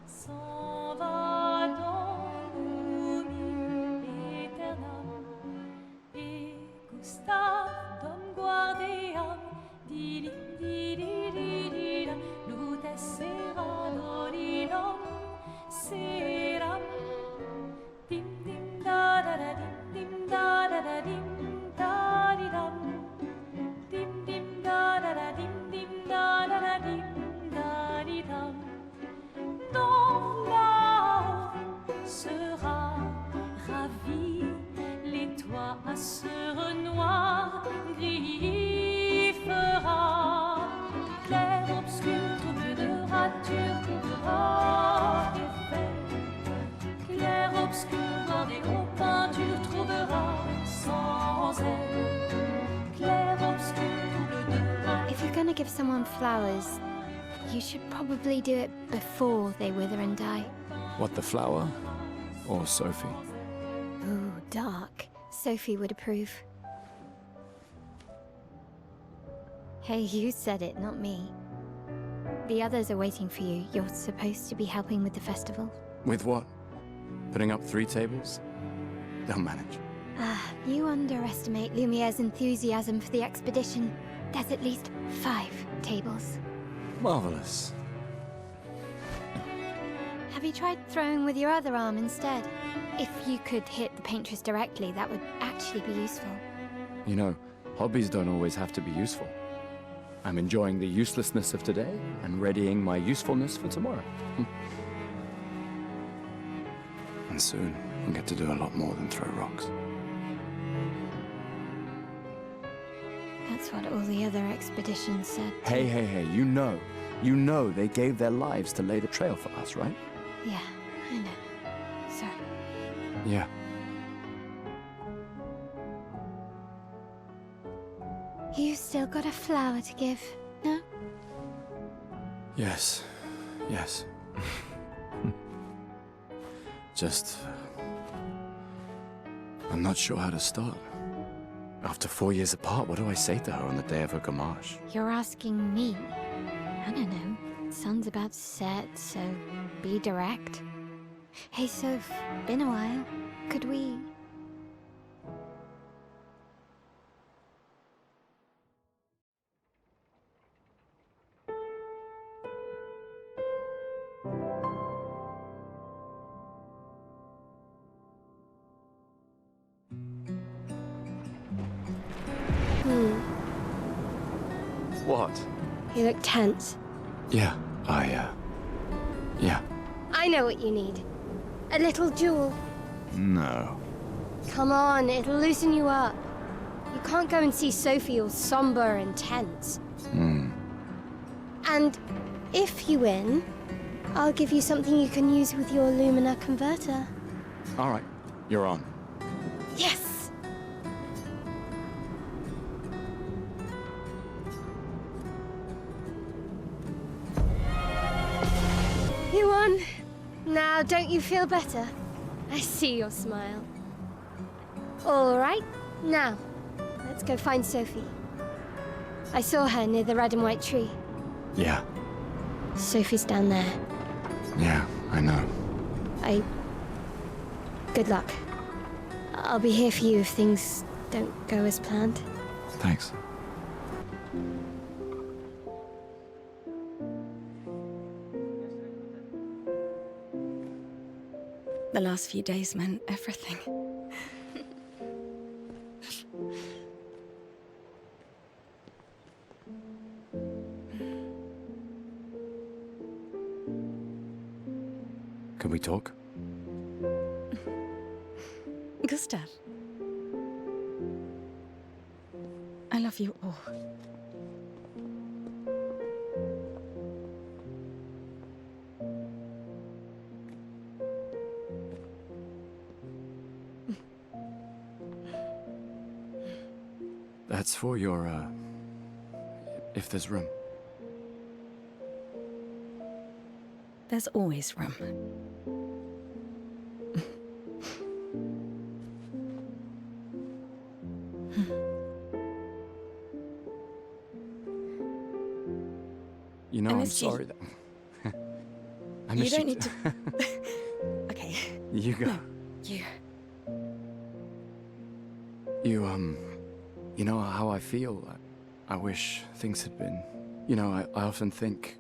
s'en va dans l'oubli éternel. Et Gustave, Dom Guardiam, dilim, dididididim, lutes sera dolilom, seram. Dim, dim, da, da, da, dim, da, da, da, dim, da, di, dam. Dim, dim, da, da, da, dim, da, da, da, dim, da, di, dam. Dans là sera ravi, les toits à sœur noir gris fera. Clair obscur, trouble de rature, trouvera effet. Clair obscur, bordé aux peintures, trouvera sans elle. Clair obscur, trouble de rature. If you're gonna give someone flowers, you should probably do it before they wither and die. What, the flower? Or Sophie? Ooh, dark. Sophie would approve. Hey, you said it, not me. The others are waiting for you. You're supposed to be helping with the festival. With what? Putting up 3 tables? They'll manage. You underestimate Lumière's enthusiasm for the expedition. There's at least 5 tables. Marvelous. Have you tried throwing with your other arm instead? If you could hit the paintress directly, that would actually be useful. You know, hobbies don't always have to be useful. I'm enjoying the uselessness of today and readying my usefulness for tomorrow. And soon, I'll get to do a lot more than throw rocks. That's what all the other expeditions said. Hey, hey, hey, you know they gave their lives to lay the trail for us, right? Yeah, I know. Sorry. Yeah. You still got a flower to give, no? Yes. Yes. Just... I'm not sure how to start. After 4 years apart, what do I say to her on the day of her gamache? You're asking me? I don't know. Sun's about to set, so be direct. Hey, Soph, been a while. Could we... What? You look tense. Yeah, yeah. I know what you need. A little jewel. No. Come on, it'll loosen you up. You can't go and see Sophie all somber and tense. And if you win, I'll give you something you can use with your Lumina converter. All right, you're on. Yes! You won. Now, don't you feel better? I see your smile. All right, now, let's go find Sophie. I saw her near the red and white tree. Yeah. Sophie's down there. Yeah, I know. Good luck. I'll be here for you if things don't go as planned. Thanks. The last few days meant everything. Can we talk? Gustav. I love you all. That's for your, if there's room. There's always room. You know, I I'm missed you. sorry that... I You missed don't need to. Okay, You go. you. You know how I feel. I wish things had been... You know, I often think...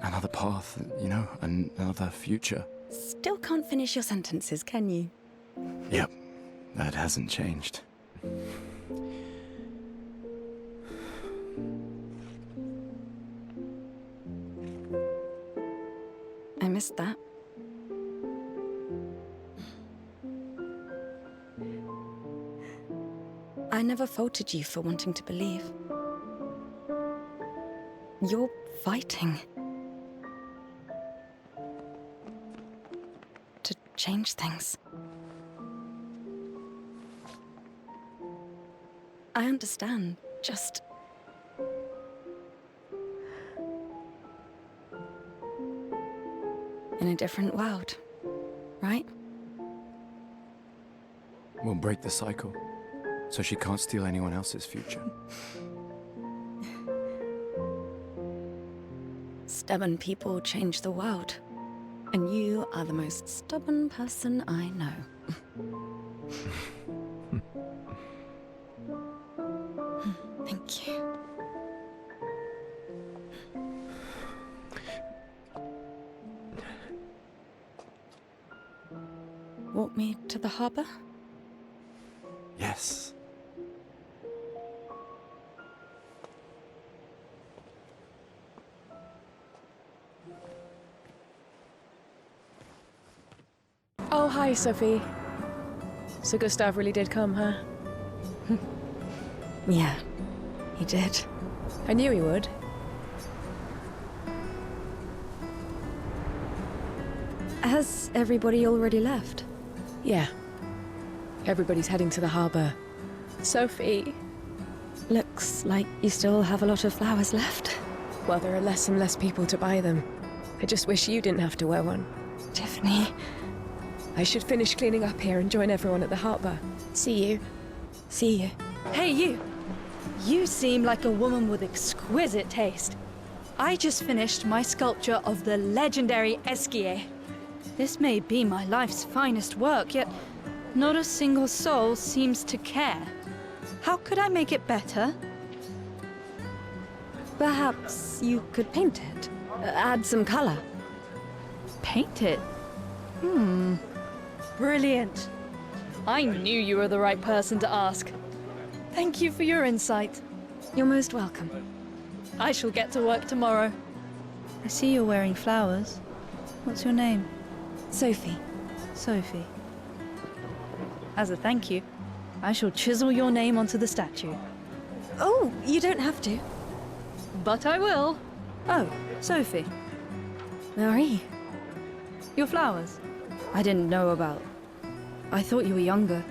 Another path, you know, another future. Still can't finish your sentences, can you? Yep, that hasn't changed. I missed that. I never faulted you for wanting to believe. You're fighting to change things. I understand, just... in a different world, right? We'll break the cycle, so she can't steal anyone else's future. Stubborn people change the world. And you are the most stubborn person I know. Thank you. Walk me to the harbor? Yes. Oh, hi, Sophie. So Gustav really did come, huh? Yeah, he did. I knew he would. Has everybody already left? Yeah. Everybody's heading to the harbour. Sophie. Looks like you still have a lot of flowers left. Well, there are less and less people to buy them. I just wish you didn't have to wear one. Tiffany. I should finish cleaning up here and join everyone at the harbour. See you. See you. Hey, you! You seem like a woman with exquisite taste. I just finished my sculpture of the legendary Esquier. This may be my life's finest work, yet not a single soul seems to care. How could I make it better? Perhaps you could paint it. Add some color. Paint it? Brilliant. I knew you were the right person to ask. Thank you for your insight. You're most welcome. I shall get to work tomorrow. I see you're wearing flowers. What's your name? Sophie. Sophie. As a thank you, I shall chisel your name onto the statue. Oh, you don't have to. But I will. Oh, Sophie. Marie. Your flowers. I didn't know about. I thought you were younger.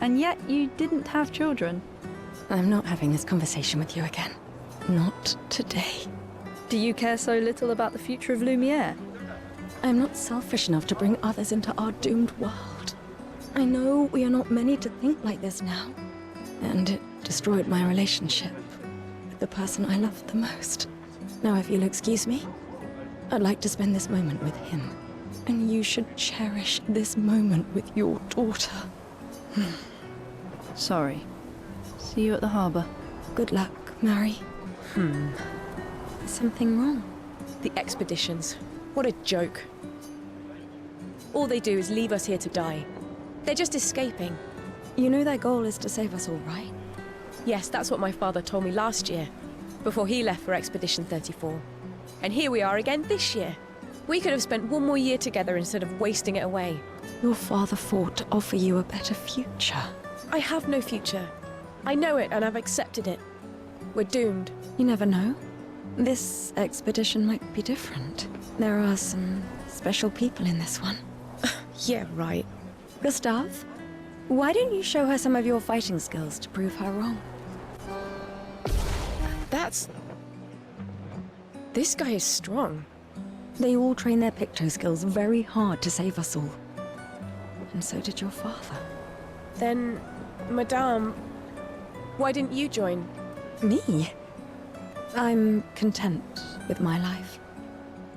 And yet you didn't have children. I'm not having this conversation with you again. Not today. Do you care so little about the future of Lumière? I'm not selfish enough to bring others into our doomed world. I know we are not many to think like this now. And it destroyed my relationship with the person I loved the most. Now, if you'll excuse me, I'd like to spend this moment with him. And you should cherish this moment with your daughter. Sorry. See you at the harbour. Good luck, Mary. Is something wrong? The expeditions. What a joke. All they do is leave us here to die. They're just escaping. You know their goal is to save us all, right? Yes, that's what my father told me last year, before he left for Expedition 34. And here we are again this year. We could have spent one more year together instead of wasting it away. Your father fought to offer you a better future. I have no future. I know it and I've accepted it. We're doomed. You never know. This expedition might be different. There are some special people in this one. Yeah, right. Gustav, why don't you show her some of your fighting skills to prove her wrong? This guy is strong. They all train their picto skills very hard to save us all. And so did your father. Then, Madame, why didn't you join? Me? I'm content with my life.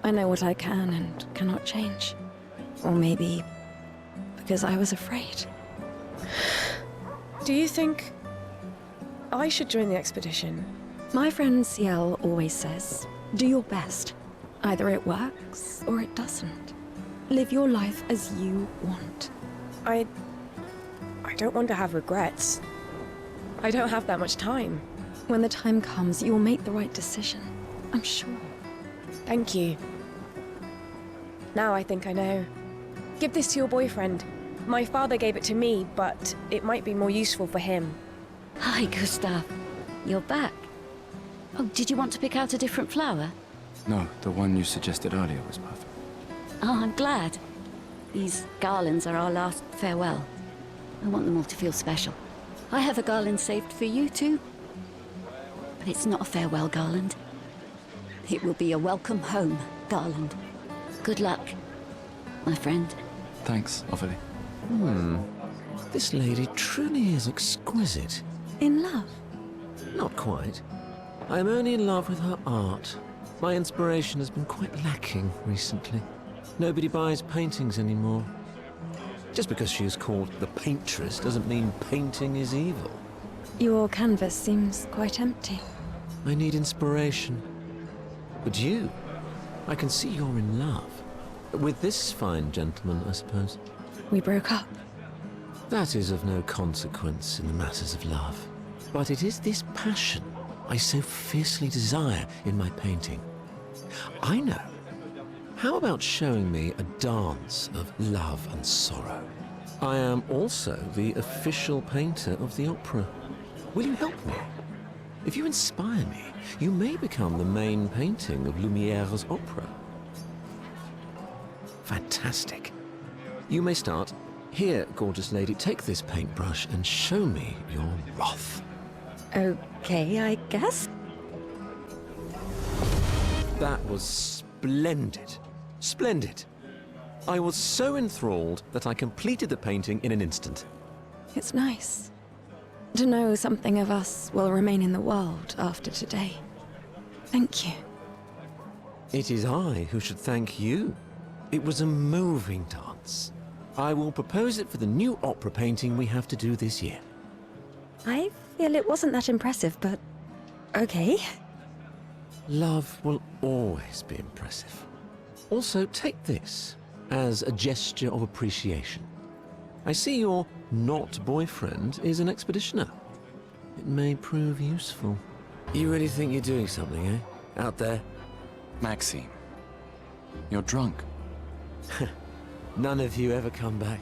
I know what I can and cannot change. Or maybe because I was afraid. Do you think I should join the expedition? My friend Ciel always says, do your best. Either it works or it doesn't. Live your life as you want. I don't want to have regrets. I don't have that much time. When the time comes, you'll make the right decision. I'm sure. Thank you. Now I think I know. Give this to your boyfriend. My father gave it to me, but it might be more useful for him. Hi, Gustav. You're back. Oh, did you want to pick out a different flower? No, the one you suggested earlier was perfect. Oh, I'm glad. These garlands are our last farewell. I want them all to feel special. I have a garland saved for you too. But it's not a farewell garland. It will be a welcome home garland. Good luck, my friend. Thanks, Ophelia. This lady truly is exquisite. In love? Not quite. I am only in love with her art. My inspiration has been quite lacking recently. Nobody buys paintings anymore. Just because she is called the paintress doesn't mean painting is evil. Your canvas seems quite empty. I need inspiration. But you, I can see you're in love. With this fine gentleman, I suppose. We broke up. That is of no consequence in the matters of love. But it is this passion I so fiercely desire in my painting. I know. How about showing me a dance of love and sorrow? I am also the official painter of the opera. Will you help me? If you inspire me, you may become the main painting of Lumière's opera. Fantastic. You may start. Here, gorgeous lady, take this paintbrush and show me your wrath. Okay, I guess. That was splendid. Splendid. I was so enthralled that I completed the painting in an instant. It's nice to know something of us will remain in the world after today. Thank you. It is I who should thank you. It was a moving dance. I will propose it for the new opera painting we have to do this year. I feel it wasn't that impressive, but okay. Love will always be impressive. Also, take this as a gesture of appreciation. I see your not boyfriend is an expeditioner. It may prove useful. You really think you're doing something, eh? Out there? Maxime, you're drunk. None of you ever come back.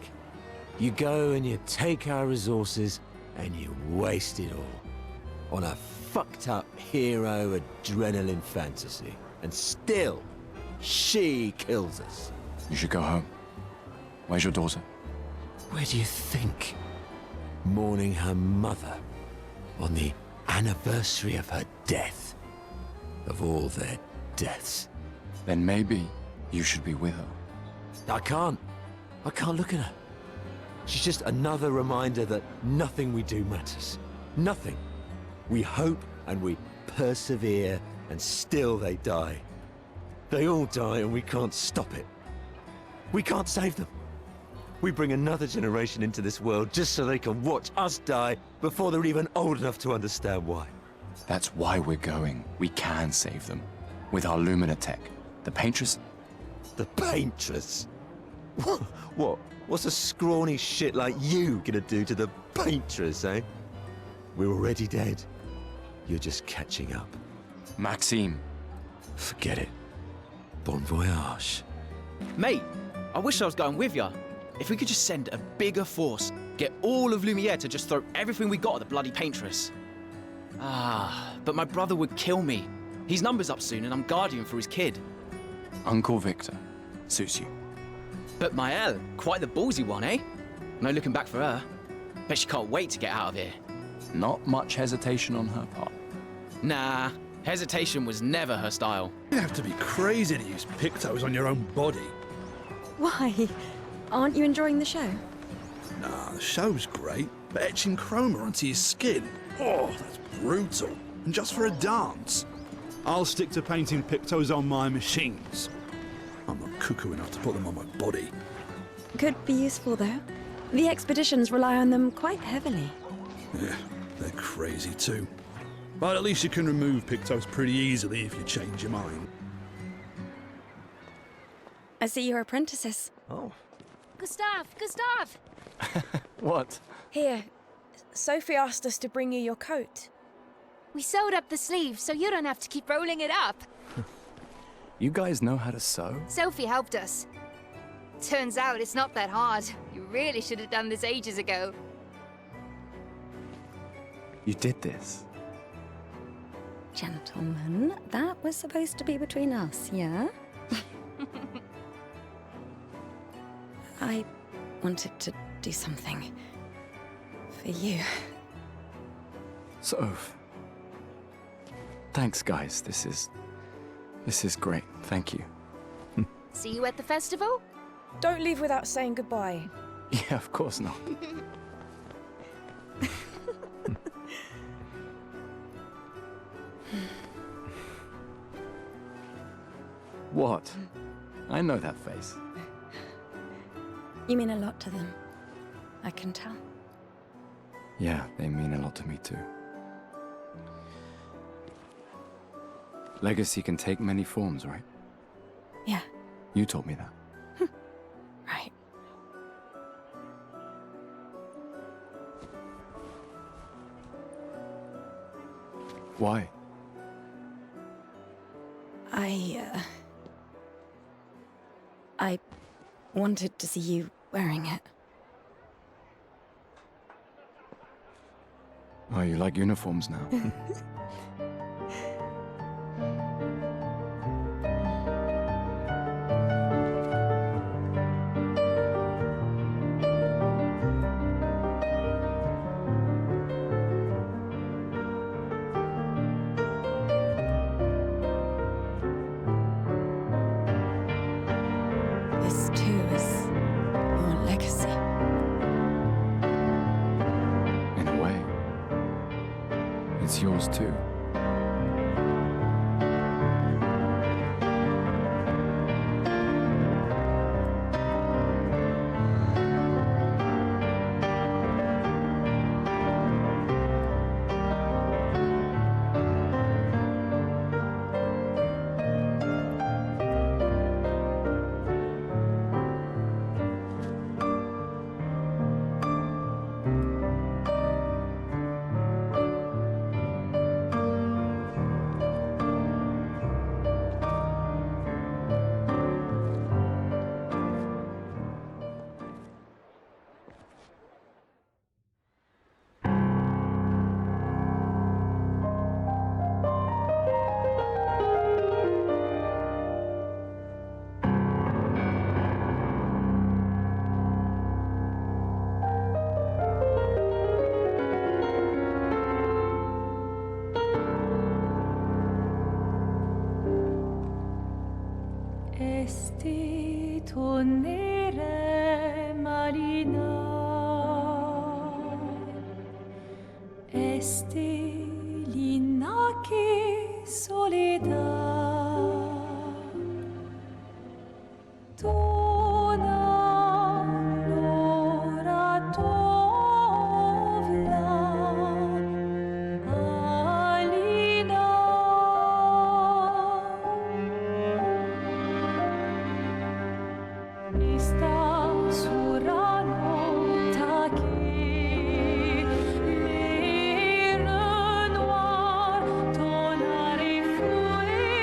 You go and you take our resources and you waste it all on a fucked up hero adrenaline fantasy. And still, she kills us. You should go home. Where's your daughter? Where do you think? Mourning her mother on the anniversary of her death. Of all their deaths. Then maybe you should be with her. I can't look at her. She's just another reminder that nothing we do matters. Nothing. We hope and we persevere, and still they die. They all die and we can't stop it. We can't save them. We bring another generation into this world just so they can watch us die before they're even old enough to understand why. That's why we're going. We can save them. With our Lumina tech. The paintress... The paintress? What? What's a scrawny shit like you gonna do to the paintress, eh? We're already dead. You're just catching up. Maxime. Forget it. Bon voyage. Mate, I wish I was going with ya. If we could just send a bigger force, get all of Lumière to just throw everything we got at the bloody paintress. But my brother would kill me. His number's up soon and I'm guardian for his kid. Uncle Victor. Suits you. But Maëlle, quite the ballsy one, eh? No looking back for her. Bet she can't wait to get out of here. Not much hesitation on her part. Nah, hesitation was never her style. You have to be crazy to use pictos on your own body. Why? Aren't you enjoying the show? Nah, the show's great, but etching chroma onto your skin, oh, that's brutal. And just for a dance. I'll stick to painting pictos on my machines. I'm not cuckoo enough to put them on my body. Could be useful, though. The expeditions rely on them quite heavily. Yeah, they're crazy too. But at least you can remove pictos pretty easily if you change your mind. I see you're apprentices. Oh. Gustav! What? Here, Sophie asked us to bring you your coat. We sewed up the sleeve so you don't have to keep rolling it up. You guys know how to sew? Sophie helped us. Turns out it's not that hard. You really should have done this ages ago. You did this? Gentlemen, that was supposed to be between us, yeah? I wanted to do something for you. Soph. Thanks, guys. This is great. Thank you. See you at the festival? Don't leave without saying goodbye. Yeah, of course not. What? I know that face. You mean a lot to them. I can tell. Yeah, they mean a lot to me too. Legacy can take many forms, right? Yeah, You told me that. right. Why? I wanted to see you wearing it. Oh, you like uniforms now? This too is your legacy. In a way. It's yours too. Esti tonnere marina, esti linaki soledad, tona lora tovla, alina. Ista surano taki, les noir, ton art est fouet.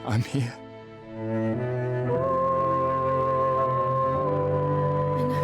I'm here. I know.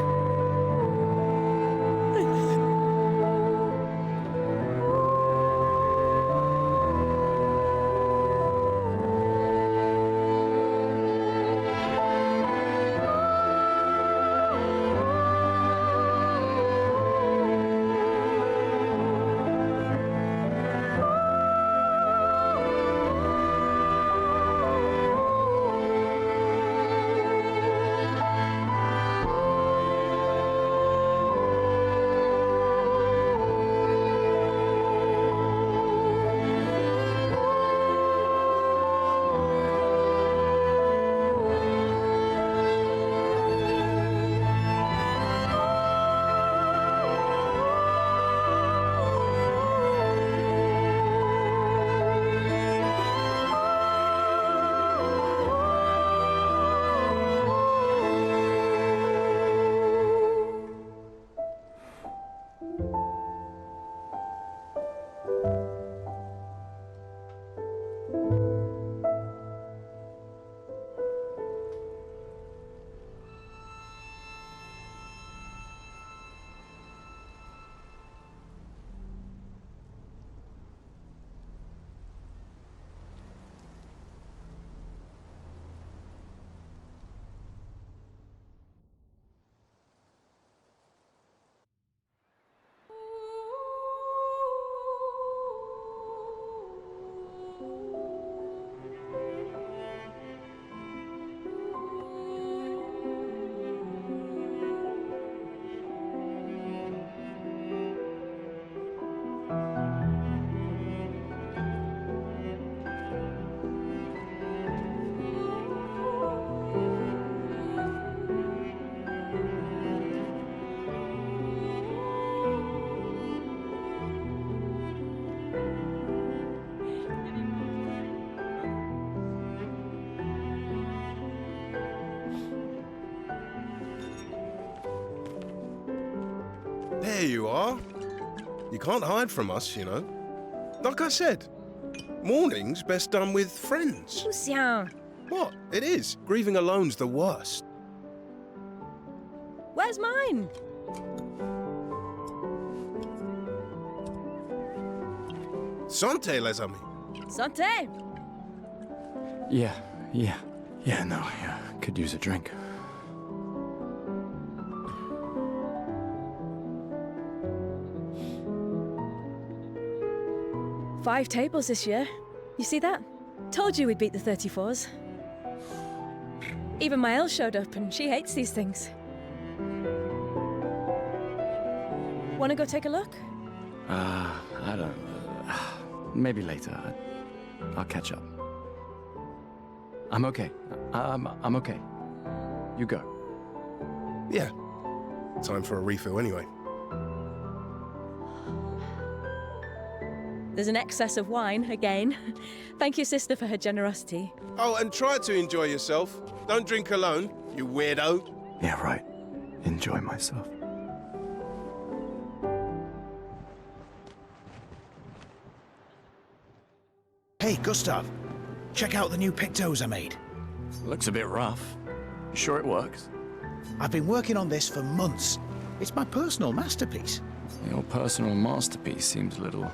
There you are. You can't hide from us, you know. Like I said, mourning's best done with friends. Lucien, What? It is. Grieving alone's the worst. where's mine? Santé, les amis. Santé! Yeah, no, could use a drink. Five tables this year. You see that? Told you we'd beat the 34s. Even Maëlle showed up, and she hates these things. Wanna go take a look? I don't... maybe later. I'll catch up. I'm okay. I'm okay. You go. Yeah. Time for a refill anyway. There's an excess of wine, again. Thank your sister for her generosity. Oh, and try to enjoy yourself. Don't drink alone, you weirdo. Yeah, right. Enjoy myself. Hey, Gustav. Check out the new pictos I made. Looks a bit rough. Sure it works? I've been working on this for months. It's my personal masterpiece. Your personal masterpiece seems a little...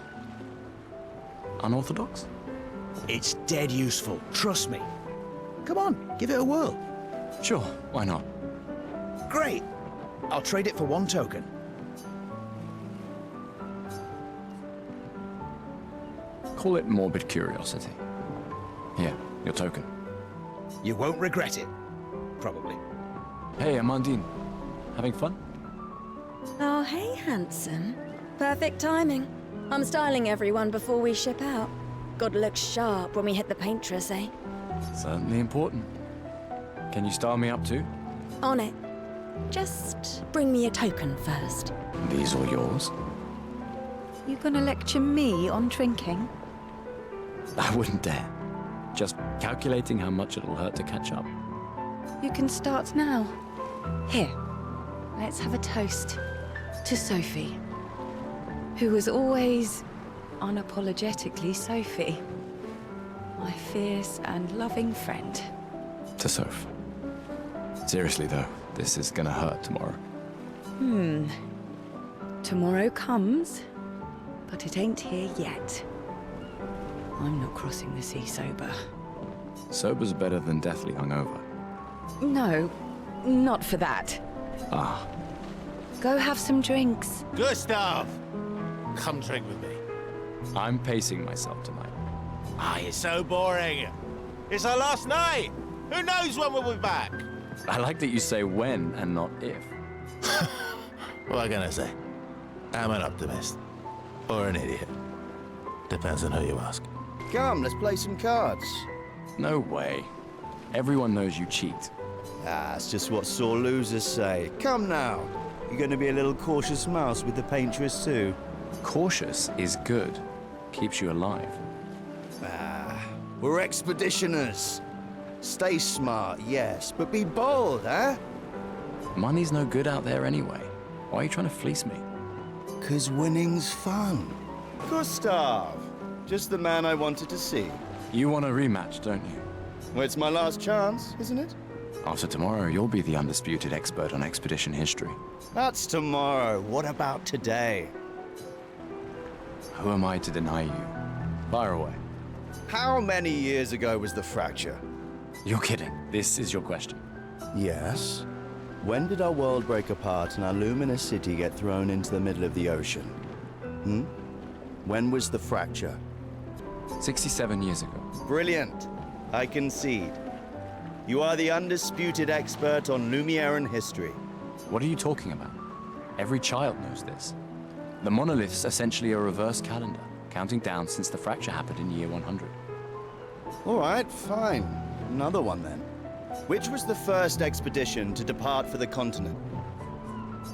unorthodox? It's dead useful, trust me. Come on, give it a whirl. Sure, why not? Great. I'll trade it for one token. Call it morbid curiosity. Here, your token. You won't regret it. Probably. Hey, Amandine. Having fun? Oh, hey, handsome. Perfect timing. I'm styling everyone before we ship out. Gotta look sharp when we hit the paintress, eh? Certainly important. Can you style me up too? On it. Just bring me a token first. These all yours? You gonna lecture me on drinking? I wouldn't dare. Just calculating how much it'll hurt to catch up. You can start now. Here, let's have a toast to Sophie, who was always unapologetically Sophie. my fierce and loving friend. To Soph. Seriously though, this is gonna hurt tomorrow. Tomorrow comes, but it ain't here yet. I'm not crossing the sea sober. Sober's better than deathly hungover. No, not for that. Ah, Go have some drinks. Gustav! Come drink with me. I'm pacing myself tonight. Ah, you're so boring. It's our last night. Who knows when we'll be back? I like that you say when and not if. What can I say? I'm an optimist. Or an idiot. Depends on who you ask. Come, let's play some cards. No way. Everyone knows you cheat. Ah, it's just what sore losers say. Come now. You're going to be a little cautious mouse with the paintress too. Cautious is good. Keeps you alive. Ah, we're expeditioners. Stay smart, yes, but be bold, huh? Money's no good out there anyway. Why are you trying to fleece me? 'Cause winning's fun. Gustav, just the man I wanted to see. You want a rematch, don't you? Well, it's my last chance, isn't it? After tomorrow, you'll be the undisputed expert on expedition history. That's tomorrow. What about today? Who am I to deny you? Fire away. How many years ago was the fracture? You're kidding. This is your question. Yes. When did our world break apart and our luminous city get thrown into the middle of the ocean? When was the fracture? 67 years ago. Brilliant. I concede. You are the undisputed expert on Lumière history. What are you talking about? Every child knows this. The monolith's essentially a reverse calendar, counting down since the fracture happened in year 100. All right, fine. Another one then. Which was the first expedition to depart for the continent?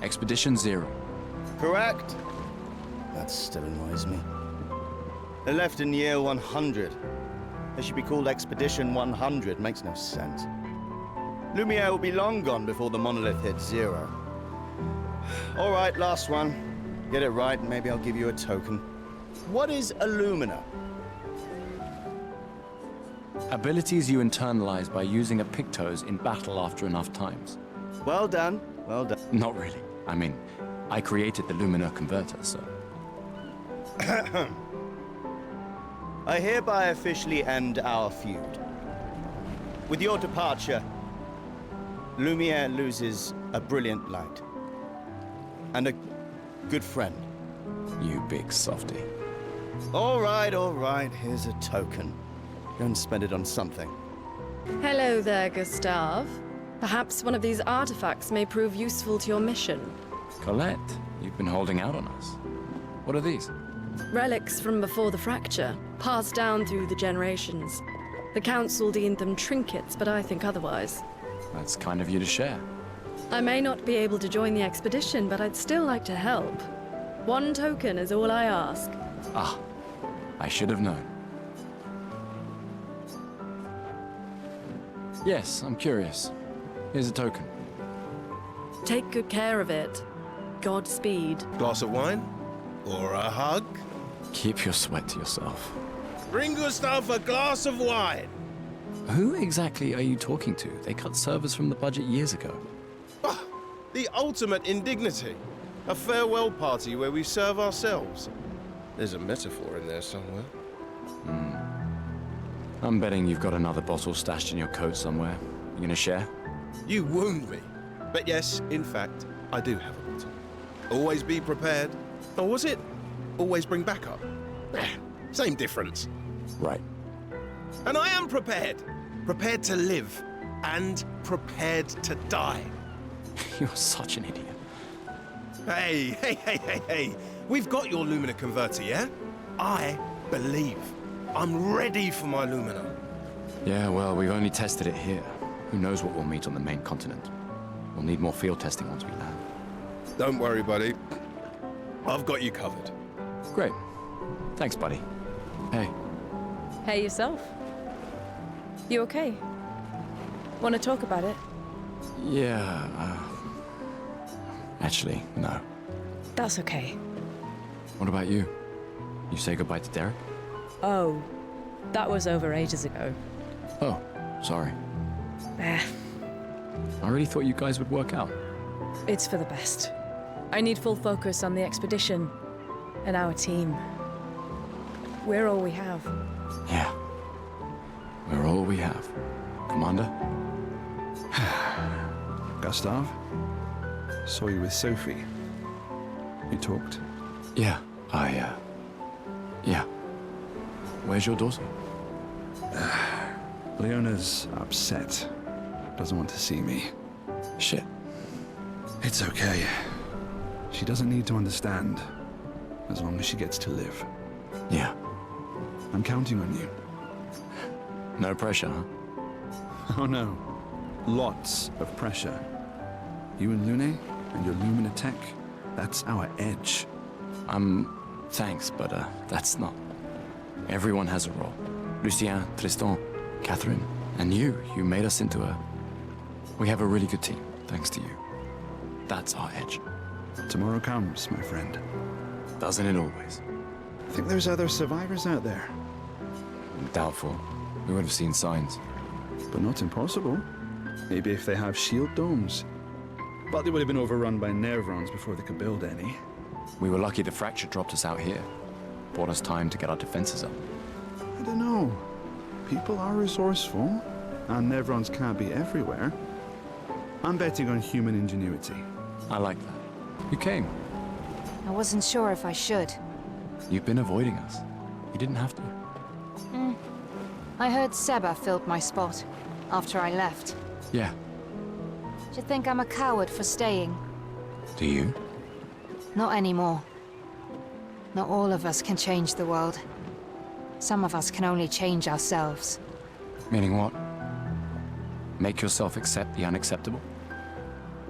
Expedition 0. Correct. That still annoys me. They left in year 100. They should be called Expedition 100. Makes no sense. Lumière will be long gone before the monolith hits 0. All right, last one. Get it right, and maybe I'll give you a token. What is Illumina? Abilities you internalize by using a Pictos in battle after enough times. Well done, well done. Not really. I mean, I created the Luminar converter, so... I hereby officially end our feud. With your departure, Lumière loses a brilliant light. And a good friend. You big softy. All right, here's a token. Go and spend it on something. Hello there, Gustav. Perhaps one of these artifacts may prove useful to your mission. Colette, you've been holding out on us. What are these? Relics from before the fracture, passed down through the generations. The Council deemed them trinkets, but I think otherwise. That's kind of you to share. I may not be able to join the expedition, but I'd still like to help. One token is all I ask. Ah, I should have known. Yes, I'm curious. Here's a token. Take good care of it. Godspeed. Glass of wine? Or a hug? Keep your sweat to yourself. Bring Gustav a glass of wine! Who exactly are you talking to? They cut servers from the budget years ago. Ah, the ultimate indignity. A farewell party where we serve ourselves. There's a metaphor in there somewhere. I'm betting you've got another bottle stashed in your coat somewhere. You gonna share? You wound me. But yes, in fact, I do have a bottle. Always be prepared. Or was it always bring backup? Same difference. Right. And I am prepared. Prepared to live. And prepared to die. You're such an idiot. Hey. We've got your Lumina converter, yeah? I believe. I'm ready for my Lumina. Yeah, well, we've only tested it here. Who knows what we'll meet on the main continent? We'll need more field testing once we land. Don't worry, buddy. I've got you covered. Great. Thanks, buddy. Hey. Hey yourself. You okay? Want to talk about it? Yeah, actually, no. That's okay. What about you? You say goodbye to Derek? Oh, That was over ages ago. Oh, sorry. Eh, I really thought you guys would work out. it's for the best. I need full focus on the expedition and our team. We're all we have. Yeah. We're all we have. Commander? Gustav, saw you with Sophie. You talked? Yeah, yeah. Where's your daughter? Leona's upset. Doesn't want to see me. Shit. It's okay. She doesn't need to understand, as long as she gets to live. Yeah. I'm counting on you. No pressure, huh? Oh no. Lots of pressure. You and Lune and your Lumina tech, that's our edge. Thanks, but that's not. Everyone has a role. Lucien, Tristan, Catherine, and you made us into a... We have a really good team, thanks to you. That's our edge. Tomorrow comes, my friend. Doesn't it always? I think there's other survivors out there. Doubtful. We would have seen signs. But not impossible. Maybe if they have shield domes. But they would have been overrun by Nevrons before they could build any. We were lucky the fracture dropped us out here. Bought us time to get our defenses up. I don't know. People are resourceful, and Nevrons can't be everywhere. I'm betting on human ingenuity. I like that. You came. I wasn't sure if I should. You've been avoiding us. You didn't have to. I heard Seba filled my spot after I left. Yeah. Do you think I'm a coward for staying? Do you? Not anymore. Not all of us can change the world. Some of us can only change ourselves. Meaning what? Make yourself accept the unacceptable?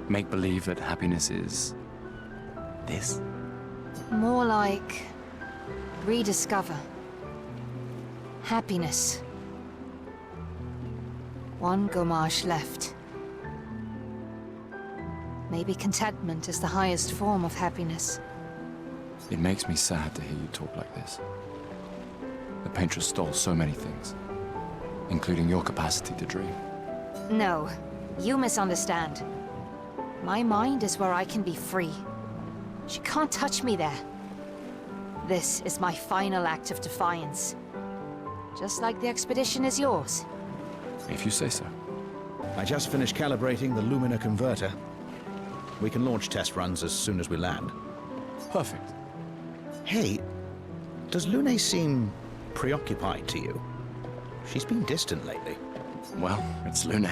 Make believe that happiness is... this? More like... rediscover. Happiness. One Gomash left. Maybe contentment is the highest form of happiness. It makes me sad to hear you talk like this. The Paintress stole so many things, including your capacity to dream. No, you misunderstand. My mind is where I can be free. She can't touch me there. This is my final act of defiance. Just like the expedition is yours. If you say so. I just finished calibrating the Lumina converter. We can launch test runs as soon as we land. Perfect. Hey, does Lune seem preoccupied to you? She's been distant lately. Well, it's Lune.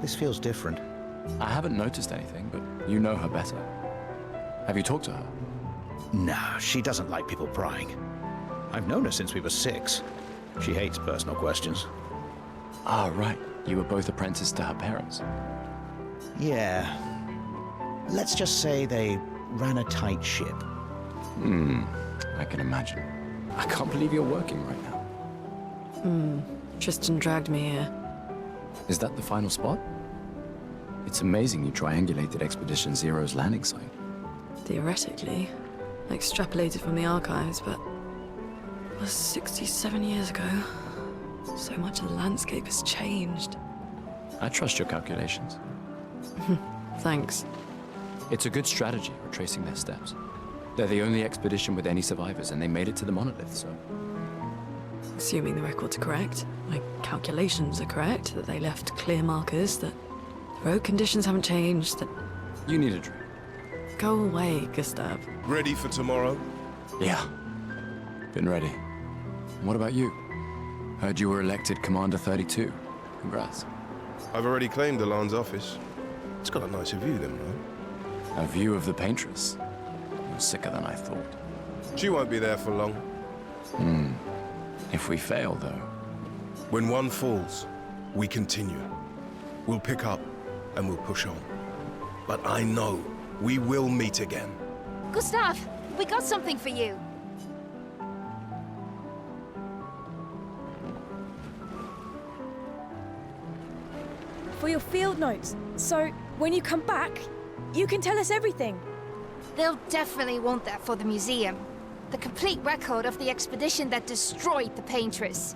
This feels different. I haven't noticed anything, but you know her better. Have you talked to her? No, she doesn't like people prying. I've known her since we were 6. She hates personal questions. Ah, right. You were both apprenticed to her parents. Yeah. Let's just say they ran a tight ship. I can imagine. I can't believe you're working right now. Tristan dragged me here. Is that the final spot? It's amazing you triangulated Expedition Zero's landing site. Theoretically. Extrapolated from the archives, but... it was 67 years ago. So much of the landscape has changed. I trust your calculations. Thanks. It's a good strategy, retracing their steps. They're the only expedition with any survivors, and they made it to the monolith, so... Assuming the records are correct, my calculations are correct, that they left clear markers, that the road conditions haven't changed, that... You need a drink. Go away, Gustav. Ready for tomorrow? Yeah. Been ready. And what about you? Heard you were elected Commander 32. Congrats. I've already claimed the Lan's office. It's got a nicer view then, right? A view of the Paintress. You're sicker than I thought. She won't be there for long. If we fail, though... When one falls, we continue. We'll pick up, and we'll push on. But I know we will meet again. Gustav, we got something for you. For your field notes. So, when you come back, you can tell us everything. They'll definitely want that for the museum. The complete record of the expedition that destroyed the Paintress.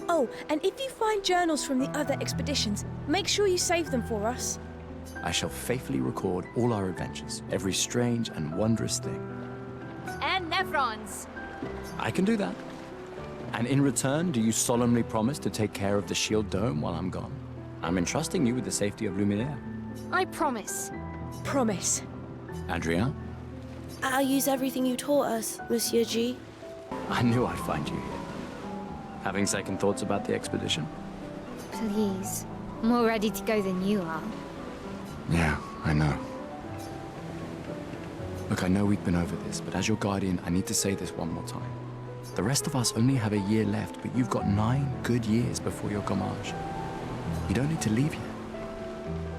Oh, and if you find journals from the other expeditions, make sure you save them for us. I shall faithfully record all our adventures, every strange and wondrous thing. And Nevrons. I can do that. And in return, do you solemnly promise to take care of the Shield Dome while I'm gone? I'm entrusting you with the safety of Lumière. I promise. Promise. Adrien? I'll use everything you taught us, Monsieur G. I knew I'd find you here. Having second thoughts about the expedition? Please. More ready to go than you are. Yeah, I know. Look, I know we've been over this, but as your guardian, I need to say this one more time. The rest of us only have a year left, but you've got 9 good years before your gommage. You don't need to leave yet.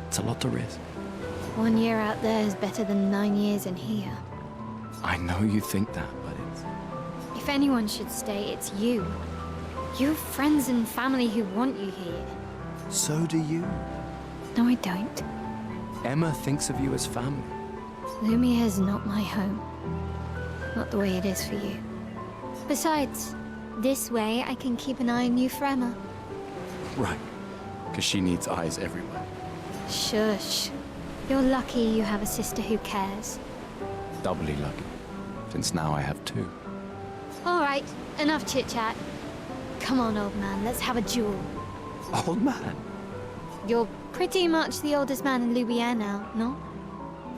It's a lot to risk. 1 year out there is better than 9 years in here. I know you think that, but it's... If anyone should stay, it's you. You have friends and family who want you here. So do you. No, I don't. Emma thinks of you as family. Lumière is not my home. Not the way it is for you. Besides, this way I can keep an eye on you for Emma. Right. Because she needs eyes everywhere. Shush. You're lucky you have a sister who cares. Doubly lucky, since now I have 2. All right, enough chit-chat. Come on, old man, let's have a duel. Old man? You're pretty much the oldest man in Lumière now, no?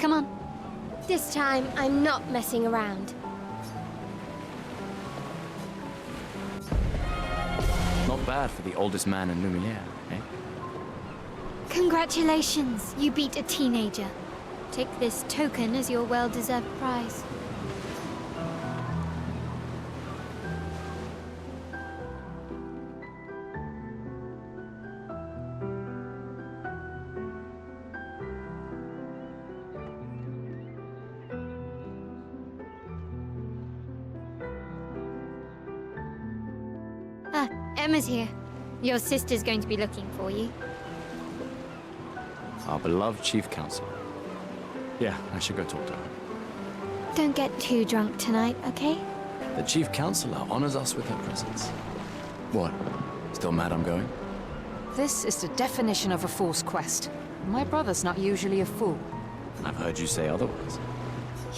Come on. This time, I'm not messing around. Not bad for the oldest man in Lumière, eh? Congratulations, you beat a teenager. Take this token as your well-deserved prize. Ah, Emma's here. Your sister's going to be looking for you. Our beloved chief counselor. Yeah, I should go talk to her. Don't get too drunk tonight, okay? The chief counselor honors us with her presence. What? Still mad I'm going? This is the definition of a fool's quest. My brother's not usually a fool. I've heard you say otherwise.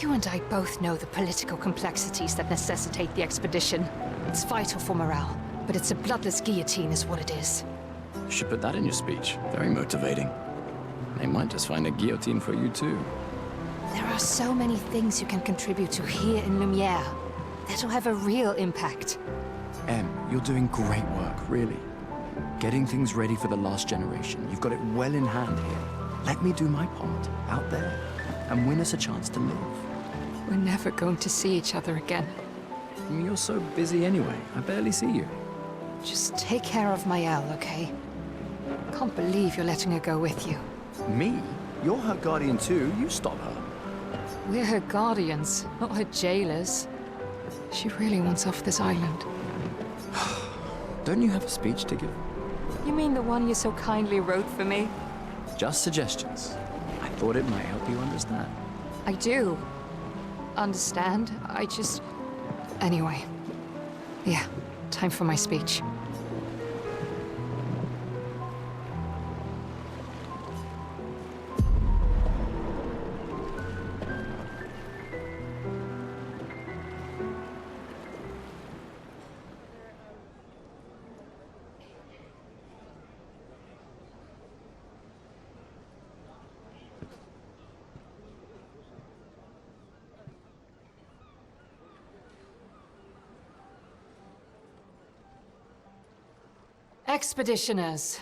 You and I both know the political complexities that necessitate the expedition. It's vital for morale, but it's a bloodless guillotine is what it is. You should put that in your speech. Very motivating. They might just find a guillotine for you too. There are so many things you can contribute to here in Lumière that'll have a real impact. Em, you're doing great work, really. Getting things ready for the last generation. You've got it well in hand here. Let me do my part, out there, and win us a chance to live. We're never going to see each other again. You're so busy anyway. I barely see you. Just take care of Maëlle, okay? Can't believe you're letting her go with you. Me? You're her guardian too. You stop her. We're her guardians, not her jailers. She really wants off this island. Don't you have a speech to give? You mean the one you so kindly wrote for me? Just suggestions. I thought it might help you understand. I do. Understand? I just... Anyway. Yeah, time for my speech. Expeditioners.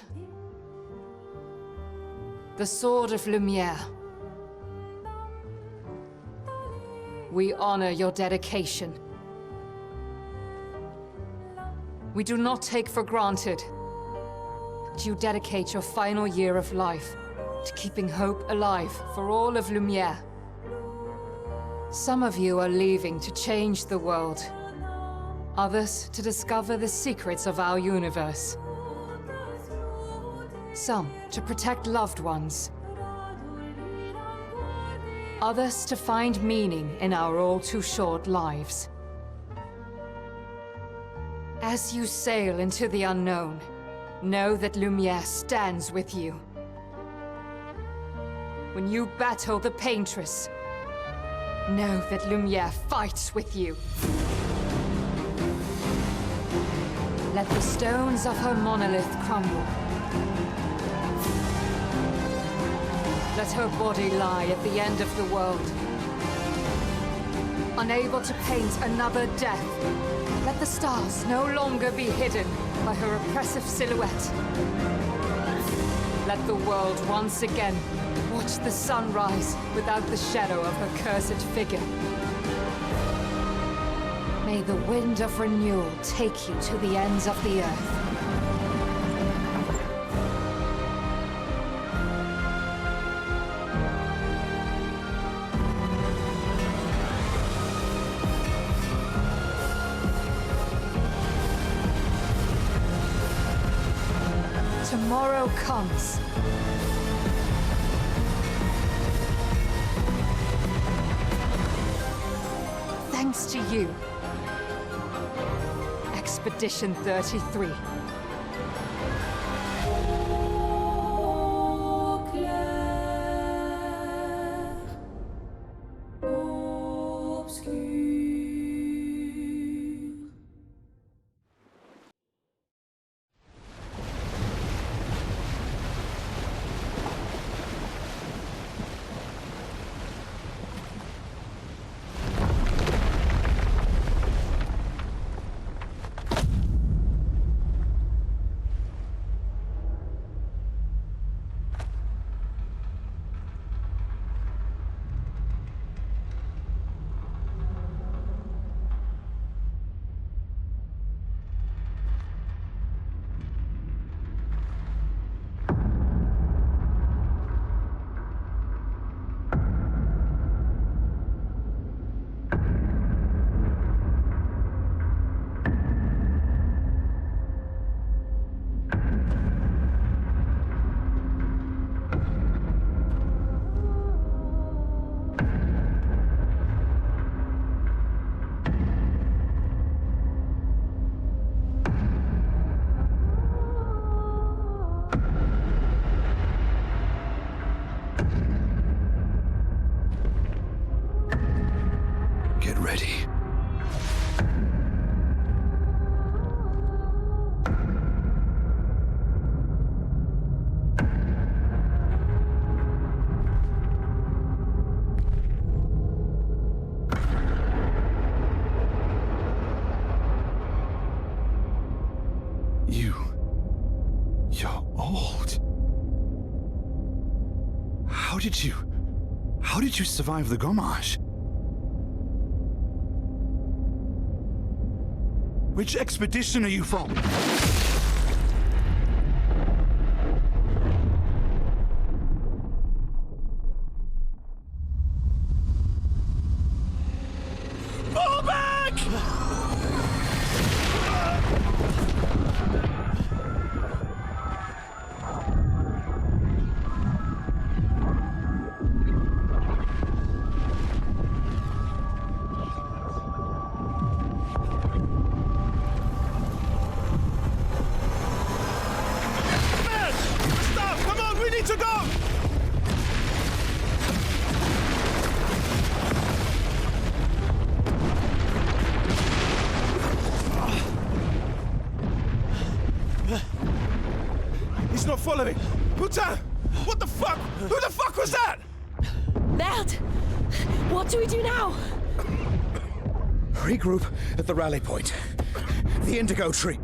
The Sword of Lumière. We honor your dedication. We do not take for granted that you dedicate your final year of life to keeping hope alive for all of Lumière. Some of you are leaving to change the world. Others to discover the secrets of our universe. Some to protect loved ones. Others to find meaning in our all too short lives. As you sail into the unknown, know that Lumière stands with you. When you battle the Paintress, know that Lumière fights with you. Let the stones of her monolith crumble. Let her body lie at the end of the world. Unable to paint another death, let the stars no longer be hidden by her oppressive silhouette. Let the world once again watch the sun rise without the shadow of her cursed figure. May the wind of renewal take you to the ends of the earth. Tomorrow comes. Thanks to you. Expedition 33. Clair Obscur. Get ready. You're old. How did you survive the Gommage? Which expedition are you from? Fall back! To go! He's not following. Putain! What the fuck? Who the fuck was that? Merde! What do we do now? Regroup at the rally point. The Indigo Tree.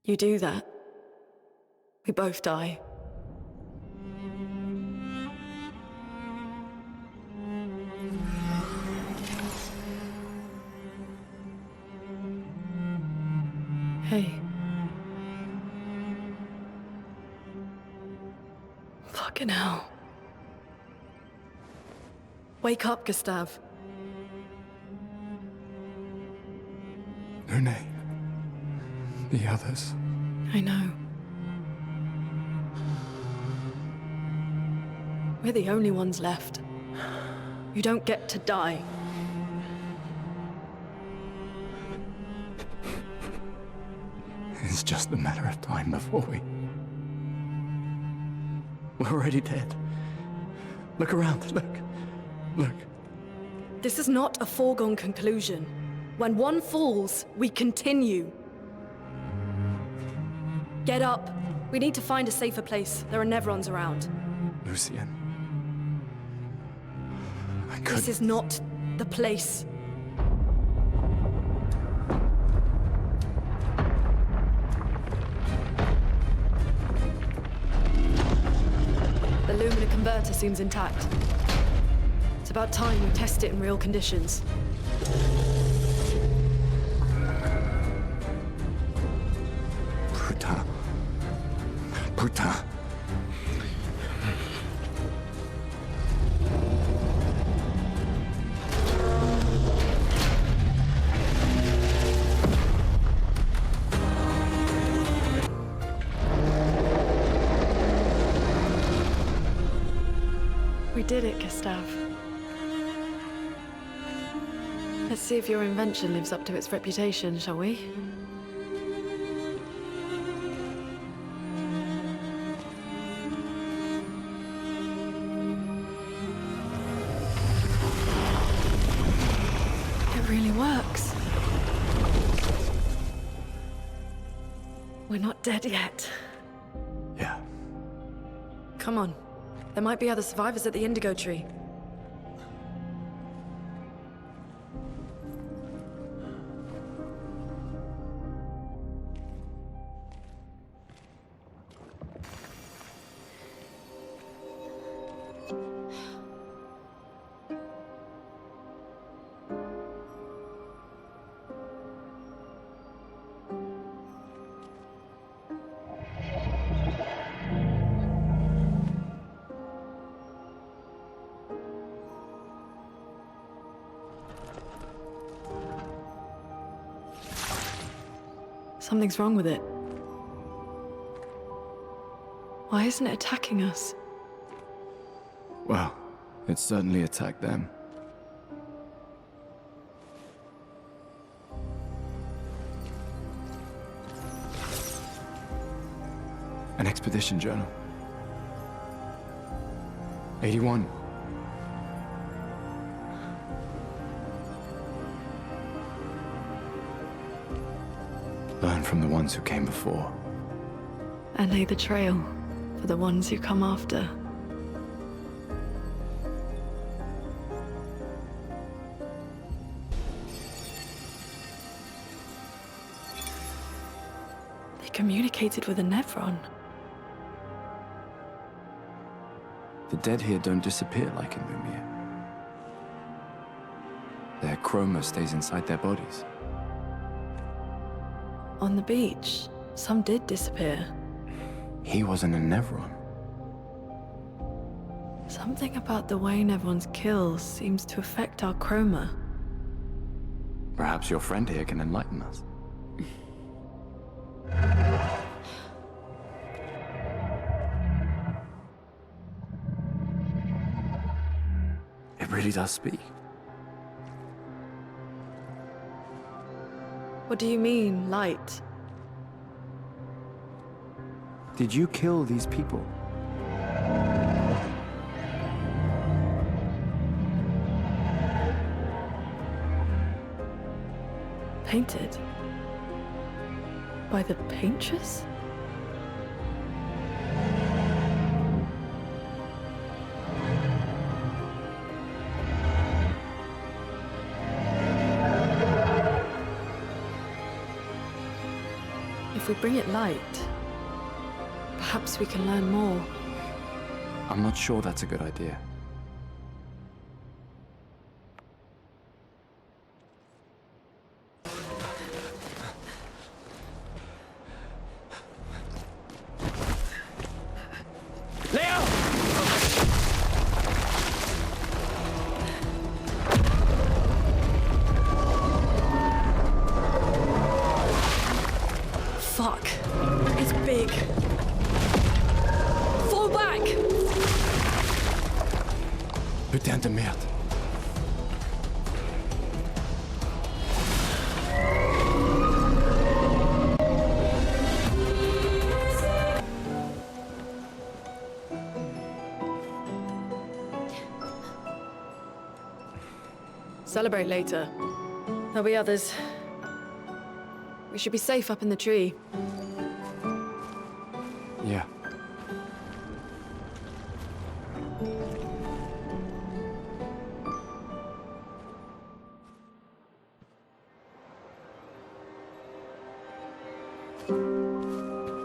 You do that, we both die. Hey. Fucking hell. Wake up, Gustave. Lune. The others. I know. We're the only ones left. You don't get to die. It's just a matter of time before we're already dead. Look around, look. This is not a foregone conclusion. When one falls, we continue. Get up. We need to find a safer place. There are Nevrons around. Lucian. This is not the place. The Lumina converter seems intact. It's about time we test it in real conditions. Putain. We did it, Gustav. Let's see if your invention lives up to its reputation, shall we? It really works. We're not dead yet. Yeah. Come on. There might be other survivors at the Indigo Tree. Something's wrong with it. Why isn't it attacking us? Well, it certainly attacked them. An expedition journal. 81. Learn from the ones who came before. And lay the trail for the ones who come after. They communicated with a Nevron. The dead here don't disappear like in Lumière. Their chroma stays inside their bodies. On the beach, some did disappear. He wasn't a Nevron. Something about the way Nevrons kill seems to affect our chroma. Perhaps your friend here can enlighten us. It really does speak. What do you mean, light? Did you kill these people? Painted? By the paintress? If we bring it light, perhaps we can learn more. I'm not sure that's a good idea. Fuck. It's big. Fall back! Putain de merde. Celebrate later. There'll be others. We should be safe up in the tree. Yeah.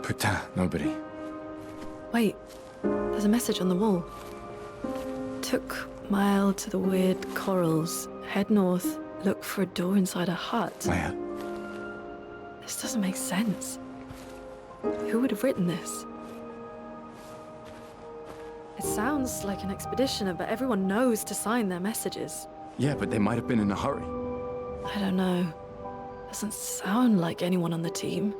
Putain, nobody. Wait, there's a message on the wall. Took mile to the weird corals. Head north, look for a door inside a hut. Claire. This doesn't make sense. Who would have written this? It sounds like an expeditioner, but everyone knows to sign their messages. Yeah, but they might have been in a hurry. I don't know. Doesn't sound like anyone on the team.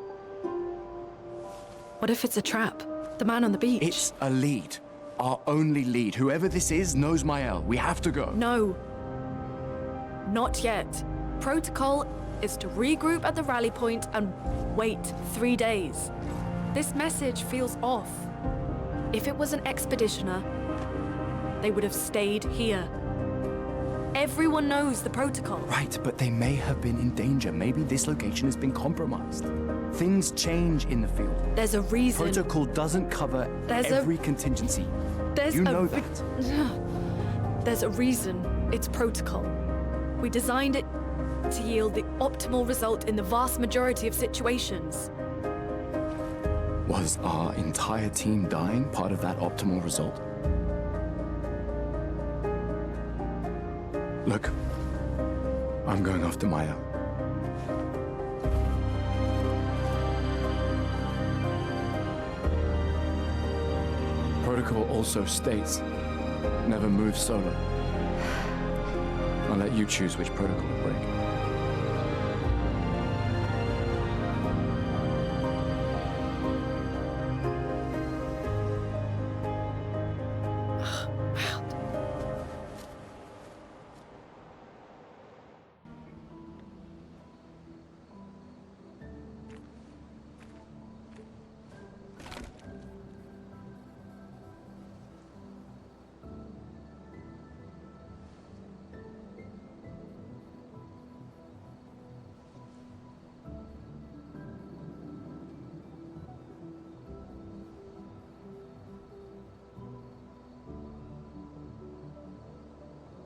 What if it's a trap? The man on the beach? It's a lead. Our only lead. Whoever this is knows Mael. We have to go. No. Not yet. Protocol is to regroup at the rally point and wait 3 days. This message feels off. If it was an expeditioner, they would have stayed here. Everyone knows the protocol. Right, but they may have been in danger. Maybe this location has been compromised. Things change in the field. There's a reason. Protocol doesn't cover every contingency. You know that. There's a reason it's protocol. We designed it to yield the optimal result in the vast majority of situations. Was our entire team dying part of that optimal result? Look, I'm going after Maya. Protocol also states, never move solo. I'll let you choose which protocol to break.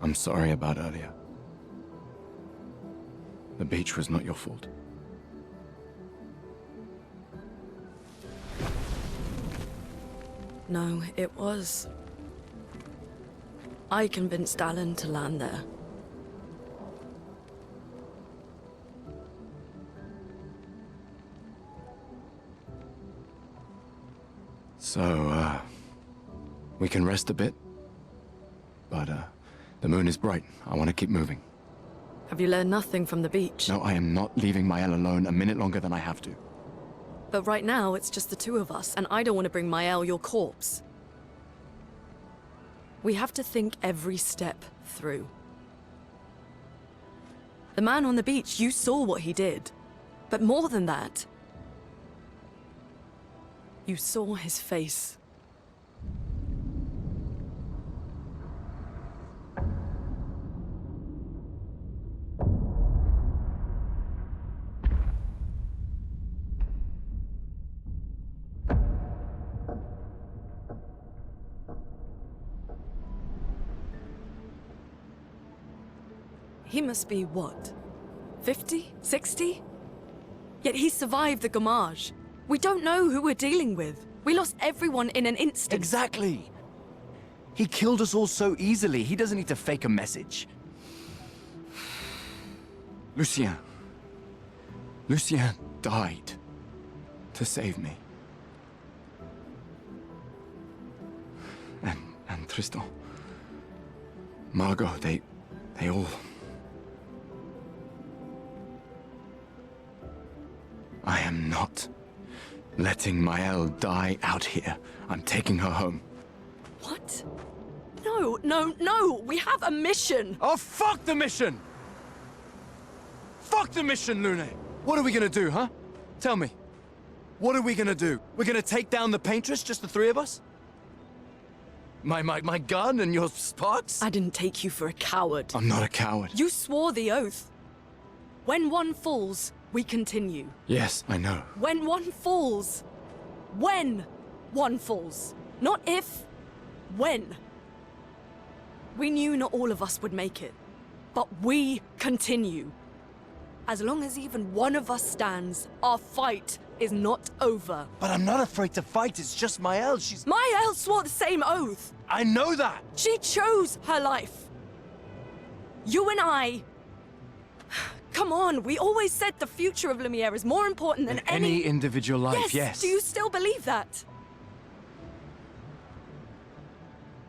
I'm sorry about earlier. The beach was not your fault. No, it was. I convinced Alan to land there. So, we can rest a bit, but, the moon is bright. I want to keep moving. Have you learned nothing from the beach? No, I am not leaving Mael alone a minute longer than I have to. But right now, it's just the two of us, and I don't want to bring Mael your corpse. We have to think every step through. The man on the beach, you saw what he did. But more than that, you saw his face. He must be, what, 50? 60? Yet he survived the Gommage. We don't know who we're dealing with. We lost everyone in an instant. Exactly! He killed us all so easily. He doesn't need to fake a message. Lucien. Lucien died to save me. And Tristan. Margot, they all... I am not letting Mael die out here. I'm taking her home. What? No, no, no! We have a mission! Oh, fuck the mission! Fuck the mission, Lune! What are we gonna do, huh? Tell me. What are we gonna do? We're gonna take down the Paintress, just the three of us? My gun and your sparks? I didn't take you for a coward. I'm not a coward. You swore the oath. When one falls, we continue. Yes, I know. When one falls. When? one falls. Not if, when. We knew not all of us would make it, but we continue. As long as even one of us stands, our fight is not over. But I'm not afraid to fight, it's just Maëlle, she's... Maëlle swore the same oath! I know that! She chose her life. You and I... Come on, we always said the future of Lumière is more important than any individual life, yes. Do you still believe that?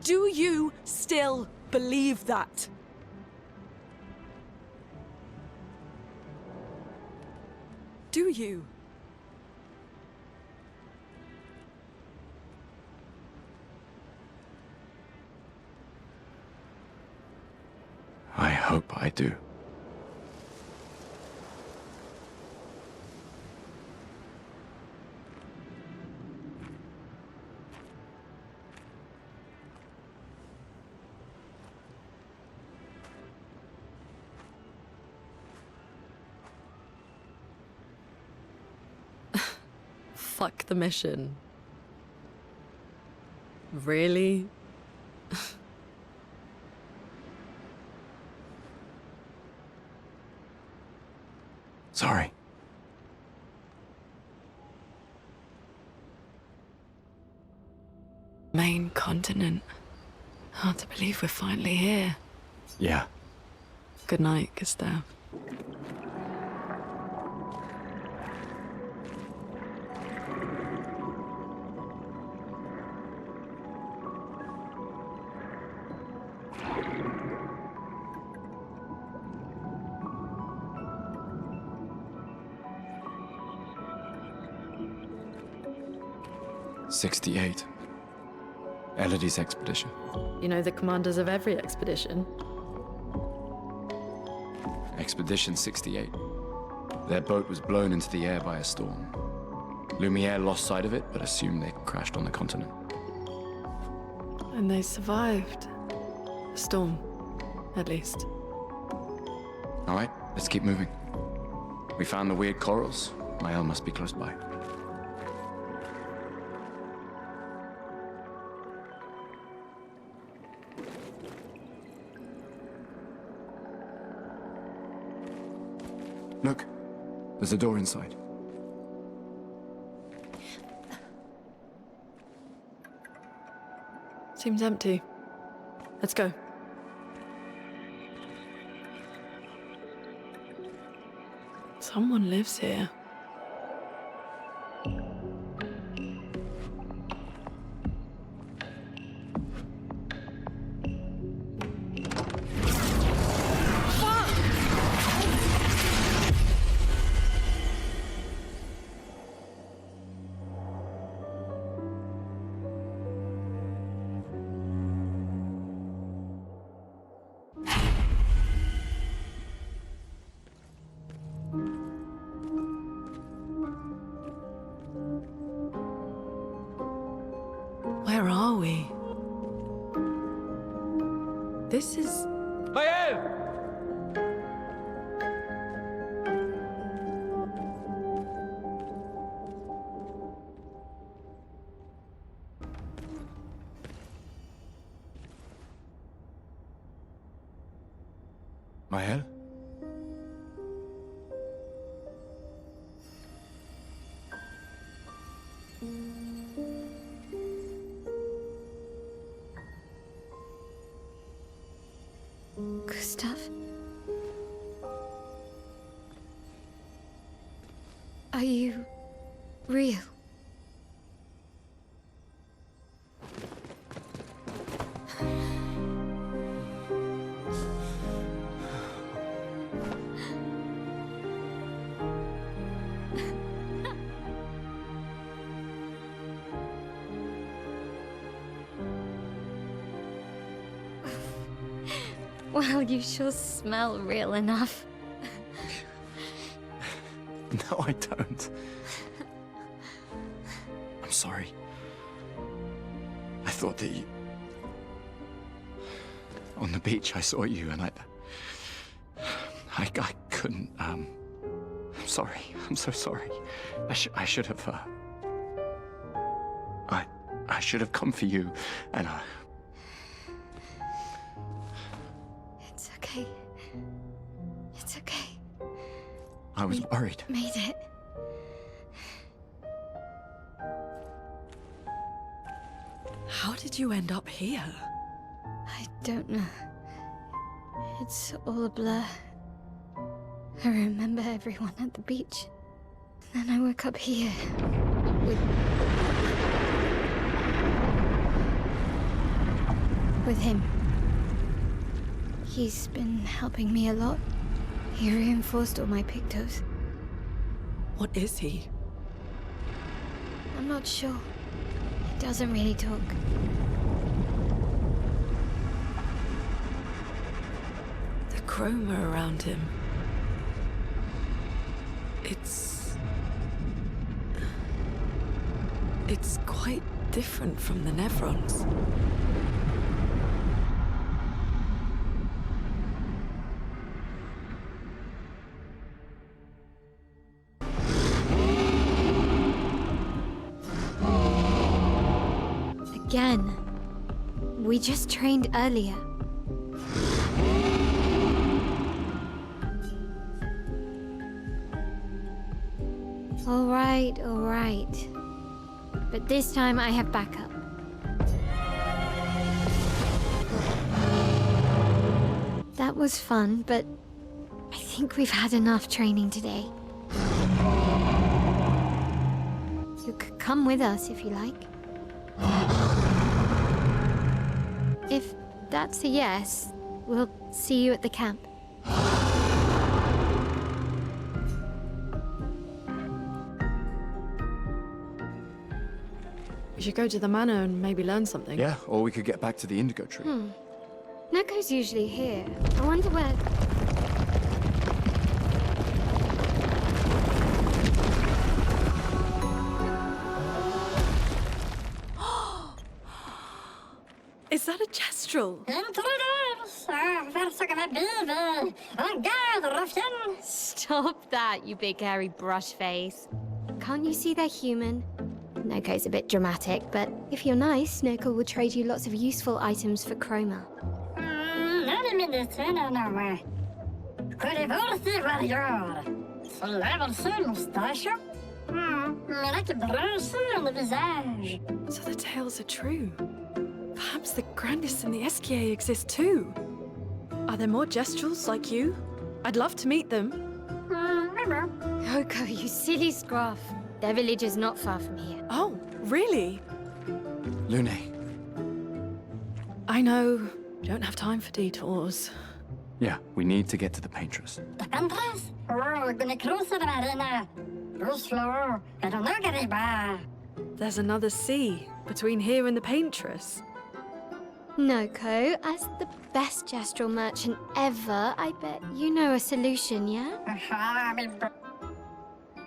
Do you still believe that? Do you? I hope I do. Fuck the mission. Really? Sorry. Main continent. Hard to believe we're finally here. Yeah. Good night, Gustav. '68. Elodie's expedition. You know the commanders of every expedition. Expedition 68. Their boat was blown into the air by a storm. Lumière lost sight of it, but assumed they crashed on the continent. And they survived. The storm, at least. All right, let's keep moving. We found the weird corals. Maëlle must be close by. Look, there's a door inside. Seems empty. Let's go. Someone lives here. Where are we? This is... Maëlle! Maëlle? Gustav? Are you real? Well, you sure smell real enough. No, I don't. I'm sorry. I thought that you... On the beach, I saw you and I couldn't, I'm sorry. I'm so sorry. I should have, I should have come for you, and I... It's okay. It's okay. I was worried. Made it. How did you end up here? I don't know. It's all a blur. I remember everyone at the beach. Then I woke up here. With him. He's been helping me a lot. He reinforced all my pictos. What is he? I'm not sure. He doesn't really talk. The chroma around him. It's quite different from the Nevrons. Again. We just trained earlier. All right. But this time I have backup. That was fun, but I think we've had enough training today. You could come with us if you like. If that's a yes, we'll see you at the camp. We should go to the manor and maybe learn something. Yeah, or we could get back to the Indigo tree. Neko's usually here. I wonder where... Is that a gestural? Stop that, you big hairy brush face. Can't you see they're human? Neko's a bit dramatic, but if you're nice, Neko will trade you lots of useful items for chroma. So the tales are true. Perhaps the grandest in the Esquier exist too. Are there more gestrals like you? I'd love to meet them. Oko, you silly scruff. Their village is not far from here. Oh, really? Lune. I know. Don't have time for detours. Yeah, we need to get to the paintress. There's another sea between here and the paintress. Noko, as the best gestural merchant ever, I bet you know a solution, yeah?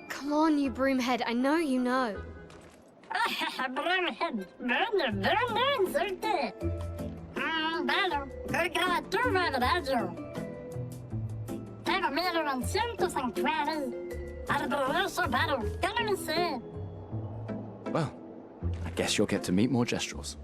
Come on, you broomhead, I know you know. Well, I guess you'll get to meet more gestrals.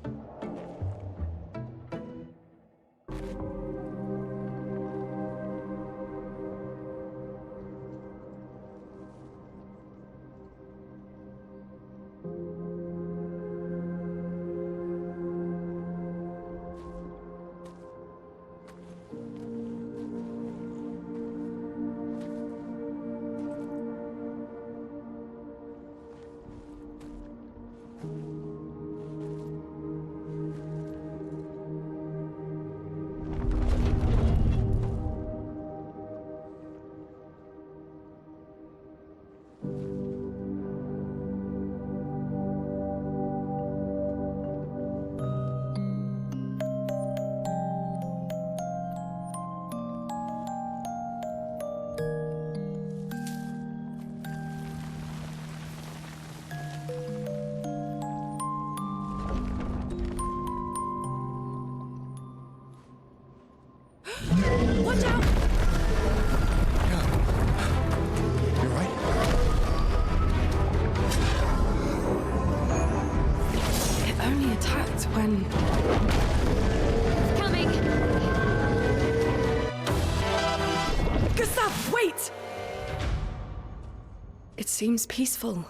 It's when... Coming! Gustav, wait! It seems peaceful.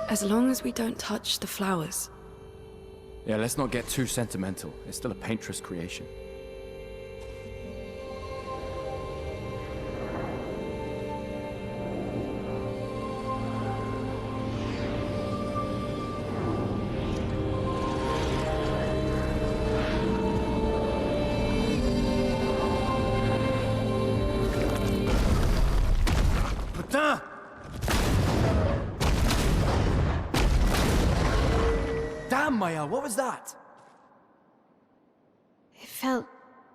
As long as we don't touch the flowers. Yeah, let's not get too sentimental. It's still a paintress creation. Putain! Damn, Maya, what was that? It felt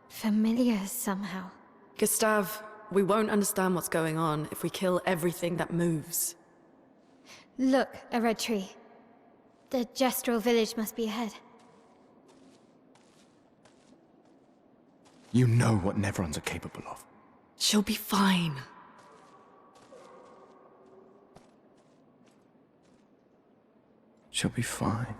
familiar somehow. Gustav, we won't understand what's going on if we kill everything that moves. Look, a red tree. The gestural village must be ahead. You know what Nevrons are capable of. She'll be fine. She'll be fine.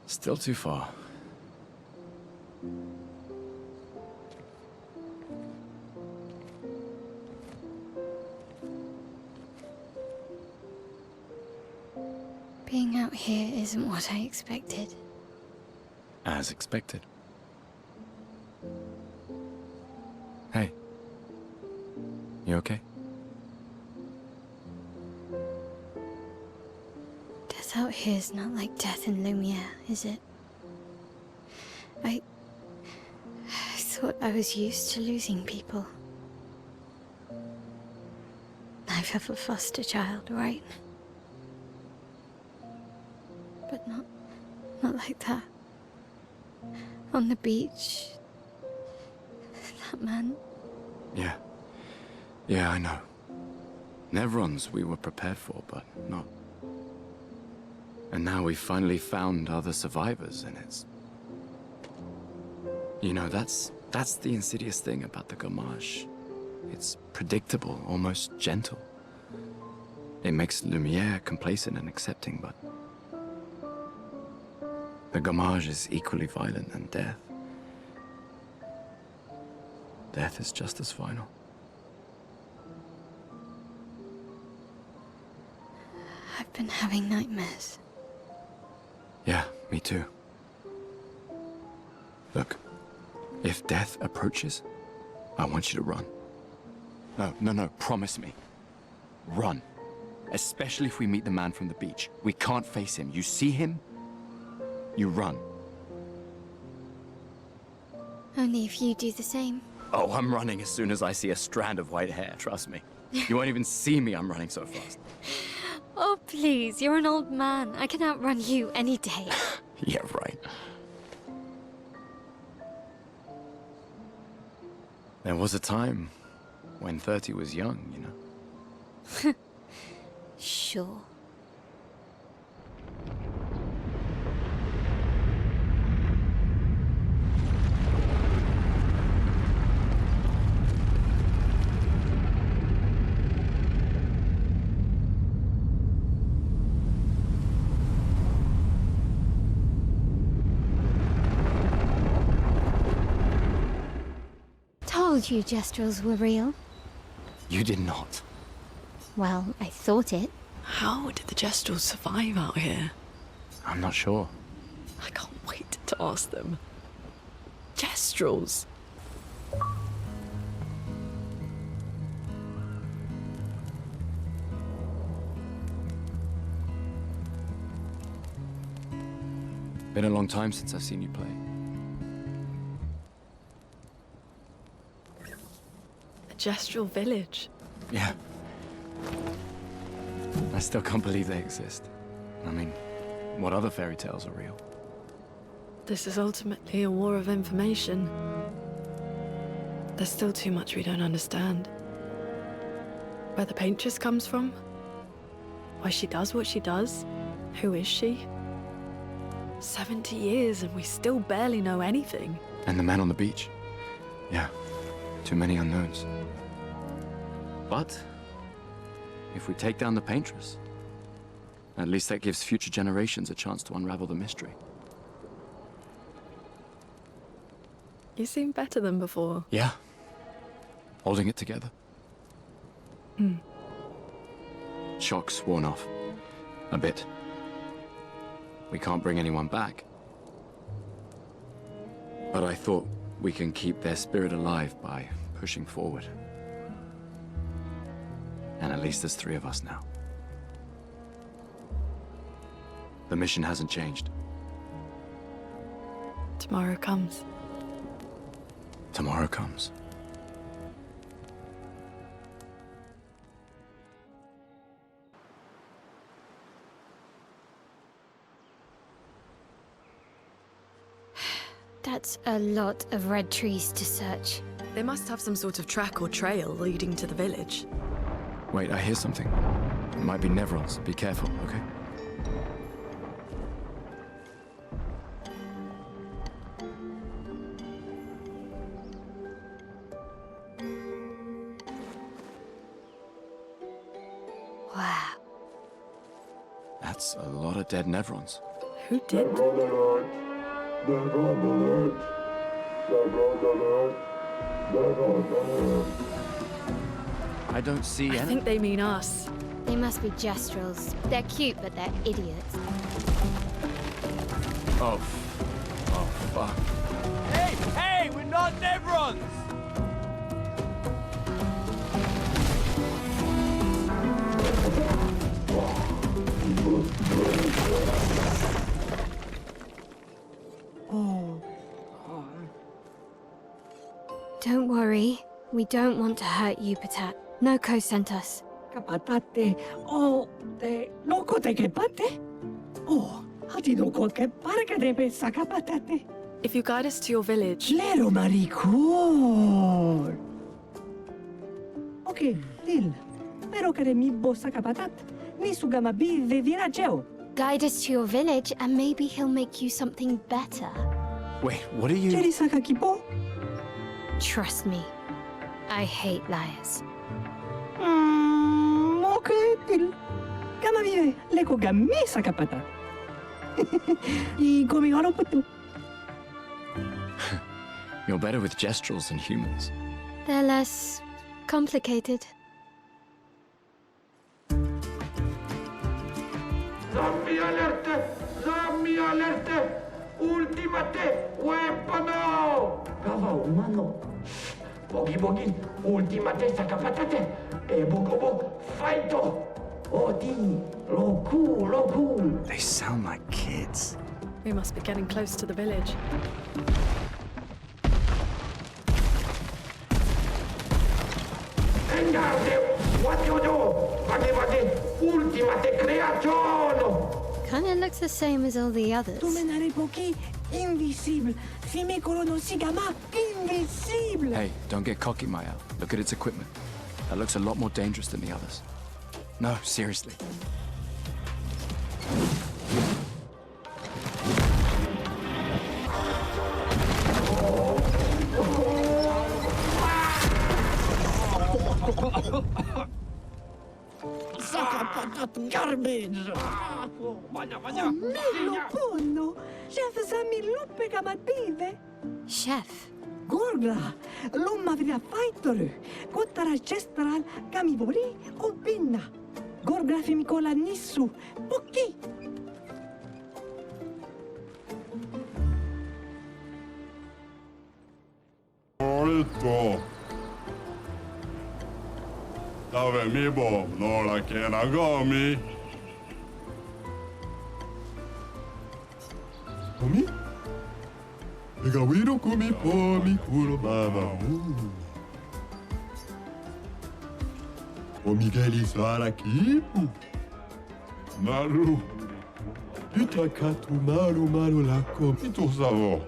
Still too far. Being out here isn't what I expected. As expected. Hey. You okay? Death out here's not like death in Lumière, is it? I thought I was used to losing people. I've had a foster child, right? But not like that. On the beach. That man. Yeah. Yeah, I know. Nevrons we were prepared for, but not. And now we've finally found other survivors, and it's... You know, that's the insidious thing about the Gamage. It's predictable, almost gentle. It makes Lumière complacent and accepting, but... The Gamage is equally violent than death. Death is just as final. I've been having nightmares. Yeah, me too. Look, if death approaches, I want you to run. No, promise me. Run. Especially if we meet the man from the beach. We can't face him. You see him, you run. Only if you do the same. Oh, I'm running as soon as I see a strand of white hair, trust me. You won't even see me, I'm running so fast. Oh, please, you're an old man. I can outrun you any day. Yeah, right. There was a time when 30 was young, you know? Sure. Told you gestrals were real. You did not. Well, I thought it. How did the gestrals survive out here? I'm not sure. I can't wait to ask them. Gestrels. Been a long time since I've seen you play. A Gestral village. Yeah. I still can't believe they exist. I mean, what other fairy tales are real? This is ultimately a war of information. There's still too much we don't understand. Where the paintress comes from? Why she does what she does? Who is she? 70 years and we still barely know anything. And the man on the beach. Yeah, too many unknowns. But if we take down the paintress, at least that gives future generations a chance to unravel the mystery. You seem better than before. Yeah. Holding it together. Shock's worn off. A bit. We can't bring anyone back. But I thought we can keep their spirit alive by pushing forward. And at least there's 3 of us now. The mission hasn't changed. Tomorrow comes. Tomorrow comes. That's a lot of red trees to search. They must have some sort of track or trail leading to the village. Wait, I hear something. It might be Nevrons. Be careful, okay? Wow. That's a lot of dead Nevrons. Who did? I don't see any. I think they mean us. They must be Gestrels. They're cute, but they're idiots. Oh. Oh, fuck. Hey, hey, we're not Nevrons! Don't worry. We don't want to hurt you, Patat. Noko sent us. Kapatate, oh, te loko te kepate? Oh, hati loko ke parka de pe sakapatate. If you guide us to your village... Lero maricor. Okay, Lil. Pero kare mi bo sakapatat. Ni sugama bive virageo. Guide us to your village and maybe he'll make you something better. Wait, what are you... Jeri sakakipo? Trust me. I hate liars. Okay, Lil. Kama vive, leko gami sakapatat. I komi haro putu. You're better with Gestrels than humans. They're less complicated. Zombie alerte! Zombie alerte! Ultimate weapano! Kava umano. Bogi bogi, ultimate sakapatate. E bogobo, fighto! Odi, roku, roku. They sound like kids. We must be getting close to the village. Engarde, what you do? Vade, ultimate creazione! Kinda looks the same as all the others. Tu menare pochi invisible. Fime colono sigama invisible. Hey, don't get cocky, Maya. Look at its equipment. That looks a lot more dangerous than the others. No, seriously. Garbage! Millo ponno! Chef Sami luppe kamative! Chef? Gorgla! Lumma vria fightoru! Kottara chestral kamivori o pinna! Gorgla femikola nissu! Poki! Naruto. Dove mi bo, Nora Kenagami. Kumi? Megawiro kumi po mi kuro mama. O Migueli Sara Kipu. Maru. Itakatu maru maru lako. Ito savo.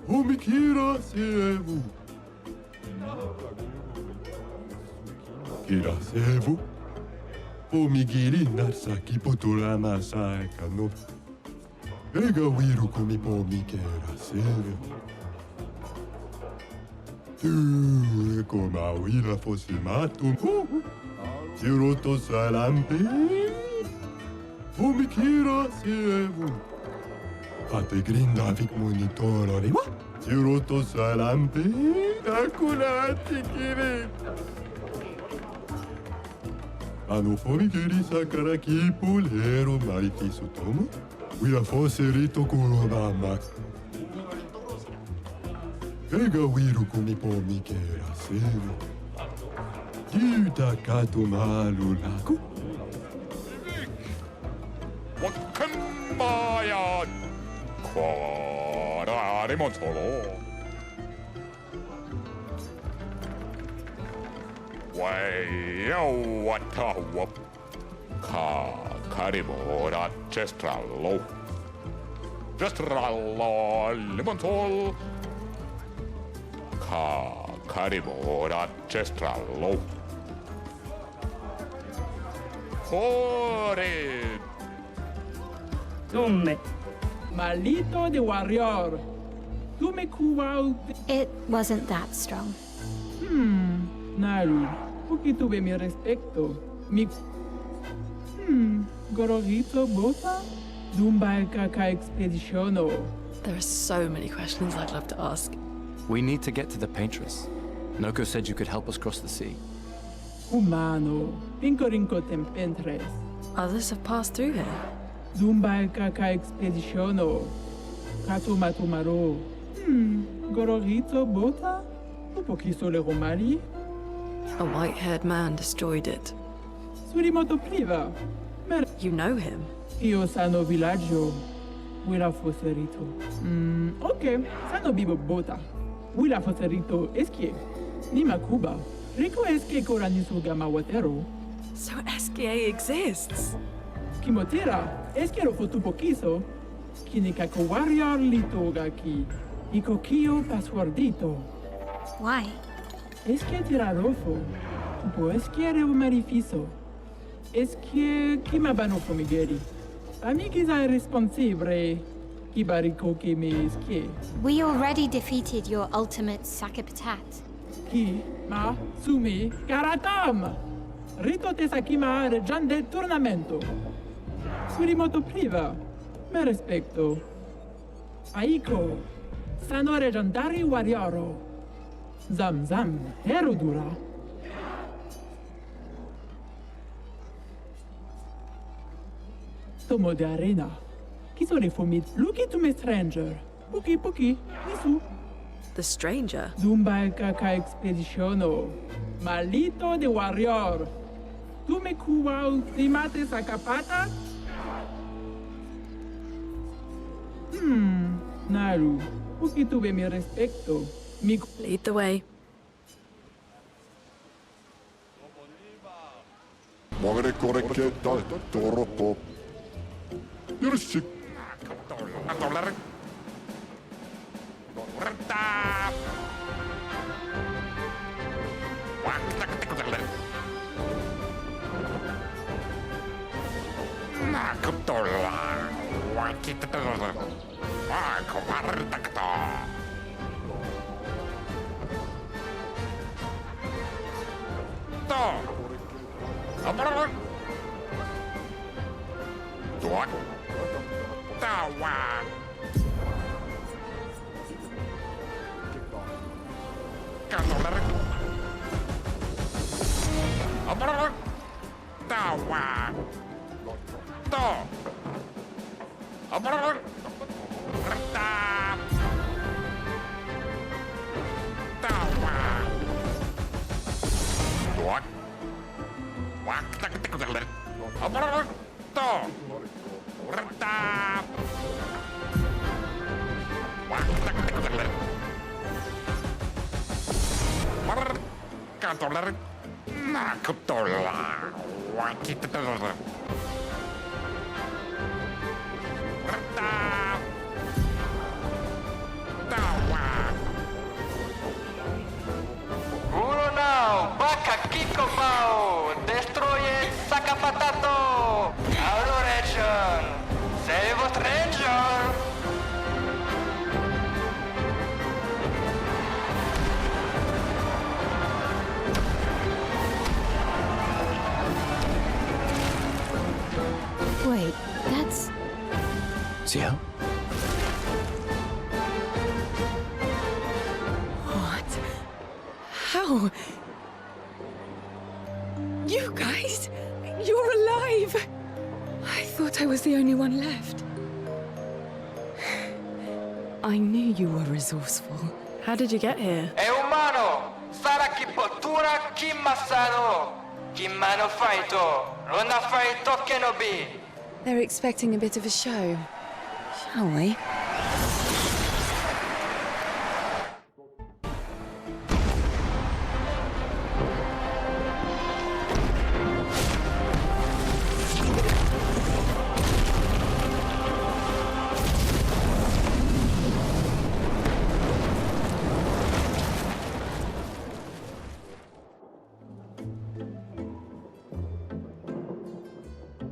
O Mikira sevu. Kira sevu. O Migueli Narsaki Potorama Saekano. Ega wiru kumi po Mikira sevu. Tu koma wira fosse mato. Tiroto salampe. O Mikira sevu. Ate grinda vik monitor ni wa. Tiroto salampe. Akuna tikiri. Ano pomigiri sakara kipulero marifisu tomo. Wira fosse rito kurobama. Ega wiru kumi po Mikira sevu. Yuta kato malu lako. Wakambaya Kwara Remotolo Wayo Watawa Karibora Chestralo Limontol Karibora Chestralo Horrid Dunne, malito de warrior. Tu me cubau. It wasn't that strong. Naru, poquito de mi respecto. Mi. Gorogito bota? Dumba kaka expeditiono. There are so many questions I'd love to ask. We need to get to the paintress. Noko said you could help us cross the sea. Humano, pincorinco tempentres. Others have passed through here. Dumba kaka expeditiono. Kato matomaro. Gorogito bota? Un poquito le romari? A white-haired man destroyed it. Surimoto priva. You know him? Io sano villaggio. Wila foserito. Ok, sano bibo bota. Wila foserito eskie. Nima Cuba. Rico eskie koranisu gama watero. So SKA exists? Kimotira, esquiero fotupo kiso, kinikako warrior litoga ki, ikokio passwordito. Why? Esquie tirarofo, tupo esquiere marifiso. Esquie kimabanofo migeri. Amigiza irresponsibile, kibariko ki me esquie. We already defeated your ultimate Sakapatat. Ki, ma, sumi, karatam! Rito tesakima regian del tornamento. Surimoto priva, me respecto. Aiko, sano legendari warrioro. Zam zam, herudura. Tomo de arena. Kiso le fomit, luki to me stranger. Puki puki, nisu. The stranger? Dumba kaka expeditiono. Malito de warrior. Tu me kuwau timate sakapata? Naru, pochi tuve mi respecto. Lead the way. Magari correcchetta, toropo. Yorshi. Uno now, Baka Kiko Bao, destroye Sakapatato, Adoration, save a stranger. Wait, that's... Ciel? What? How? You guys? You're alive! I thought I was the only one left. I knew you were resourceful. How did you get here? E umano, Sara ki potura ki masano, ki mano faito, rona faito kenobi. They're expecting a bit of a show. Shall we?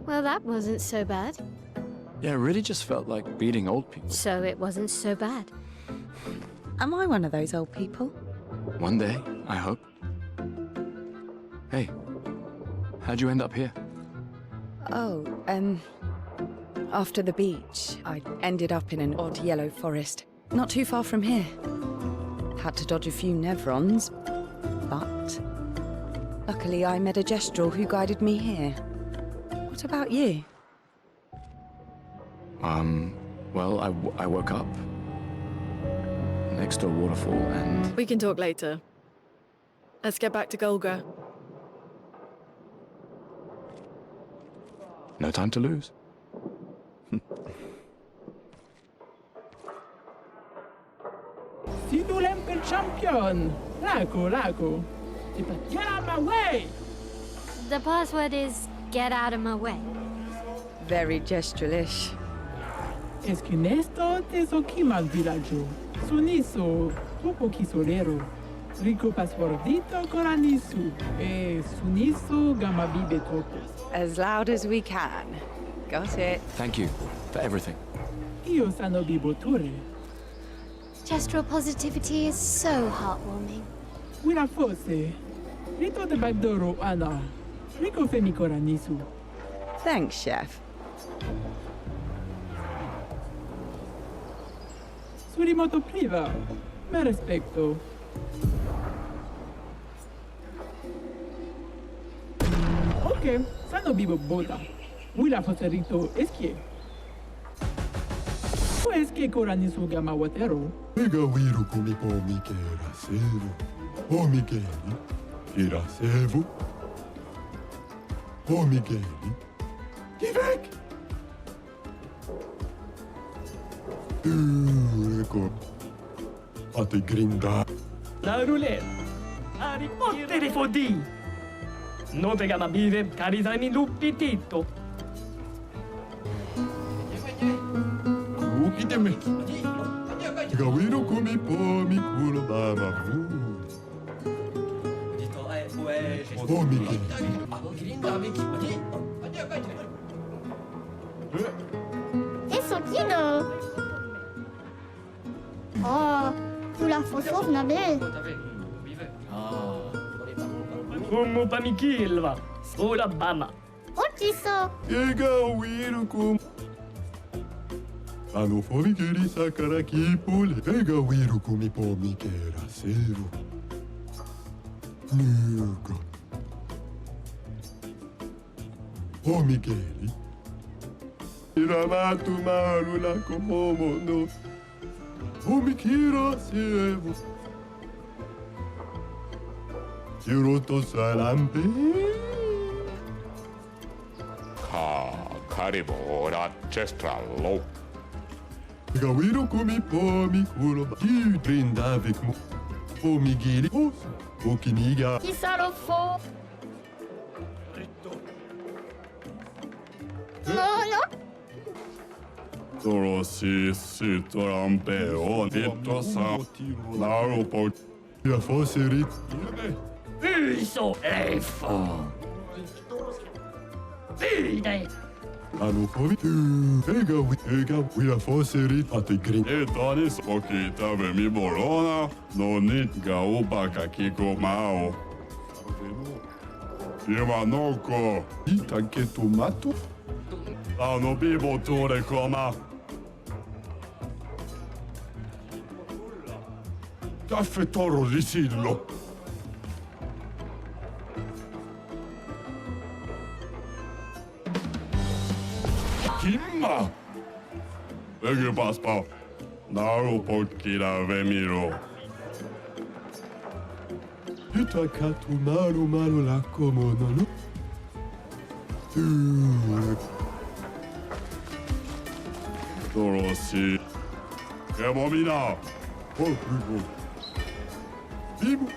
Well, that wasn't so bad. Yeah, it really just felt like beating old people. So it wasn't so bad. Am I one of those old people? One day, I hope. Hey, how'd you end up here? Oh, after the beach, I ended up in an odd yellow forest, not too far from here. Had to dodge a few Nevrons, but luckily I met a Gestrel who guided me here. What about you? Well, I woke up next to a waterfall and... We can talk later. Let's get back to Golga. No time to lose. Si tu l'empel champion! Laco. Get out of my way! The password is get out of my way. Very Gestrelish. Esquinesto te soquimal villaggio. Suniso, poco chisolero. Rico pasfordito coranisu. E suniso gamabibe topo. As loud as we can. Got it. Thank you for everything. Io sano biboture. Gestural positivity is so heartwarming. Wina fosse. Rito de bagdoro ana. Rico femi coranisu. Thanks, Chef. Surimoto priva. Me respecto. Ok, sano bibo bota. Wila foserito eskie. O eskie coranisu gama watero. Ega wiru kumi po mikera sevo. O mikeli. Ira sevo. O mikeli. Geh weg! Ecco. Fate grinda. La roulette. Arrivare fodi. Non te gama bive carisani lupitito. Lupi de me. Ega wiru kumi po mikula bama vu. O mikeli. Tesokino! Oh, tu la fosfor nabe. Como pamikilva. Sola bama. Otiso! Ega wiru kum. Ano formikeri sakara kipule. Ega wiru kumi po mikera sevo. Nuga. O Micheli. Iramatu marula como no. O Mikira sevo. Hiroto salampe. carivora cestrallo. Gawiro come pomi culo chi brinda avec mo. Pomi giri o kiniga. Chi sarò fo? No. Solo si torampeon detto sa l'aeroport. La fosse rit. Iso elfo. Vide. Hanno poi ega la fosse rit a te grin. E tanis okita mi bolona non nit gaupa kakiko mao. Imanoko itanke tomato. Hanno bibo tore koma. Caffè toro risillo. Kimma! Ege paspa. Naro potkira vemiro. Yutakatu maru la komono no? Dorosi. Kemomina. Oh, Bibu.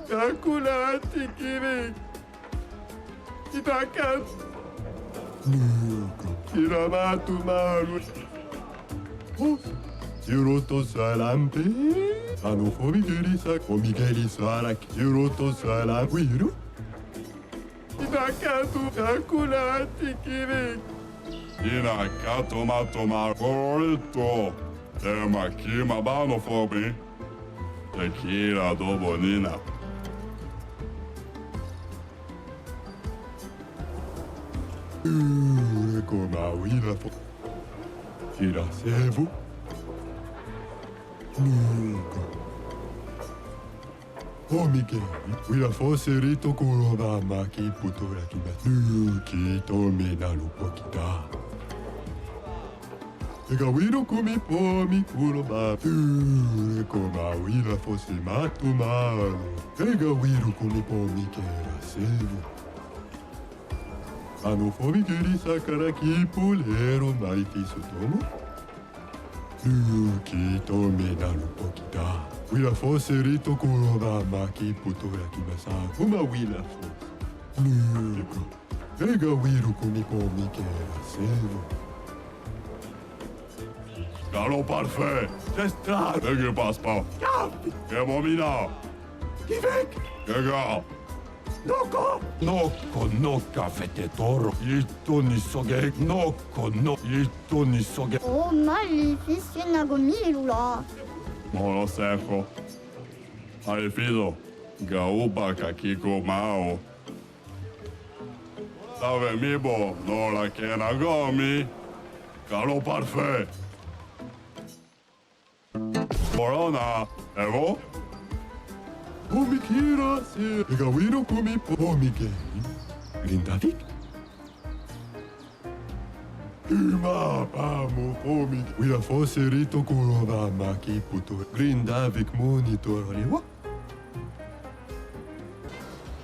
Calculati, Kimi. Itakan. Kiramatu maru. Yuroto salampe. Anofomigirisa, komigirisa, Yuroto salam. Wiru. Itakatu, calculati, Kimi. Inakato matoma corretto. Tema kima bano fobi. Tequila do bonina. Come wila fo. Tira sevo. Nunca. Oh Miguel, wila fosse rito kuroba maki putora kimasu. Nuki tome naru pokita. Ega wiro kumi pomi kuroba. Koma wila fosse matu maru. Ega wiro kumi pomi kera sevo. Anofomigiri sakara kipulero marifiso tomo. Nuki tome naru pokita. Wila fosse rito kuroba maki putora kimasa. Uma wila fosse. Nuka. Ega wiro kumi pomi kera sevo. Galo parfait! J'estra! Ege paspa! Kemomina! Kivek! Ega! Noko! Noko fete toro! Ito ni soge! Noko no! Ito ni soge! Oh, maleficio nagomilula. Mono seco! Aifido! Gauba kakiko mao! Save mibo! Nora kena gomi! Galo parfait! Corona, evo? Pomikira se Egawiro kumi pomike. Grindavik? Uma pamo pomik. Wila fosse rito kuroba maki puto. Grindavik monitor rewa?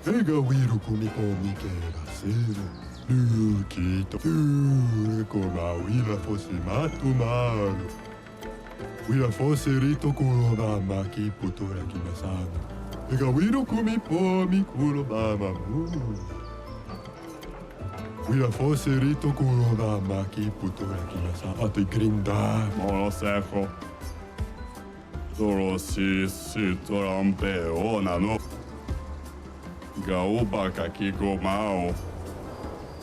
Egawiro kumi pomike rasero. Lukito. Koma wila fosse matu maru. Wila fosse rito kuroba maki putora kimasano. Ega wiro kumi pomi kuroba mamu. Wila fosse rito kuroba maki putora kimasano. Ate grinda. Mono seco. Solo si torampeona no. Gauba kakiko mao.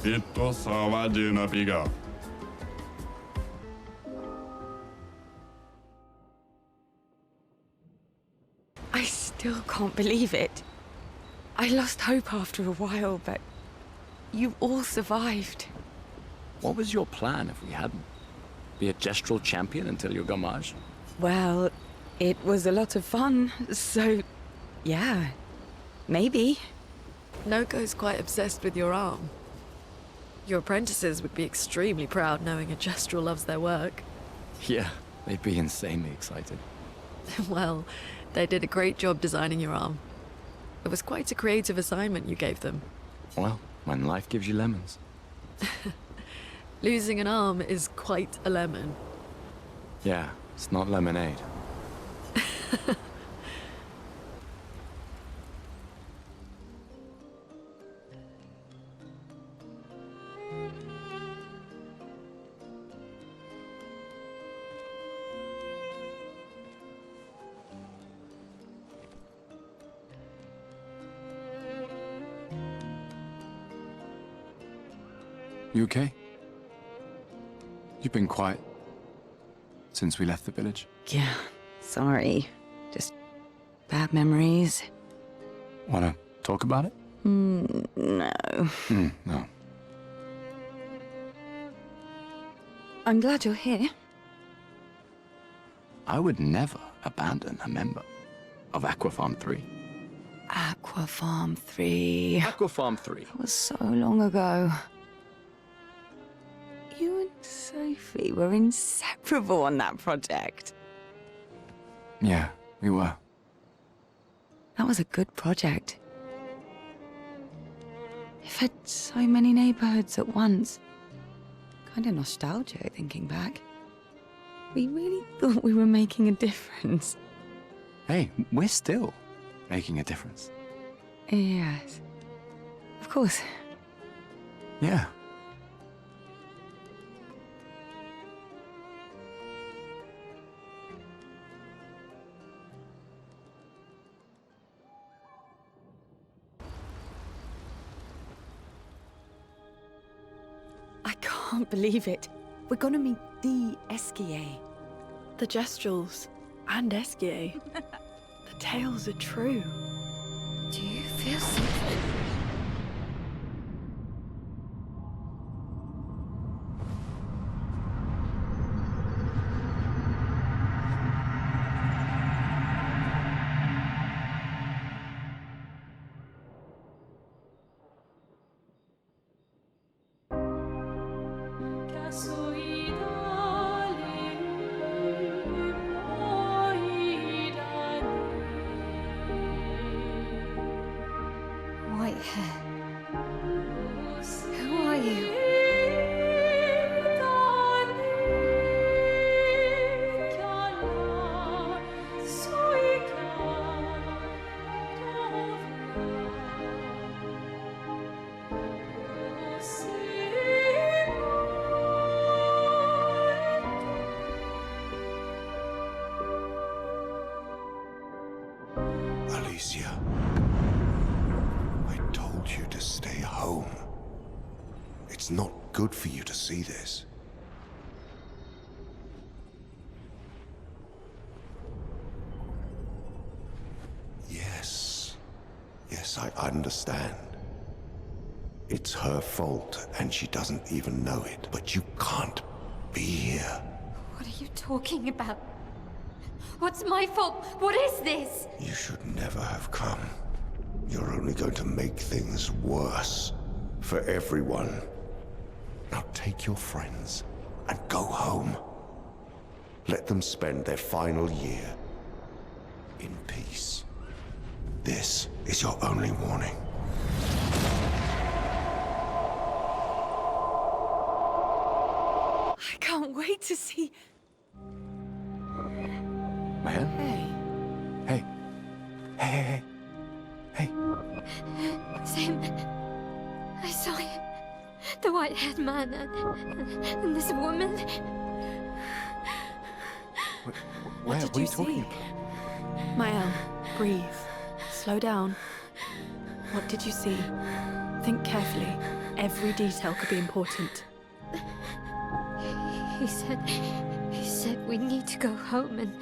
Ito savadina piga. I still can't believe it. I lost hope after a while, but you all survived. What was your plan if we hadn't? Be a gestural champion until your gommage? Well, it was a lot of fun, so yeah, maybe. Noko's quite obsessed with your arm. Your apprentices would be extremely proud knowing a gestural loves their work. Yeah, they'd be insanely excited. Well, they did a great job designing your arm. It was quite a creative assignment you gave them. Well, when life gives you lemons. Losing an arm is quite a lemon. Yeah, it's not lemonade. You okay? You've been quiet since we left the village. Yeah, sorry. Just bad memories. Wanna talk about it? No. No. I'm glad you're here. I would never abandon a member of Aquafarm 3. Aquafarm 3. Aquafarm 3. That was so long ago. You and Sophie were inseparable on that project. Yeah, we were. That was a good project. It fed so many neighborhoods at once. Kinda nostalgic thinking back. We really thought we were making a difference. Hey, we're still making a difference. Yes. Of course. Yeah. I can't believe it. We're gonna meet the Esquier. The Gestrels and Esquier. The tales are true. Do you feel something? White hair. Who are you? Alicia, I told you to stay home. It's not good for you to see this. Yes, I understand. It's her fault, and she doesn't even know it. But you can't be here. What are you talking about? What's my fault? What is this? You should never have come. You're only going to make things worse for everyone. Now take your friends and go home. Let them spend their final year in peace. This is your only warning. I can't wait to see. Maya? Hey. Hey. Same. I saw him. The white-haired man and this woman. What did are you you talking see? about? Mael, breathe. Slow down. What did you see? Think carefully. Every detail could be important. He said we need to go home and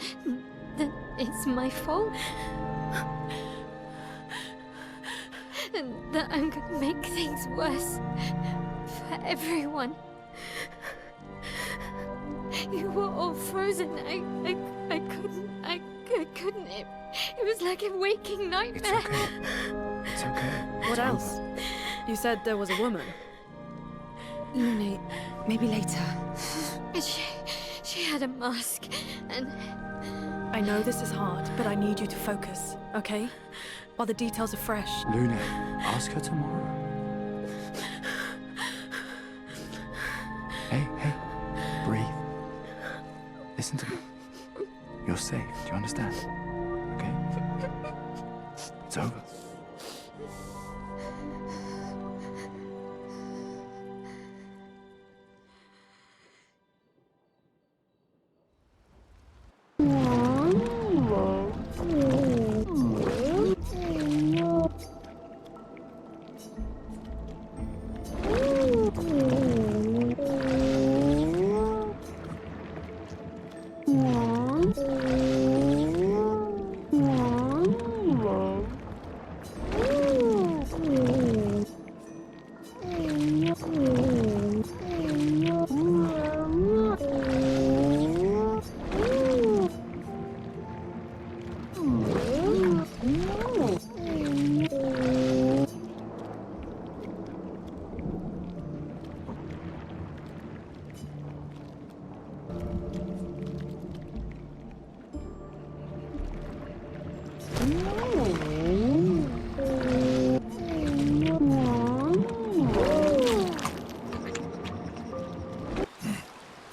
that it's my fault. And that I'm gonna make things worse for everyone. You were all frozen. I couldn't. It was like a waking nightmare. It's okay. What else? You said there was a woman. You know, maybe later. She had a mask and... I know this is hard, but I need you to focus, okay? While the details are fresh. Luna, ask her tomorrow. breathe. Listen to me. You're safe. Do you understand? Okay? It's over.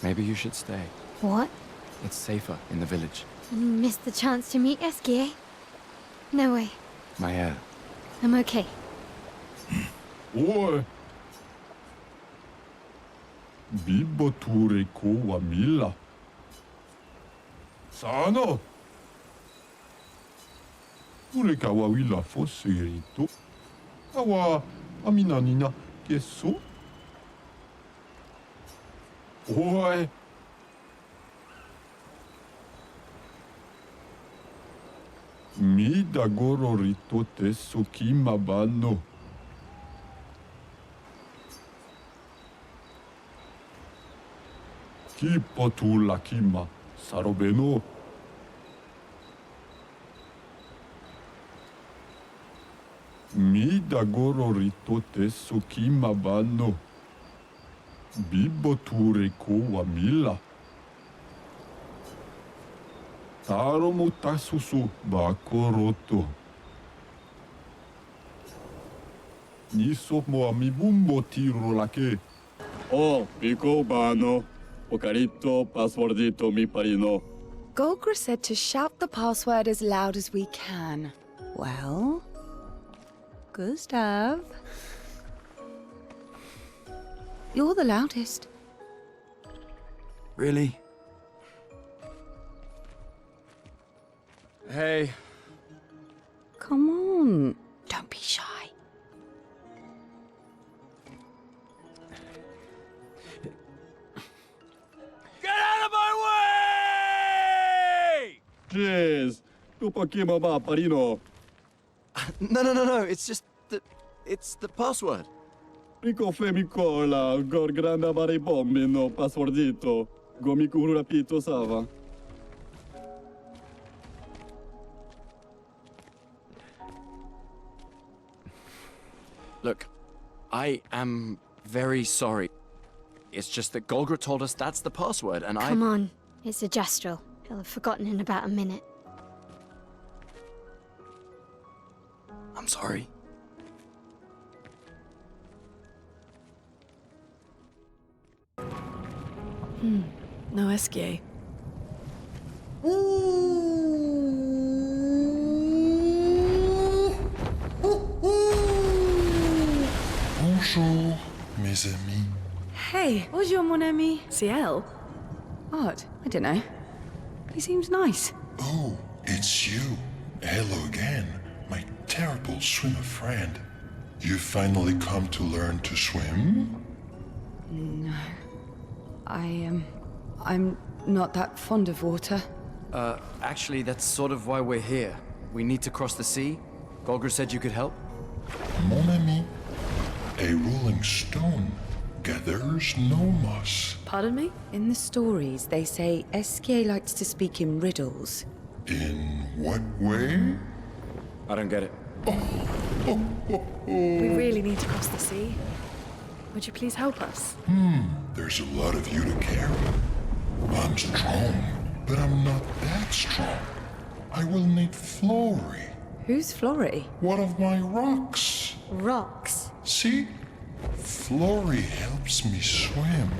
Maybe you should stay. What? It's safer in the village. You missed the chance to meet Esquier? No way. Maya. I'm okay. Oi! Bibo ture ko wa mila. Sano! Ture ka wa wila foserito. Awa amina nina keso. Oi! Mi da goro rito teso kima bano. Ki potu la kima sarobeno. Mi da goro rito teso kima bano. Bibo ture ko wa mila. Taro mo tasusu bako roto. Niso mo amibumbo tiro lake. Oh, pico bano. Ocarito passwordito mi parino. Golgra said to shout the password as loud as we can. Well, Gustav, you're the loudest. Really? Hey. Come on, don't be shy. Get out of my way! Yes. Tupakima ba parino. No. It's the password. Pico femicola, gor granda bare bombino, passwordito. Gomiku rapito sava. Look, I am very sorry. It's just that Golgra told us that's the password, and Come on. It's a gestural. He'll have forgotten in about a minute. I'm sorry. No Esquier. Bonjour, mes amis. Hey, bonjour mon ami. Ciel? What? I don't know. He seems nice. Oh, it's you. Hello again, my terrible swimmer friend. You finally come to learn to swim? No. I'm not that fond of water. Actually, that's sort of why we're here. We need to cross the sea. Golgra said you could help. Mon ami, a rolling stone gathers no moss. Pardon me? In the stories, they say Esquier likes to speak in riddles. In what way? I don't get it. We really need to cross the sea. Would you please help us? There's a lot of you to carry. I'm strong, but I'm not that strong. I will need Flory. Who's Flory? One of my rocks. Rocks? See? Flory helps me swim.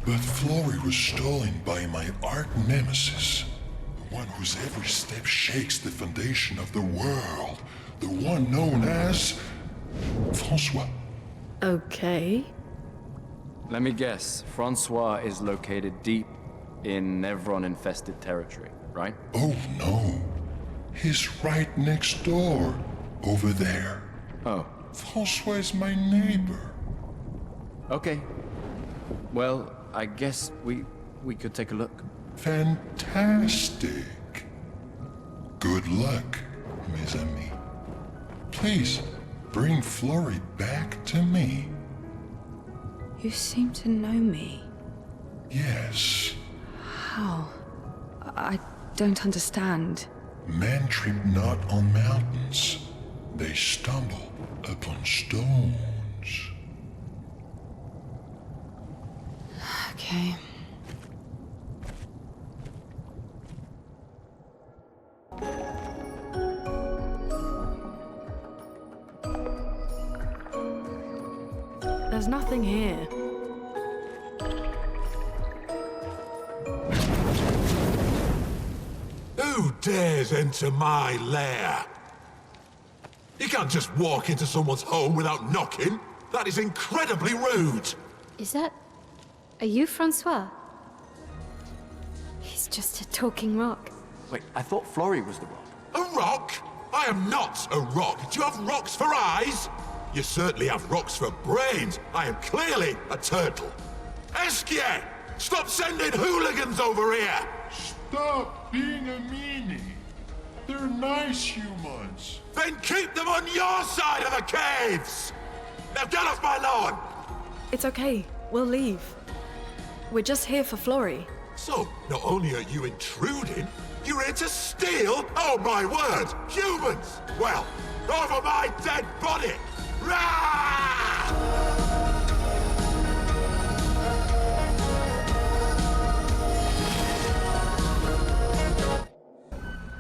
But Flory was stolen by my arch nemesis. The one whose every step shakes the foundation of the world. The one known as... Francois. Okay. Let me guess. Francois is located deep in Nevron-infested territory, right? Oh no. He's right next door. Over there. Oh. Francois is my neighbor. Okay. Well, I guess we could take a look. Fantastic. Good luck, mes amis. Please, bring Flory back to me. You seem to know me. Yes. How? I don't understand. Men trip not on mountains. They stumble upon stones. Okay. There's nothing here. Who dares enter my lair? You can't just walk into someone's home without knocking. That is incredibly rude. Is that... Are you Francois? He's just a talking rock. Wait, I thought Flory was the rock. A rock? I am not a rock. Do you have rocks for eyes? You certainly have rocks for brains. I am clearly a turtle. Esquier! Stop sending hooligans over here! Stop being a meanie. They're nice humans. Then keep them on your side of the caves! Now get off my lawn! It's okay. We'll leave. We're just here for Flory. So, not only are you intruding, you're here to steal? Oh my word! Humans! Well, over my dead body!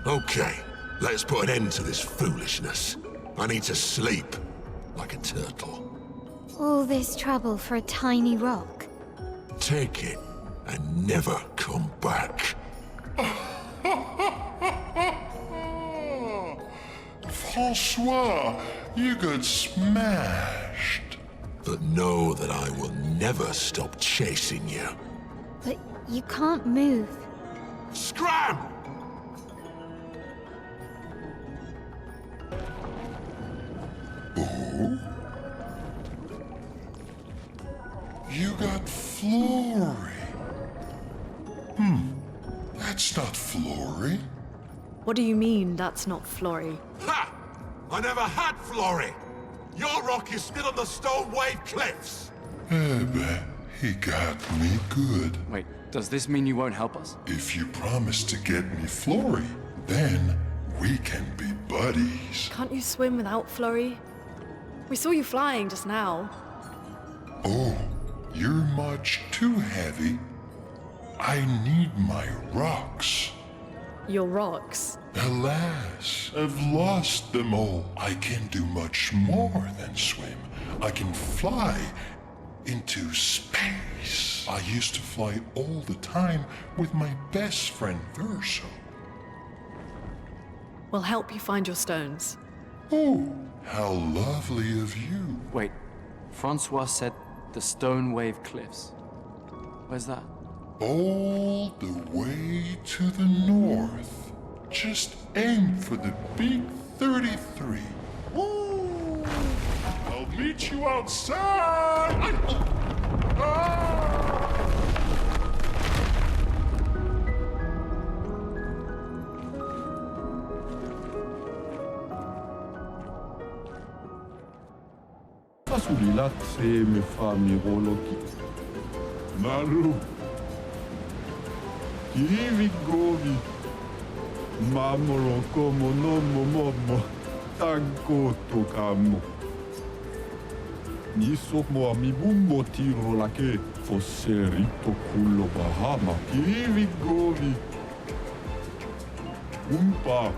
Okay, let's put an end to this foolishness. I need to sleep like a turtle. All this trouble for a tiny rock. Take it and never come back. Francois, you got smashed. But know that I will never stop chasing you. But you can't move. Scram! Oh? You got Flory. That's not Flory. What do you mean, that's not Flory? Ha! I never had Flory! Your rock is still on the Stone Wave Cliffs! He got me good. Wait, does this mean you won't help us? If you promise to get me Flory, then we can be buddies. Can't you swim without Flory? We saw you flying just now. Oh, you're much too heavy. I need my rocks. Your rocks? Alas, I've lost them all. I can do much more than swim. I can fly into space. I used to fly all the time with my best friend Verso. We'll help you find your stones. Oh, how lovely of you. Wait, Francois said the Stone Wave Cliffs. Where's that? All the way to the north. Just aim for the big 33. Woo! I'll meet you outside! Fasulilatse me famirologi. Maru. Kivigovi. Mamoro como nomo momo. Tanko tokamo. Niso mo amibumbo tiro lake. Fosserito culo bahama. Kivigovi. Umpa.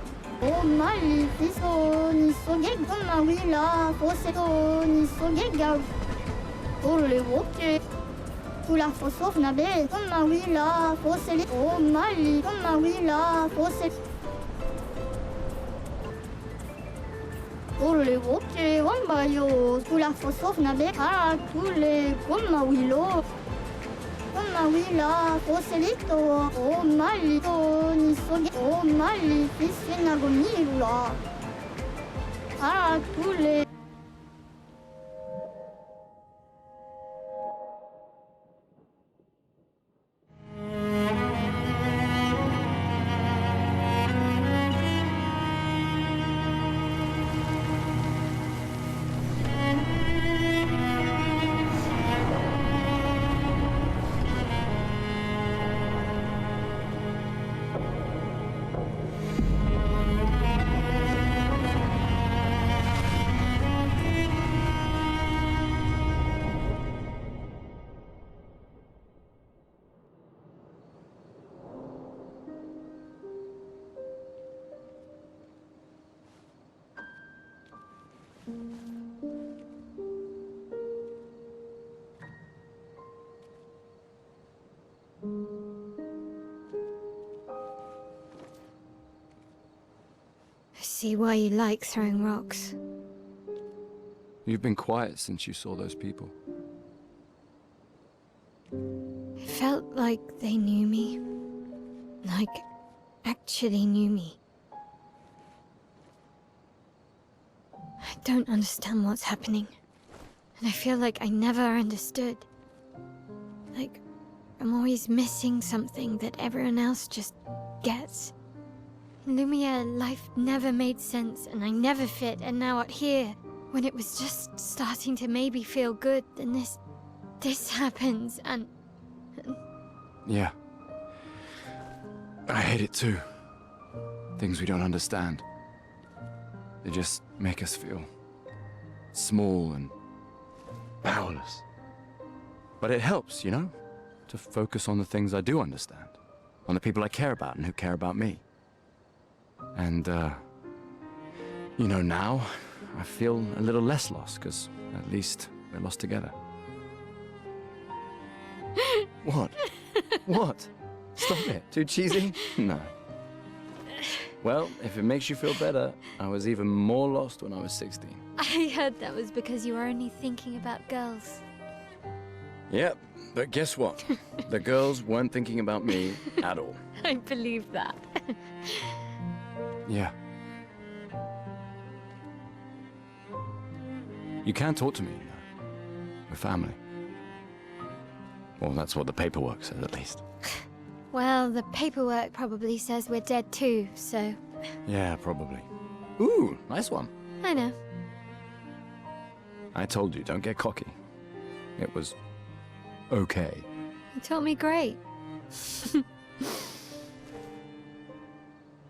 Oh malefico, ni sogega mawila, foseto, ni sogega. Oh le woke. Sulla fosso nabe, come we la fosse lì, oh mali, come we la fosse. Ole voce, wambayo, sulla fosso nabe, ah, tule, come we lo. Come we la fosse lì, oh mali, ni so, oh mali, fisse nagomila. Ah, tule. I see why you like throwing rocks. You've been quiet since you saw those people. It felt like they knew me. Like, actually knew me. I don't understand what's happening. And I feel like I never understood. Like, I'm always missing something that everyone else just gets. In Lumière, life never made sense, and I never fit, and now out here, when it was just starting to maybe feel good, then this happens, and... Yeah. I hate it too. Things we don't understand. They just make us feel small and powerless. But it helps, you know? To focus on the things I do understand. On the people I care about and who care about me. And, you know, now I feel a little less lost, because at least we're lost together. What? What? Stop it. Too cheesy? No. Well, if it makes you feel better, I was even more lost when I was 16. I heard that was because you were only thinking about girls. Yep, but guess what? The girls weren't thinking about me at all. I believe that. Yeah. You can talk to me, you know. We're family. Well, that's what the paperwork says, at least. Well, the paperwork probably says we're dead too, so... Yeah, probably. Ooh, nice one. I know. I told you, don't get cocky. It was... okay. You taught me great.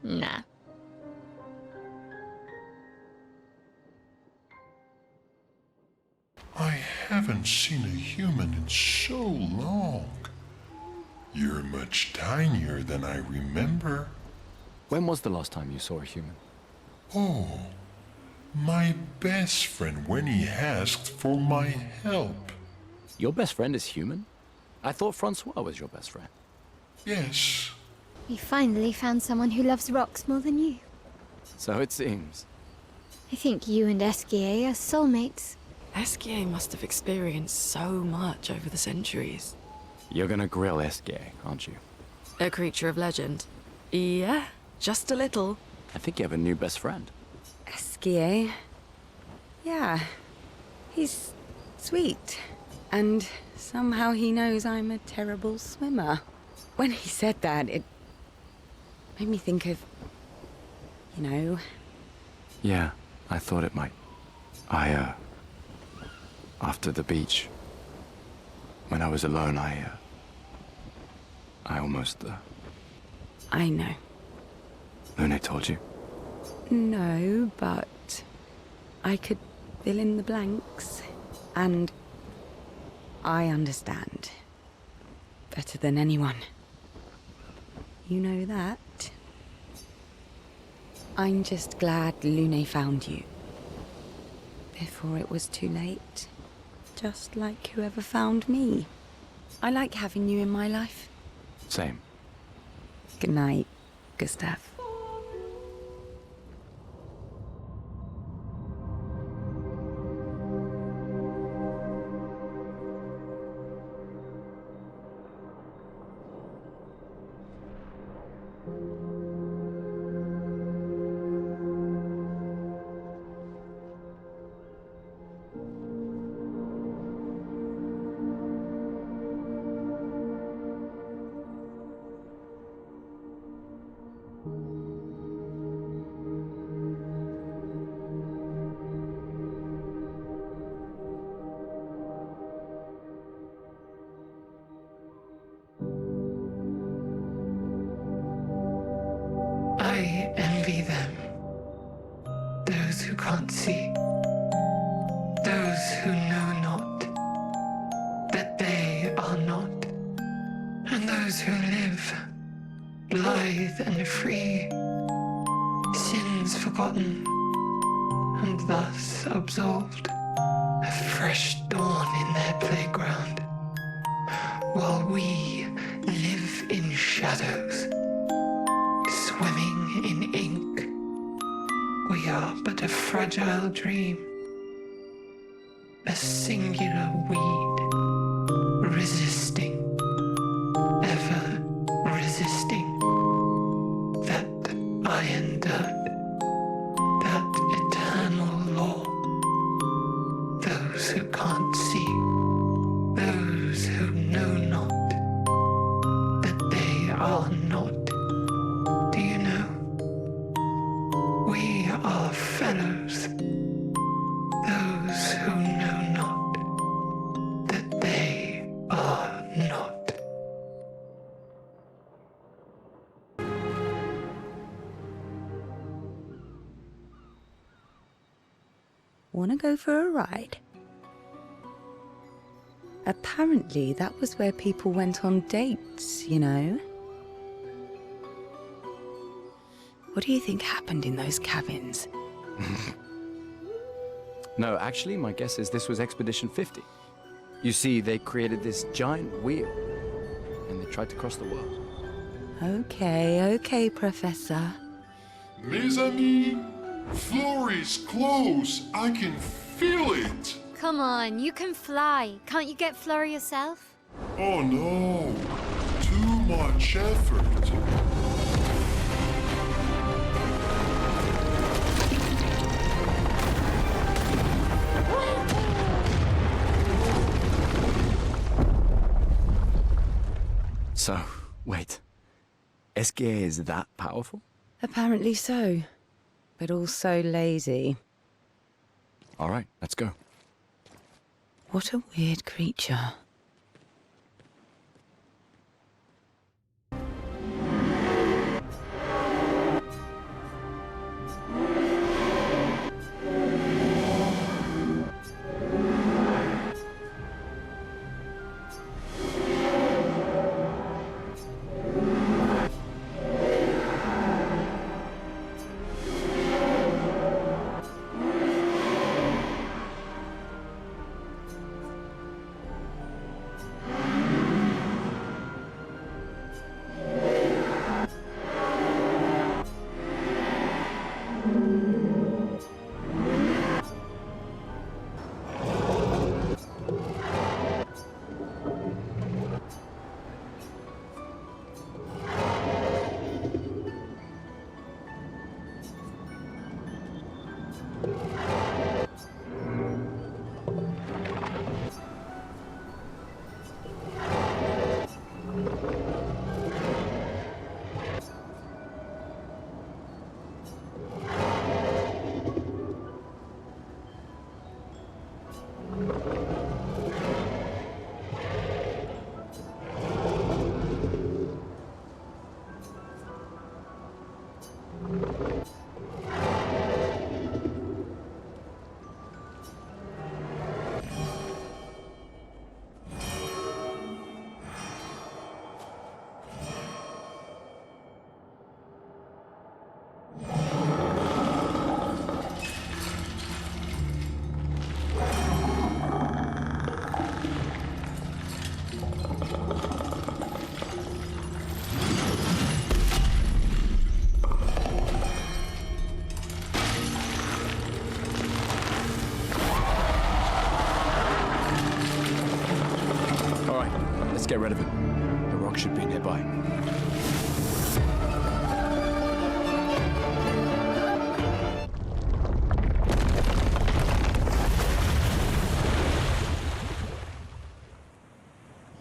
Nah. I haven't seen a human in so long. You're much tinier than I remember. When was the last time you saw a human? Oh, my best friend when he asked for my help. Your best friend is human? I thought Francois was your best friend. Yes. We finally found someone who loves rocks more than you. So it seems. I think you and Esquier are soulmates. Esquier must have experienced so much over the centuries. You're gonna grill Esquier, aren't you? A creature of legend. Yeah, just a little. I think you have a new best friend. Esquier? Yeah. He's sweet. And somehow he knows I'm a terrible swimmer. When he said that, it made me think of... you know... Yeah, I thought it might. After the beach, when I was alone, I almost, I know. Lune told you? No, but I could fill in the blanks. And I understand. Better than anyone. You know that. I'm just glad Lune found you. Before it was too late. Just like whoever found me. I like having you in my life. Same. Good night, Gustav. I envy them. Those who can't see. Those who know not that they are not. And those who live, blithe and free, sins forgotten, and thus absolved. A fresh dawn in their playground, while we live in shadows. Swimming in ink, we are but a fragile dream, a singular weed, resisting, ever resisting, that iron dirt, that eternal law. Those who can't see, those who know not, that they are not. Do you know? We are fellows. Those who know not that they are not. Wanna go for a ride? Apparently, that was where people went on dates, you know? What do you think happened in those cabins? No, actually, my guess is this was Expedition 50. You see, they created this giant wheel, and they tried to cross the world. Okay, Professor. Mes amis, floor is close. I can feel it. Come on, you can fly. Can't you get Flora yourself? Oh no, too much effort. So, wait. Esquier is that powerful? Apparently so, but also lazy. All right, let's go. What a weird creature. irrelevant. The rock should be nearby.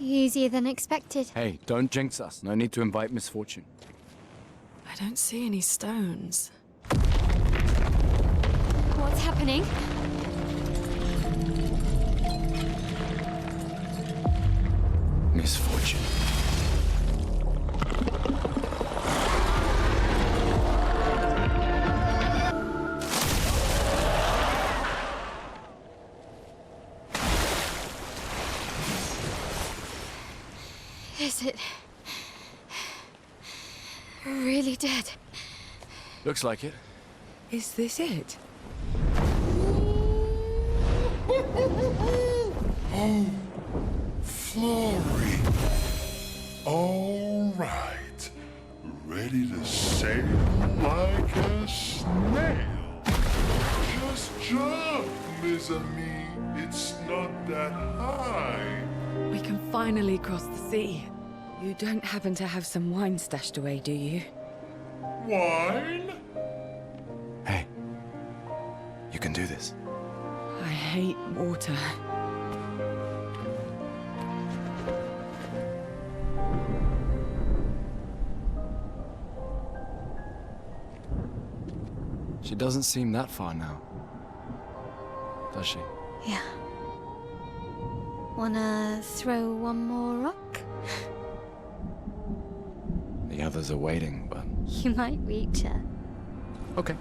Easier than expected. Hey, don't jinx us. No need to invite misfortune. I don't see any stones. What's happening? Misfortune. Is it really dead? Looks like it. Is this it? Oh, Flory. All right. Ready to sail like a snail. Just jump, mes amis. It's not that high. We can finally cross the sea. You don't happen to have some wine stashed away, do you? Wine? Hey, you can do this. I hate water. She doesn't seem that far now, does she? Yeah. Wanna throw one more rock? The others are waiting, but... You might reach her. Okay.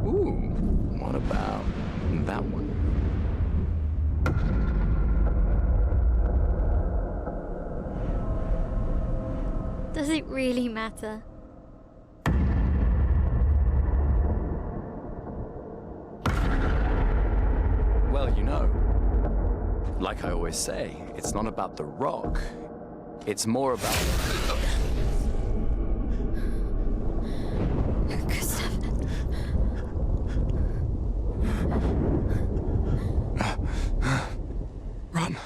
Ooh, what about that one? Does it really matter? Well, you know, like I always say, it's not about the rock. It's more about... Run. Run.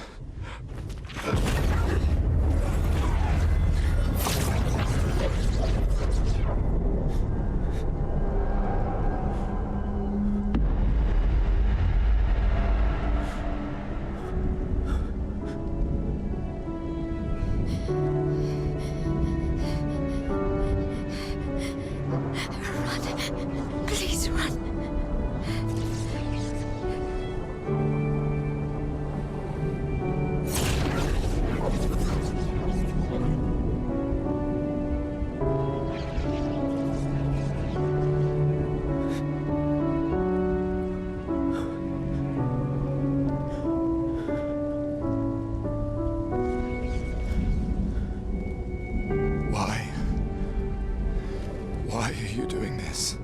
Please run. Why are you doing this?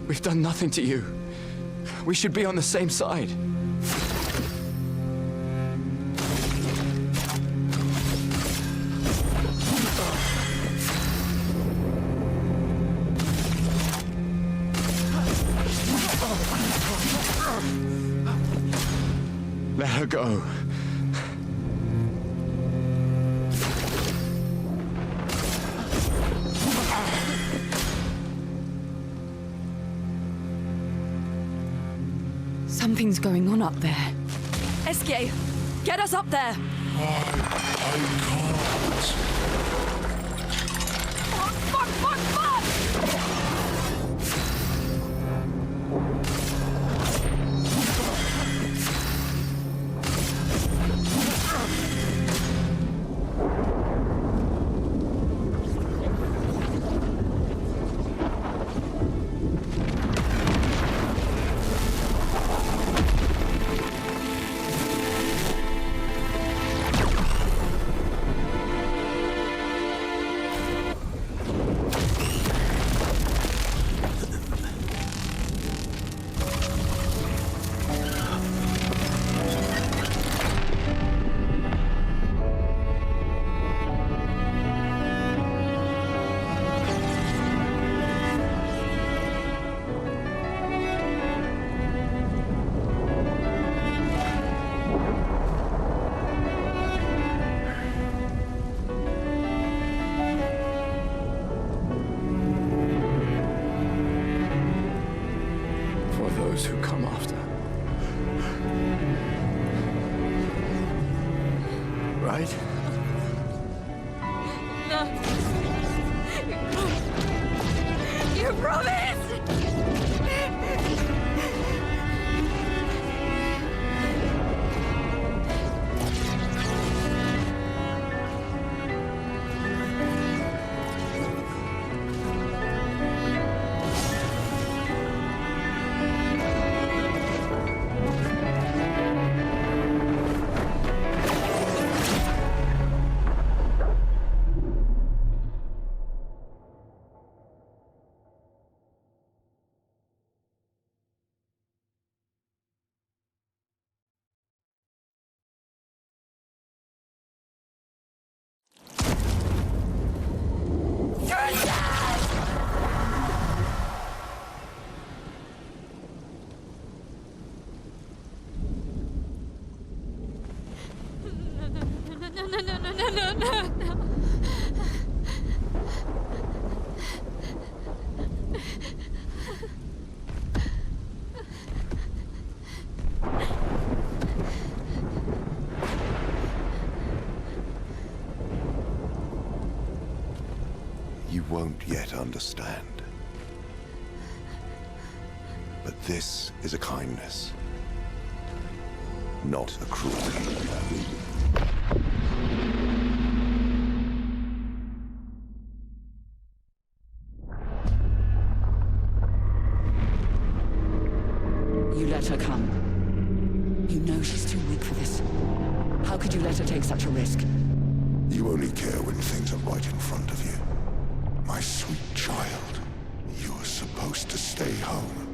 We've done nothing to you. We should be on the same side. Let her go. Something's going on up there. Esquier, get us up there! I can't. Fuck! for those who come after. Right? No. You promised! No. You won't yet understand. But this is a kindness, not a cruelty. You let her come. You know she's too weak for this. How could you let her take such a risk? You only care when things are right in front of you. My sweet child, you were supposed to stay home.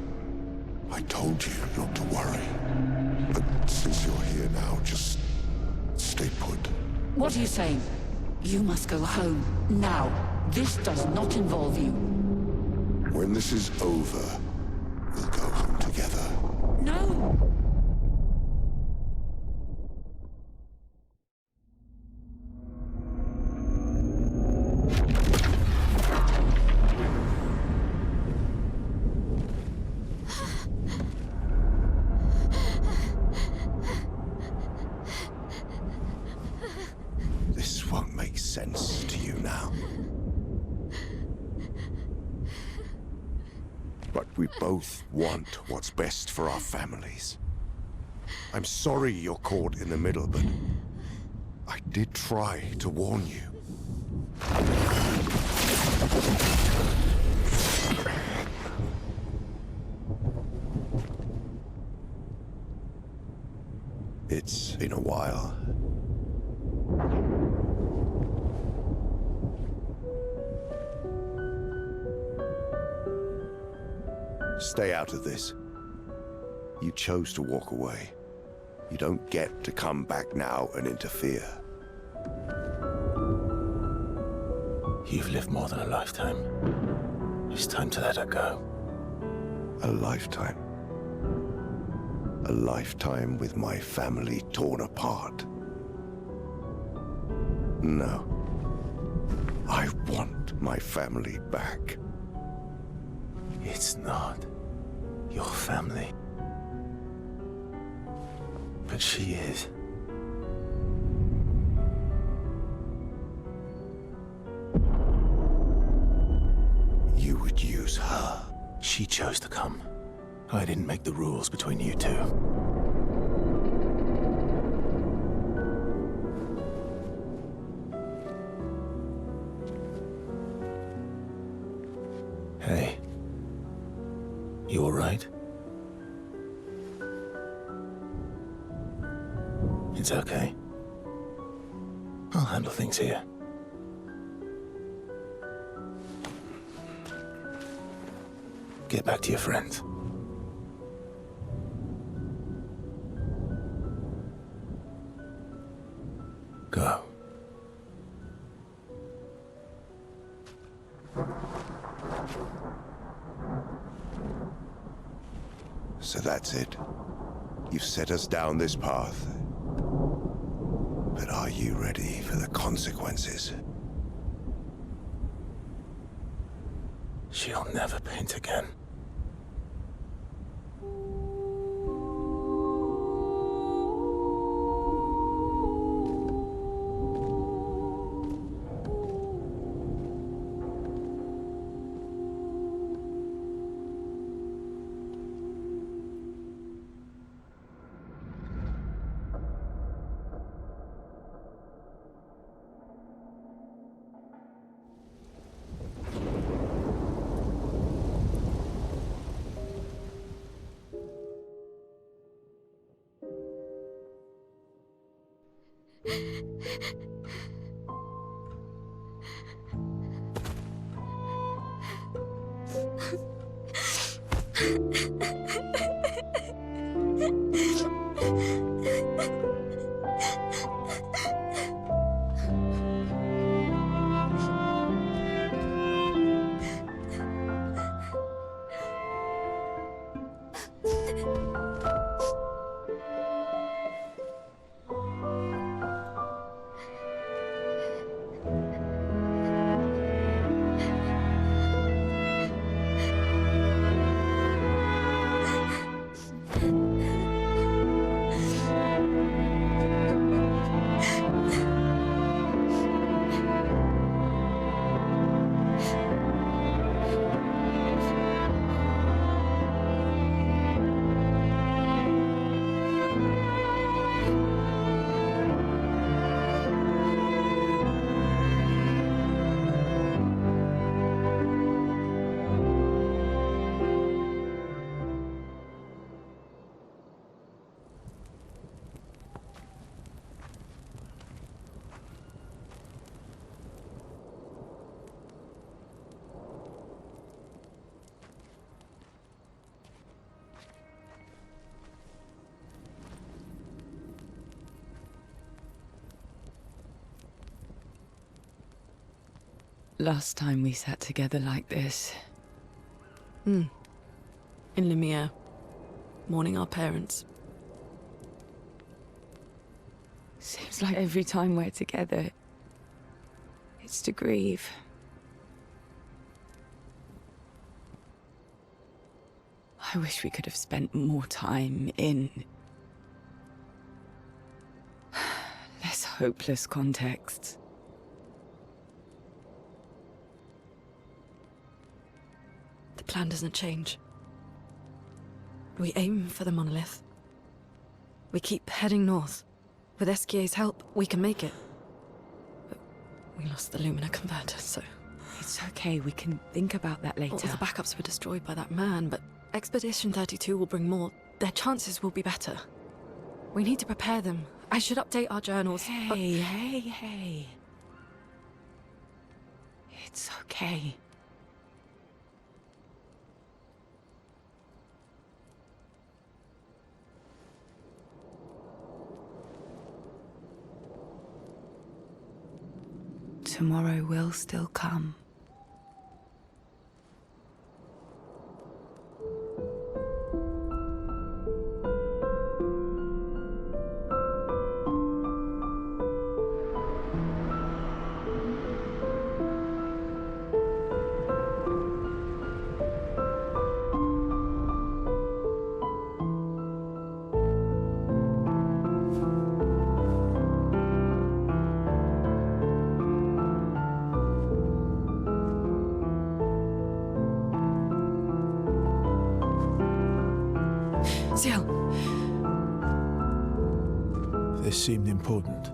I told you not to worry. But since you're here now, just stay put. What are you saying? You must go home, now. This does not involve you. When this is over, we'll go home together. No! This won't make sense to you now. But we both want what's best for our families. I'm sorry you're caught in the middle, but I did try to warn you. It's been a while. Stay out of this. You chose to walk away. You don't get to come back now and interfere. You've lived more than a lifetime. It's time to let her go. A lifetime. A lifetime with my family torn apart. No. I want my family back. It's not your family. But she is. You would use her. She chose to come. I didn't make the rules between you two. Hey. You all right? It's okay. I'll handle things here. Get back to your friends. Go. So that's it. You've set us down this path. But are you ready for the consequences? She'll never paint again. Last time we sat together like this. In Lumière, mourning our parents. Seems like every time we're together, it's to grieve. I wish we could have spent more time in less hopeless contexts. The plan doesn't change. We aim for the monolith. We keep heading north. With Esquier's help, we can make it. But we lost the Lumina converter, so... It's okay, we can think about that later. All the backups were destroyed by that man, but Expedition 32 will bring more. Their chances will be better. We need to prepare them. I should update our journals. Hey. It's okay. Tomorrow will still come. This seemed important.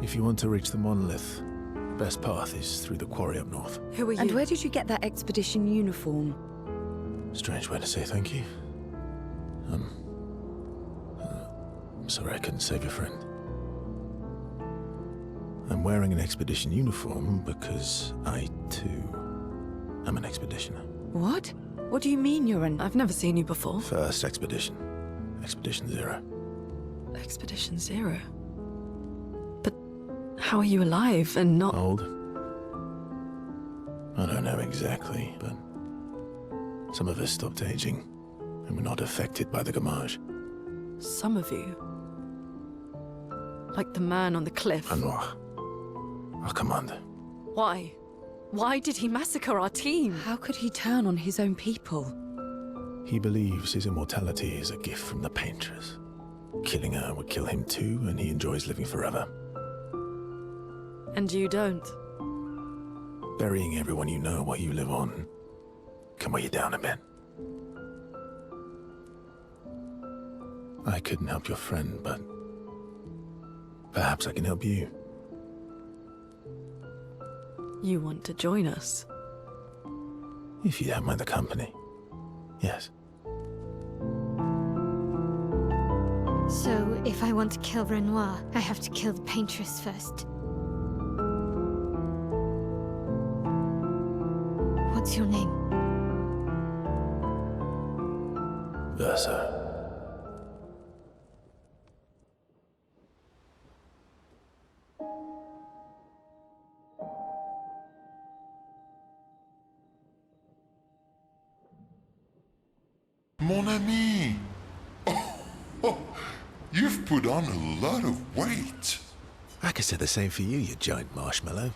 If you want to reach the monolith, the best path is through the quarry up north. Who are you? And where did you get that expedition uniform? Strange way to say thank you. I'm sorry I couldn't save your friend. I'm wearing an expedition uniform because I, too, am an expeditioner. What? What do you mean you're an... I've never seen you before. First expedition. Expedition 0. Expedition 0? But how are you alive and not... Old? I don't know exactly, but some of us stopped aging, and we're not affected by the gamage. Some of you? Like the man on the cliff? Anwar, our commander. Why? Why did he massacre our team? How could he turn on his own people? He believes his immortality is a gift from the Paintress. Killing her would kill him too, and he enjoys living forever. And you don't? Burying everyone you know while you live on can weigh you down a bit. I couldn't help your friend, but perhaps I can help you. You want to join us? If you don't mind the company, yes. So, if I want to kill Renoir, I have to kill the paintress first. What's your name? Verso. Mon ami! Oh, you've put on a lot of weight. I could say the same for you, you giant marshmallow.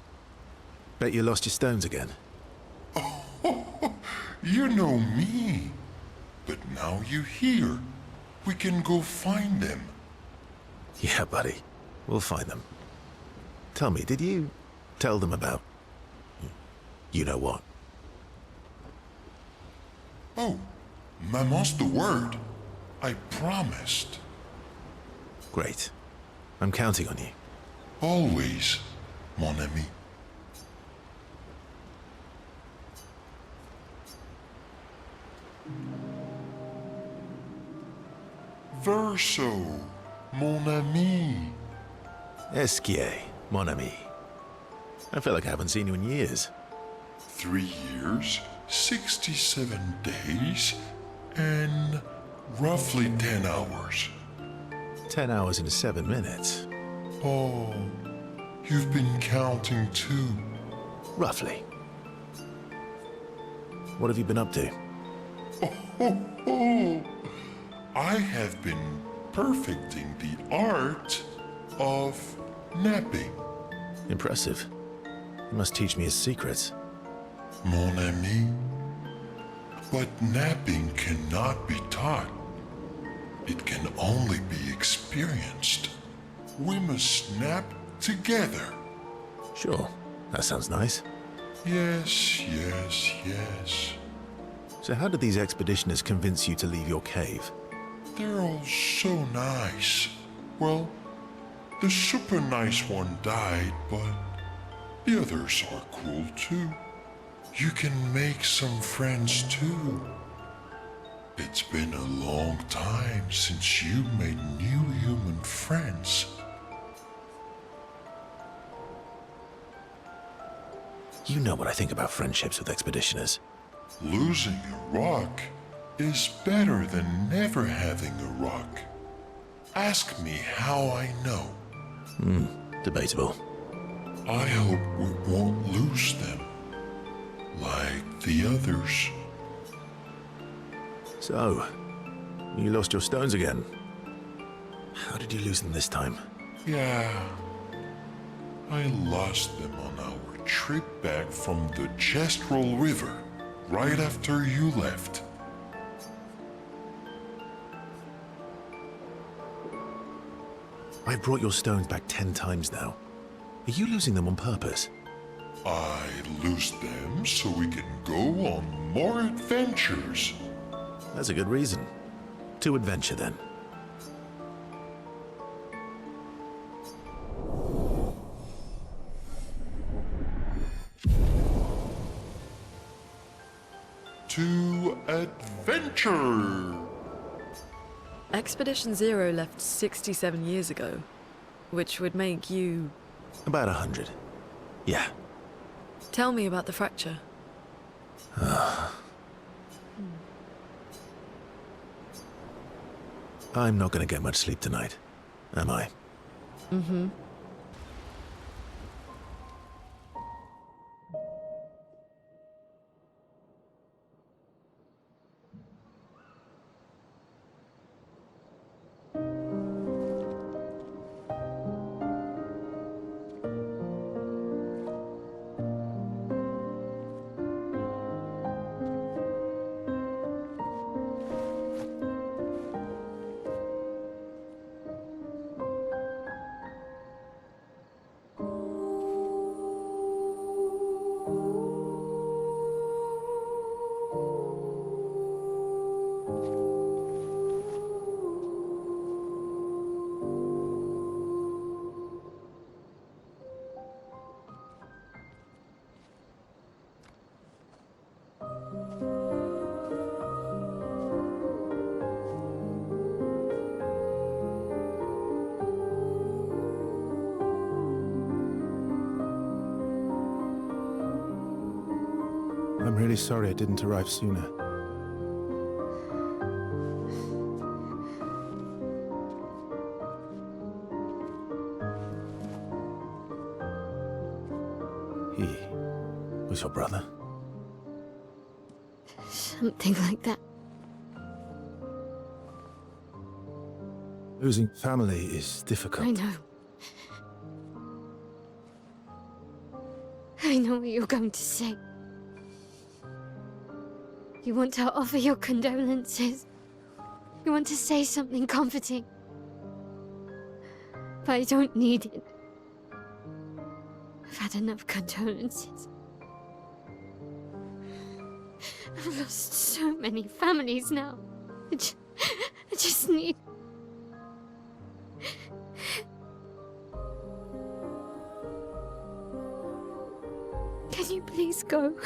Bet you lost your stones again. You know me. But now you're here. We can go find them. Yeah, buddy. We'll find them. Tell me, did you tell them about... you know what? Oh, Maman's the word. I promised. Great. I'm counting on you. Always, mon ami. Verso, mon ami. Esquier, mon ami. I feel like I haven't seen you in years. 3 years, 67 days, and roughly 10 hours. 10 hours and 7 minutes. Oh, you've been counting too. Roughly. What have you been up to? Oh, I have been perfecting the art of napping. Impressive. You must teach me his secrets. Mon ami, but napping cannot be taught. It can only be experienced. We must nap together. Sure, that sounds nice. Yes, yes, yes. So how did these expeditioners convince you to leave your cave? They're all so nice. Well, the super nice one died, but the others are cool too. You can make some friends too. It's been a long time since you made new human friends. You know what I think about friendships with expeditioners. Losing a rock is better than never having a rock. Ask me how I know. Debatable. I hope we won't lose them, like the others. So, you lost your stones again. How did you lose them this time? Yeah, I lost them on our trip back from the Gestrel River, right after you left. I brought your stones back 10 times now. Are you losing them on purpose? I lose them so we can go on more adventures. That's a good reason. To adventure, then. To adventure! Expedition Zero left 67 years ago, which would make you... About 100. Yeah. Tell me about the fracture. I'm not gonna get much sleep tonight, am I? Mm-hmm. I'm really sorry it didn't arrive sooner. He was your brother? Something like that. Losing family is difficult. I know. I know what you're going to say. You want to offer your condolences. You want to say something comforting. But I don't need it. I've had enough condolences. I've lost so many families now. I just need... Can you please go?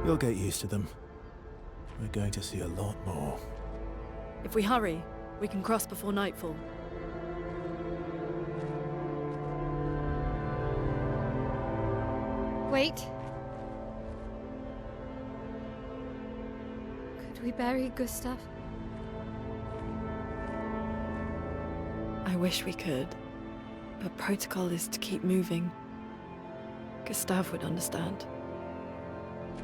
You'll get used to them. We're going to see a lot more. If we hurry, we can cross before nightfall. Wait. Could we bury Gustav? I wish we could, but protocol is to keep moving. Gustav would understand.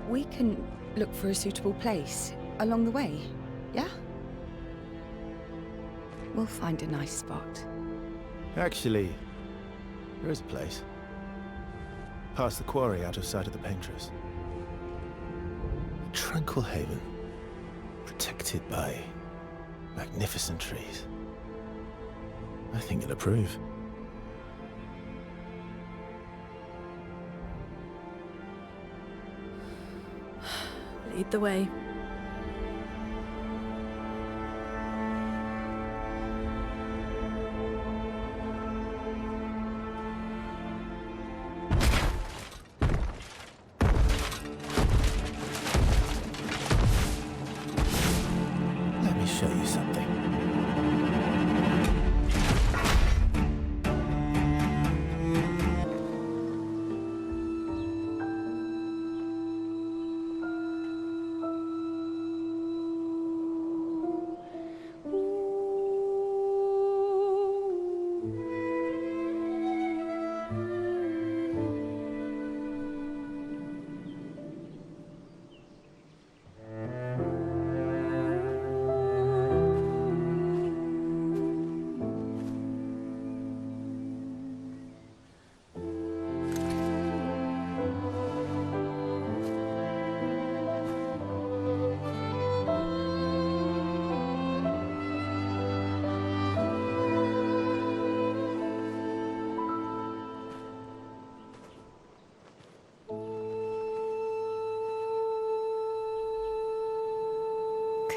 We can look for a suitable place along the way, yeah? We'll find a nice spot. Actually, there is a place. Past the quarry, out of sight of the painters. A tranquil haven, protected by magnificent trees. I think you'll approve. Lead the way. Let me show you something.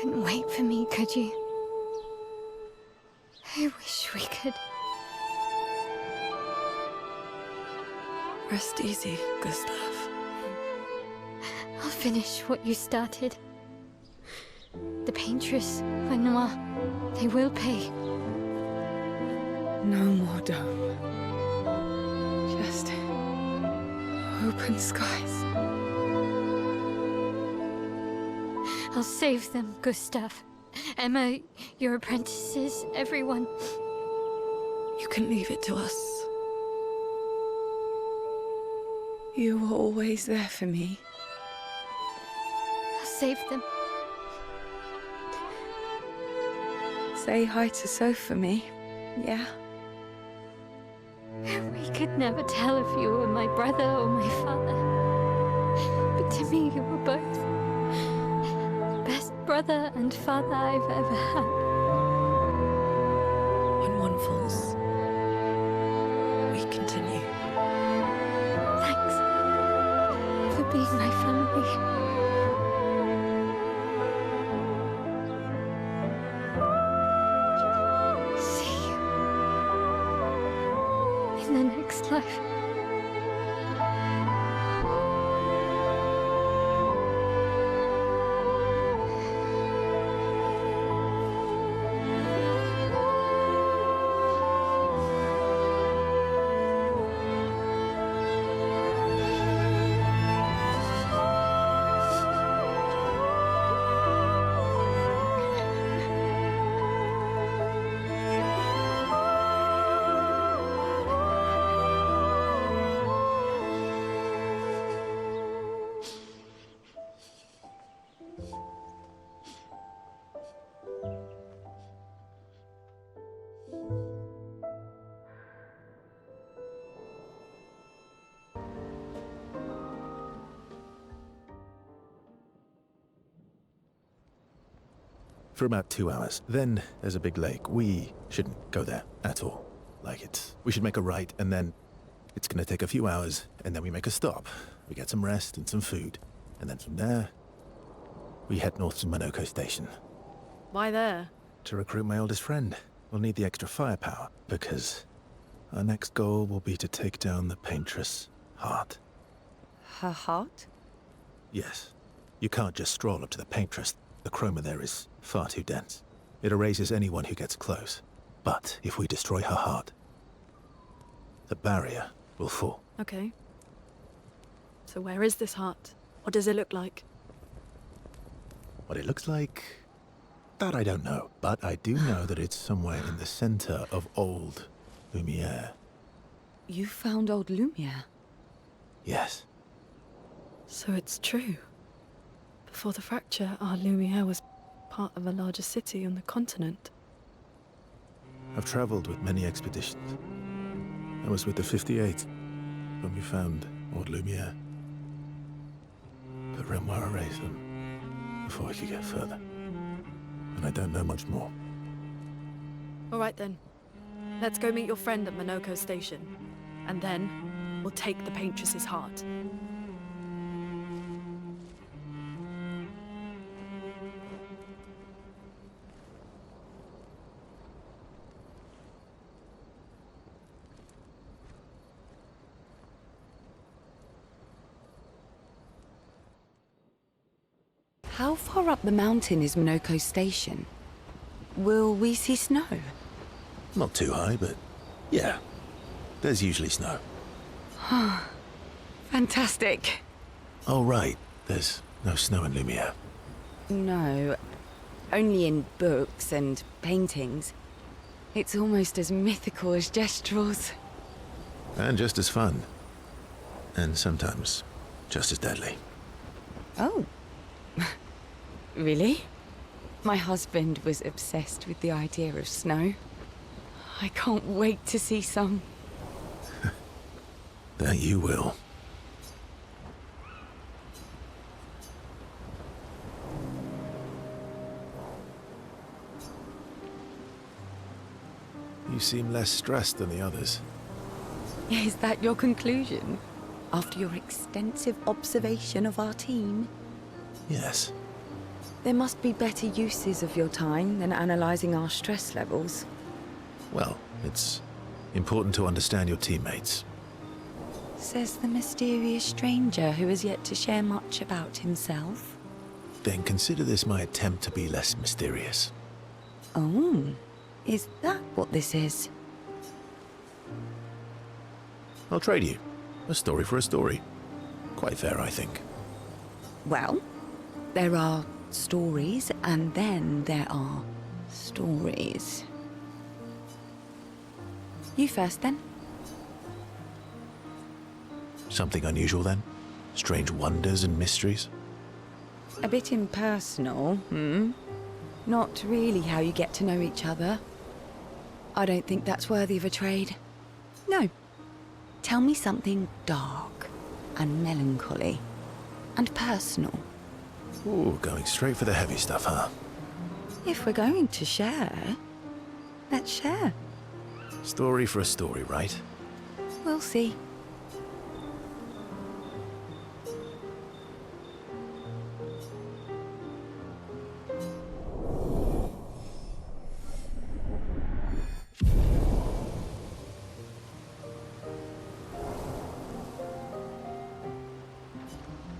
Couldn't wait for me, could you? I wish we could. Rest easy, Gustav. I'll finish what you started. The paintress, Renoir, they will pay. No more dome. Just open skies. I'll save them, Gustav. Emma, your apprentices, everyone. can leave it to us. You were always there for me. I'll save them. Say hi to Soph for me, yeah? We could never tell if you were my brother or my father. But to me, you were both. Best brother and father I've ever had. When one falls, we continue. Thanks for being my family. In the next life. For about 2 hours. Then there's a big lake. We shouldn't go there at all. We should make a right, and then it's gonna take a few hours, and then we make a stop. We get some rest and some food. And then from there, we head north to Monoko Station. Why there? To recruit my oldest friend. We'll need the extra firepower, because our next goal will be to take down the Paintress' heart. Her heart? Yes. You can't just stroll up to the Paintress. The chroma there is far too dense. It erases anyone who gets close. But if we destroy her heart, the barrier will fall. Okay. So where is this heart? What does it look like? What it looks like, that I don't know. But I do know that it's somewhere in the center of old Lumière. You found old Lumière? Yes. So it's true. Before the fracture, our Lumière was part of a larger city on the continent. I've traveled with many expeditions. I was with the 58 when we found old Lumière. But Renoir erased them before we could get further. And I don't know much more. All right then. Let's go meet your friend at Monoko Station. And then, we'll take the Paintress's heart. How far up the mountain is Monoko Station? Will we see snow? Not too high, but yeah. There's usually snow. Fantastic. Oh, right. There's no snow in Lumière. No, only in books and paintings. It's almost as mythical as Gestrels. And just as fun. And sometimes just as deadly. Oh. Really? My husband was obsessed with the idea of snow. I can't wait to see some. That you will. You seem less stressed than the others. Is that your conclusion? After your extensive observation of our team? Yes. There must be better uses of your time than analyzing our stress levels. Well, it's important to understand your teammates. Says the mysterious stranger who has yet to share much about himself. Then consider this my attempt to be less mysterious. Oh, is that what this is? I'll trade you. A story for a story. Quite fair, I think. Well, there are stories, and then there are stories. You first, then. Something unusual, then? Strange wonders and mysteries? A bit impersonal, hmm? Not really how you get to know each other. I don't think that's worthy of a trade. No. Tell me something dark and melancholy and personal. Ooh, going straight for the heavy stuff, huh? If we're going to share, let's share. Story for a story, right? We'll see.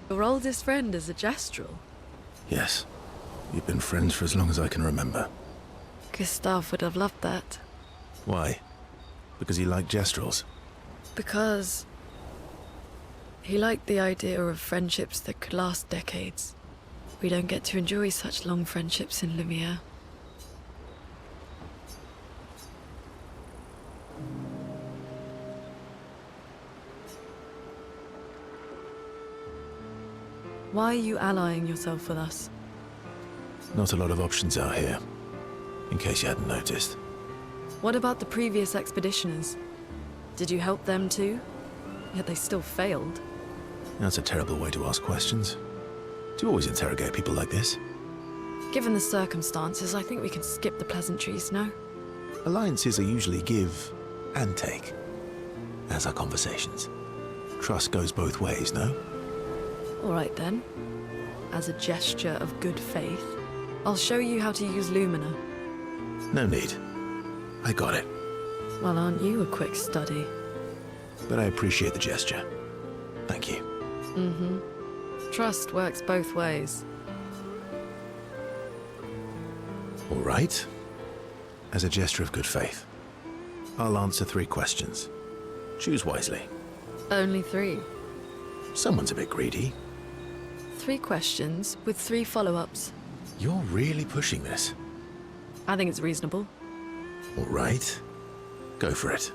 Your oldest friend is a Gestrel. Yes. We've been friends for as long as I can remember. Gustav would have loved that. Why? Because he liked Gestrels? Because he liked the idea of friendships that could last decades. We don't get to enjoy such long friendships in Lumière. Why are you allying yourself with us? Not a lot of options out here, in case you hadn't noticed. What about the previous expeditioners? Did you help them too? Yet they still failed. That's a terrible way to ask questions. Do you always interrogate people like this? Given the circumstances, I think we can skip the pleasantries, no? Alliances are usually give and take, as are conversations. Trust goes both ways, no? All right then. As a gesture of good faith, I'll show you how to use Lumina. No need. I got it. Well, aren't you a quick study? But I appreciate the gesture. Thank you. Mm-hmm. Trust works both ways. All right. As a gesture of good faith, I'll answer 3 questions. Choose wisely. Only 3. Someone's a bit greedy. 3 questions with 3 follow-ups. You're really pushing this. I think it's reasonable. All right. Go for it.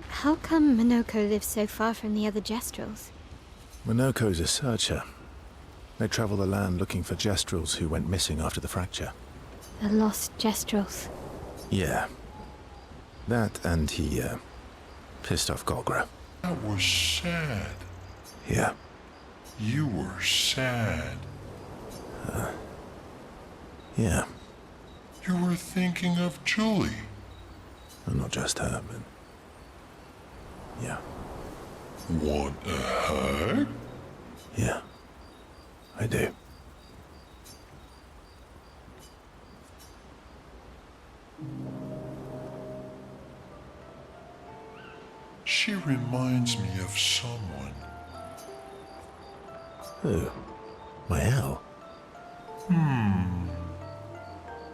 How come Minoko lives so far from the other Gestrels? Minoko's a searcher. They travel the land looking for Gestrels who went missing after the fracture. The lost Gestrels. Yeah. That and he, pissed off Golgra. That was sad. Yeah. You were sad. Yeah. You were thinking of Julie. Well, not just her, but... yeah. Want a hug? Yeah. I do. She reminds me of someone. Who? Mael?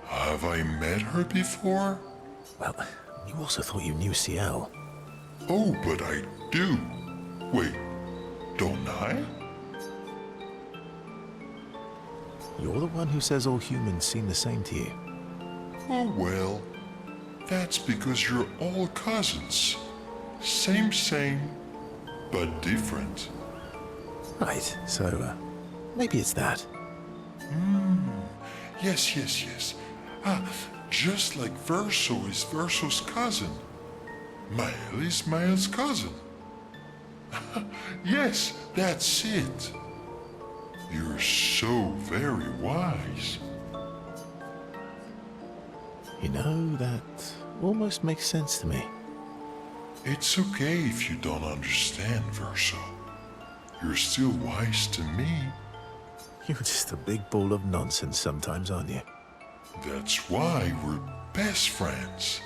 Have I met her before? Well, you also thought you knew Ciel. Oh, but I do. Wait, don't I? You're the one who says all humans seem the same to you. Oh, well, that's because you're all cousins. Same, but different. Right, so, maybe it's that. Yes. Just like Verso is Verso's cousin. Mael is Mael's cousin. Yes, that's it. You're so very wise. You know, that almost makes sense to me. It's okay if you don't understand, Verso. You're still wise to me. You're just a big ball of nonsense sometimes, aren't you? That's why we're best friends.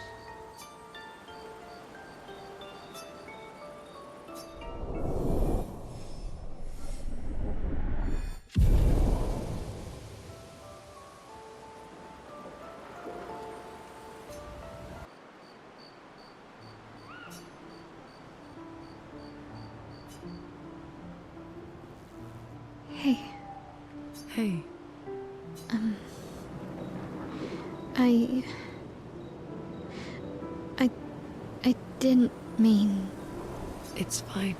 Hey. Hey. I didn't mean... It's fine.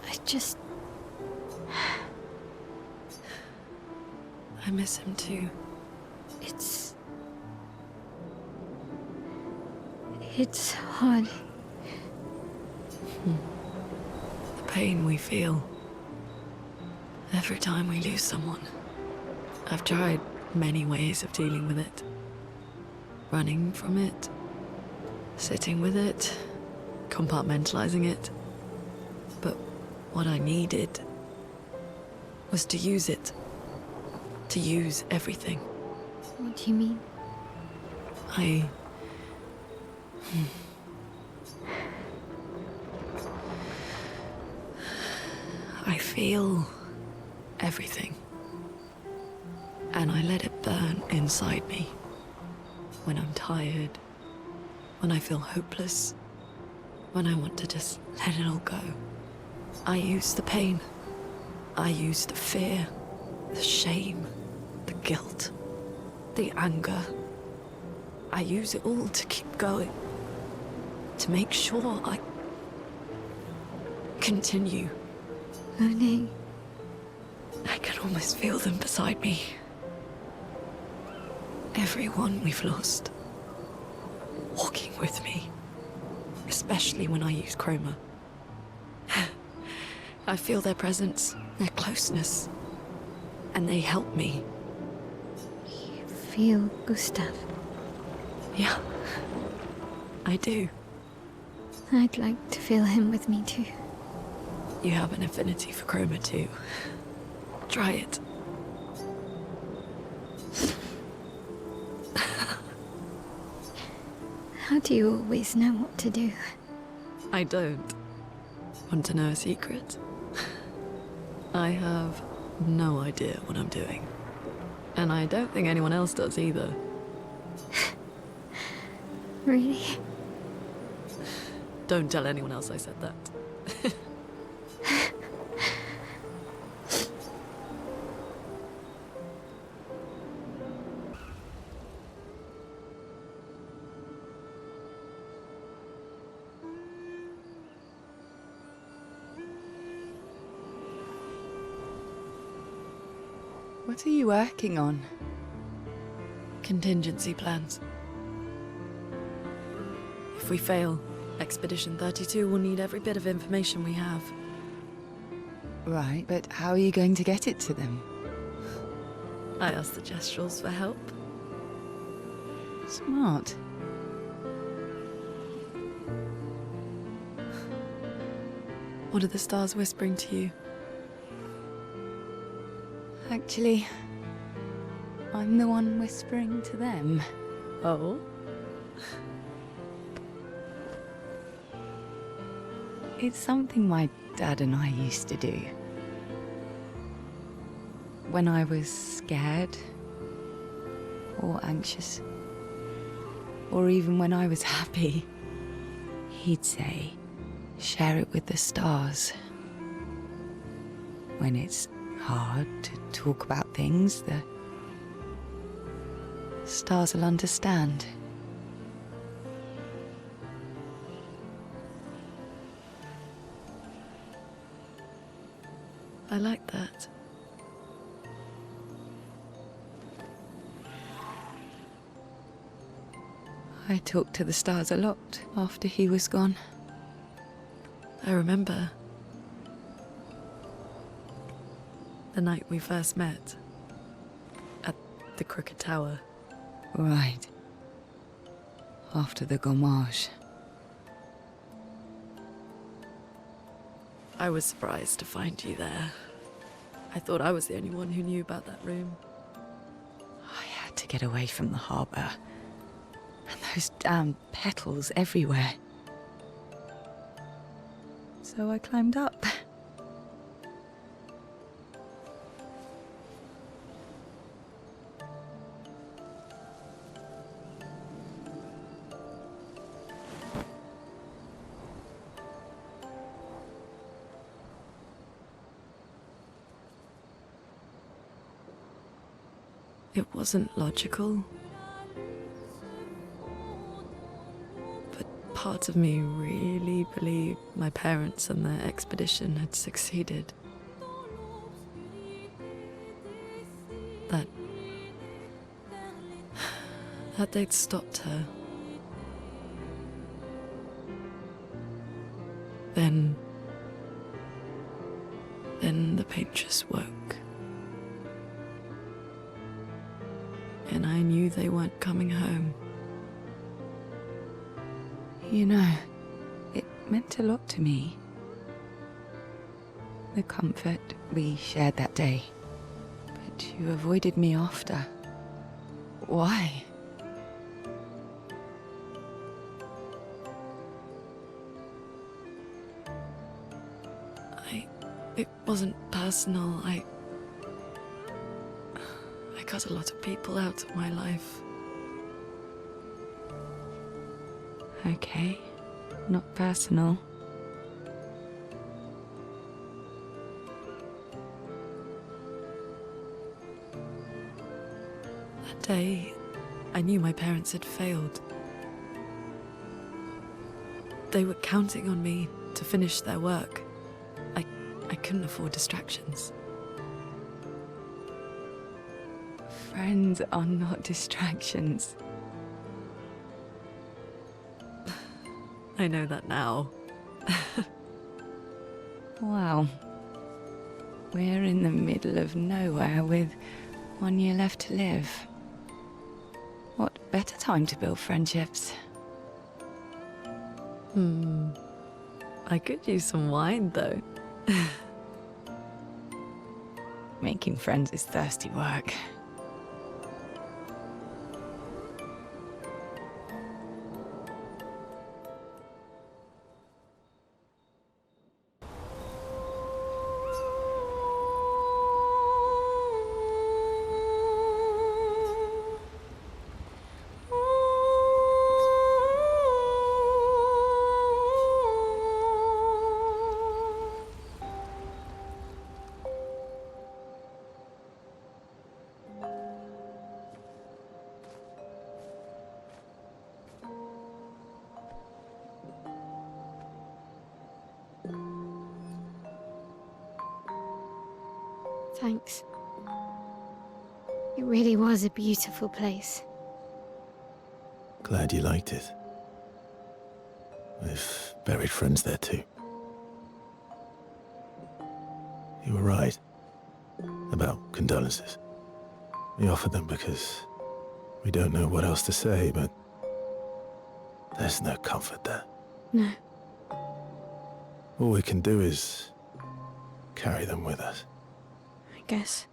I just... I miss him too. It's hard. The pain we feel every time we lose someone. I've tried many ways of dealing with it. Running from it, sitting with it, compartmentalizing it. But what I needed was to use it. To use everything. What do you mean? I feel everything. And I let it burn inside me. When I'm tired, when I feel hopeless, when I want to just let it all go. I use the pain. I use the fear, the shame, the guilt, the anger. I use it all to keep going. To make sure I continue. Monet. I can almost feel them beside me. Everyone we've lost. Walking with me. Especially when I use chroma. I feel their presence, their closeness. And they help me. You feel Gustav? Yeah. I do. I'd like to feel him with me too. You have an affinity for chroma too. Try it. How do you always know what to do? I don't. Want to know a secret? I have no idea what I'm doing. And I don't think anyone else does either. Really? Don't tell anyone else I said that. What are you working on? Contingency plans. If we fail, Expedition 32 will need every bit of information we have. Right, but how are you going to get it to them? I asked the Gestrals for help. Smart. What are the stars whispering to you? Actually, I'm the one whispering to them. Oh? It's something my dad and I used to do. When I was scared, or anxious, or even when I was happy, he'd say, share it with the stars. When it's hard to talk about things, the stars will understand. I like that. I talked to the stars a lot after he was gone. I remember the night we first met at the Crooked Tower. Right. After the gommage. I was surprised to find you there. I thought I was the only one who knew about that room. I had to get away from the harbour. And those damn petals everywhere. So I climbed up. It wasn't logical. But parts of me really believed my parents and their expedition had succeeded. That they'd stopped her. Then the paint just woke. And I knew they weren't coming home. You know, it meant a lot to me. The comfort we shared that day. But you avoided me after. Why? It wasn't personal. I cut a lot of people out of my life. Okay, not personal. That day, I knew my parents had failed. They were counting on me to finish their work. I couldn't afford distractions. Friends are not distractions. I know that now. Wow. We're in the middle of nowhere with 1 year left to live. What better time to build friendships? I could use some wine, though. Making friends is thirsty work. Thanks. It really was a beautiful place. Glad you liked it. We've buried friends there too. You were right about condolences. We offered them because we don't know what else to say, but there's no comfort there. No. All we can do is carry them with us. I guess.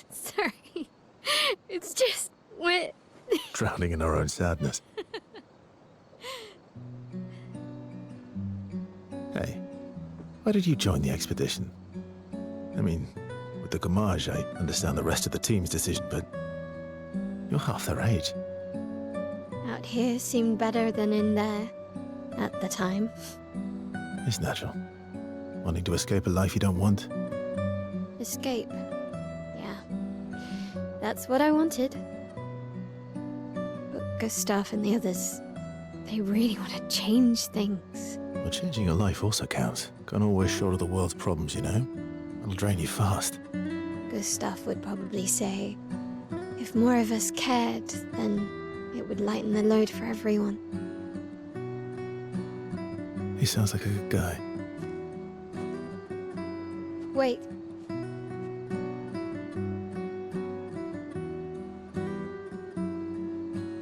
Sorry. It's just we're Drowning in our own sadness. Hey, why did you join the expedition? I mean, with the Gommage, I understand the rest of the team's decision, but you're half their age. out here seemed better than in there at the time. It's natural. Wanting to escape a life you don't want. Escape. Yeah. That's what I wanted. But Gustav and the others, they really want to change things. Well, changing your life also counts. Can't always short of the world's problems, you know? It'll drain you fast. Gustav would probably say, if more of us cared, then it would lighten the load for everyone. He sounds like a good guy. Wait.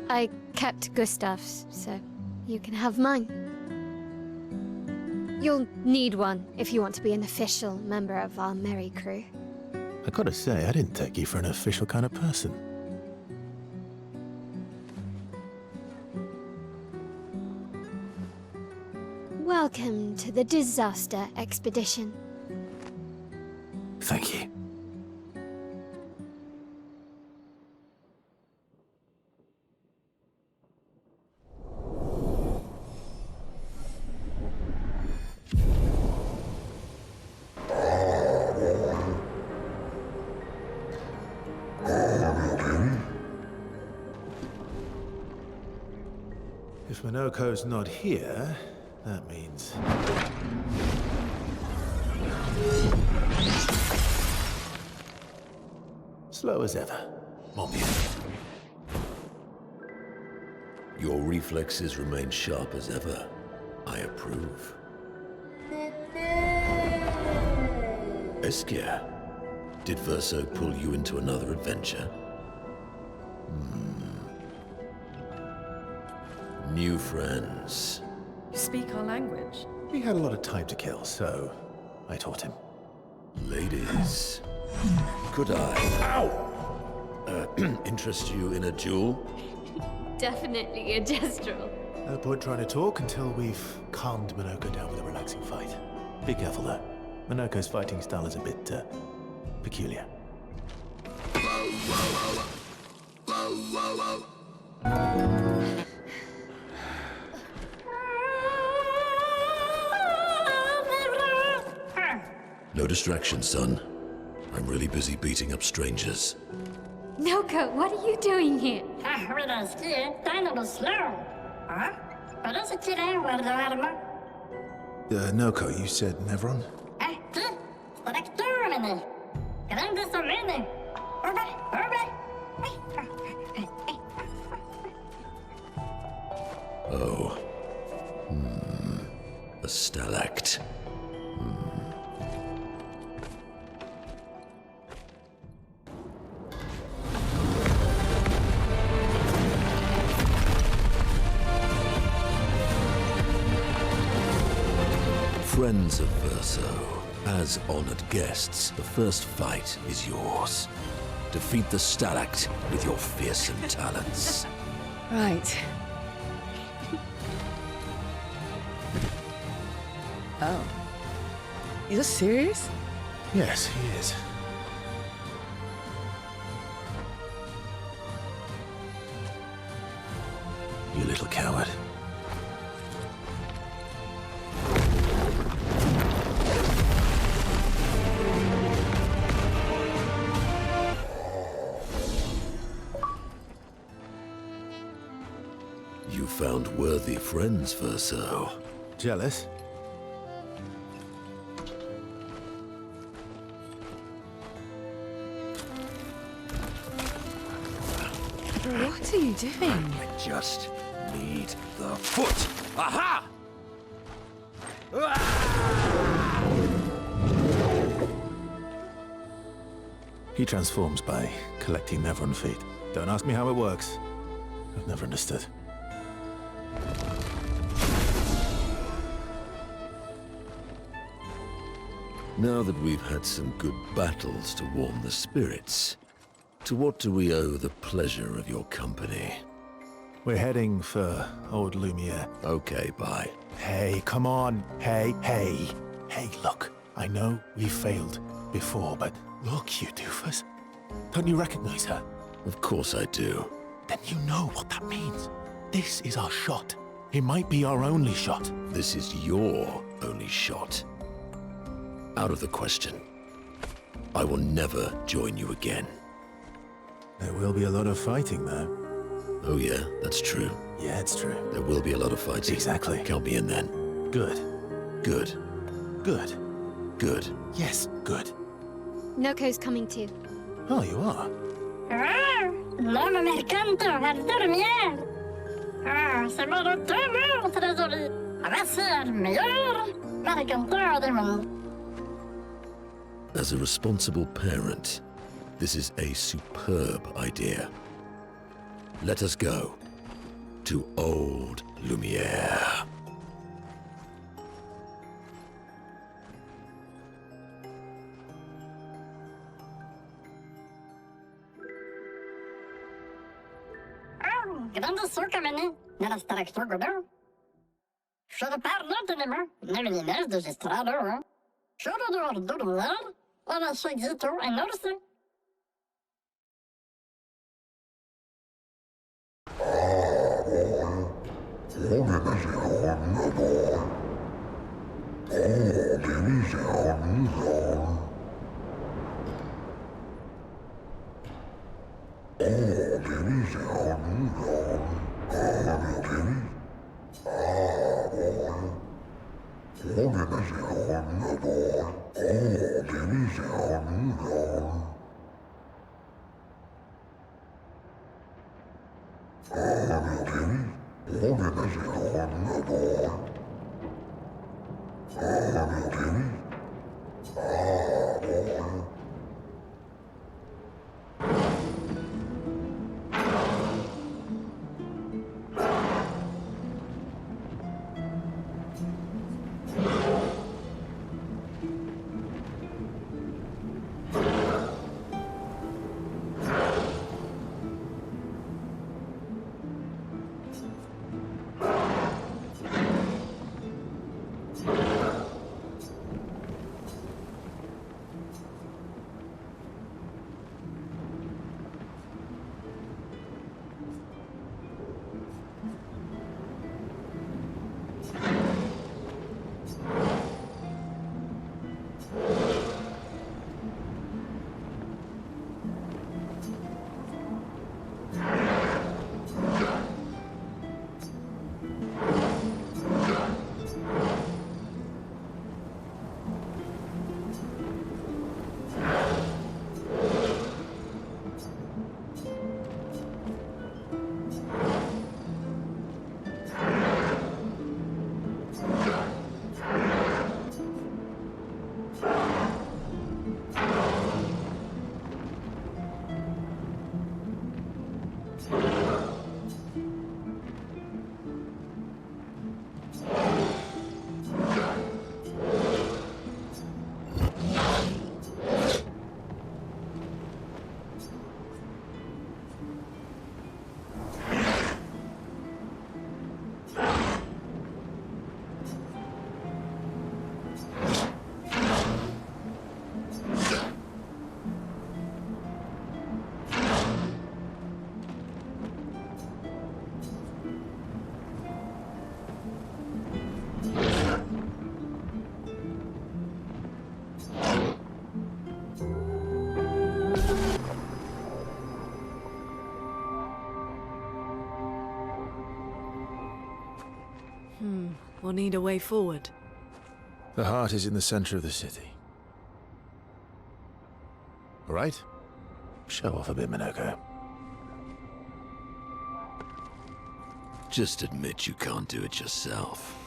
I kept Gustav's, so you can have mine. You'll need one if you want to be an official member of our merry crew. I gotta say, I didn't take you for an official kind of person. Welcome to the disaster expedition. Thank you. If Minoko's not here, that means... slow as ever. More beautiful. Your reflexes remain sharp as ever. I approve. Esquire, did Verso pull you into another adventure? New friends. You speak our language. He had a lot of time to kill, so I taught him. Ladies, could I interest you in a duel? Definitely a gestural. No point trying to talk until we've calmed Minoko down with a relaxing fight. Be careful though. Minoko's fighting style is a bit, peculiar. No distraction, son. I'm really busy beating up strangers. Noko, what are you doing here? Noko, you said Nevron? Oh. A stalact. Friends of Verso, as honored guests, the first fight is yours. Defeat the stalact with your fearsome talents. Right. Oh. You're serious? Yes, he is. You little coward. You found worthy friends, Verso. Jealous? What are you doing? I just need the foot. Aha! He transforms by collecting Nevron feet. Don't ask me how it works. I've never understood. Now that we've had some good battles to warm the spirits, to what do we owe the pleasure of your company? We're heading for old Lumière. Okay, bye. Hey, come on. Hey. Hey, look. I know we failed before, but look, you doofus. Don't you recognize her? Of course I do. Then you know what that means. This is our shot. It might be our only shot. This is your only shot. Out of the question. I will never join you again. There will be a lot of fighting, though. Oh yeah, that's true. Yeah, it's true. There will be a lot of fighting. Exactly. Count me in then. Good. Good. Good. Good. Yes, good. Noko's coming too. Oh, you are? As a responsible parent, this is a superb idea. Let us go to old Lumière. Grande suka meni, nella staraktör godå. Şöyle parlatınımı, ne bileyim de gestrado. Şöyle doğru durumlar, ona şegito enorse. We'll need a way forward. The heart is in the center of the city. All right? Show off a bit, Minoko. Just admit you can't do it yourself.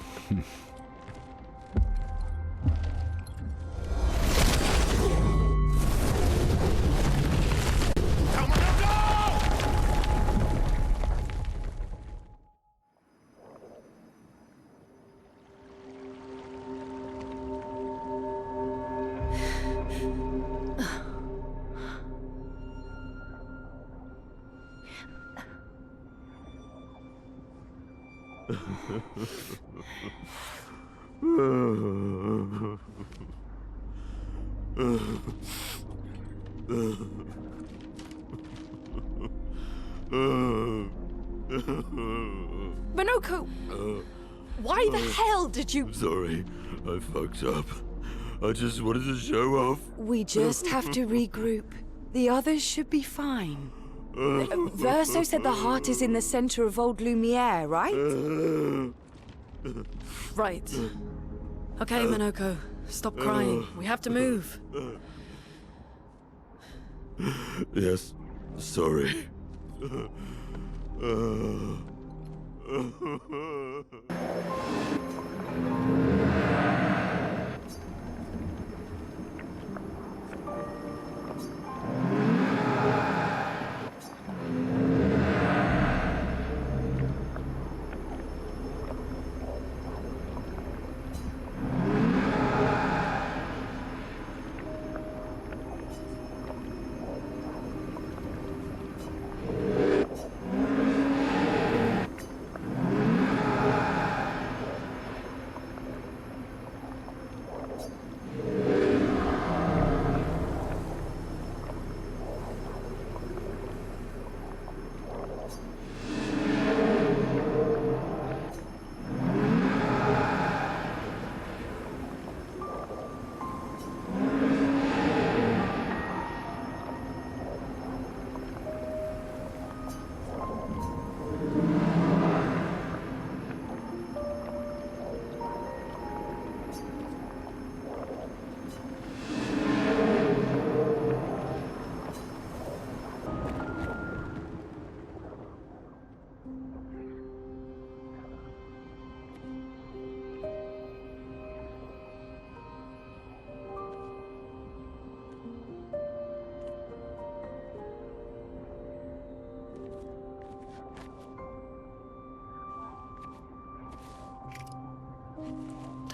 Minoko! Why the hell did you... Sorry, I fucked up. I just wanted to show off. We just have to regroup. The others should be fine. Verso said the heart is in the center of old Lumière, right? Right. Okay, Minoko. Stop crying. We have to move. Yes, sorry.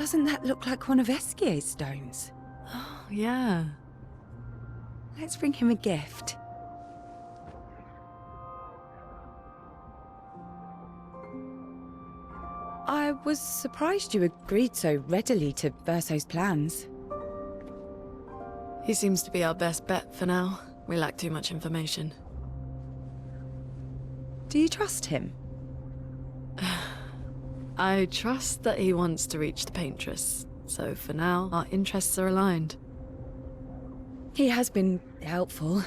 Doesn't that look like one of Esquier's stones? Oh, yeah. Let's bring him a gift. I was surprised you agreed so readily to Verso's plans. He seems to be our best bet for now. We lack too much information. Do you trust him? I trust that he wants to reach the Paintress, so for now, our interests are aligned. He has been helpful.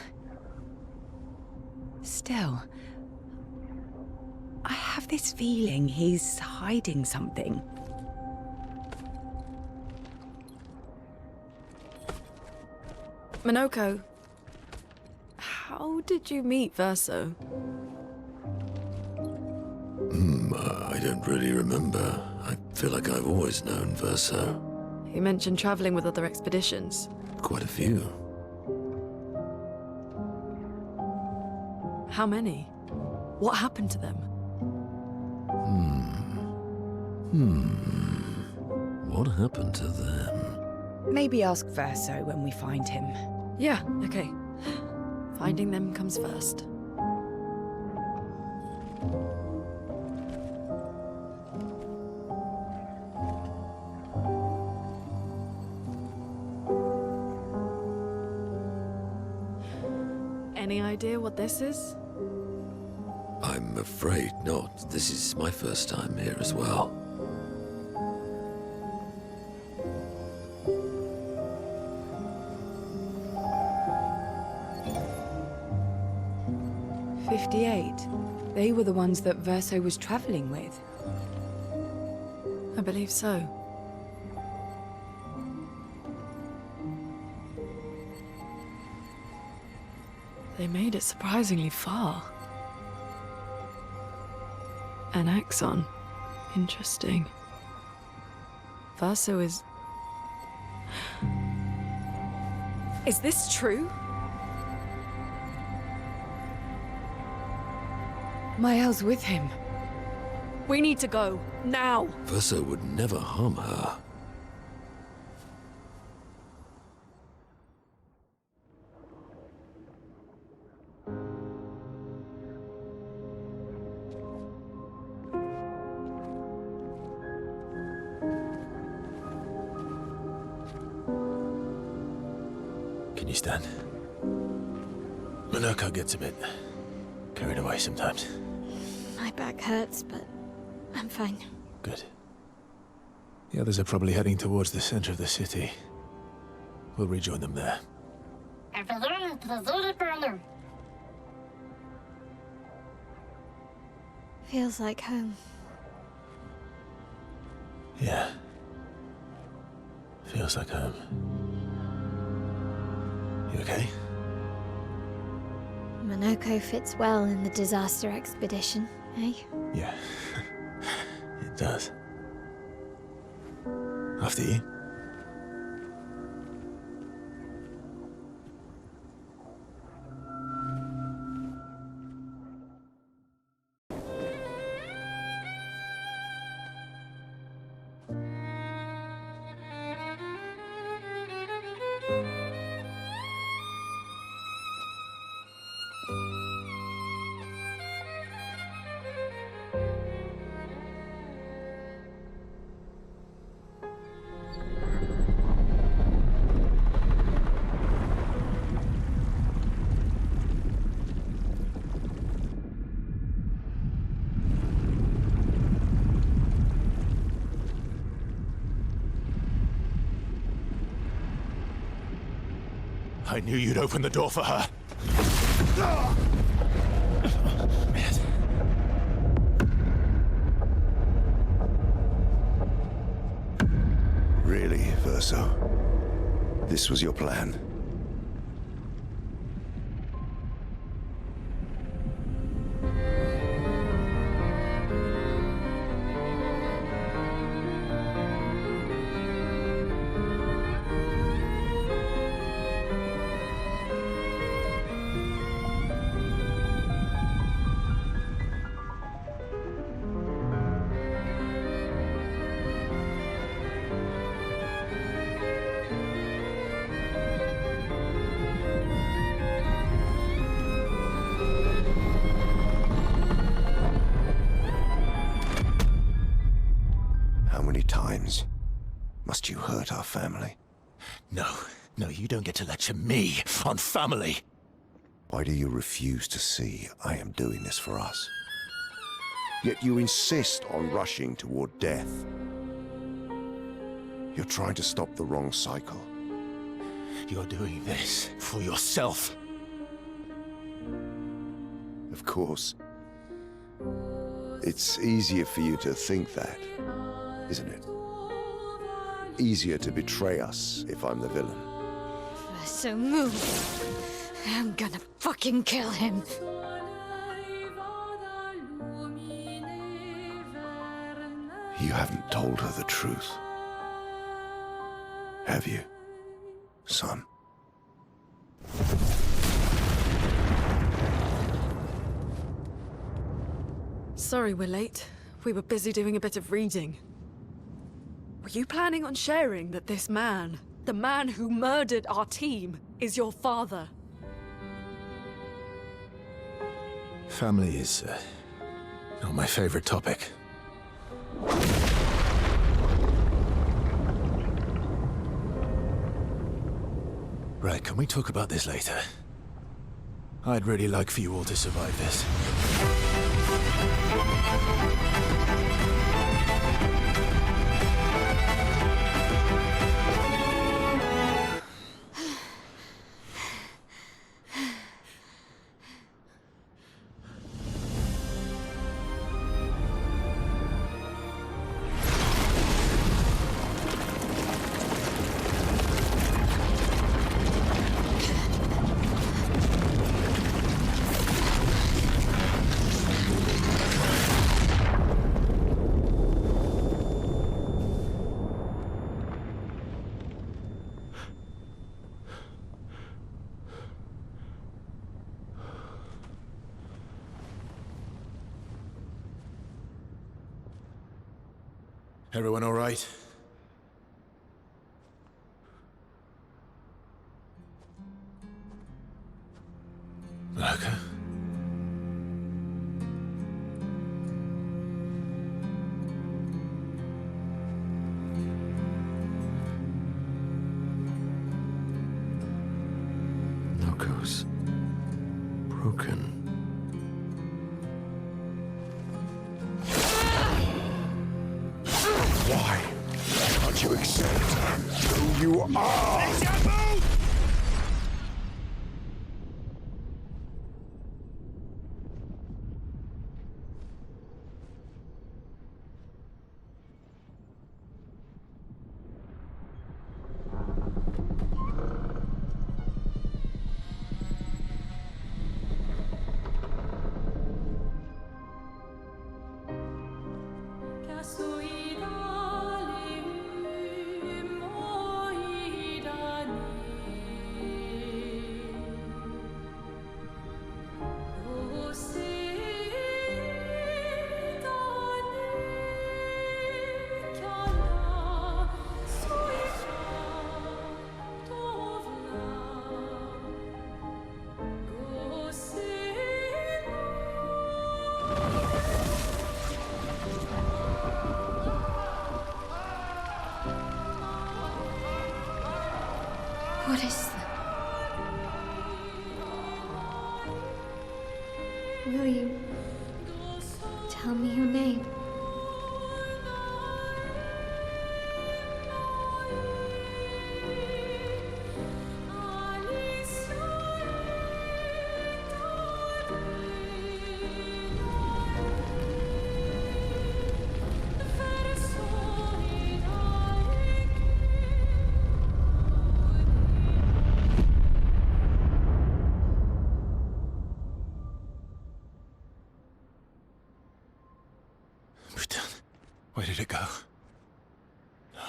Still, I have this feeling he's hiding something. Minoko, how did you meet Verso? I don't really remember. I feel like I've always known Verso. You mentioned traveling with other expeditions. Quite a few. How many? What happened to them? What happened to them? Maybe ask Verso when we find him. Yeah, okay. Finding them comes first. Any idea what this is? I'm afraid not. This is my first time here as well. They were the ones that Verso was traveling with. I believe so. They made it surprisingly far. An axon. Interesting. Verso is... Is this true? Mael's with him. We need to go. Now! Verso would never harm her. Can you stand? Minoko gets a bit carried away sometimes. My back hurts, but I'm fine. Good. The others are probably heading towards the center of the city. We'll rejoin them there. Feels like home. Yeah. Feels like home. You okay? Minoko fits well in the disaster expedition, eh? Yeah. It does. After you. I knew you'd open the door for her. Really, Verso? This was your plan? many times must you hurt our family? No, you don't get to lecture me on family. Why do you refuse to see I am doing this for us? Yet you insist on rushing toward death. You're trying to stop the wrong cycle. You're doing this for yourself. Of course. It's easier for you to think that, isn't it? Easier to betray us if I'm the villain. So move. I'm gonna fucking kill him. You haven't told her the truth. Have you, son? Sorry we're late. We were busy doing a bit of reading. Were you planning on sharing that this man, the man who murdered our team, is your father? Family is not my favorite topic. Right, can we talk about this later? I'd really like for you all to survive this. Everyone all right? Okay. Logos. Broken. Why can't you accept who you are? What is that? Will you tell me your name? Where did it go? No.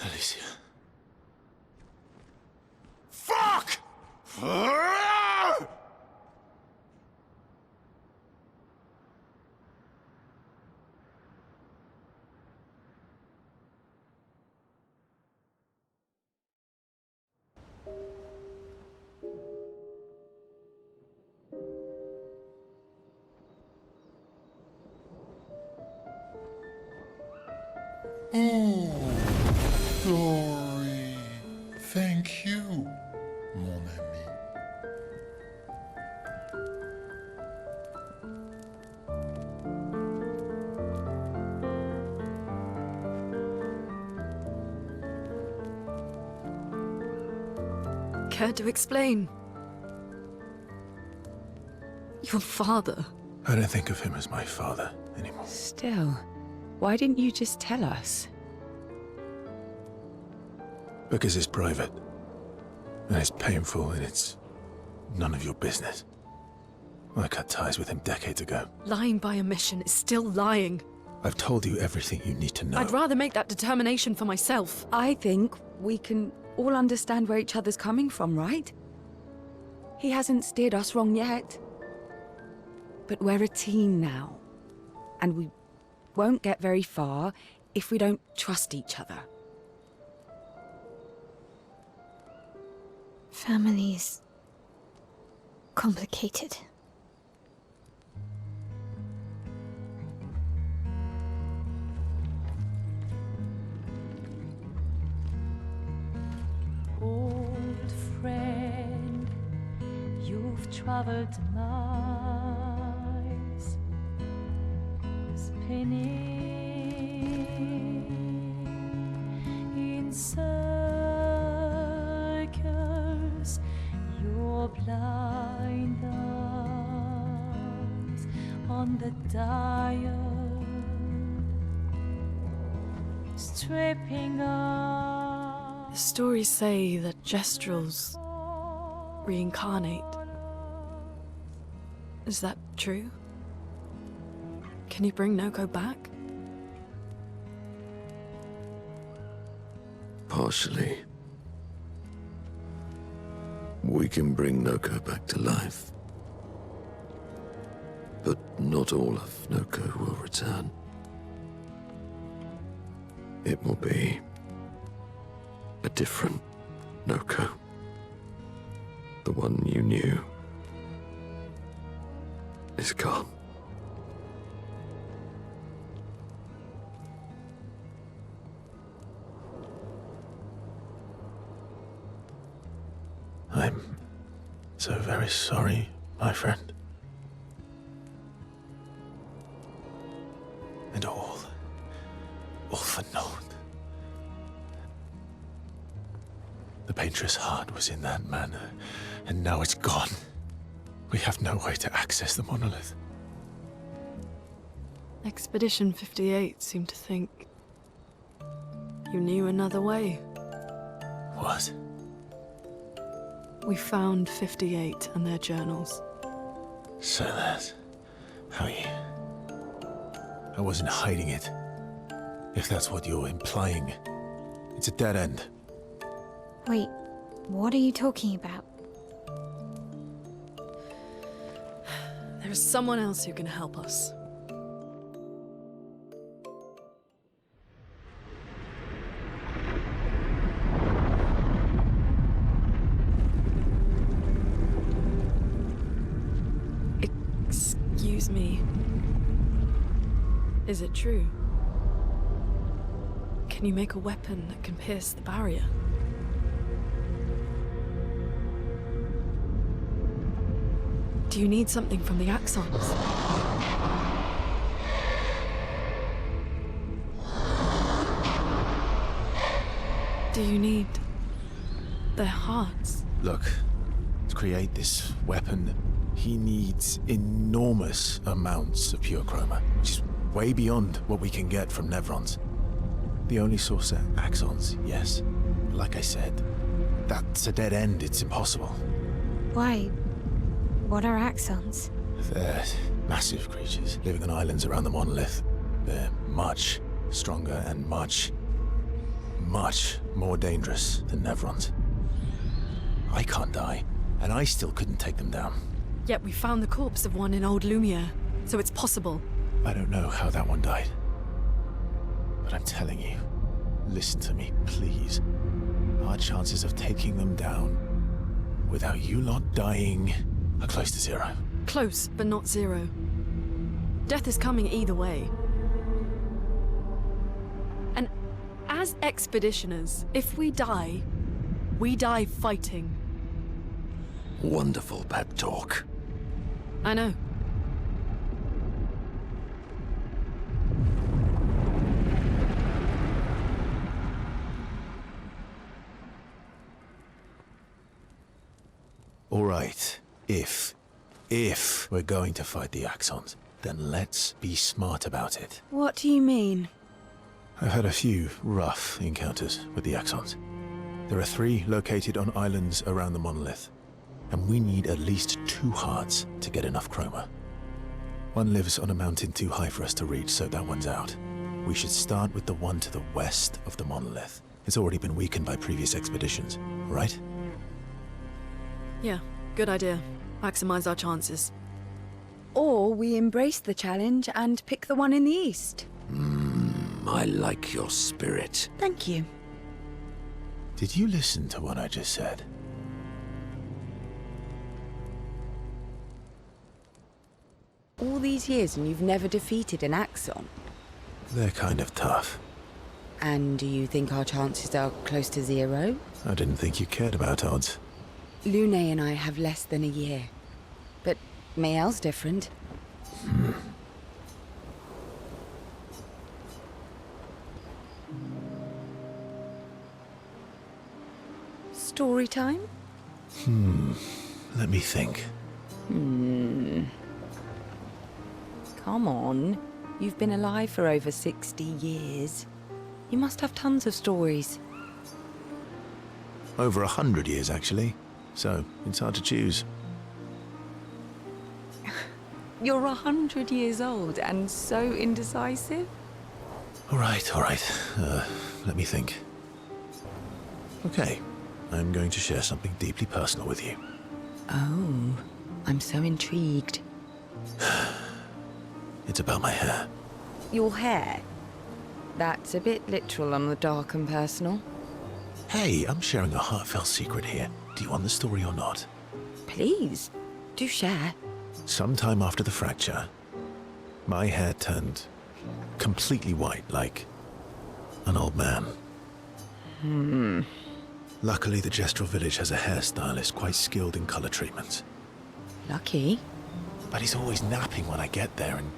Alicia. Fuck! Oh, Dory. Thank you, mon ami. Care to explain? Your father. I don't think of him as my father anymore. Still, why didn't you just tell us? Because it's private. And it's painful and it's none of your business. I cut ties with him decades ago. Lying by omission is still lying. I've told you everything you need to know. I'd rather make that determination for myself. I think we can all understand where each other's coming from, right? He hasn't steered us wrong yet. But we're a team now. And we won't get very far if we don't trust each other. Family's complicated. Old friend, you've traveled miles, spinning in circles, your blind eyes on the dial, stripping off. The stories say that Gestrels reincarnate. Is that true? Can you bring Noko back? Partially. We can bring Noko back to life. But not all of Noko will return. It will be a different Noko. The one you knew is gone. I'm so very sorry, my friend. And all for naught. The painter's heart was in that manor, and now it's gone. We have no way to access the monolith. Expedition 58 seemed to think you knew another way. What? We found 58 and their journals. So that's how you... I wasn't hiding it. If that's what you're implying. It's a dead end. Wait, what are you talking about? There is someone else who can help us. Excuse me. Is it true? Can you make a weapon that can pierce the barrier? Do you need something from the Axons? Do you need their hearts? Look, to create this weapon, he needs enormous amounts of pure chroma, which is way beyond what we can get from Nevrons. The only source are Axons, yes. But like I said, that's a dead end. It's impossible. Why? What are Axons? They're massive creatures living on islands around the monolith. They're much stronger and much more dangerous than Nevrons. I can't die, and I still couldn't take them down. Yet we found the corpse of one in old Lumière, so it's possible. I don't know how that one died. But I'm telling you, listen to me, please. Our chances of taking them down without you lot dying are close to zero. Close, but not zero. Death is coming either way. And As expeditioners, if we die fighting. Wonderful pep talk. I know. All right, if we're going to fight the Axons, then let's be smart about it. What do you mean? I've had a few rough encounters with the Axons. There are 3 located on islands around the monolith, and we need at least 2 hearts to get enough chroma. One lives on a mountain too high for us to reach, so that one's out. We should start with the one to the west of the monolith. It's already been weakened by previous expeditions, right? Yeah, good idea. Maximize our chances. Or we embrace the challenge and pick the one in the east. I like your spirit. Thank you. Did you listen to what I just said? All these years and you've never defeated an Axon? They're kind of tough. And do you think our chances are close to 0? I didn't think you cared about odds. Lune and I have less than a year. But Mael's different. Story time? Let me think. Come on. You've been alive for over 60 years. You must have tons of stories. Over 100 years, actually. So, it's hard to choose. You're 100 years old and so indecisive? All right. Let me think. Okay, I'm going to share something deeply personal with you. Oh, I'm so intrigued. It's about my hair. Your hair? That's a bit literal on the dark and personal. Hey, I'm sharing a heartfelt secret here. Do you want the story or not? Please, do share. Sometime after the fracture, my hair turned completely white, like an old man. Luckily, the Gestural village has a hairstylist quite skilled in color treatments. Lucky? But he's always napping when I get there, and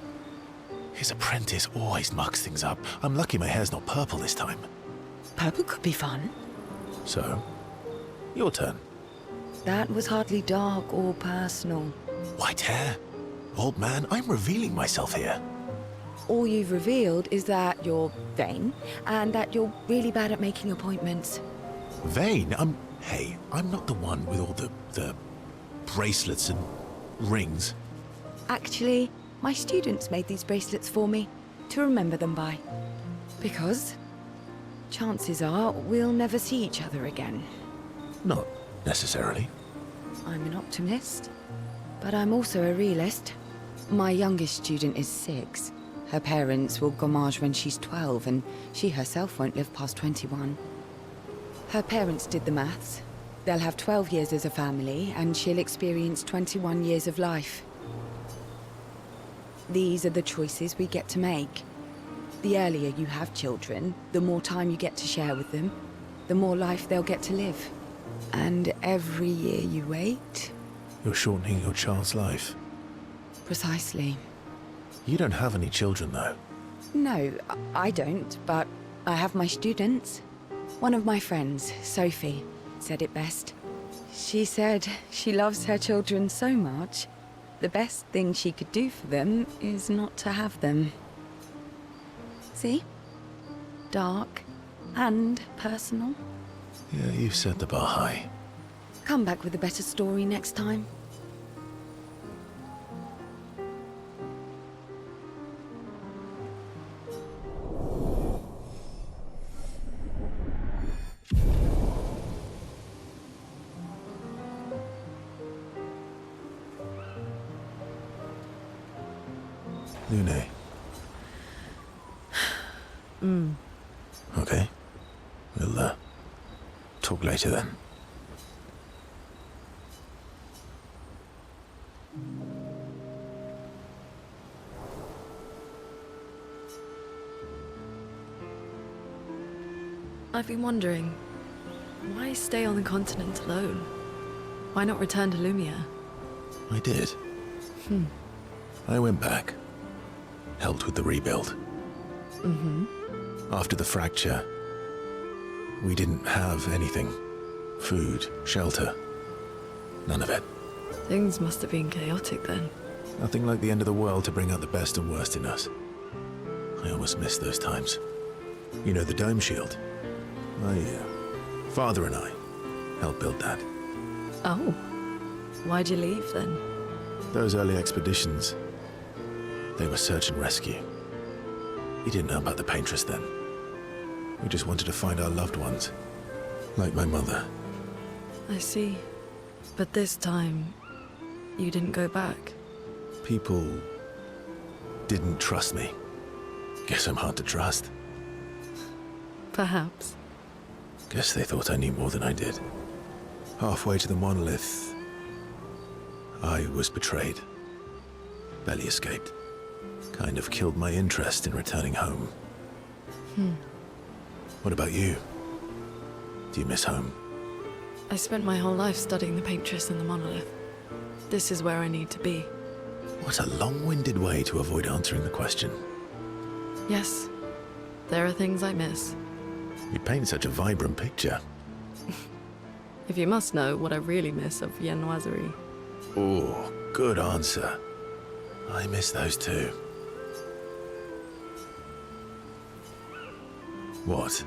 his apprentice always mucks things up. I'm lucky my hair's not purple this time. Purple could be fun. So, your turn. That was hardly dark or personal. White hair? Old man, I'm revealing myself here. All you've revealed is that you're vain, and that you're really bad at making appointments. Vain? Hey, I'm not the one with all the bracelets and rings. Actually, my students made these bracelets for me, to remember them by. Because chances are we'll never see each other again. Not necessarily. I'm an optimist, but I'm also a realist. My youngest student is 6. Her parents will gommage when she's 12, and she herself won't live past 21. Her parents did the maths. They'll have 12 years as a family, and she'll experience 21 years of life. These are the choices we get to make. The earlier you have children, the more time you get to share with them, the more life they'll get to live. And every year you wait... You're shortening your child's life. Precisely. You don't have any children, though. No, I don't, but I have my students. One of my friends, Sophie, said it best. She said she loves her children so much, the best thing she could do for them is not to have them. See? Dark and personal. Yeah, you've set the bar high. Come back with a better story next time. Lune. Okay. We'll, talk later then. I've been wondering, why stay on the continent alone? Why not return to Lumière? I did. I went back. Helped with the rebuild. After the fracture, we didn't have anything. Food, shelter. None of it. Things must have been chaotic then. Nothing like the end of the world to bring out the best and worst in us. I almost miss those times. You know the dome shield? My father and I helped build that. Oh. Why'd you leave then? Those early expeditions, they were search and rescue. We didn't know about the Paintress then. We just wanted to find our loved ones. Like my mother. I see. But this time, you didn't go back. People didn't trust me. Guess I'm hard to trust. Perhaps. Guess they thought I knew more than I did. Halfway to the monolith, I was betrayed. Barely escaped. Kind of killed my interest in returning home. What about you? Do you miss home? I spent my whole life studying the Paintress and the monolith. This is where I need to be. What a long-winded way to avoid answering the question. Yes, there are things I miss. You paint such a vibrant picture. If you must know what I really miss of viennoiserie. Oh, good answer. I miss those too. What?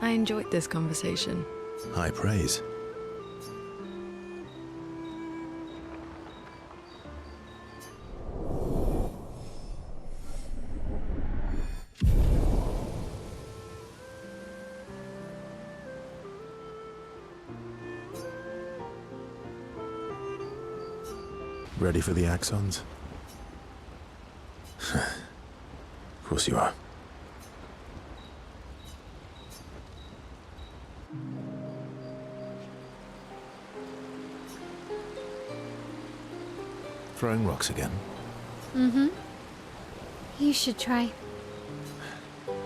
I enjoyed this conversation. High praise. Ready for the axons? Of course you are. Throwing rocks again? You should try.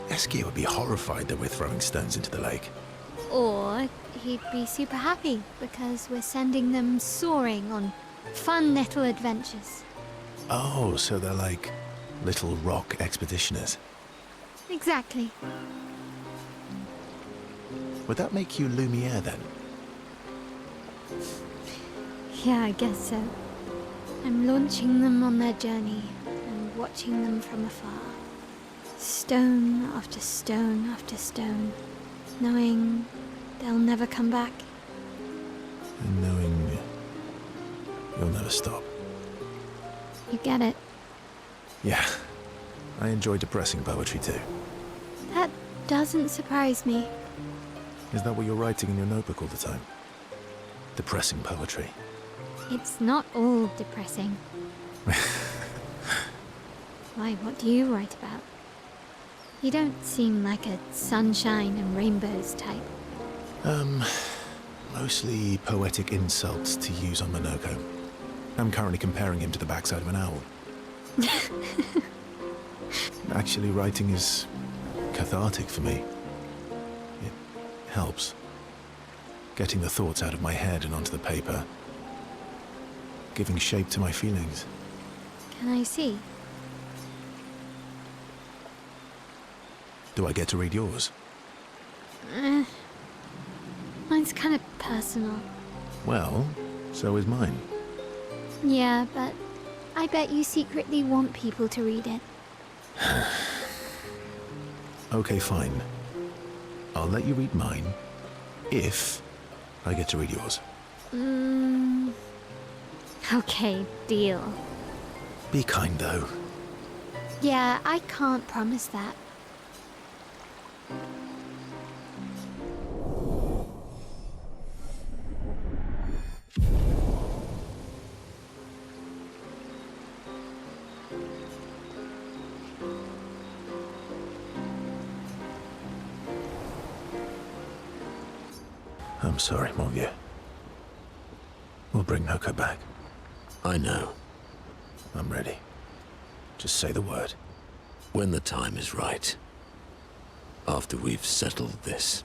Eskia would be horrified that we're throwing stones into the lake. Or he'd be super happy because we're sending them soaring on fun little adventures. Oh, so they're like little rock expeditioners. Exactly. Would that make you Lumière then? Yeah, I guess so. I'm launching them on their journey and watching them from afar. Stone after stone after stone, knowing they'll never come back. And knowing you'll never stop. You get it? Yeah. I enjoy depressing poetry too. That doesn't surprise me. Is that what you're writing in your notebook all the time? Depressing poetry. It's not all depressing. Why, what do you write about? You don't seem like a sunshine and rainbows type. Mostly poetic insults to use on Monoko. I'm currently comparing him to the backside of an owl. Actually, writing is cathartic for me. It helps. Getting the thoughts out of my head and onto the paper. Giving shape to my feelings. Can I see? Do I get to read yours? Mine's kind of personal. Well, so is mine. Yeah, but I bet you secretly want people to read it. Okay, fine. I'll let you read mine, if I get to read yours. Okay, deal. Be kind, though. Yeah, I can't promise that. I'm sorry, mon vieux. We'll bring Noko back. I know. I'm ready. Just say the word. When the time is right. After we've settled this.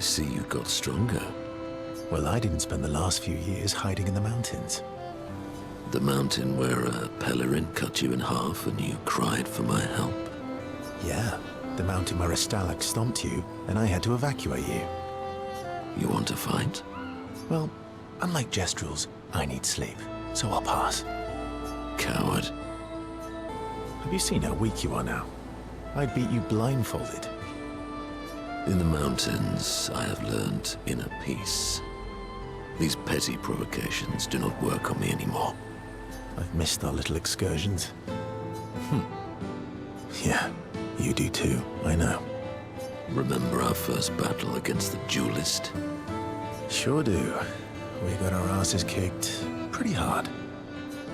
see you got stronger. Well, I didn't spend the last few years hiding in the mountains. The mountain where a Pelerin cut you in half and you cried for my help. Yeah, the mountain where a Stalag stomped you and I had to evacuate you. You want to fight? Well, unlike Gestrels, I need sleep, so I'll pass. Coward. Have you seen how weak you are now? I'd beat you blindfolded. In the mountains, I have learned inner peace. These petty provocations do not work on me anymore. I've missed our little excursions. Yeah, you do too, I know. Remember our first battle against the duelist? Sure do. We got our asses kicked pretty hard.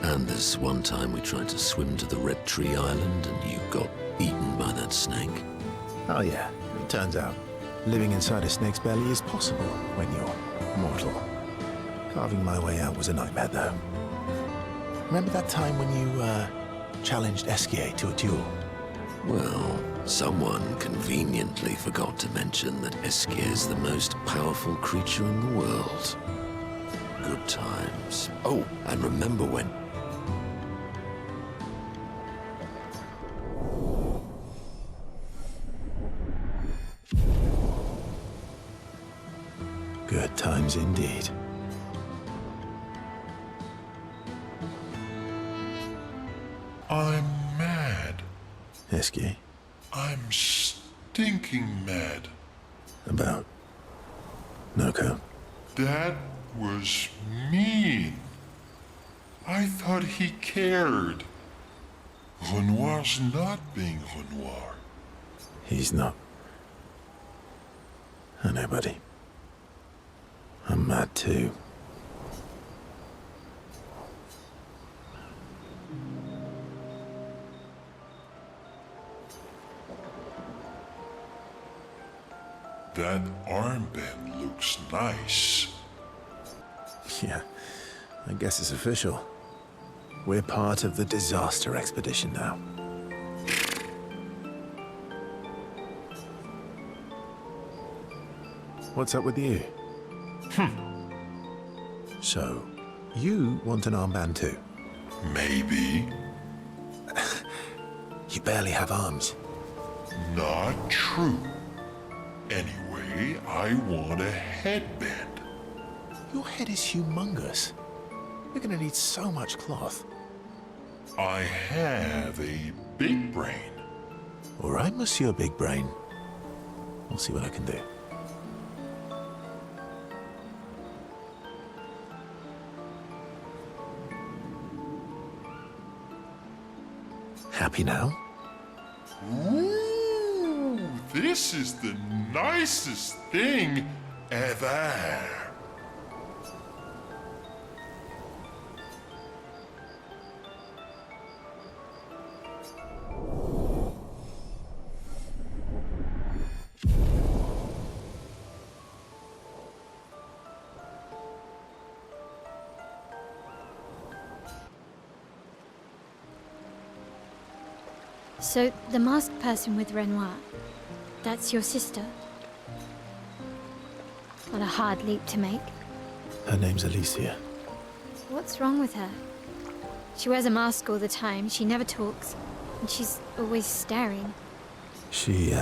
And this one time we tried to swim to the Red Tree Island and you got eaten by that snake. Oh yeah, it turns out living inside a snake's belly is possible when you're mortal. Carving my way out was a nightmare though. Remember that time when you challenged Esquier to a duel? Well, someone conveniently forgot to mention that Esquier is the most powerful creature in the world. Good times. Oh, and remember when... Good times indeed. I'm mad. Esquier? I'm stinking mad. About Noko? That was mean. I thought he cared. Renoir's not being Renoir. He's not. I know, buddy. I'm mad too. That armband looks nice. Yeah, I guess it's official. We're part of the disaster expedition now. What's up with you? So, you want an armband too? Maybe. You barely have arms. Not true. Anyway, I want a headband. Your head is humongous. You're gonna need so much cloth. I have a big brain. All right, Monsieur Big Brain. We'll see what I can do. Happy now? Ooh, this is the nicest thing ever. So, the masked person with Renoir, that's your sister? What a hard leap to make. Her name's Alicia. What's wrong with her? She wears a mask all the time, she never talks, and she's always staring. She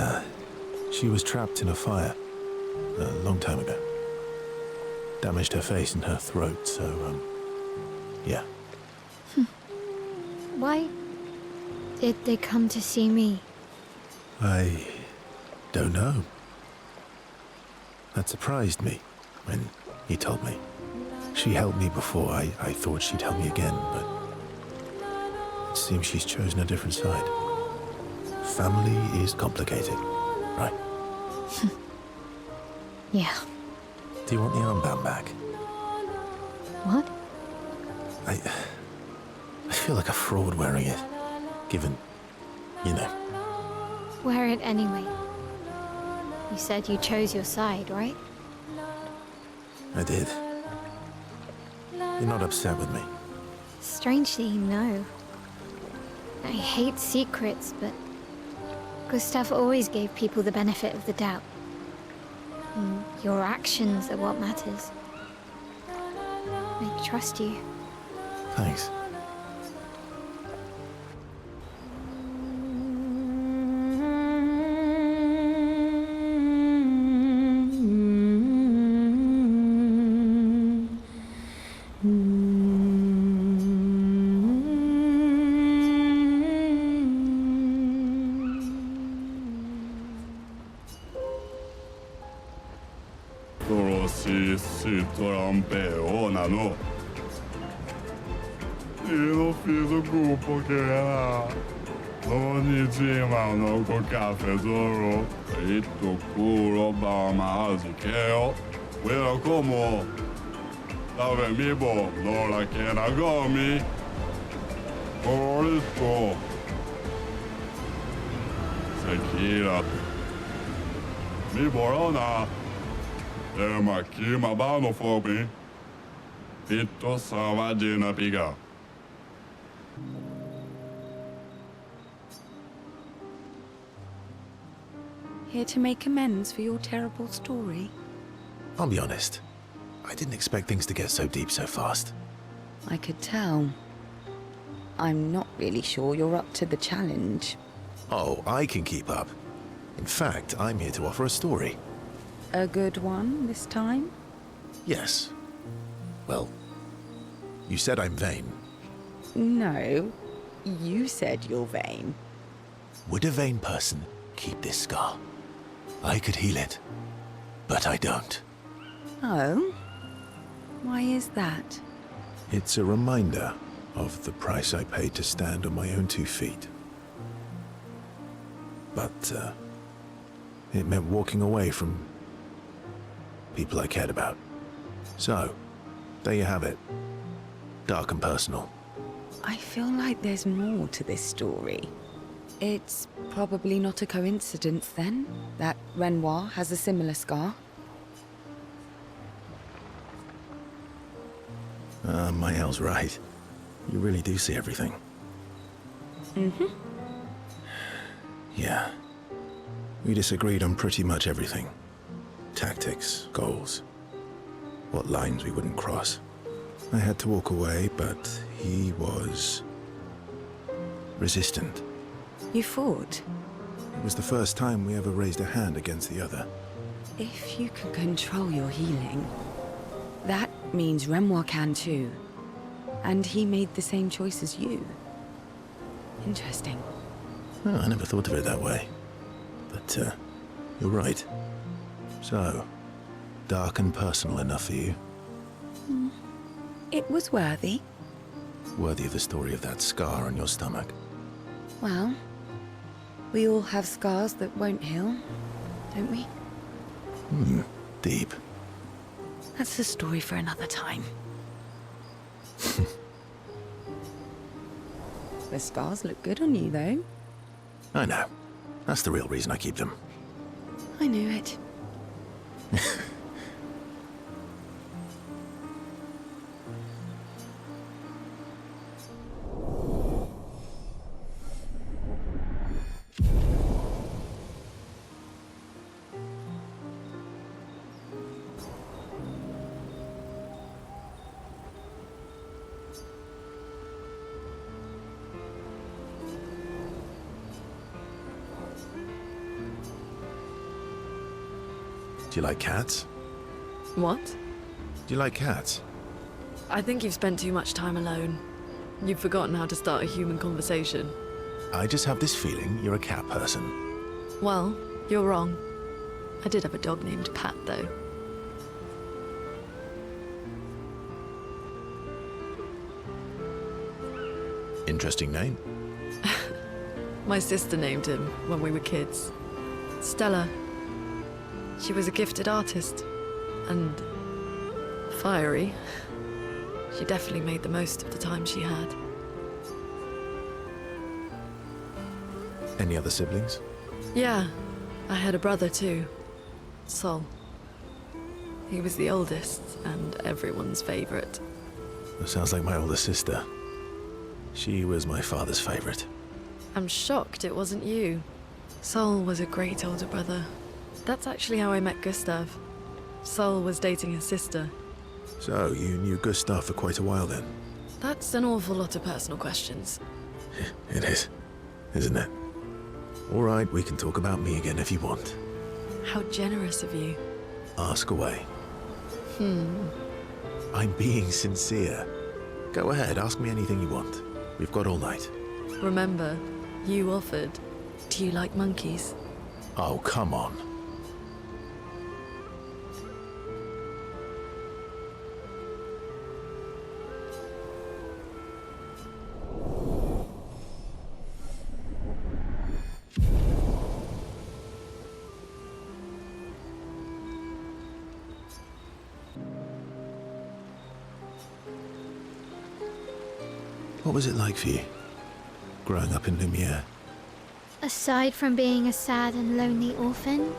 was trapped in a fire a long time ago. Damaged her face and her throat, so, yeah. Why did they come to see me? I don't know. That surprised me when he told me. She helped me before. I thought she'd help me again, but it seems she's chosen a different side. Family is complicated, right? Yeah. Do you want the armband back? What? I feel like a fraud wearing it, given, you know. Wear it anyway. You said you chose your side, right? I did. You're not upset with me? Strangely, no. I hate secrets, but Gustav always gave people the benefit of the doubt. And your actions are what matters. I trust you. Thanks. Trampeo, nano. Io non fido gruppo che era. Ogni cima no col caffè d'oro. Ritto culo bama azikeo. Quello como. Dove mi bo, non la chiena gomi. Orito. Sekira. Mi borona. Ma chi ma bano fobi? Pitto savagina piga. Here to make amends for your terrible story? I'll be honest. I didn't expect things to get so deep so fast. I could tell. I'm not really sure you're up to the challenge. Oh, I can keep up. In fact, I'm here to offer a story. A good one this time? Yes. Well, you said I'm vain. No, you said you're vain. Would a vain person keep this scar? I could heal it, but I don't. Oh? Why is that? It's a reminder of the price I paid to stand on my own 2 feet. But, it meant walking away from people I cared about. So, there you have it. Dark and personal. I feel like there's more to this story. It's probably not a coincidence, then, that Renoir has a similar scar. Mael's right. You really do see everything. Mm-hmm. Yeah. We disagreed on pretty much everything. Tactics, goals, what lines we wouldn't cross. I had to walk away, but he was resistant. You fought? It was the first time we ever raised a hand against the other. If you can control your healing, that means Renoir can too. And he made the same choice as you. Interesting. Oh, I never thought of it that way. But, you're right. So, dark and personal enough for you? It was worthy. Worthy of the story of that scar on your stomach. Well, we all have scars that won't heal, don't we? Deep. That's a story for another time. The scars look good on you, though. I know. That's the real reason I keep them. I knew it. Do you like cats? What? Do you like cats? I think you've spent too much time alone. You've forgotten how to start a human conversation. I just have this feeling you're a cat person. Well, you're wrong. I did have a dog named Pat, though. Interesting name. My sister named him when we were kids. Stella. She was a gifted artist. And fiery. She definitely made the most of the time she had. Any other siblings? Yeah, I had a brother too. Sol. He was the oldest and everyone's favorite. That sounds like my older sister. She was my father's favorite. I'm shocked it wasn't you. Sol was a great older brother. That's actually how I met Gustav. Sol was dating his sister. So, you knew Gustav for quite a while then? That's an awful lot of personal questions. It is, isn't it? All right, we can talk about me again if you want. How generous of you. Ask away. I'm being sincere. Go ahead, ask me anything you want. We've got all night. Remember, you offered. Do you like monkeys? Oh, come on. What was it like for you, growing up in Lumière? Aside from being a sad and lonely orphan,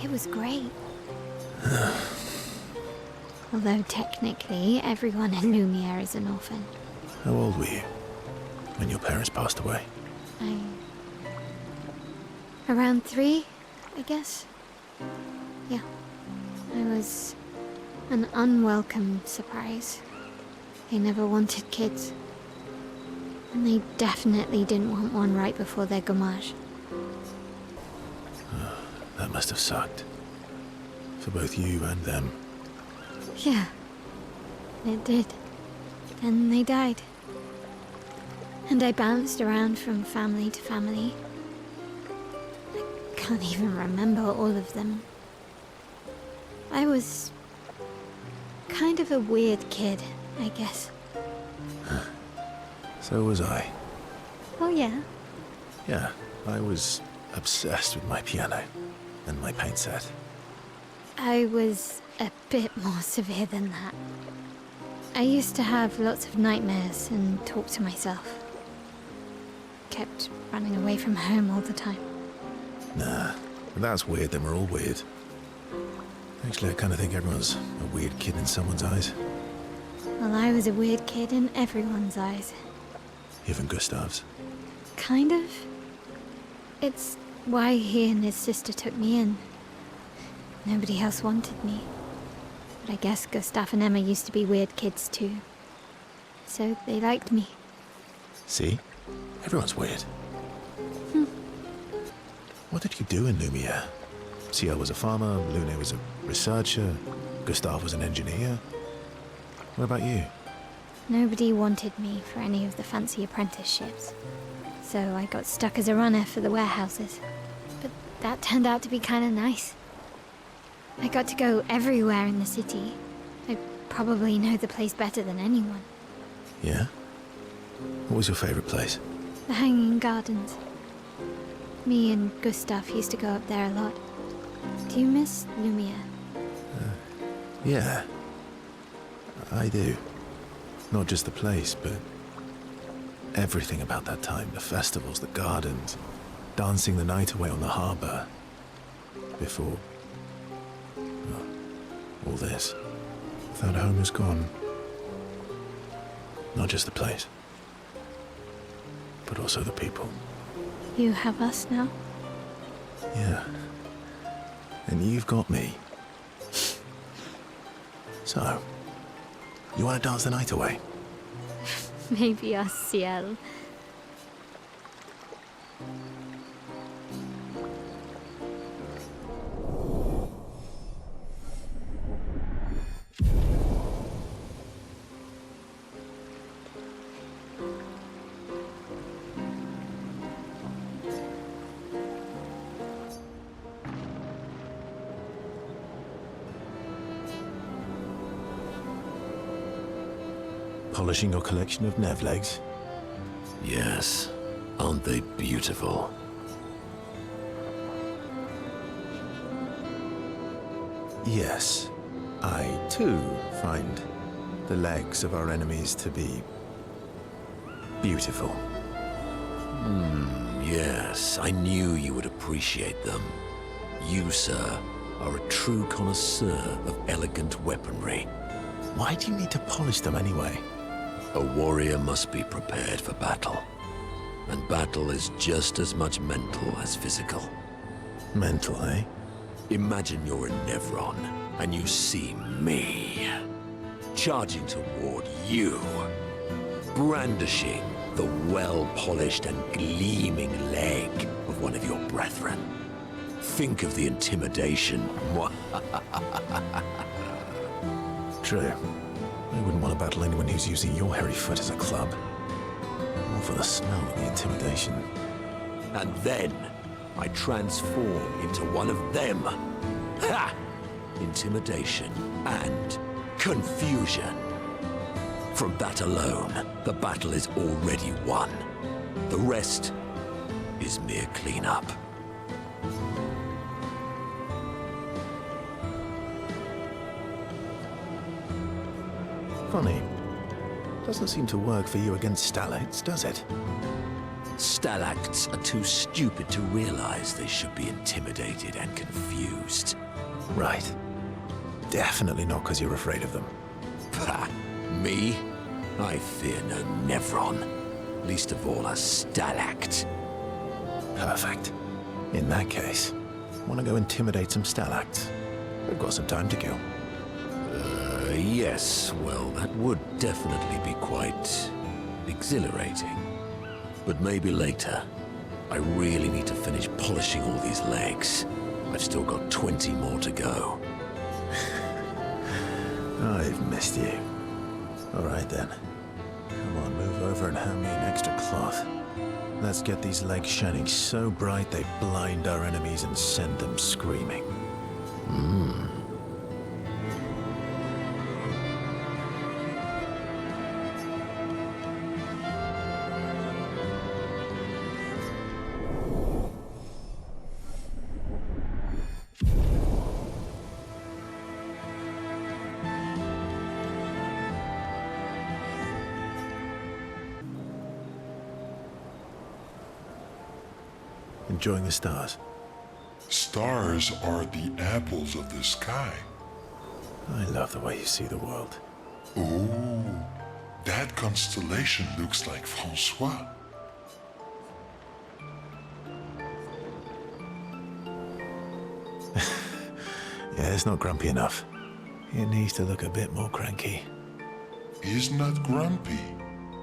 it was great. Although technically, everyone in Lumière is an orphan. How old were you when your parents passed away? Around 3, I guess. Yeah. I was an unwelcome surprise. They never wanted kids. And they definitely didn't want one right before their gommage. That must have sucked. For both you and them. Yeah. It did. Then they died. And I bounced around from family to family. I can't even remember all of them. I was kind of a weird kid, I guess. So was I. Oh yeah? Yeah, I was obsessed with my piano and my paint set. I was a bit more severe than that. I used to have lots of nightmares and talk to myself. Kept running away from home all the time. Nah, if that's weird, then we're all weird. Actually, I kind of think everyone's a weird kid in someone's eyes. Well, I was a weird kid in everyone's eyes. Even Gustav's. Kind of. It's why he and his sister took me in. Nobody else wanted me. But I guess Gustav and Emma used to be weird kids too. So they liked me. See? Everyone's weird. What did you do in Lumière? Ciel was a farmer, Lune was a researcher, Gustav was an engineer. What about you? Nobody wanted me for any of the fancy apprenticeships. So I got stuck as a runner for the warehouses. But that turned out to be kind of nice. I got to go everywhere in the city. I probably know the place better than anyone. Yeah? What was your favorite place? The Hanging Gardens. Me and Gustav used to go up there a lot. Do you miss Lumière? Yeah. I do. Not just the place, but everything about that time. The festivals, the gardens, dancing the night away on the harbor. Before... well, all this. That home is gone. Not just the place, but also the people. You have us now? Yeah. And you've got me. So, you want to dance the night away? Maybe us, Ciel. Polishing your collection of Nev legs? Yes. Aren't they beautiful? Yes. I, too, find the legs of our enemies to be... beautiful. Yes. I knew you would appreciate them. You, sir, are a true connoisseur of elegant weaponry. Why do you need to polish them anyway? A warrior must be prepared for battle. And battle is just as much mental as physical. Mental, eh? Imagine you're in Nevron, and you see me, charging toward you, brandishing the well-polished and gleaming leg of one of your brethren. Think of the intimidation. True. I wouldn't want to battle anyone who's using your hairy foot as a club. More for the smell than the intimidation. And then I transform into one of them. Ha! Intimidation and confusion. From that alone, the battle is already won. The rest is mere cleanup. Funny. Doesn't seem to work for you against stalactites, does it? Stalacts are too stupid to realize they should be intimidated and confused. Right. Definitely not because you're afraid of them. Pah! Me? I fear no Nevron. Least of all a stalact. Perfect. In that case, want to go intimidate some stalacts? We've got some time to kill. Yes. Well, that would definitely be quite exhilarating. But maybe later. I really need to finish polishing all these legs. I've still got 20 more to go. I've missed you. All right then. Come on, move over and hand me an extra cloth. Let's get these legs shining so bright they blind our enemies and send them screaming. Enjoying the stars? Stars are the apples of the sky. I love the way you see the world. Oh, that constellation looks like Francois. Yeah, it's not grumpy enough. It needs to look a bit more cranky. He's not grumpy.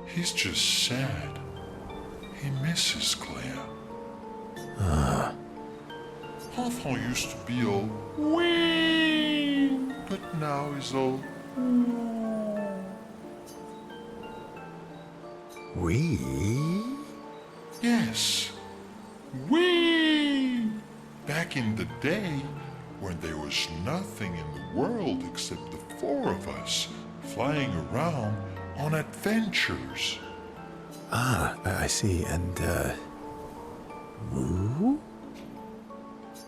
He's just sad. He misses Claire. Confront used to be all wee, but now he's all wee. Yes, wee. Back in the day, when there was nothing in the world except the four of us flying around on adventures. I see. And woo?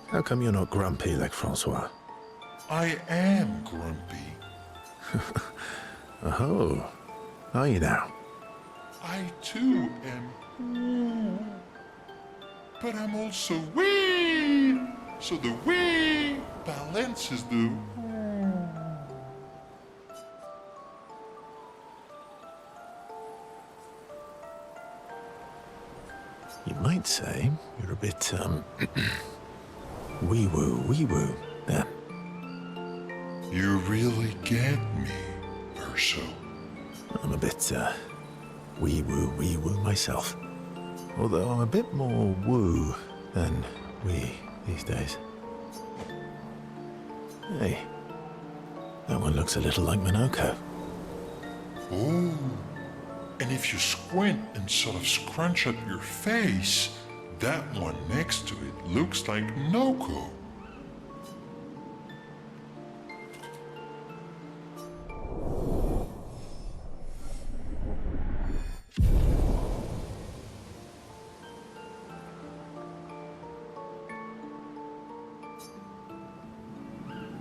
How come you're not grumpy like Francois? I am grumpy. Oh, are you now? I too am. But I'm also wee. So the wee balances the. You might say you're a bit wee-woo then. You really get me, Urso. I'm a bit wee-woo myself. Although I'm a bit more woo than wee these days. Hey, that one looks a little like Minoko. Oh, and if you squint and sort of scrunch up your face, that one next to it looks like Noko.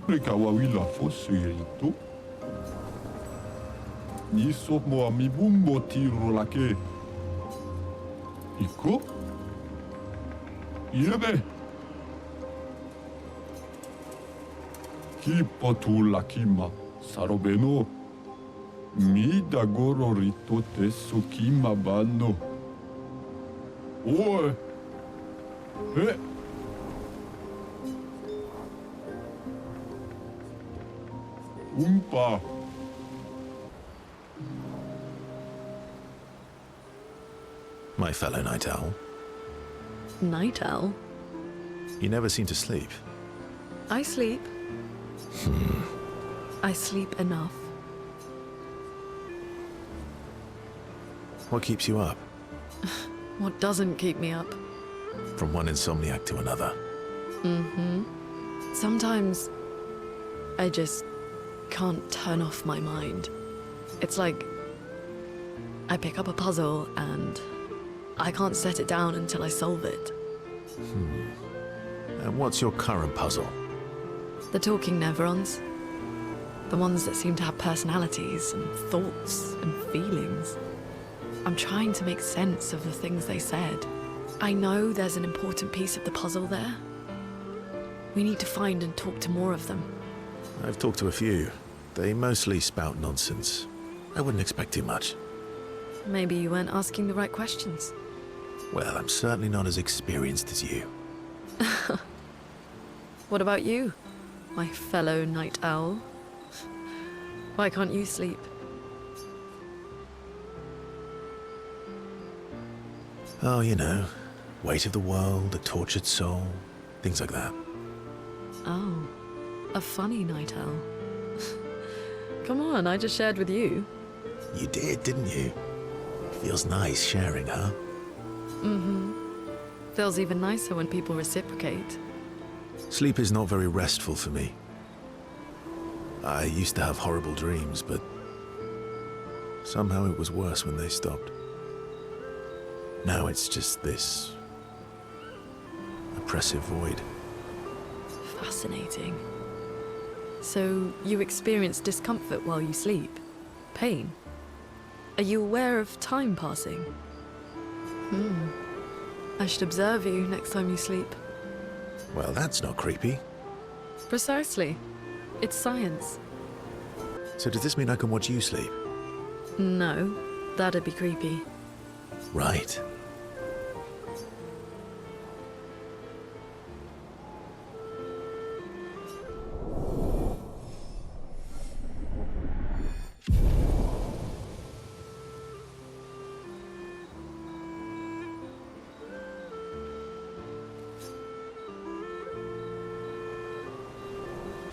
Kawawila fosuirito. Ni somo amibumbo tiro lake. Iko? Yebe. Kipotu lakima sarobeno. Mida goro rito te sukima bando. Oe. Oompa. My fellow night owl, Night owl? you never seem to sleep. I sleep. I sleep enough. What keeps you up? What doesn't keep me up? From one insomniac to another. Mm-hmm. Sometimes I just can't turn off my mind. It's like I pick up a puzzle and I can't set it down until I solve it. And what's your current puzzle? The talking Neverons. The ones that seem to have personalities and thoughts and feelings. I'm trying to make sense of the things they said. I know there's an important piece of the puzzle there. We need to find and talk to more of them. I've talked to a few. They mostly spout nonsense. I wouldn't expect too much. Maybe you weren't asking the right questions. Well, I'm certainly not as experienced as you. What about you, my fellow night owl? Why can't you sleep? Oh, you know, weight of the world, a tortured soul, things like that. Oh, a funny night owl. Come on, I just shared with you. You did, didn't you? Feels nice sharing, huh? Mm-hmm. Feels even nicer when people reciprocate. Sleep is not very restful for me. I used to have horrible dreams, but somehow it was worse when they stopped. Now it's just this oppressive void. Fascinating. So you experience discomfort while you sleep? Pain? Are you aware of time passing? I should observe you next time you sleep. Well, that's not creepy. Precisely. It's science. So does this mean I can watch you sleep? No, that'd be creepy. Right.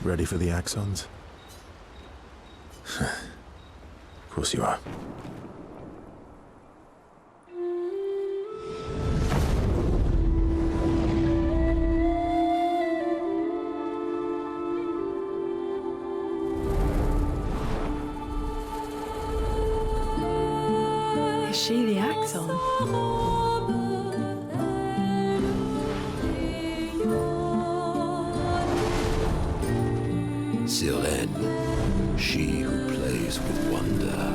Ready for the axons? Of course you are. Is she the axon? Sirène, she who plays with wonder.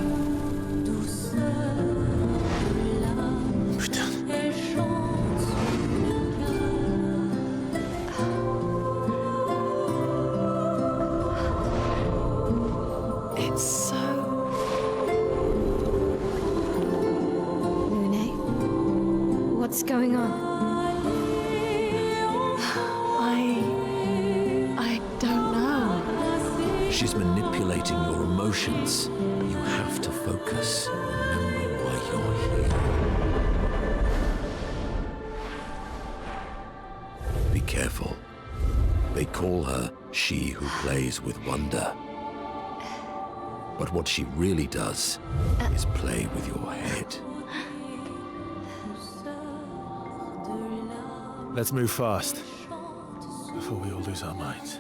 It's so... Lune, what's going on? I don't know. She's manipulating your emotions. You have to focus. Remember why you're here. Be careful. They call her she who plays with wonder. But what she really does is play with your head. Let's move fast, before we all lose our minds.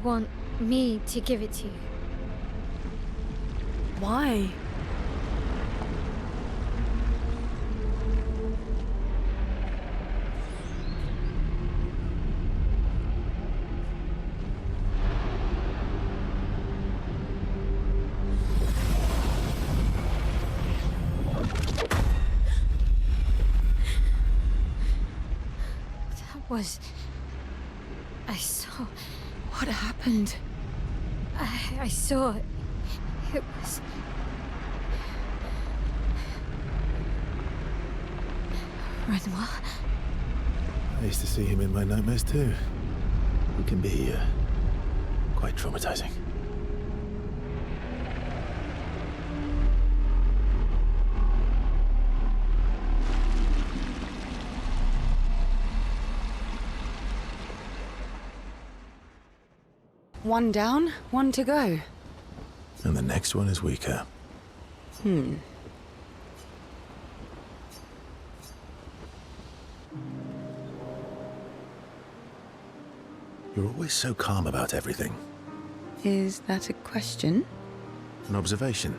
want me to give it to you. Why? I saw. What happened? I saw it. It was. Renoir. I used to see him in my nightmares too. He can be quite traumatizing. One down, one to go. And the next one is weaker. You're always so calm about everything. Is that a question? An observation.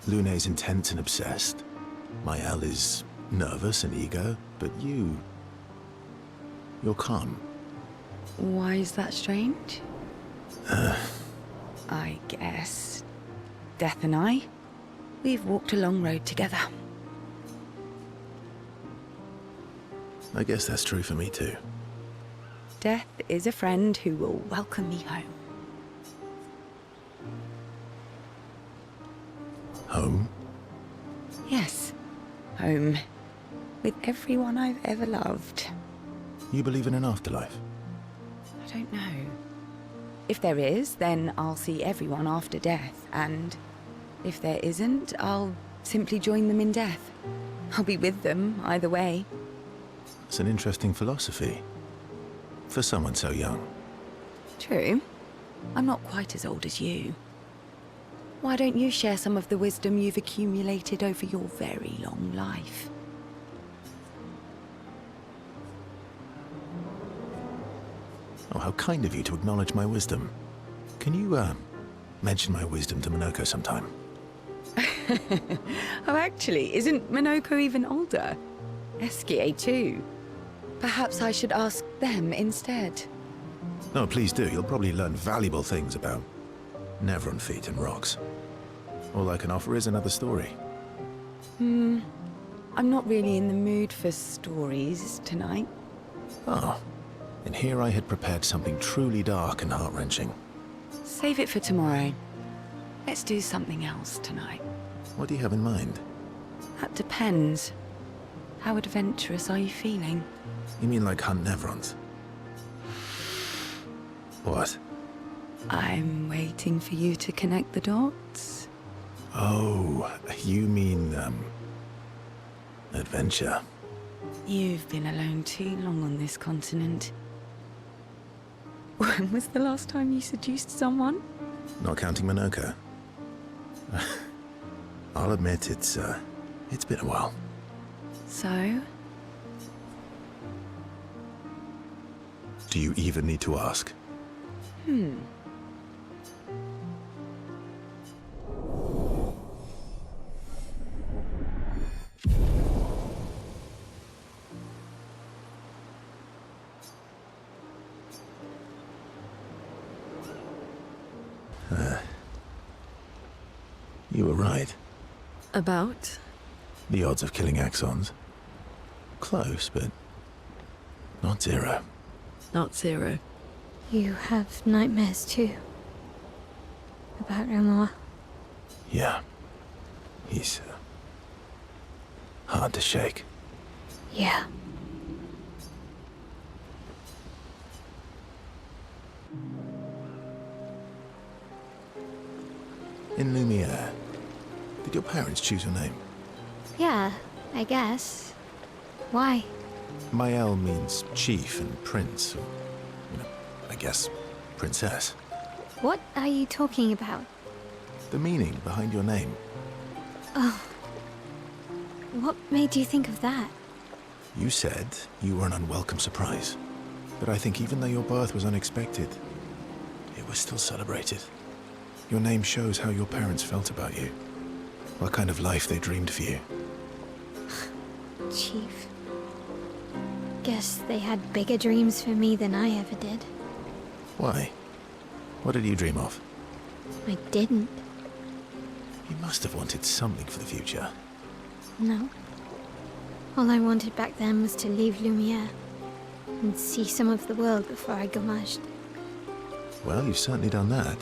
Lune's intense and obsessed. Maëlle is nervous and eager, but you're calm. Why is that strange? I guess Death and I, we've walked a long road together. I guess that's true for me too. Death is a friend who will welcome me home. Home? Yes, home. With everyone I've ever loved. You believe in an afterlife? I don't know. If there is, then I'll see everyone after death, and if there isn't, I'll simply join them in death. I'll be with them either way. It's an interesting philosophy. For someone so young. True. I'm not quite as old as you. Why don't you share some of the wisdom you've accumulated over your very long life? Oh, how kind of you to acknowledge my wisdom. Can you, mention my wisdom to Minoko sometime? Oh, actually, isn't Minoko even older? Esquier, too. Perhaps I should ask them instead. No, please do. You'll probably learn valuable things about Nevron feet and rocks. All I can offer is another story. I'm not really in the mood for stories tonight. Oh. And here I had prepared something truly dark and heart-wrenching. Save it for tomorrow. Let's do something else tonight. What do you have in mind? That depends. How adventurous are you feeling? You mean like hunt Nevrons? What? I'm waiting for you to connect the dots. Oh, you mean, adventure. You've been alone too long on this continent. When was the last time you seduced someone? Not counting Minoko. I'll admit it's been a while. So? Do you even need to ask? You were right. About? The odds of killing Axons. Close, but not zero. Not zero. You have nightmares too. About Renoir. Yeah. He's hard to shake. Yeah. In Lumière, did your parents choose your name? Yeah, I guess. Why? Maëlle means chief and prince, or, I guess, princess. What are you talking about? The meaning behind your name. Oh. What made you think of that? You said you were an unwelcome surprise. But I think even though your birth was unexpected, were still celebrated. Your name shows how your parents felt about you. What kind of life they dreamed for you. Chief. Guess they had bigger dreams for me than I ever did. Why? What did you dream of? I didn't. You must have wanted something for the future. No. All I wanted back then was to leave Lumière and see some of the world before I gommaged. Well, you've certainly done that.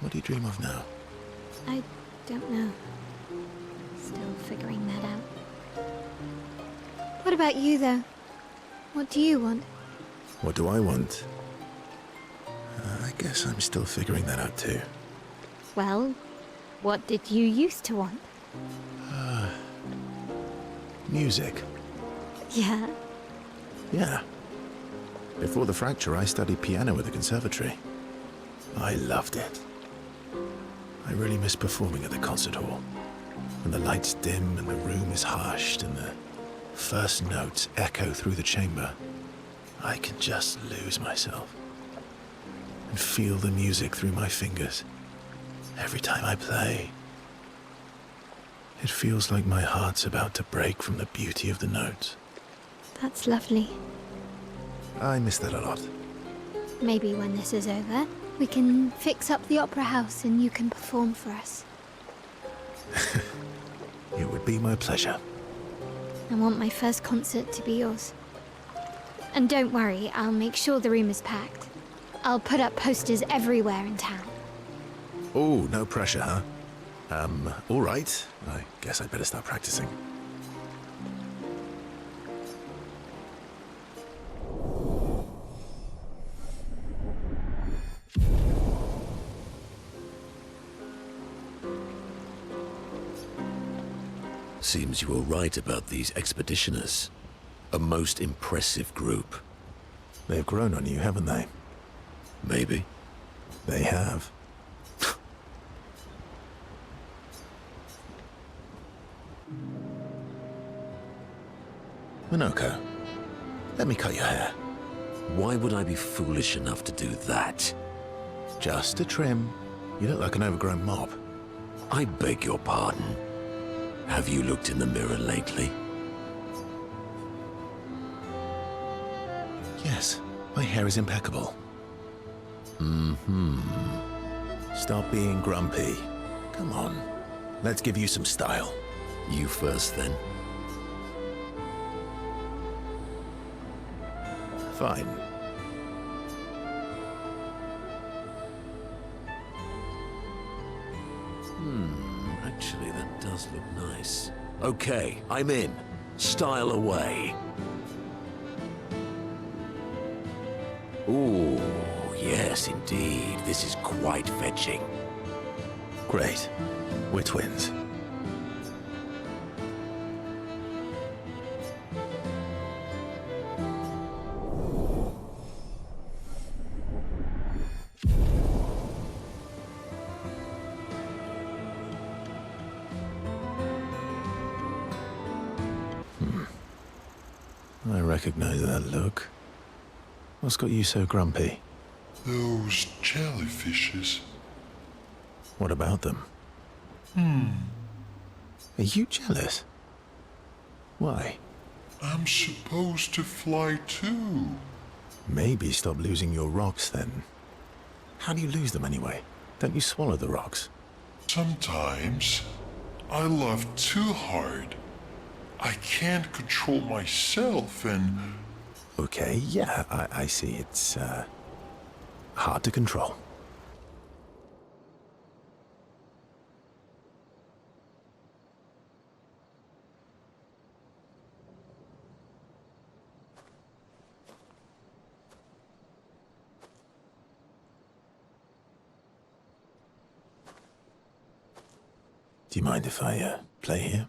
What do you dream of now? I don't know. Still figuring that out. What about you, though? What do you want? What do I want? I guess I'm still figuring that out too. Well, what did you used to want? Music. Yeah. Yeah. Before the fracture, I studied piano at the conservatory. I loved it. I really miss performing at the concert hall. When the lights dim and the room is hushed and the first notes echo through the chamber, I can just lose myself and feel the music through my fingers every time I play. It feels like my heart's about to break from the beauty of the notes. That's lovely. I miss that a lot. Maybe when this is over, we can fix up the opera house and you can perform for us. It would be my pleasure. I want my first concert to be yours. And don't worry, I'll make sure the room is packed. I'll put up posters everywhere in town. Oh, no pressure, huh? All right. I guess I'd better start practicing. Seems you were right about these expeditioners. A most impressive group. They've grown on you, haven't they? Maybe. They have. Minoko, let me cut your hair. Why would I be foolish enough to do that? Just a trim. You look like an overgrown mob. I beg your pardon. Have you looked in the mirror lately? Yes, my hair is impeccable. Stop being grumpy. Come on, let's give you some style. You first, then. Fine. Actually, that does look nice. Okay, I'm in. Style away. Ooh, yes, indeed. This is quite fetching. Great. We're twins. I recognize that look. What's got you so grumpy? Those jellyfishes. What about them? Are you jealous? Why? I'm supposed to fly too. Maybe stop losing your rocks then. How do you lose them anyway? Don't you swallow the rocks? Sometimes I love too hard. I can't control myself and... Okay, yeah, I see. It's, hard to control. Do you mind if I, play here?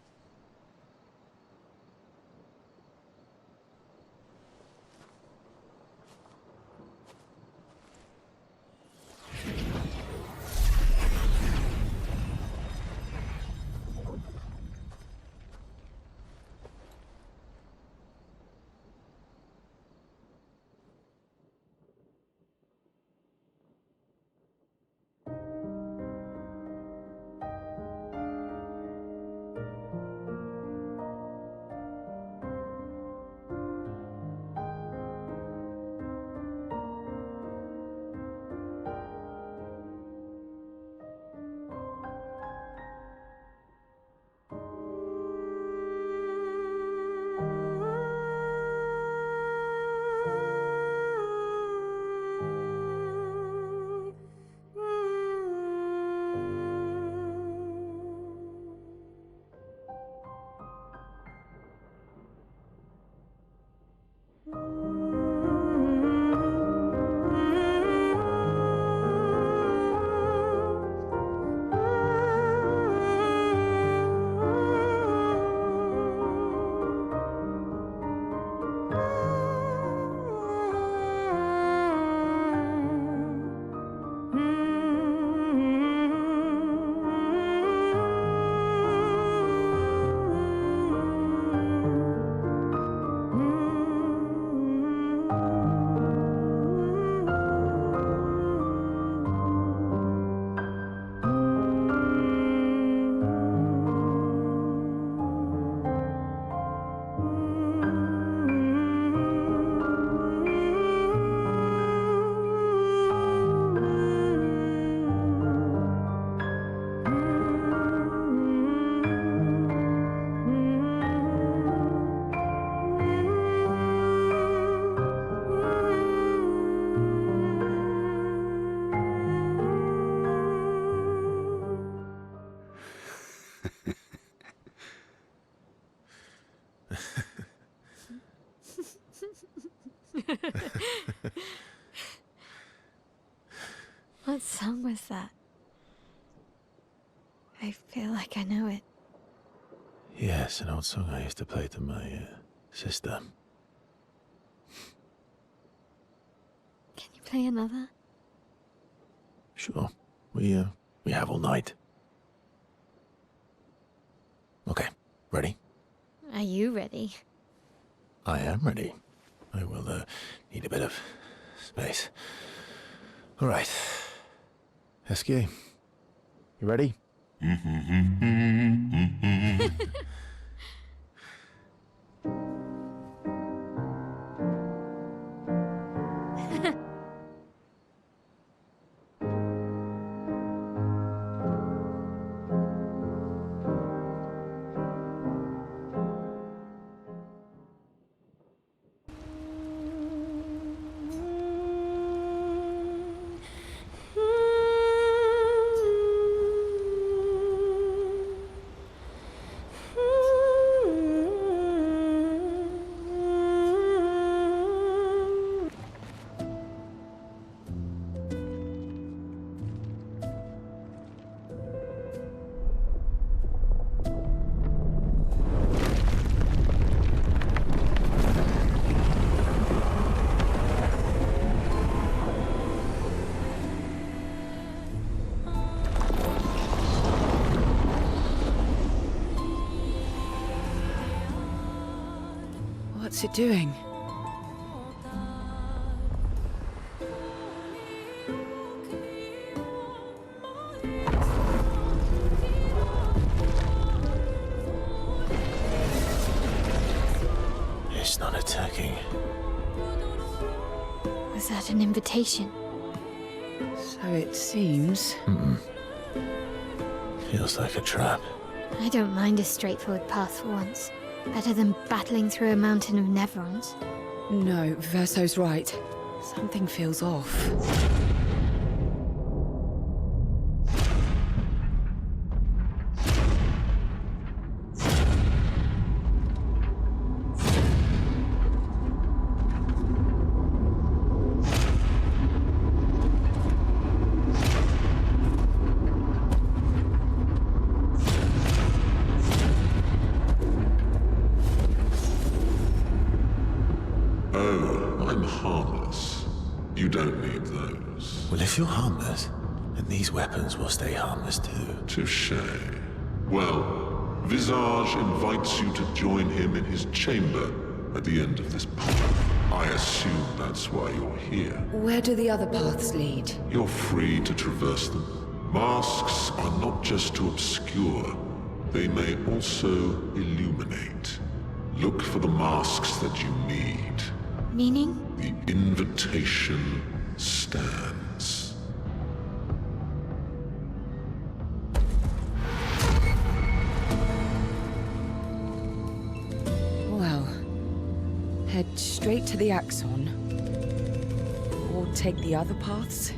What song was that? I feel like I know it. Yes, an old song I used to play to my sister. Can you play another? Sure. We have all night. Okay, ready? Are you ready? I am ready. I will need a bit of space. All right. Esquier, you ready? What's it doing? It's not attacking. Was that an invitation? So it seems. Feels like a trap. I don't mind a straightforward path for once. Better than battling through a mountain of Nevrons. No, Verso's right. Something feels off. Well, if you're harmless, then these weapons will stay harmless too. Touché. Well, Visage invites you to join him in his chamber at the end of this path. I assume that's why you're here. Where do the other paths lead? You're free to traverse them. Masks are not just to obscure, they may also illuminate. Look for the masks that you need. Meaning? The invitation stands. Well, head straight to the Axon. Or take the other paths.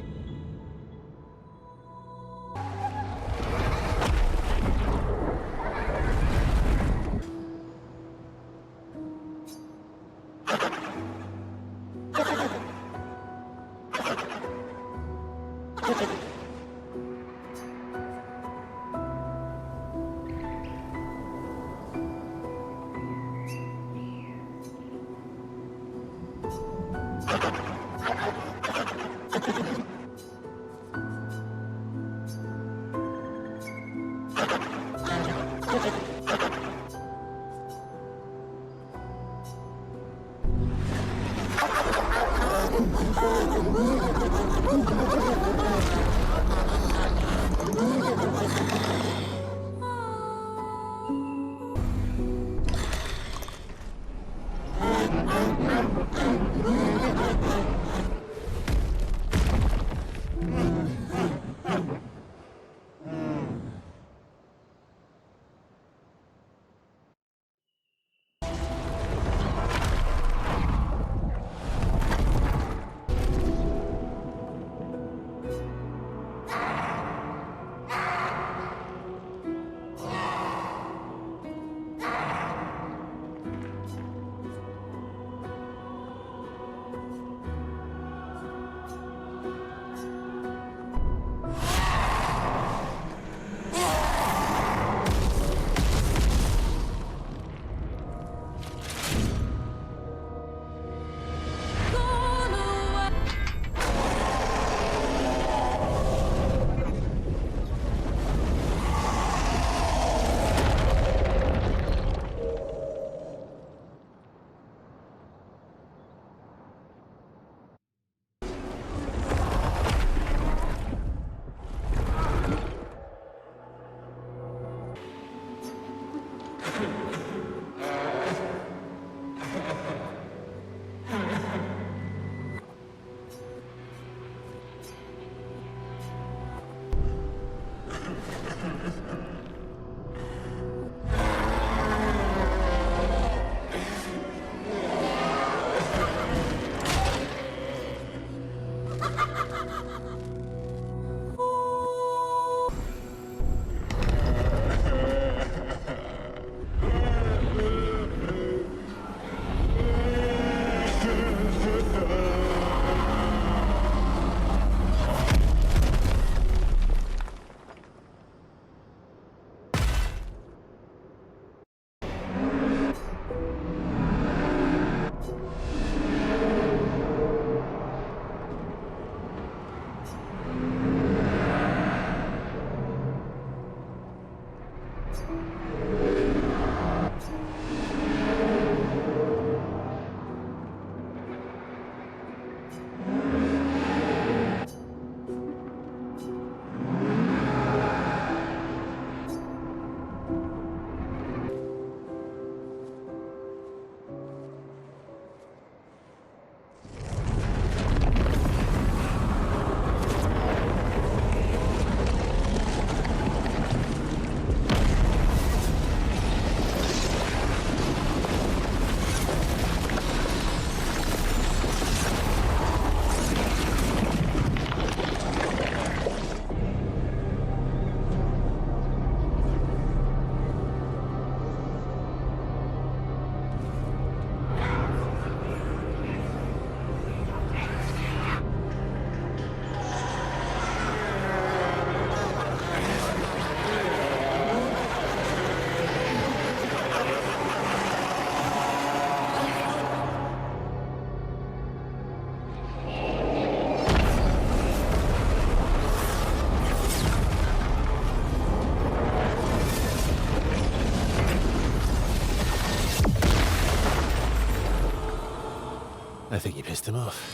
I think you pissed him off.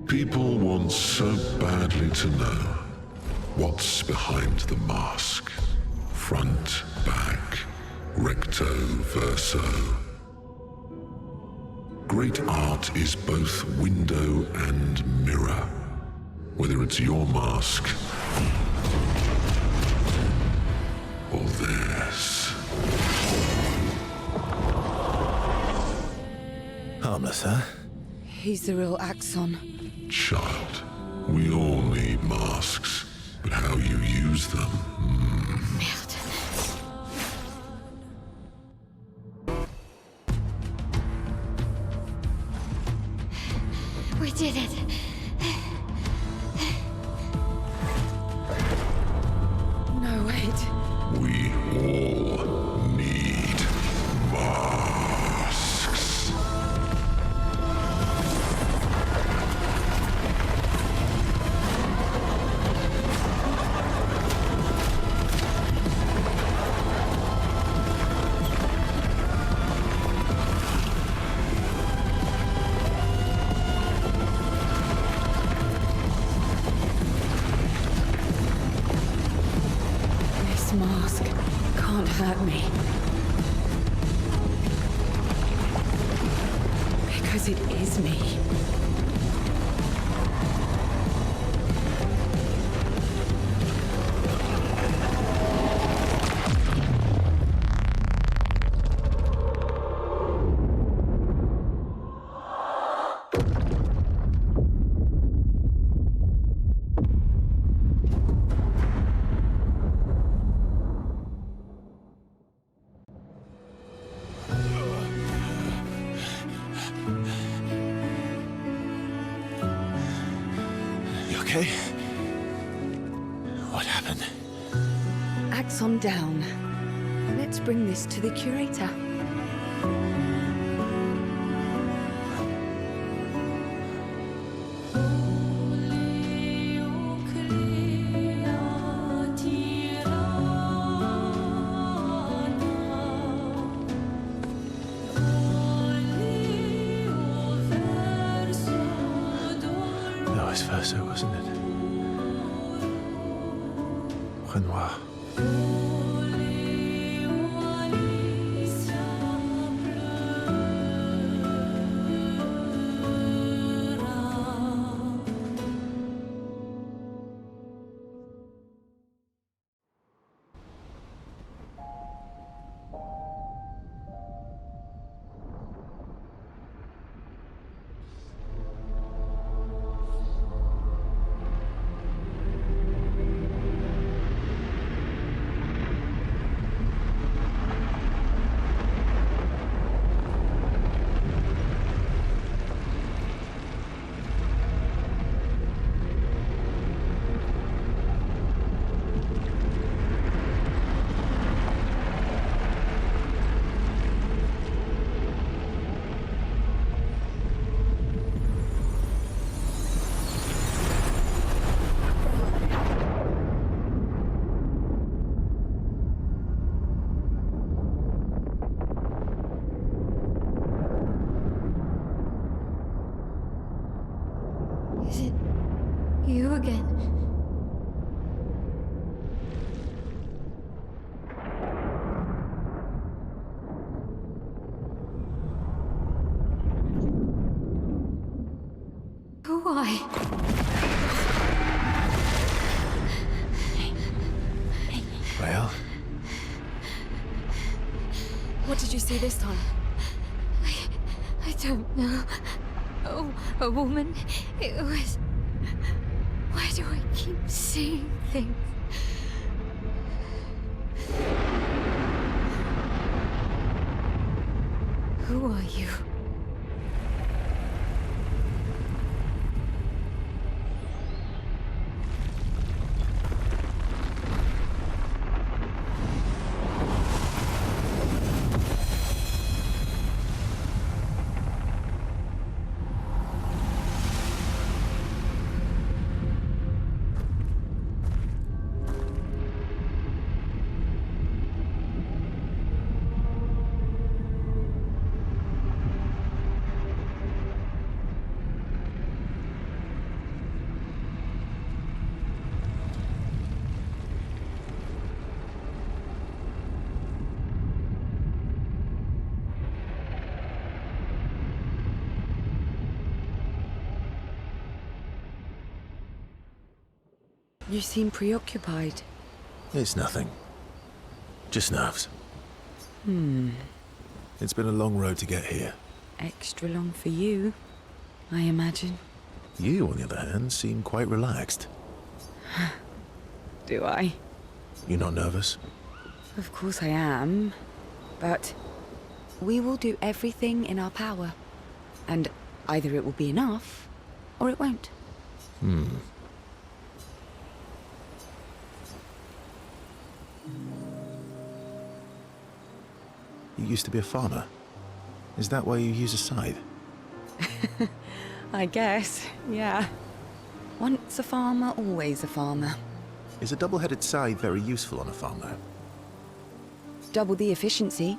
People want so badly to know what's behind the mask. Front, back, recto, verso. Great art is both window and mirror. Whether it's your mask or theirs. Harmless, huh? He's the real Axon. Child, we all need masks, but how you use them... We did it. No, wait. We all need masks. This mask can't hurt me. Because it is me. okay? What happened? Axon down. Let's bring this to the curator. Vice versa, wasn't it? Renoir. Is it you again? Why? Well? What did you see this time? I don't know. Oh, a woman. It was... Why do I keep seeing things? Who are you? You seem preoccupied. It's nothing. Just nerves. It's been a long road to get here. Extra long for you, I imagine. You, on the other hand, seem quite relaxed. Do I? You're not nervous? Of course I am. But we will do everything in our power. And either it will be enough, or it won't. You used to be a farmer. Is that why you use a scythe? I guess, yeah. Once a farmer, always a farmer. Is a double-headed scythe very useful on a farm, though? Double the efficiency.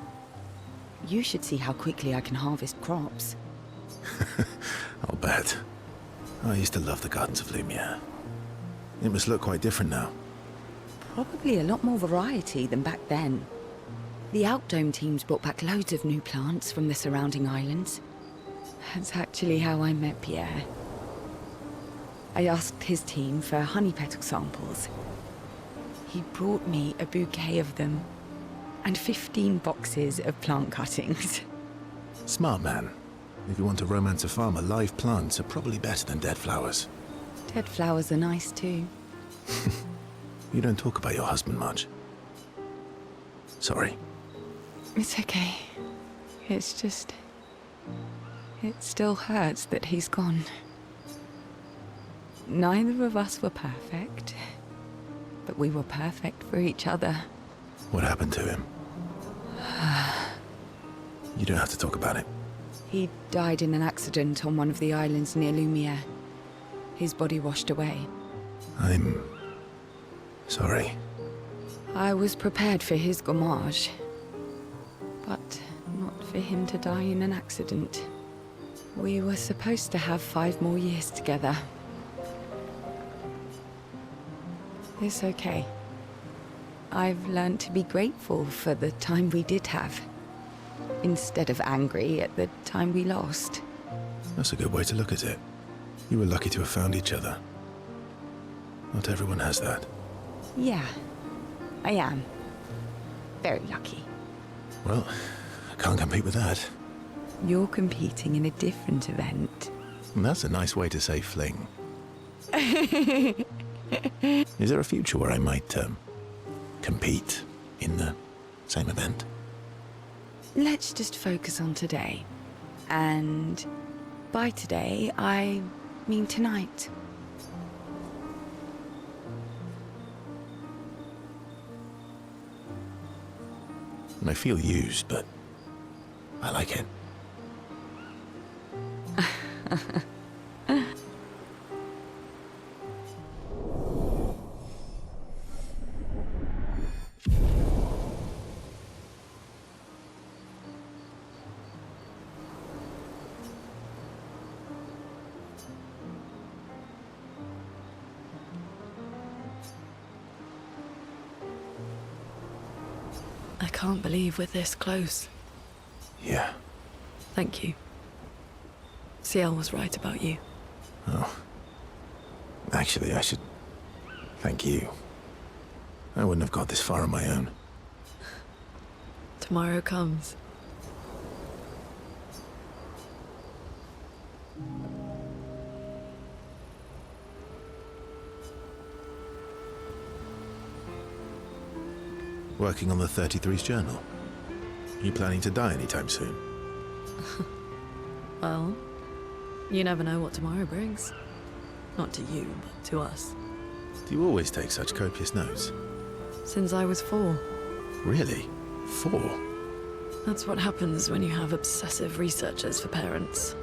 You should see how quickly I can harvest crops. I'll bet. I used to love the gardens of Lumière. It must look quite different now. Probably a lot more variety than back then. The Outdome teams brought back loads of new plants from the surrounding islands. That's actually how I met Pierre. I asked his team for honey petal samples. He brought me a bouquet of them, and 15 boxes of plant cuttings. Smart man. If you want to romance a farmer, live plants are probably better than dead flowers. Dead flowers are nice too. You don't talk about your husband much. Sorry. It's okay. It's just... it still hurts that he's gone. neither of us were perfect, but we were perfect for each other. What happened to him? You don't have to talk about it. He died in an accident on one of the islands near Lumière. His body washed away. I'm sorry. I was prepared for his gommage, but not for him to die in an accident. We were supposed to have 5 more years together. It's okay. I've learned to be grateful for the time we did have, instead of angry at the time we lost. That's a good way to look at it. You were lucky to have found each other. Not everyone has that. Yeah, I am. Very lucky. Well, I can't compete with that. You're competing in a different event. And that's a nice way to say fling. Is there a future where I might, compete in the same event? Let's just focus on today. And by today, I mean tonight. And I feel used, but I like it. I can't believe we're this close. Yeah. Thank you. Ciel was right about you. Oh. Actually, I should thank you. I wouldn't have got this far on my own. Tomorrow comes. Working on the 33's journal. Are you planning to die anytime soon? Well, you never know what tomorrow brings. Not to you, but to us. Do you always take such copious notes? Since I was 4. Really? 4? That's what happens when you have obsessive researchers for parents.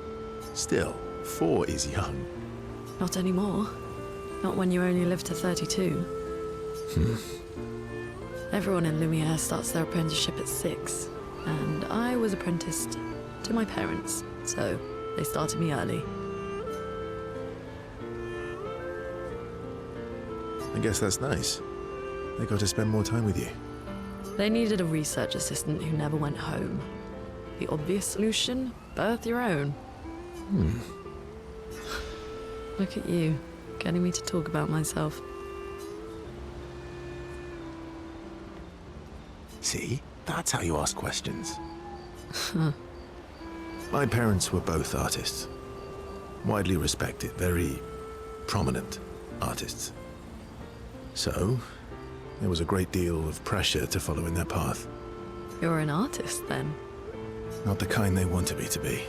Still, 4 is young. Not anymore. Not when you only live to 32. Everyone in Lumière starts their apprenticeship at 6, and I was apprenticed to my parents, so they started me early. I guess that's nice. They got to spend more time with you. They needed a research assistant who never went home. The obvious solution? Birth your own. Look at you, getting me to talk about myself. See? That's how you ask questions. My parents were both artists. Widely respected, very prominent artists. So, there was a great deal of pressure to follow in their path. You're an artist, then? Not the kind they wanted me to be.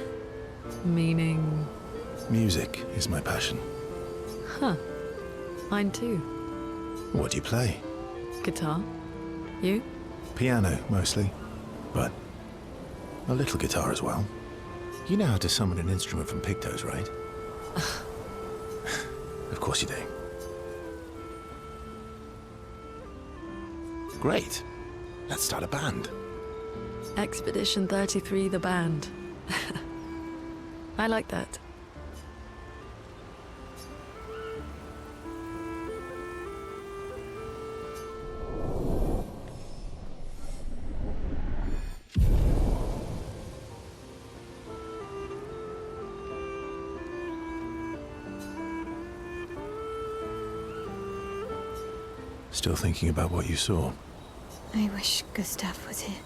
Meaning? Music is my passion. Huh. Mine too. What do you play? Guitar. You? Piano, mostly. But a little guitar as well. You know how to summon an instrument from pigtoes, right? Of course you do. Great. Let's start a band. Expedition 33, the band. I like that. Still thinking about what you saw? I wish Gustav was here.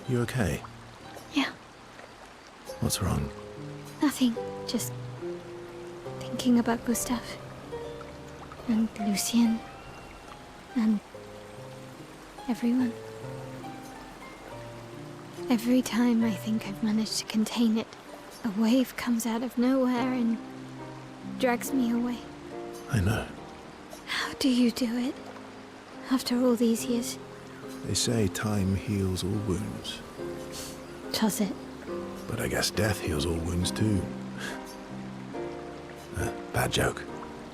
You okay? Yeah, What's wrong? nothing. Just thinking about Gustav. And Lucien. And everyone. Every time I think I've managed to contain it, a wave comes out of nowhere and drags me away. I know. How do you do it? After all these years? They say time heals all wounds. Does it? But I guess death heals all wounds too. Bad joke.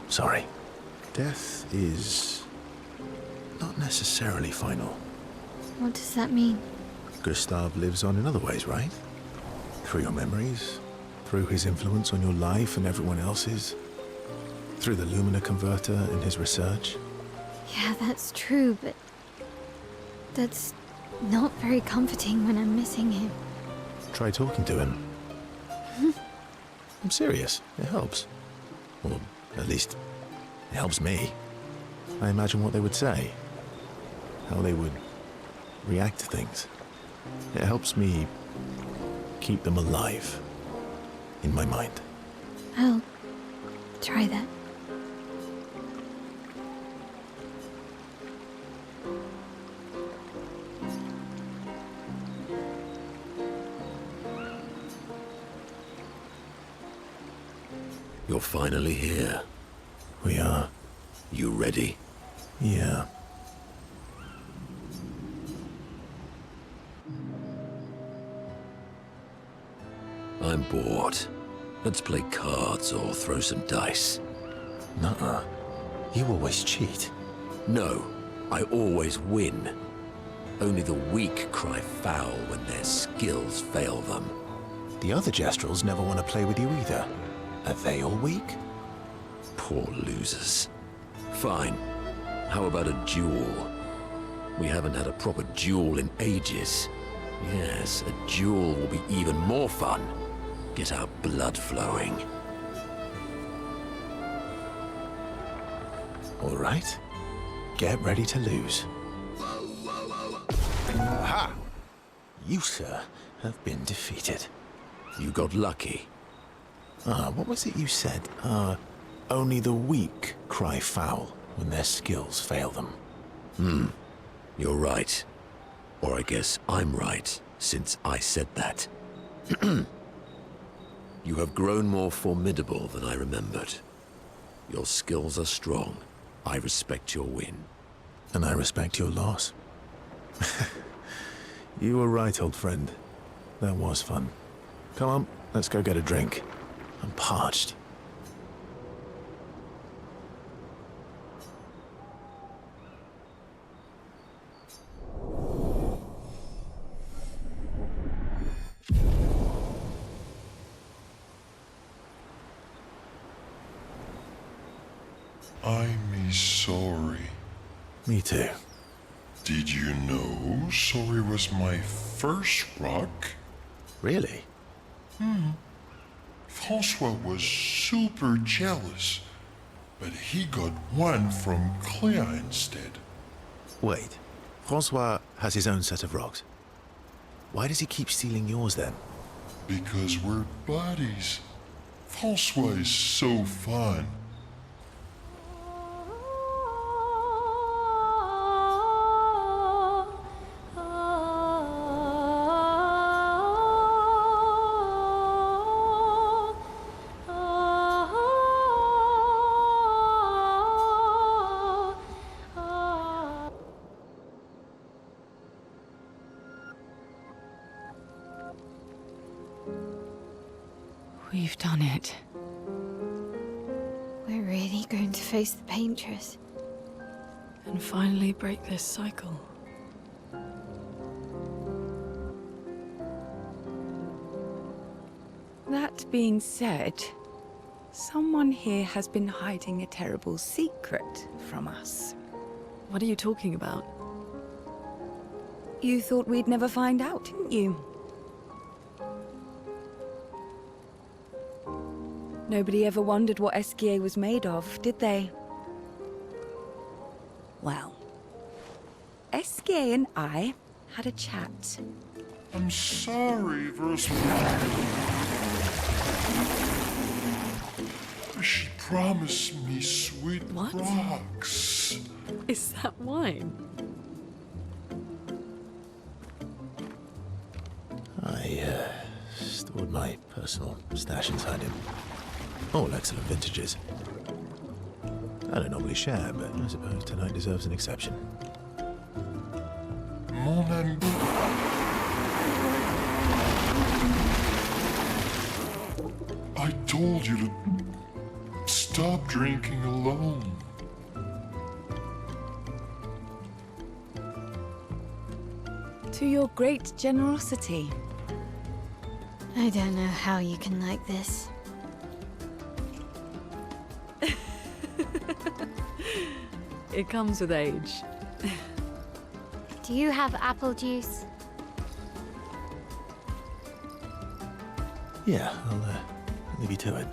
Sorry. Death is not necessarily final. What does that mean? Gustav lives on in other ways, right? Through your memories, through his influence on your life and everyone else's, through the Lumière converter and his research. Yeah, that's true, but that's not very comforting when I'm missing him. Try talking to him. I'm serious. It helps. Or at least, it helps me. I imagine what they would say. How they would react to things. It helps me keep them alive in my mind. I'll try that. You're finally here. We are. You ready? Yeah. I'm bored. Let's play cards or throw some dice. Nuh-uh. You always cheat. No, I always win. Only the weak cry foul when their skills fail them. The other Jestrels never want to play with you either. Are they all weak? Poor losers. Fine. How about a duel? We haven't had a proper duel in ages. Yes, a duel will be even more fun. Get our blood flowing. All right. Get ready to lose. Aha! You, sir, have been defeated. You got lucky. What was it you said? Only the weak cry foul when their skills fail them. You're right. Or I guess I'm right, since I said that. You have grown more formidable than I remembered. Your skills are strong. I respect your win. And I respect your loss. You were right, old friend. That was fun. Come on, let's go get a drink. I'm parched. I'm sorry. Me too. Did you know sorry was my first rock? Really? Francois was super jealous, but he got one from Clair instead. Wait, Francois has his own set of rocks. Why does he keep stealing yours then? Because we're buddies. Francois is so fun. We've done it. We're really going to face the Paintress. And finally break this cycle. That being said, someone here has been hiding a terrible secret from us. What are you talking about? You thought we'd never find out, didn't you? Nobody ever wondered what Esquier was made of, did they? Well, Esquier and I had a chat. I'm sorry, Verse. She promised me sweet rocks. Is that wine? I stored my personal stash inside him. All excellent vintages. I don't normally share, but I suppose tonight deserves an exception. Mon ami. I told you to stop drinking alone. To your great generosity. I don't know how you can like this. It comes with age. Do you have apple juice? Yeah, I'll leave you to it.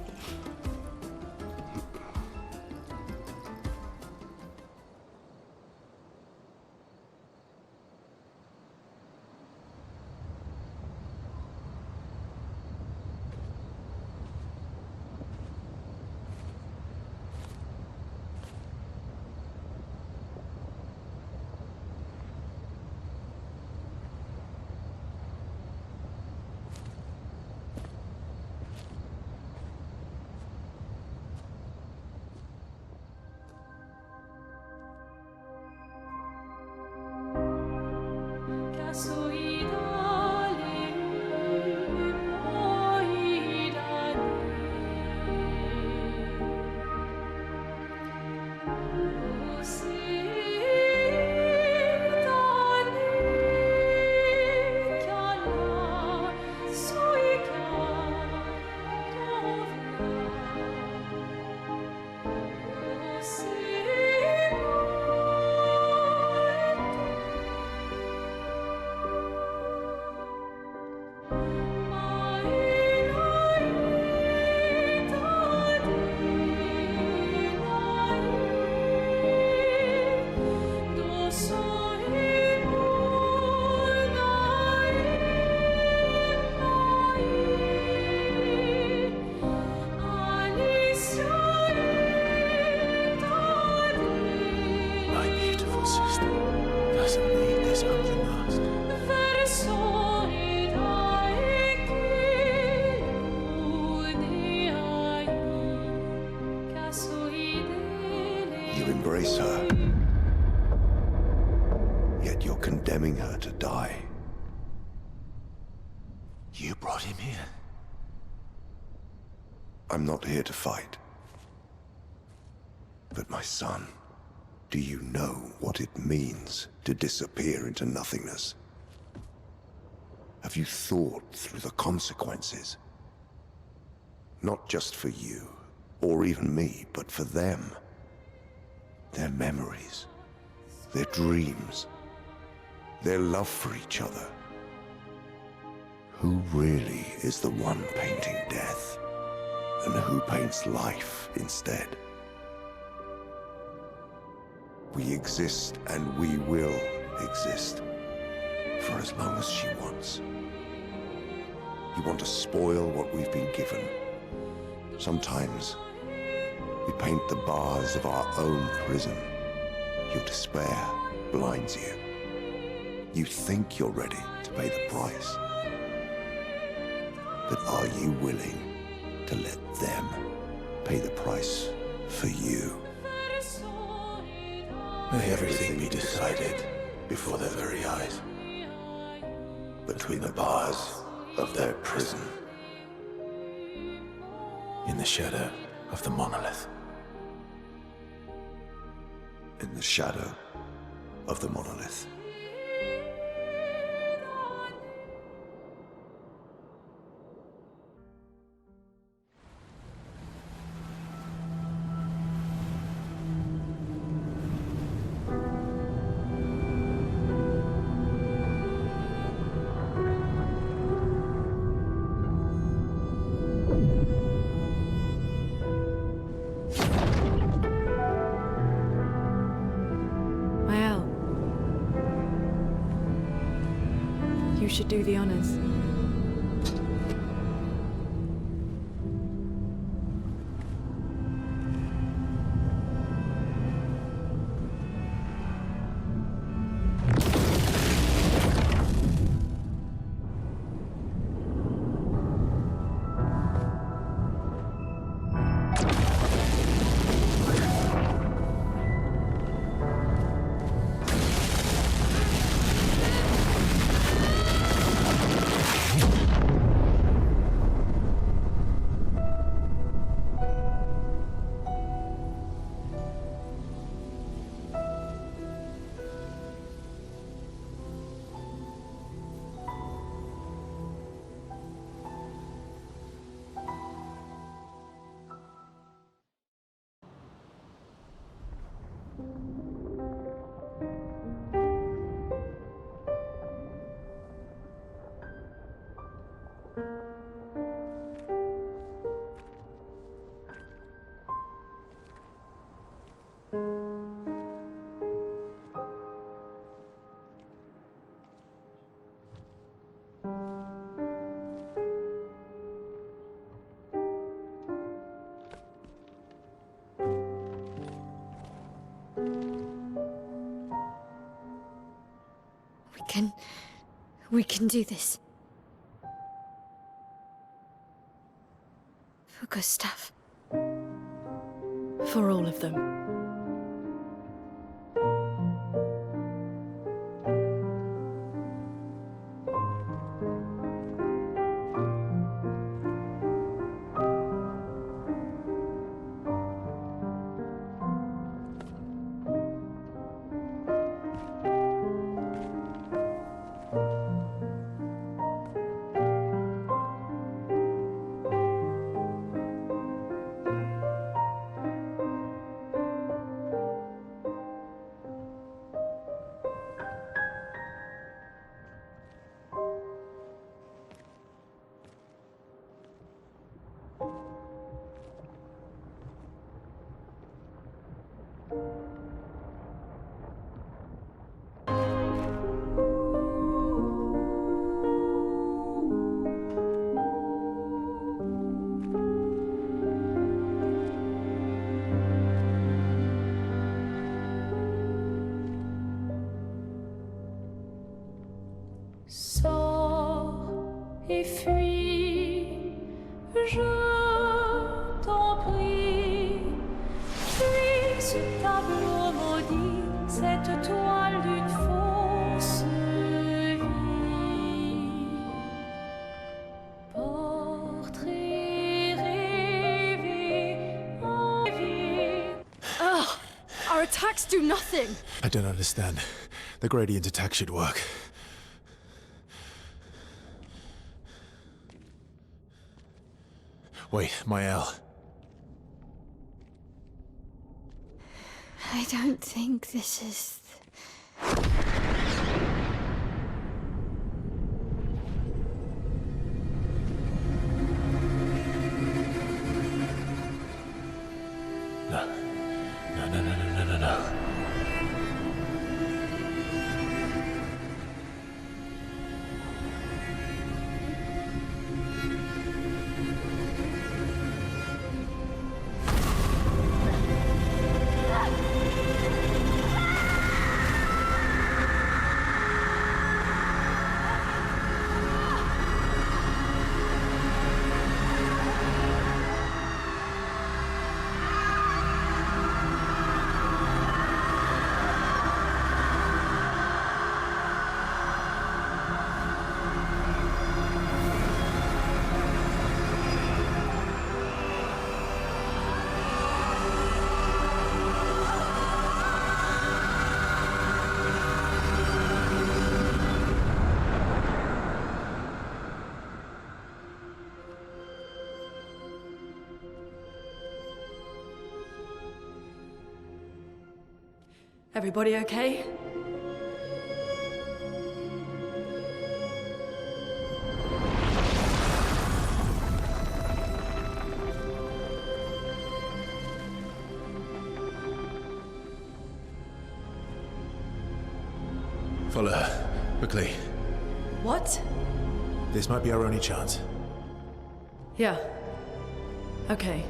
Embrace her. Yet you're condemning her to die. You brought him here. I'm not here to fight. But my son, do you know what it means to disappear into nothingness? Have you thought through the consequences? Not just for you, or even me, but for them. Their memories, their dreams, their love for each other. Who really is the one painting death, and who paints life instead? We exist and we will exist for as long as she wants. You want to spoil what we've been given. Sometimes we paint the bars of our own prison. Your despair blinds you. You think you're ready to pay the price. But are you willing to let them pay the price for you? May everything be decided before their very eyes. Between the bars of their prison. In the shadow of the monolith. In the shadow of the monolith. You should do the honors. We can do this. For Gustav. For all of them. Sors et fuis, je t'en prie. Fuis ce tableau maudit, cette toile d'une fausse vie. Portrait rêvé, envié. Ugh! Our attacks do nothing! I don't understand. The gradient attack should work. Wait, Mael. I don't think this is... No. Everybody okay? Follow her. Quickly. What? This might be our only chance. Yeah. Okay.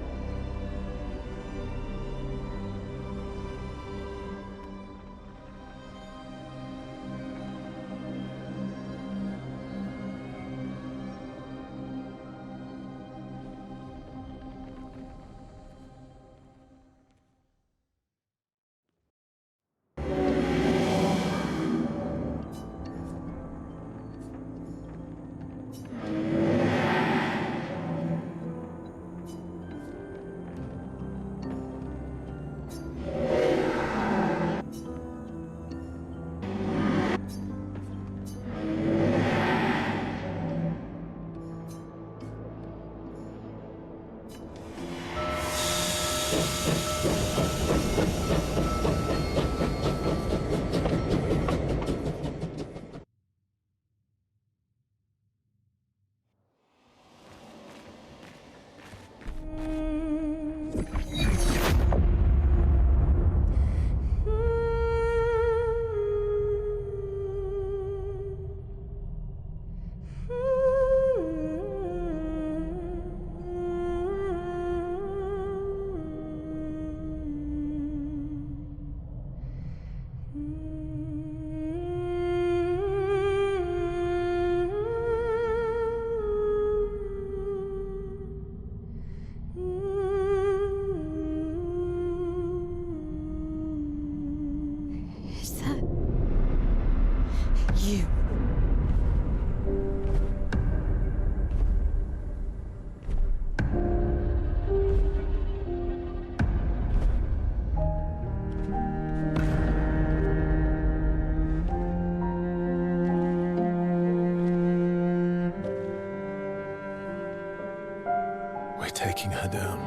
breaking her down.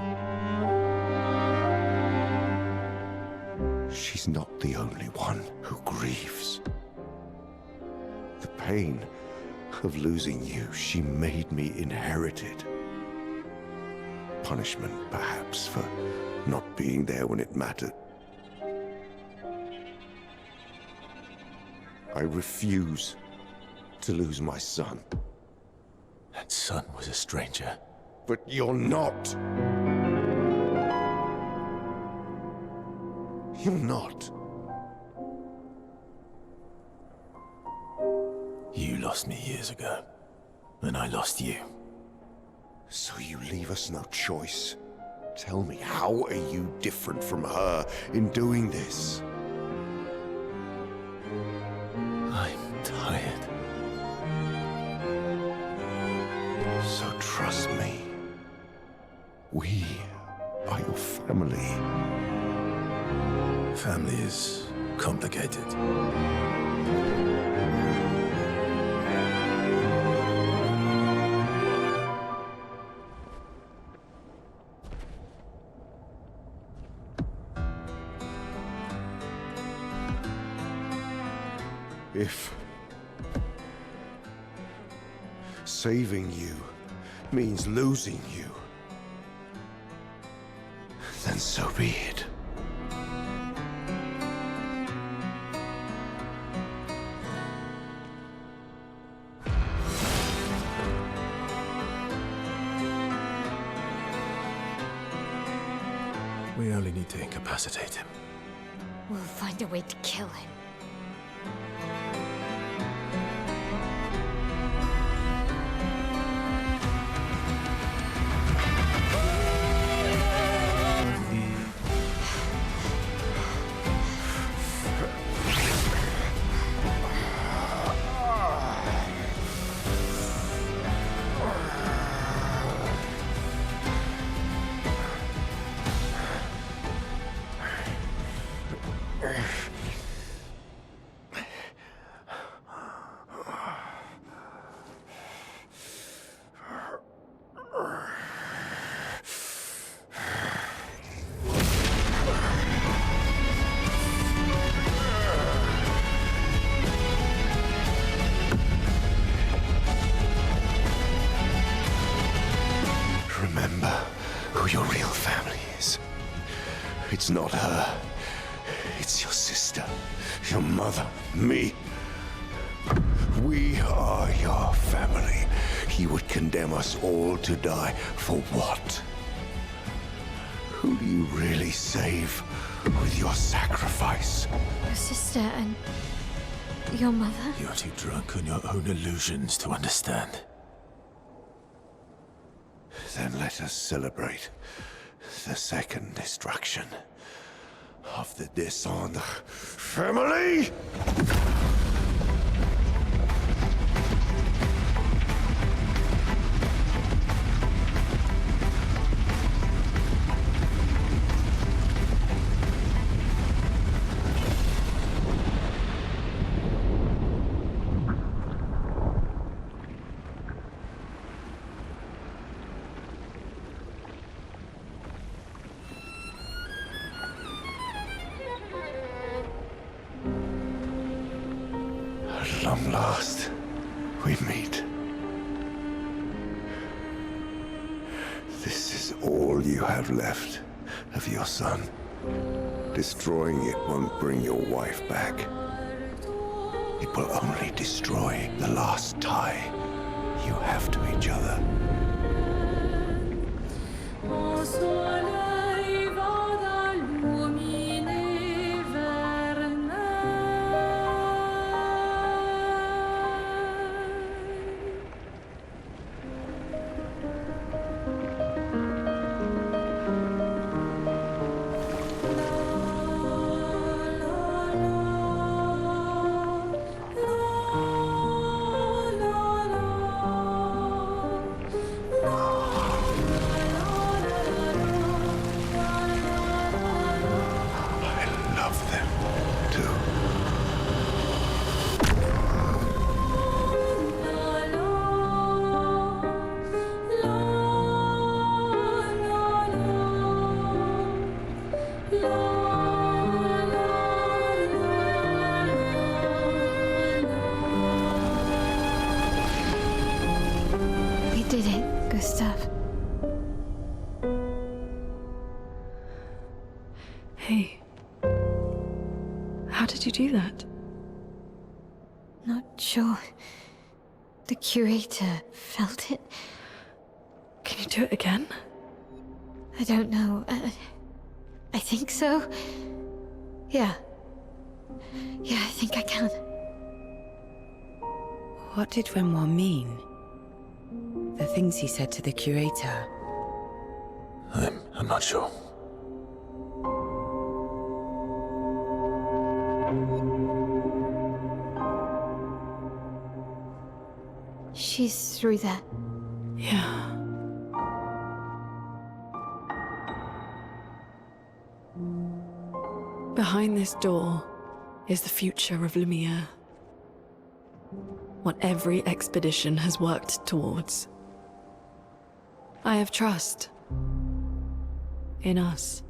She's not the only one who grieves. The pain of losing you, she made me inherit it. Punishment, perhaps, for not being there when it mattered. I refuse to lose my son. That son was a stranger. But you're not. You're not. You lost me years ago, and I lost you. So you leave us no choice. Tell me, how are you different from her in doing this? I'm tired. So trust me. We are your family. Family is complicated. If saving you means losing you, then so be it. We only need to incapacitate him. We'll find a way to kill him. Remember who your real family is. It's not her. It's your sister, your mother, me. We are your family. He would condemn us all to die for what? Who do you really save with your sacrifice? Your sister and your mother? You're too drunk on your own illusions to understand. Then let us celebrate the second destruction of the Descendre family! At long last, we meet. This is all you have left of your son. Destroying it won't bring your wife back. It will only destroy the last tie you have to each other. Gustav. Hey. How did you do that? Not sure. The curator felt it. Can you do it again? I don't know. I think so. Yeah. Yeah, I think I can. What did Renoir mean? The things he said to the curator? I'm not sure. She's through there. Yeah. Behind this door is the future of Lumière. What every expedition has worked towards. I have trust in us.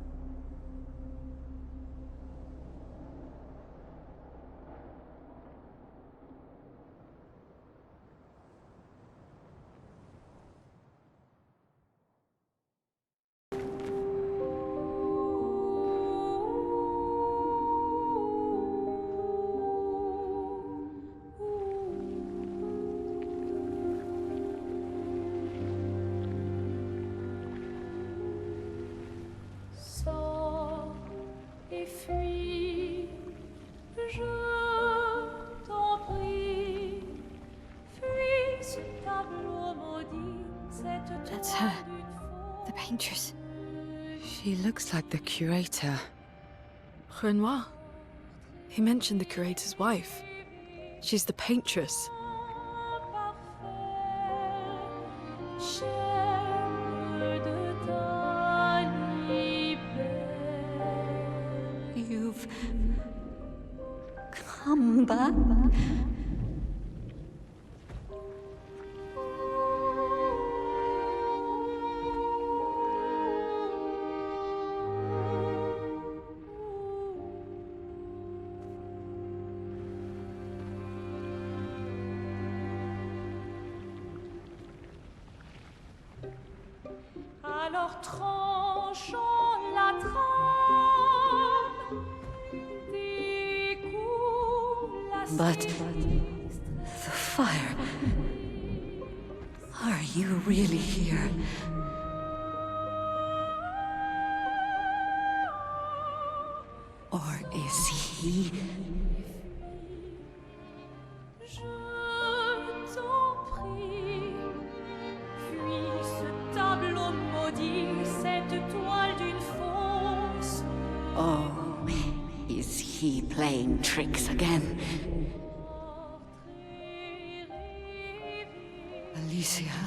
Sors et fuis, je t'en prie. Fuis ce tableau maudit, cette That's her. The paintress. She looks like the curator. Renoir. He mentioned the curator's wife. She's the paintress. You've come back. Alors tranchons la trame, découle la But the fire. Are you really here? Or is he? Je t'en prie, fuis ce tableau maudit, cette toile d'une fausse. Oh, is he playing tricks again? Alicia.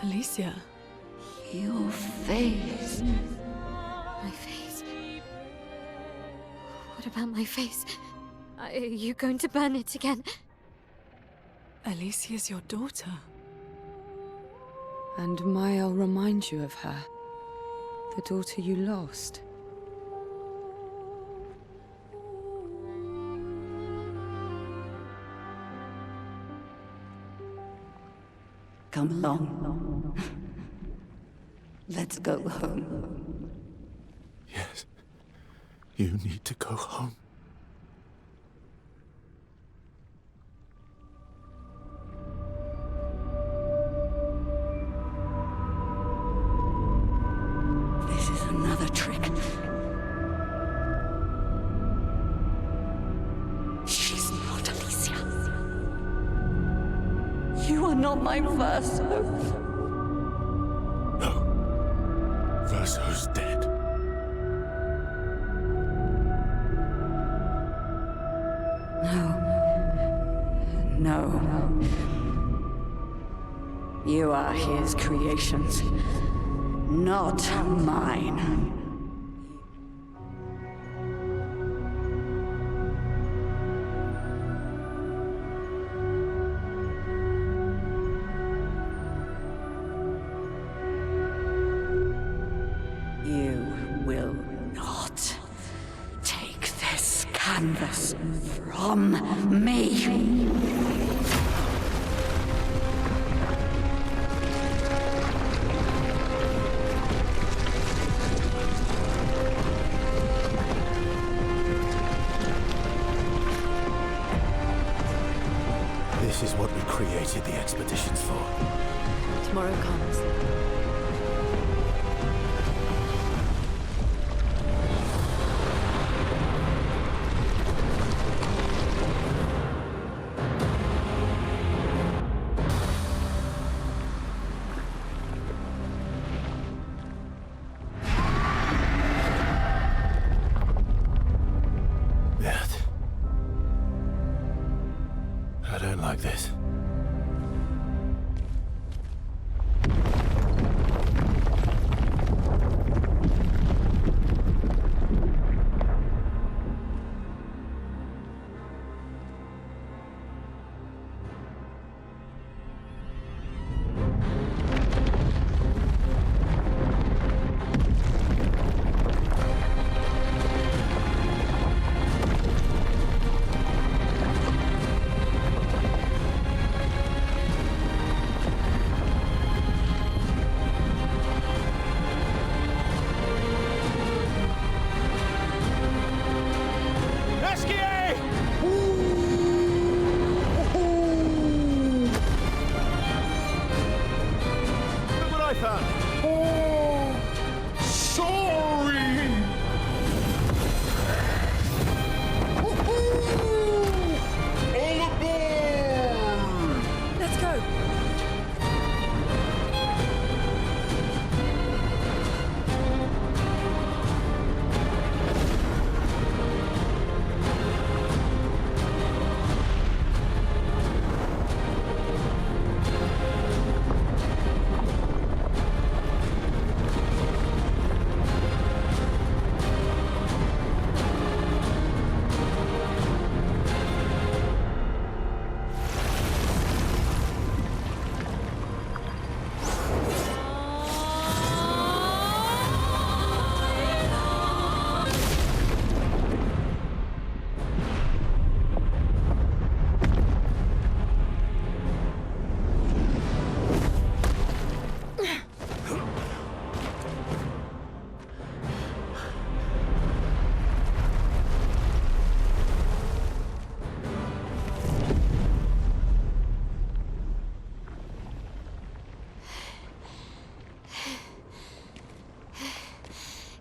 Alicia. Your face. My face. What about my face? Are you going to burn it again? Alicia's your daughter. And I'll remind you of her. The daughter you lost. Come along. Let's go home. Yes. You need to go home. This is another trick. She's not Alicia. You are not my Verso. Verso's dead. No. You are his creations, not mine. You will not take this canvas from me. This is what we created the expeditions for. Tomorrow comes. I don't like this.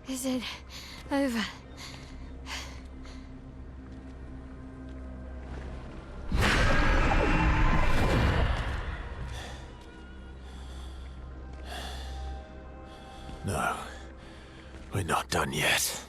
Is it over? No, we're not done yet.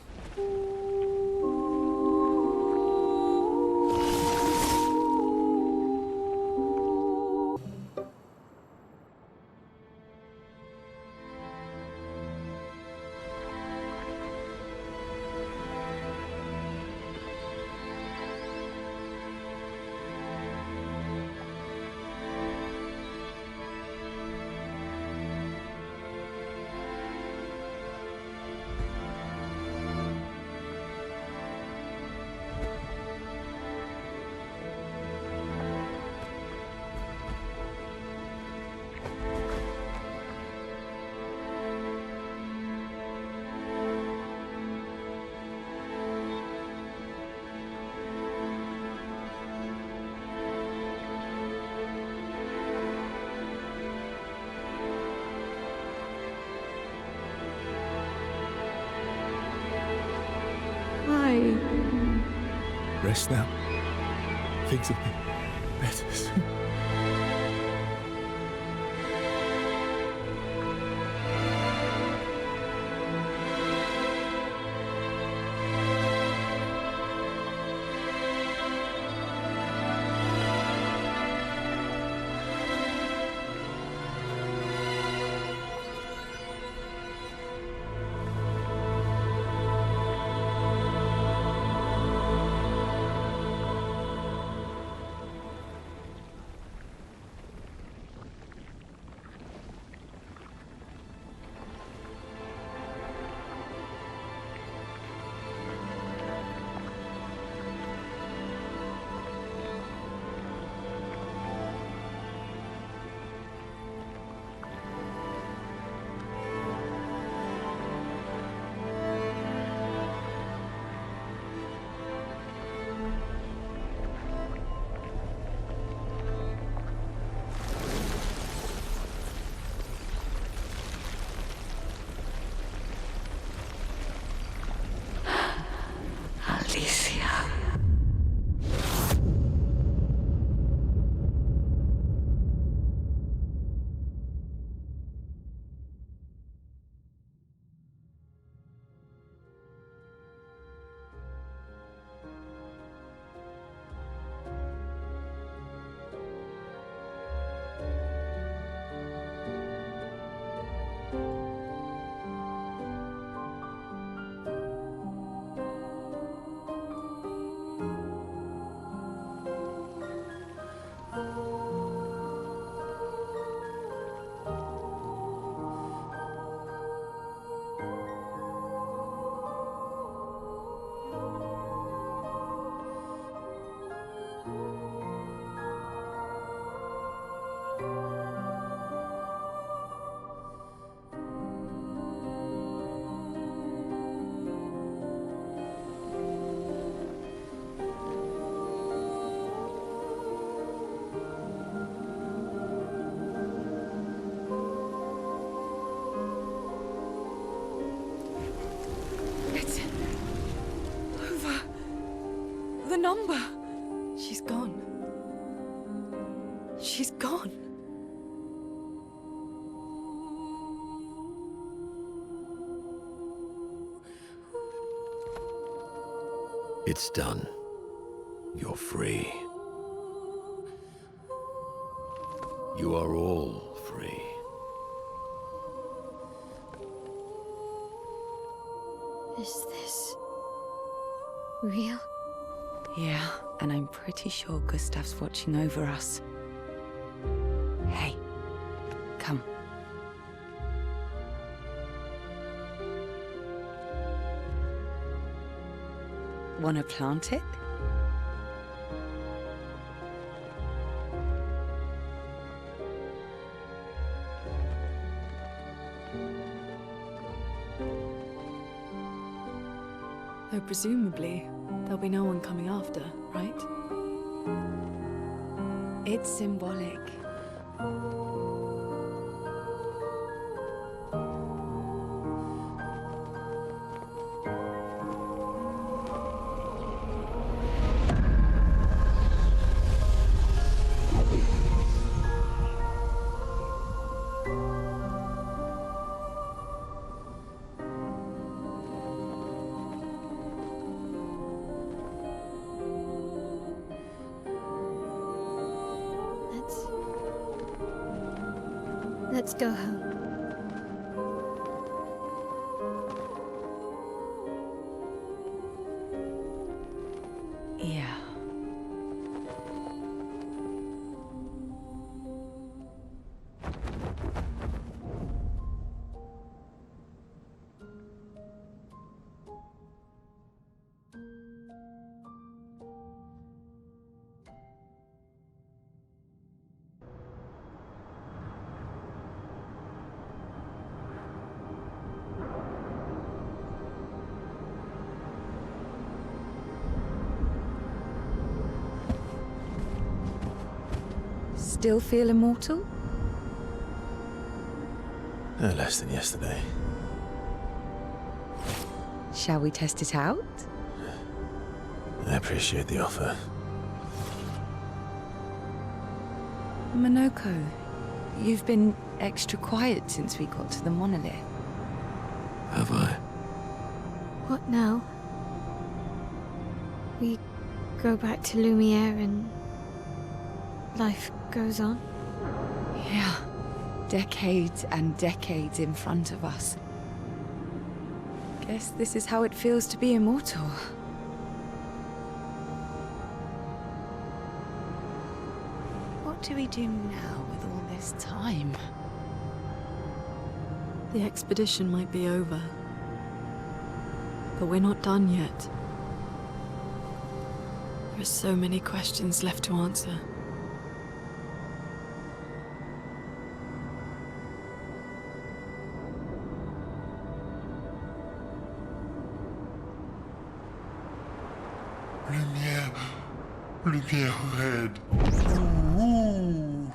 Rest now. Things will be better soon. Alicia. It's over. The number. She's gone. She's gone. It's done. You're free. You are all free. Is this real? Yeah, and I'm pretty sure Gustav's watching over us. Hey, come. Wanna plant it? Though presumably, there'll be no one coming after, right? It's symbolic. Let's go home. Yeah. Still feel immortal? Less than yesterday. Shall we test it out? I appreciate the offer. Monoko, you've been extra quiet since we got to the monolith. Have I? What now? We go back to Lumière and life goes on? Yeah. Decades and decades in front of us. Guess this is how it feels to be immortal. What do we do now with all this time? The expedition might be over, but we're not done yet. There are so many questions left to answer. Lumière red. Ooh.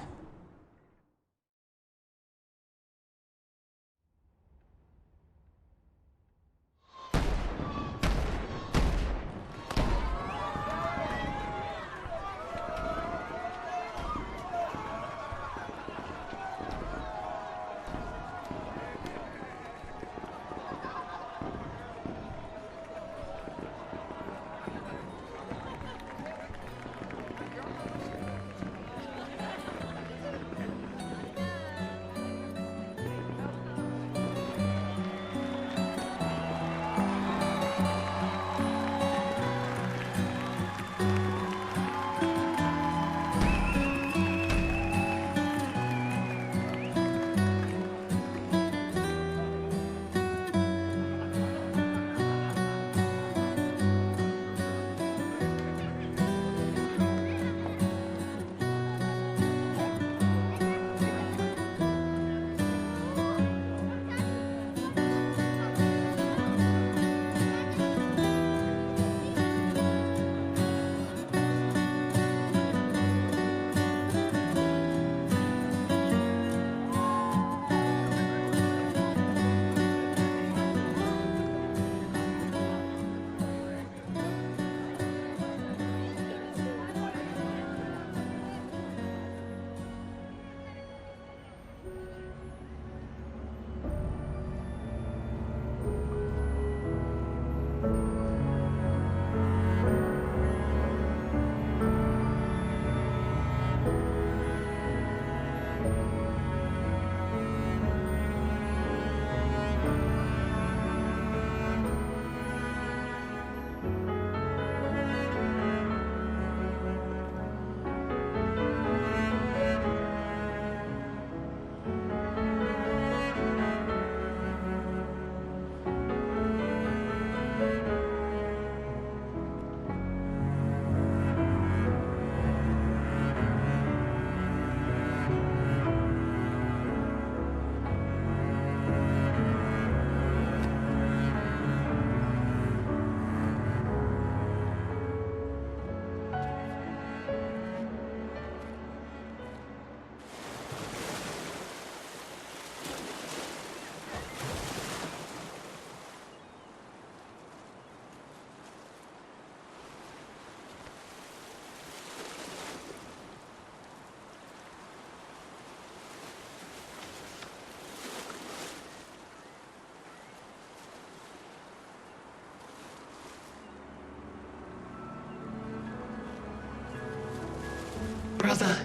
brother.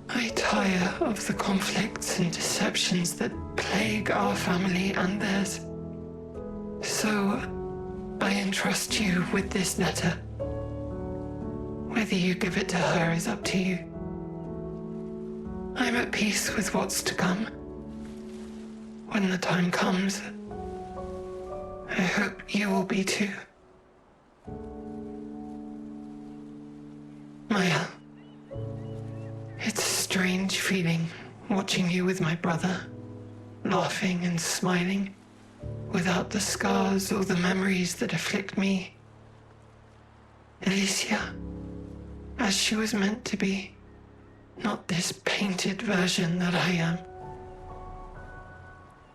I tire of the conflicts and deceptions that plague our family and theirs. So, I entrust you with this letter. Whether you give it to her is up to you. I'm at peace with what's to come. When the time comes, I hope you will be too. Maya, it's a strange feeling watching you with my brother, laughing and smiling, without the scars or the memories that afflict me. Alicia, as she was meant to be, not this painted version that I am.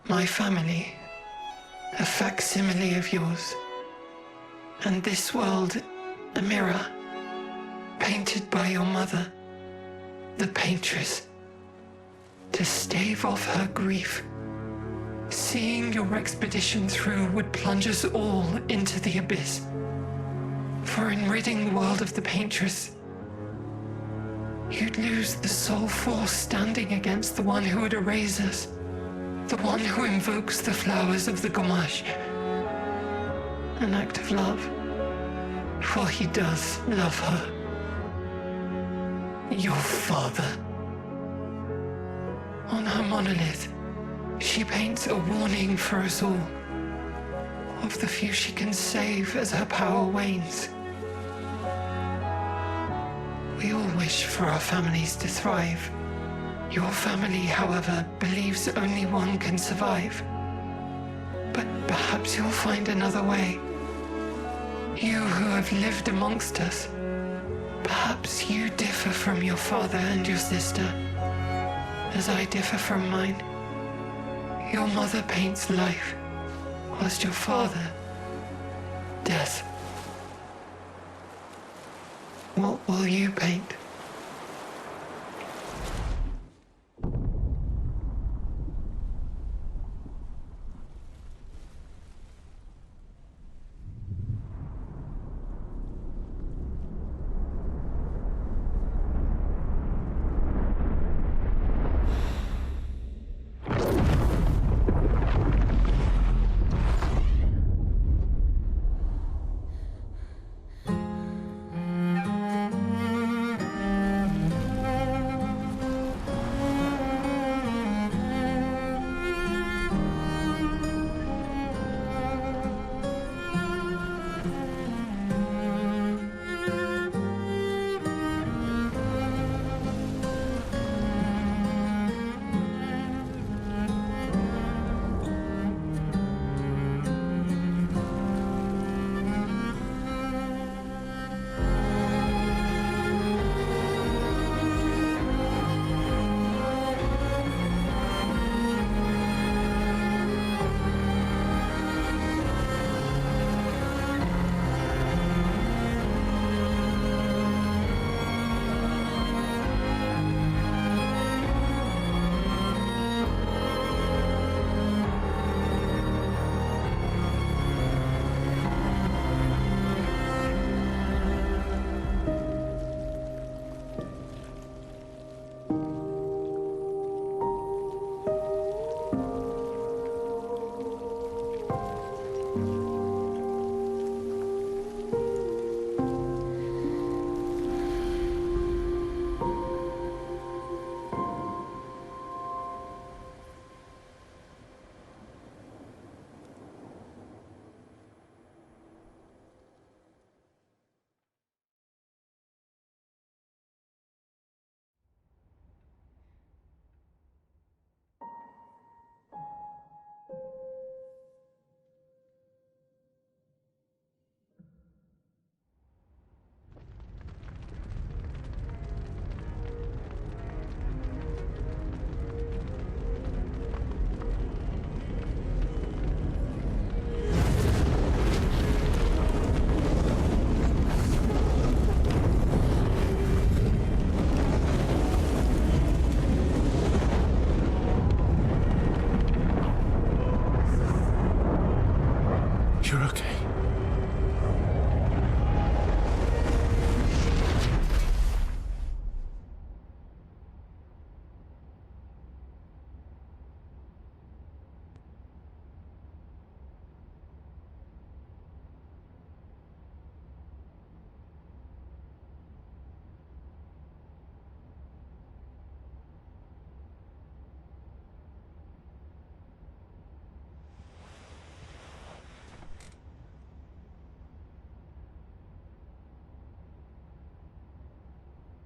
My family, a facsimile of yours, and this world, a mirror, painted by your mother, the paintress, to stave off her grief. Seeing your expedition through would plunge us all into the abyss. For in ridding the world of the paintress, you'd lose the sole force standing against the one who would erase us, the one who invokes the flowers of the gommage. An act of love, for he does love her. Your father. On her monolith, she paints a warning for us all, of the few she can save as her power wanes. We all wish for our families to thrive. Your family, however, believes only one can survive. But perhaps you'll find another way. You who have lived amongst us, perhaps you differ from your father and your sister, as I differ from mine. Your mother paints life, whilst your father, death. What will you paint?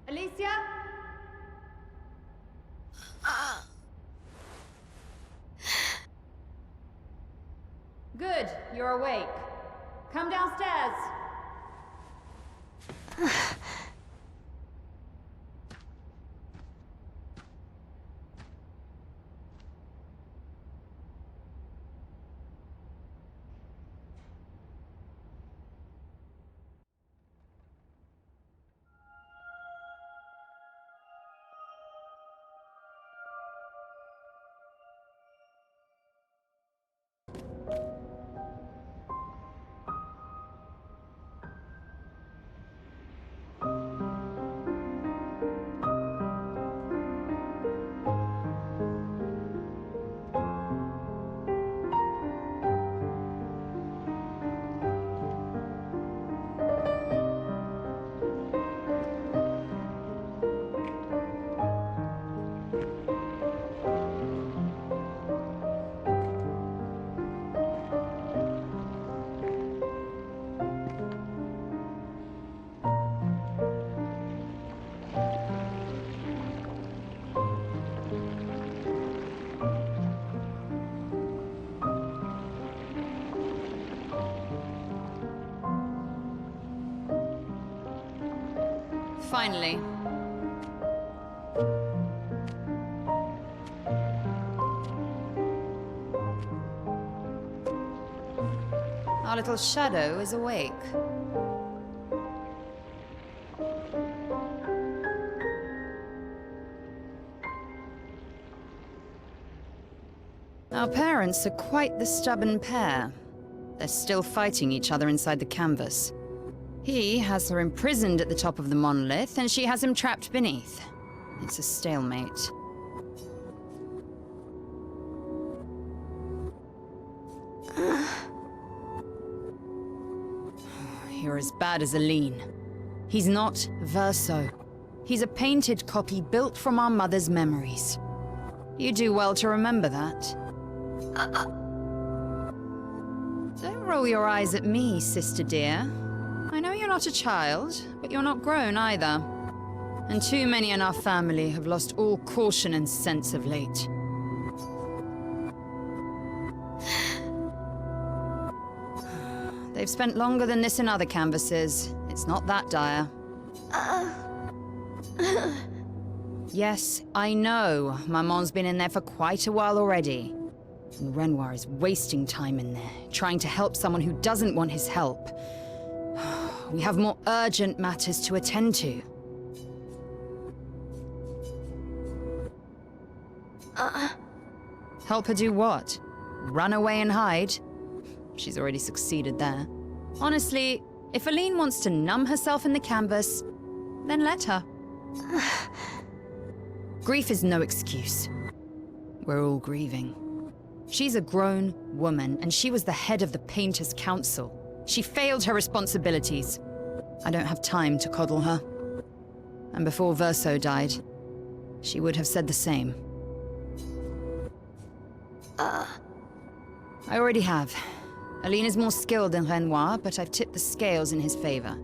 Alicia? Good, you're awake. Come downstairs. Finally. Our little shadow is awake. Our parents are quite the stubborn pair. They're still fighting each other inside the canvas. He has her imprisoned at the top of the monolith, and she has him trapped beneath. It's a stalemate. You're as bad as Aline. He's not Verso. He's a painted copy built from our mother's memories. You do well to remember that. Don't roll your eyes at me, sister dear. I know you're not a child, but you're not grown either. And too many in our family have lost all caution and sense of late. They've spent longer than this in other canvases. It's not that dire. Yes, I know. Maman's been in there for quite a while already. And Renoir is wasting time in there, trying to help someone who doesn't want his help. We have more urgent matters to attend to. Help her do what? Run away and hide? She's already succeeded there. Honestly, if Aline wants to numb herself in the canvas, then let her. Grief is no excuse. We're all grieving. She's a grown woman, and she was the head of the Painters' Council. She failed her responsibilities. I don't have time to coddle her. And before Verso died, she would have said the same. I already have. Aline is more skilled than Renoir, but I've tipped the scales in his favor.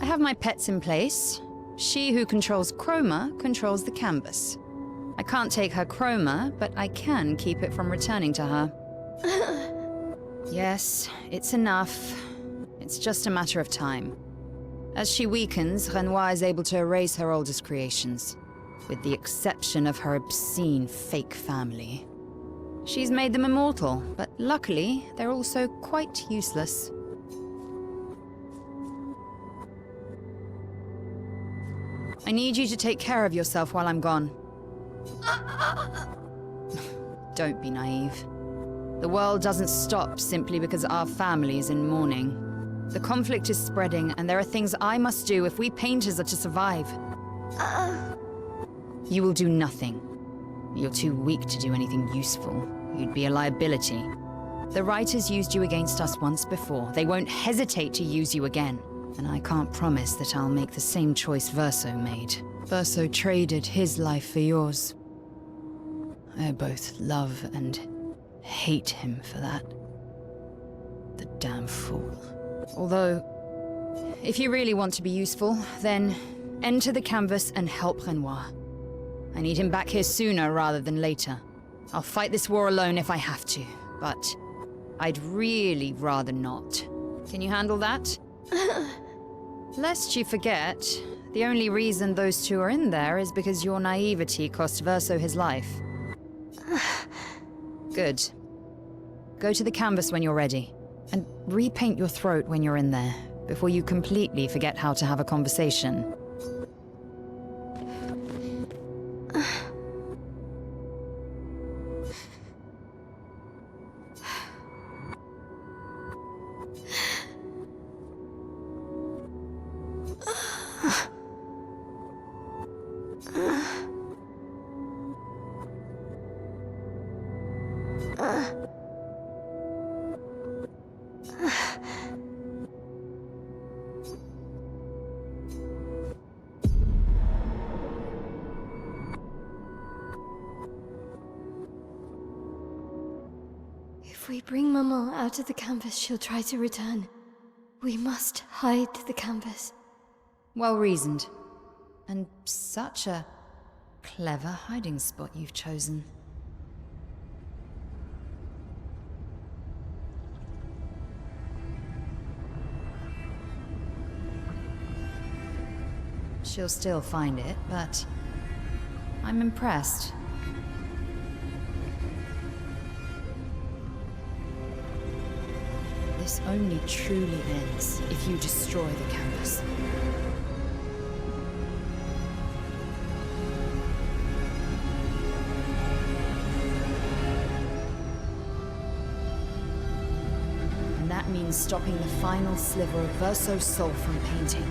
I have my pets in place. She who controls chroma controls the canvas. I can't take her chroma, but I can keep it from returning to her. Yes, it's enough. It's just a matter of time. As she weakens, Renoir is able to erase her oldest creations, with the exception of her obscene fake family. She's made them immortal, but luckily, they're also quite useless. I need you to take care of yourself while I'm gone. Don't be naive. The world doesn't stop simply because our family is in mourning. The conflict is spreading, and there are things I must do if we painters are to survive. You will do nothing. You're too weak to do anything useful. You'd be a liability. The writers used you against us once before. They won't hesitate to use you again. And I can't promise that I'll make the same choice Verso made. Verso traded his life for yours. I both love and hate him for that. The damn fool. Although, if you really want to be useful, then Enter the canvas and help Renoir. I need him back here sooner rather than later. I'll fight this war alone if I have to, but I'd really rather not. Can you handle that? Lest you forget, the only reason those two are in there is because your naivety cost Verso his life. Good. Go to the canvas when you're ready, and repaint your throat when you're in there, before you completely forget how to have a conversation. If we bring Maman out of the canvas, she'll try to return. We must hide the canvas. Well reasoned. And such a clever hiding spot you've chosen. She'll still find it, but I'm impressed. This only truly ends if you destroy the canvas. And that means stopping the final sliver of Verso's soul from painting.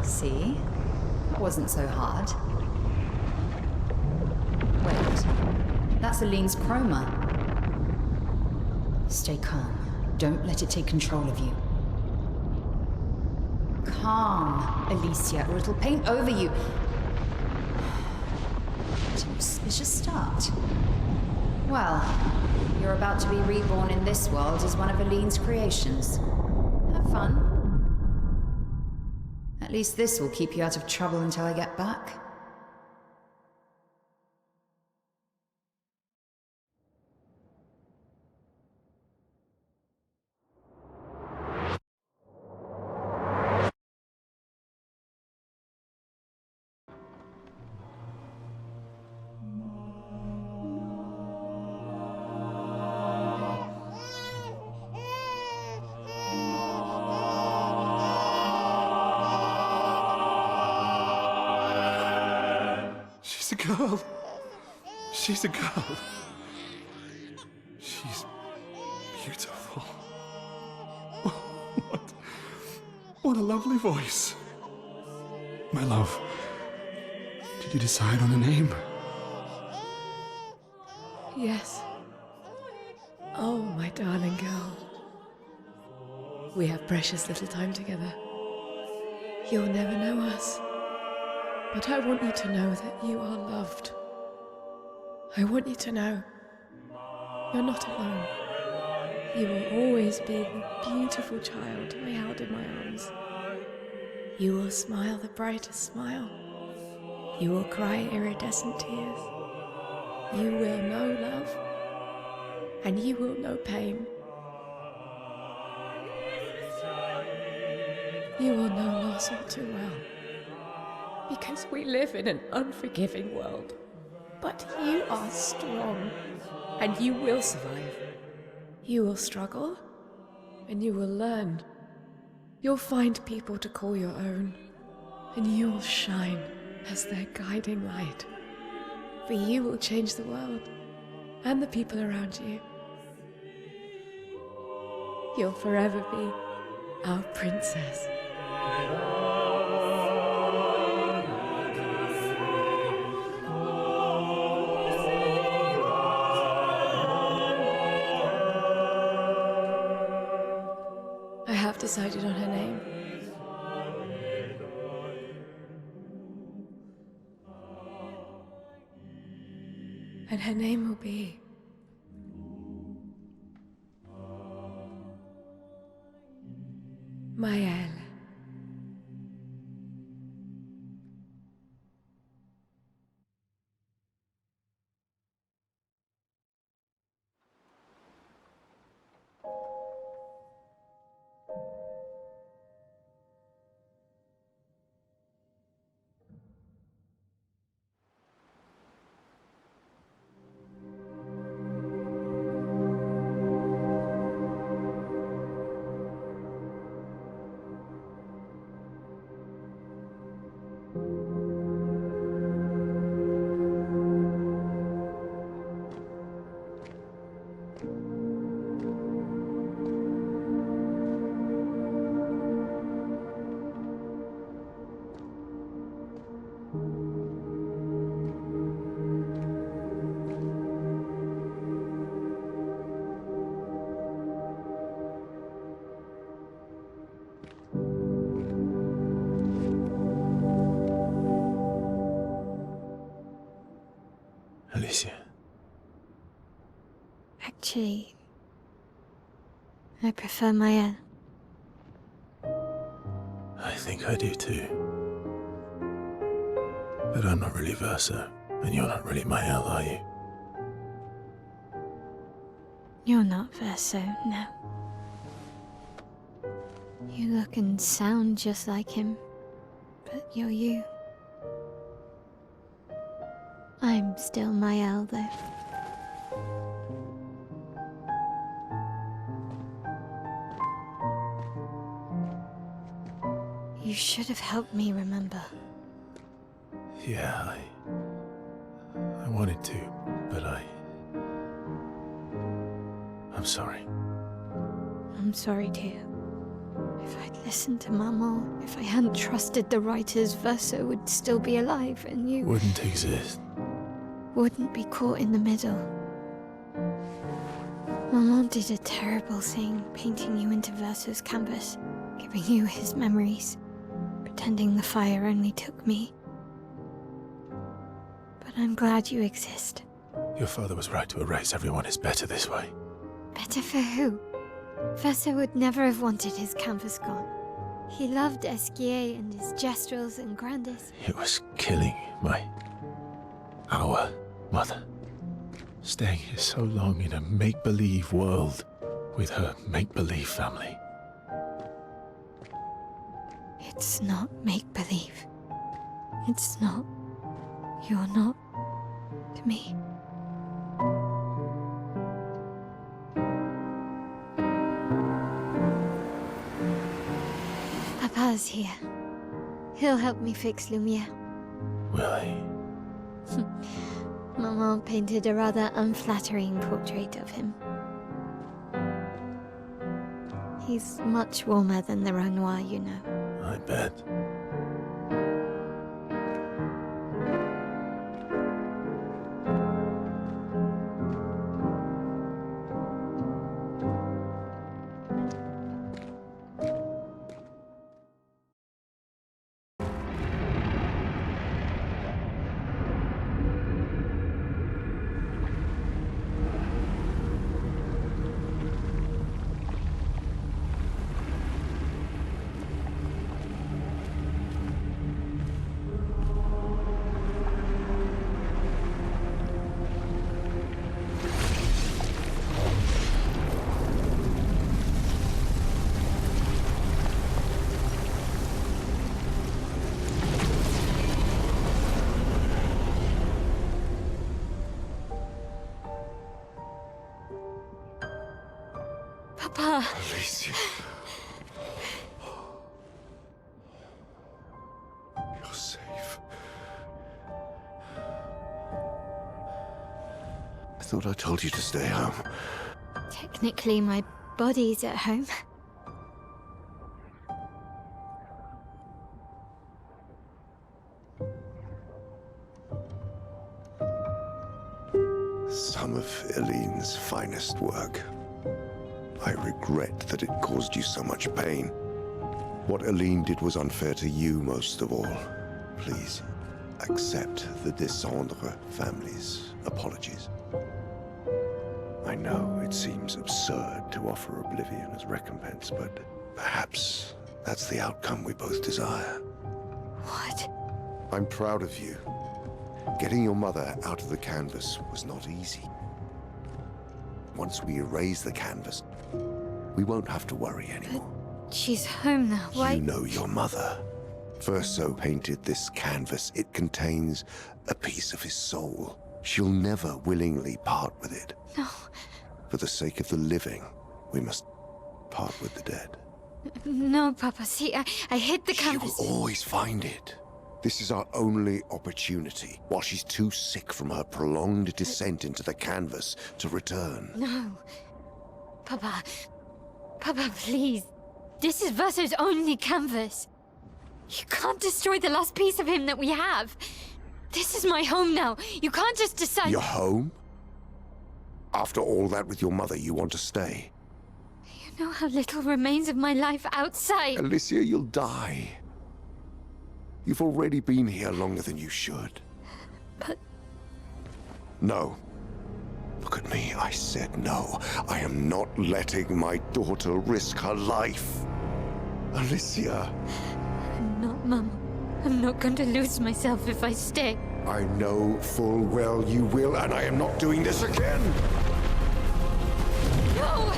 See? That wasn't so hard. Wait. That's Aline's chroma. Stay calm. Don't let it take control of you. Calm, Alicia, or it'll paint over you. What an auspicious start. Well, you're about to be reborn in this world as one of Aline's creations. Have fun. At least this will keep you out of trouble until I get back. She's a girl. She's a girl. She's beautiful. What a lovely voice. My love, did you decide on a name? Yes. Oh, my darling girl. We have precious little time together. You'll never know us. But I want you to know that you are loved. I want you to know you're not alone. You will always be the beautiful child I held in my arms. You will smile the brightest smile. You will cry iridescent tears. You will know love, and you will know pain. You will know loss all too well. Because we live in an unforgiving world. But you are strong, and you will survive. You will struggle, and you will learn. You'll find people to call your own, and you will shine as their guiding light. For you will change the world, and the people around you. You'll forever be our princess. decided on her name. And her name will be... Maëlle. Alicia. Actually, I prefer Maëlle. I think I do too. But I'm not really Verso, and you're not really Maëlle, are you? You're not Verso, no. You look and sound just like him, but you're you. I'm still Maëlle, though. You should have helped me remember. Yeah, I wanted to, but I'm sorry. I'm sorry too. If I'd listened to Mama, if I hadn't trusted the writers, Verso would still be alive, and you... Wouldn't exist. Wouldn't be caught in the middle. Mama did a terrible thing, painting you into Verso's canvas, giving you his memories, pretending the fire only took me. But I'm glad you exist. Your father was right to erase everyone. It's better this way. Better for who? Verso would never have wanted his canvas gone. He loved Esquier and his gestrels and grandes. It was killing our mother. Staying here so long in a make-believe world with her make-believe family. It's not make-believe. It's not. You're not to me. Papa's here. He'll help me fix Lumière. Will he? Maman painted a rather unflattering portrait of him. He's much warmer than the Renoir, you know. I bet. Papa! Alicia. You're safe. I thought I told you to stay home. Technically, my body's at home. Some of Eline's finest work. I regret that it caused you so much pain. What Aline did was unfair to you most of all. Please, accept the Descendre family's apologies. I know it seems absurd to offer oblivion as recompense, but perhaps that's the outcome we both desire. What? I'm proud of you. Getting your mother out of the canvas was not easy. Once we erase the canvas, we won't have to worry anymore. But she's home now. Why? You know your mother. Verso painted this canvas. It contains a piece of his soul. She'll never willingly part with it. No. For the sake of the living, we must part with the dead. No, Papa. See, I hit the canvas. She will always find it. This is our only opportunity, while she's too sick from her prolonged descent into the canvas to return. No. Papa. Papa, please. This is Verso's only canvas. You can't destroy the last piece of him that we have. This is my home now. You can't just decide... Your home? After all that with your mother, you want to stay? You know how little remains of my life outside. Alicia, you'll die. You've already been here longer than you should. But... No. Look at me, I said no. I am not letting my daughter risk her life. Alicia. No, Mama. I'm not going to lose myself if I stay. I know full well you will, and I am not doing this again! No!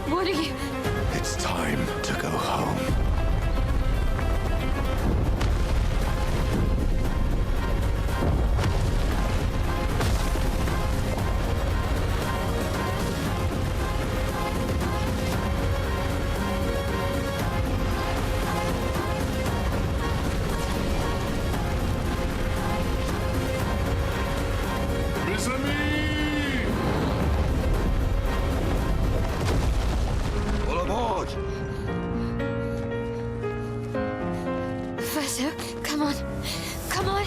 What are you... It's time to go home. Mes amis! All aboard! Verso, come on. Come on.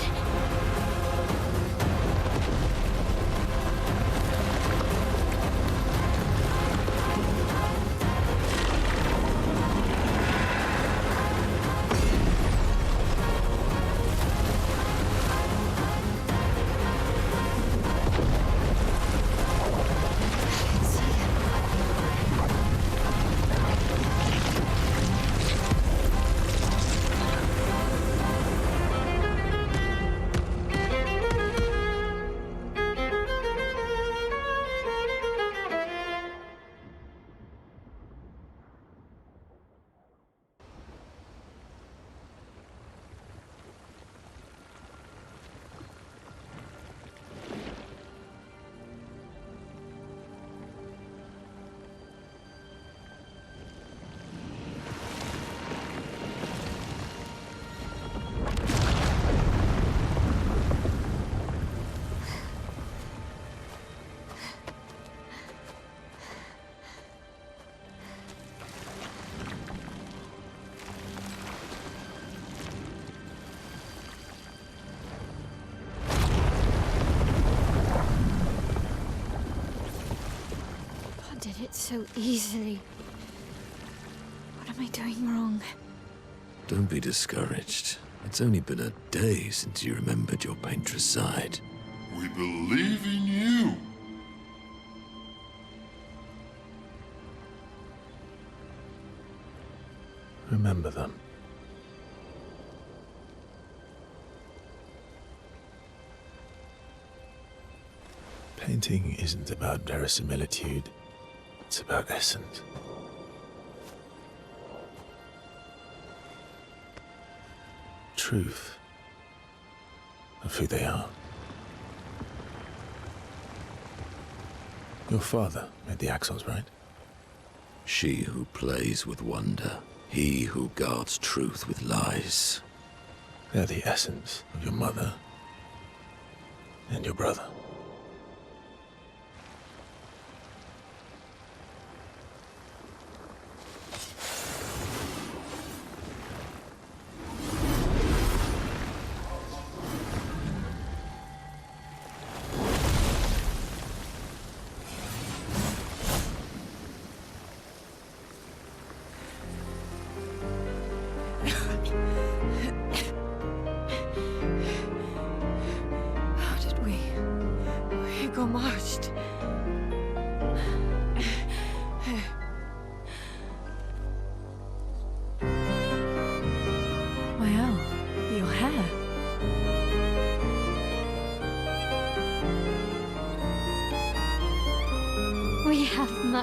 Did it so easily. What am I doing wrong? Don't be discouraged. It's only been a day since you remembered your painter's side. We believe in you. Remember them. Painting isn't about verisimilitude. It's about essence. Truth of who they are. Your father made the axles, right? She who plays with wonder, he who guards truth with lies. They're the essence of your mother and your brother.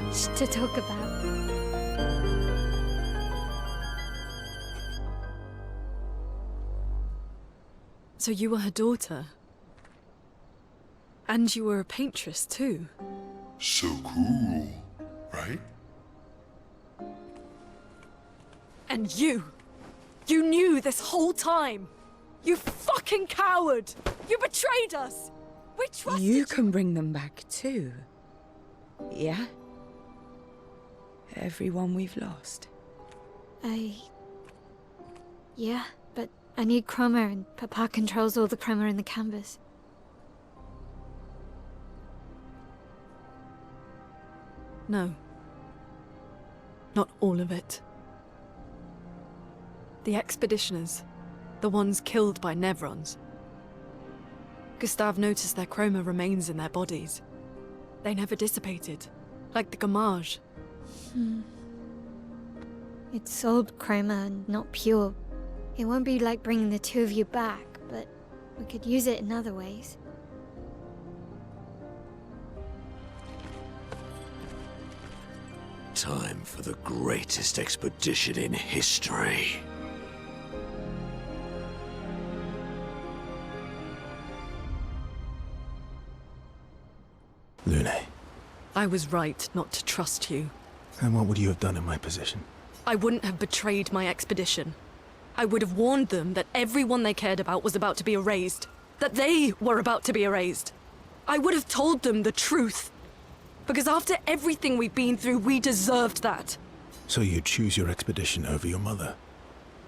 much to talk about. So you were her daughter? And you were a paintress too? So cool, right? And you knew this whole time! You fucking coward! You betrayed us! We trusted you! You can bring them back too. Yeah? Everyone we've lost. Yeah, but I need chroma and Papa controls all the chroma in the canvas. No. Not all of it. The expeditioners. The ones killed by Nevrons. Gustave noticed their chroma remains in their bodies. They never dissipated, like the Gamage. It's sold chroma and not pure. It won't be like bringing the two of you back, but we could use it in other ways. Time for the greatest expedition in history. Lune. I was right not to trust you. And what would you have done in my position? I wouldn't have betrayed my expedition. I would have warned them that everyone they cared about was about to be erased. That they were about to be erased. I would have told them the truth. Because after everything we've been through, we deserved that. So you choose your expedition over your mother?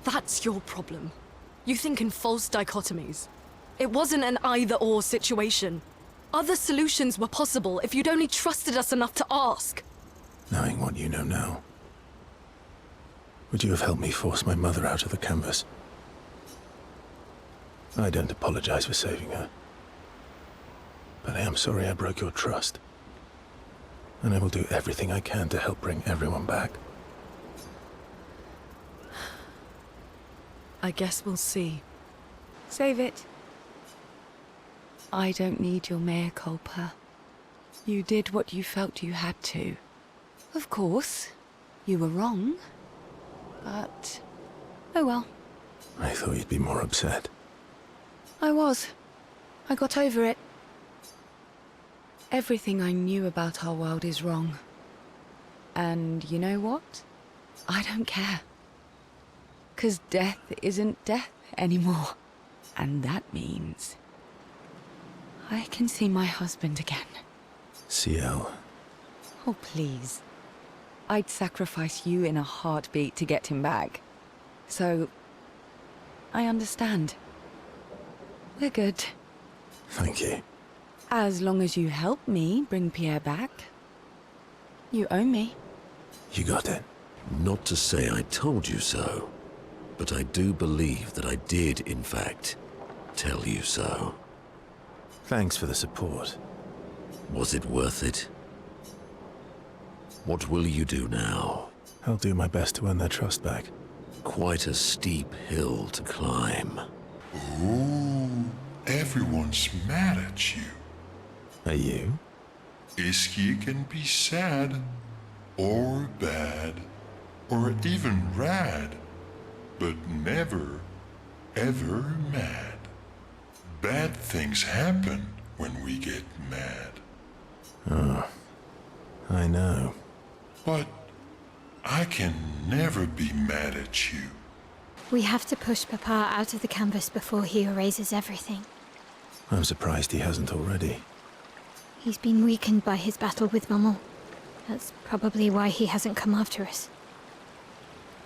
That's your problem. You think in false dichotomies. It wasn't an either-or situation. Other solutions were possible if you'd only trusted us enough to ask. Knowing what you know now, would you have helped me force my mother out of the canvas? I don't apologize for saving her. But I am sorry I broke your trust. And I will do everything I can to help bring everyone back. I guess we'll see. Save it. I don't need your mea culpa. You did what you felt you had to. Of course, you were wrong. But... oh well. I thought you'd be more upset. I was. I got over it. Everything I knew about our world is wrong. And you know what? I don't care. 'Cause death isn't death anymore. And that means... I can see my husband again. Ciel. Oh, please. I'd sacrifice you in a heartbeat to get him back. So... I understand. We're good. Thank you. As long as you help me bring Pierre back. You owe me. You got it. Not to say I told you so, but I do believe that I did, in fact, tell you so. Thanks for the support. Was it worth it? What will you do now? I'll do my best to earn their trust back. Quite a steep hill to climb. Ooh, everyone's mad at you. Are you? Esquier can be sad, or bad, or even rad, but never, ever mad. Bad things happen when we get mad. Oh, I know. But I can never be mad at you. We have to push Papa out of the canvas before he erases everything. I'm surprised he hasn't already. He's been weakened by his battle with Maman. That's probably why he hasn't come after us.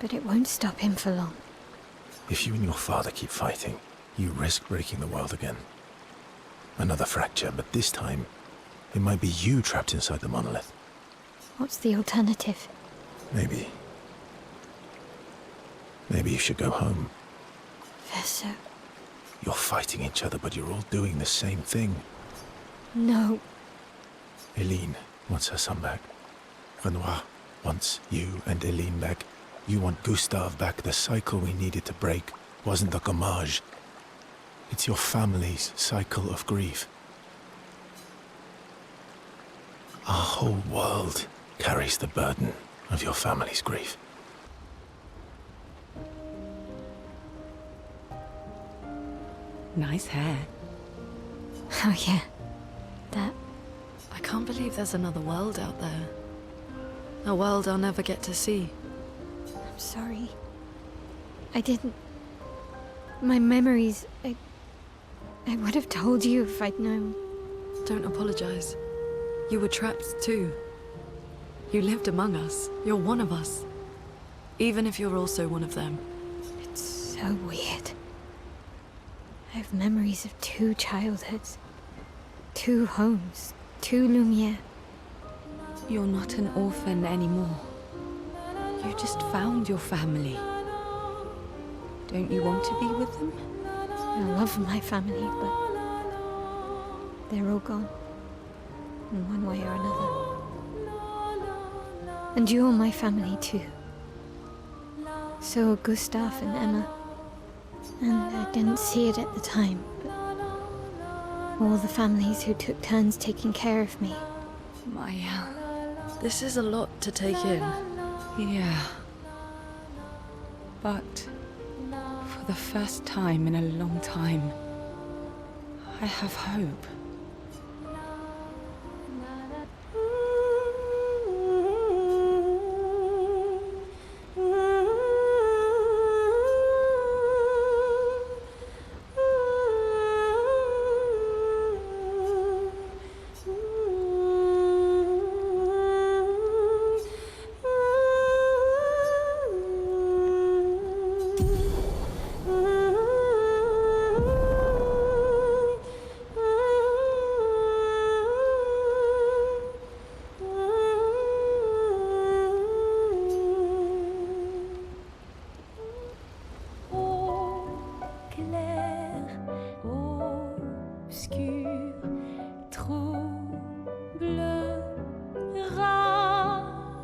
But it won't stop him for long. If you and your father keep fighting, you risk breaking the world again. Another fracture, but this time, it might be you trapped inside the monolith. What's the alternative? Maybe you should go home. Verso. You're fighting each other, but you're all doing the same thing. No. Eileen wants her son back. Renoir wants you and Eileen back. You want Gustave back. The cycle we needed to break wasn't the Gamage. It's your family's cycle of grief. Our whole world carries the burden of your family's grief. Nice hair. Oh yeah, that. I can't believe there's another world out there. A world I'll never get to see. I'm sorry. I didn't... My memories... I would have told you if I'd known. Don't apologize. You were trapped too. You lived among us. You're one of us. Even if you're also one of them. It's so weird. I have memories of 2 childhoods. 2 homes. 2 Lumière. You're not an orphan anymore. You just found your family. Don't you want to be with them? I love my family, but they're all gone. In one way or another. And you're my family too. So are Gustav and Emma. And I didn't see it at the time, but all the families who took turns taking care of me. Maya. This is a lot to take in. Yeah. But for the first time in a long time, I have hope.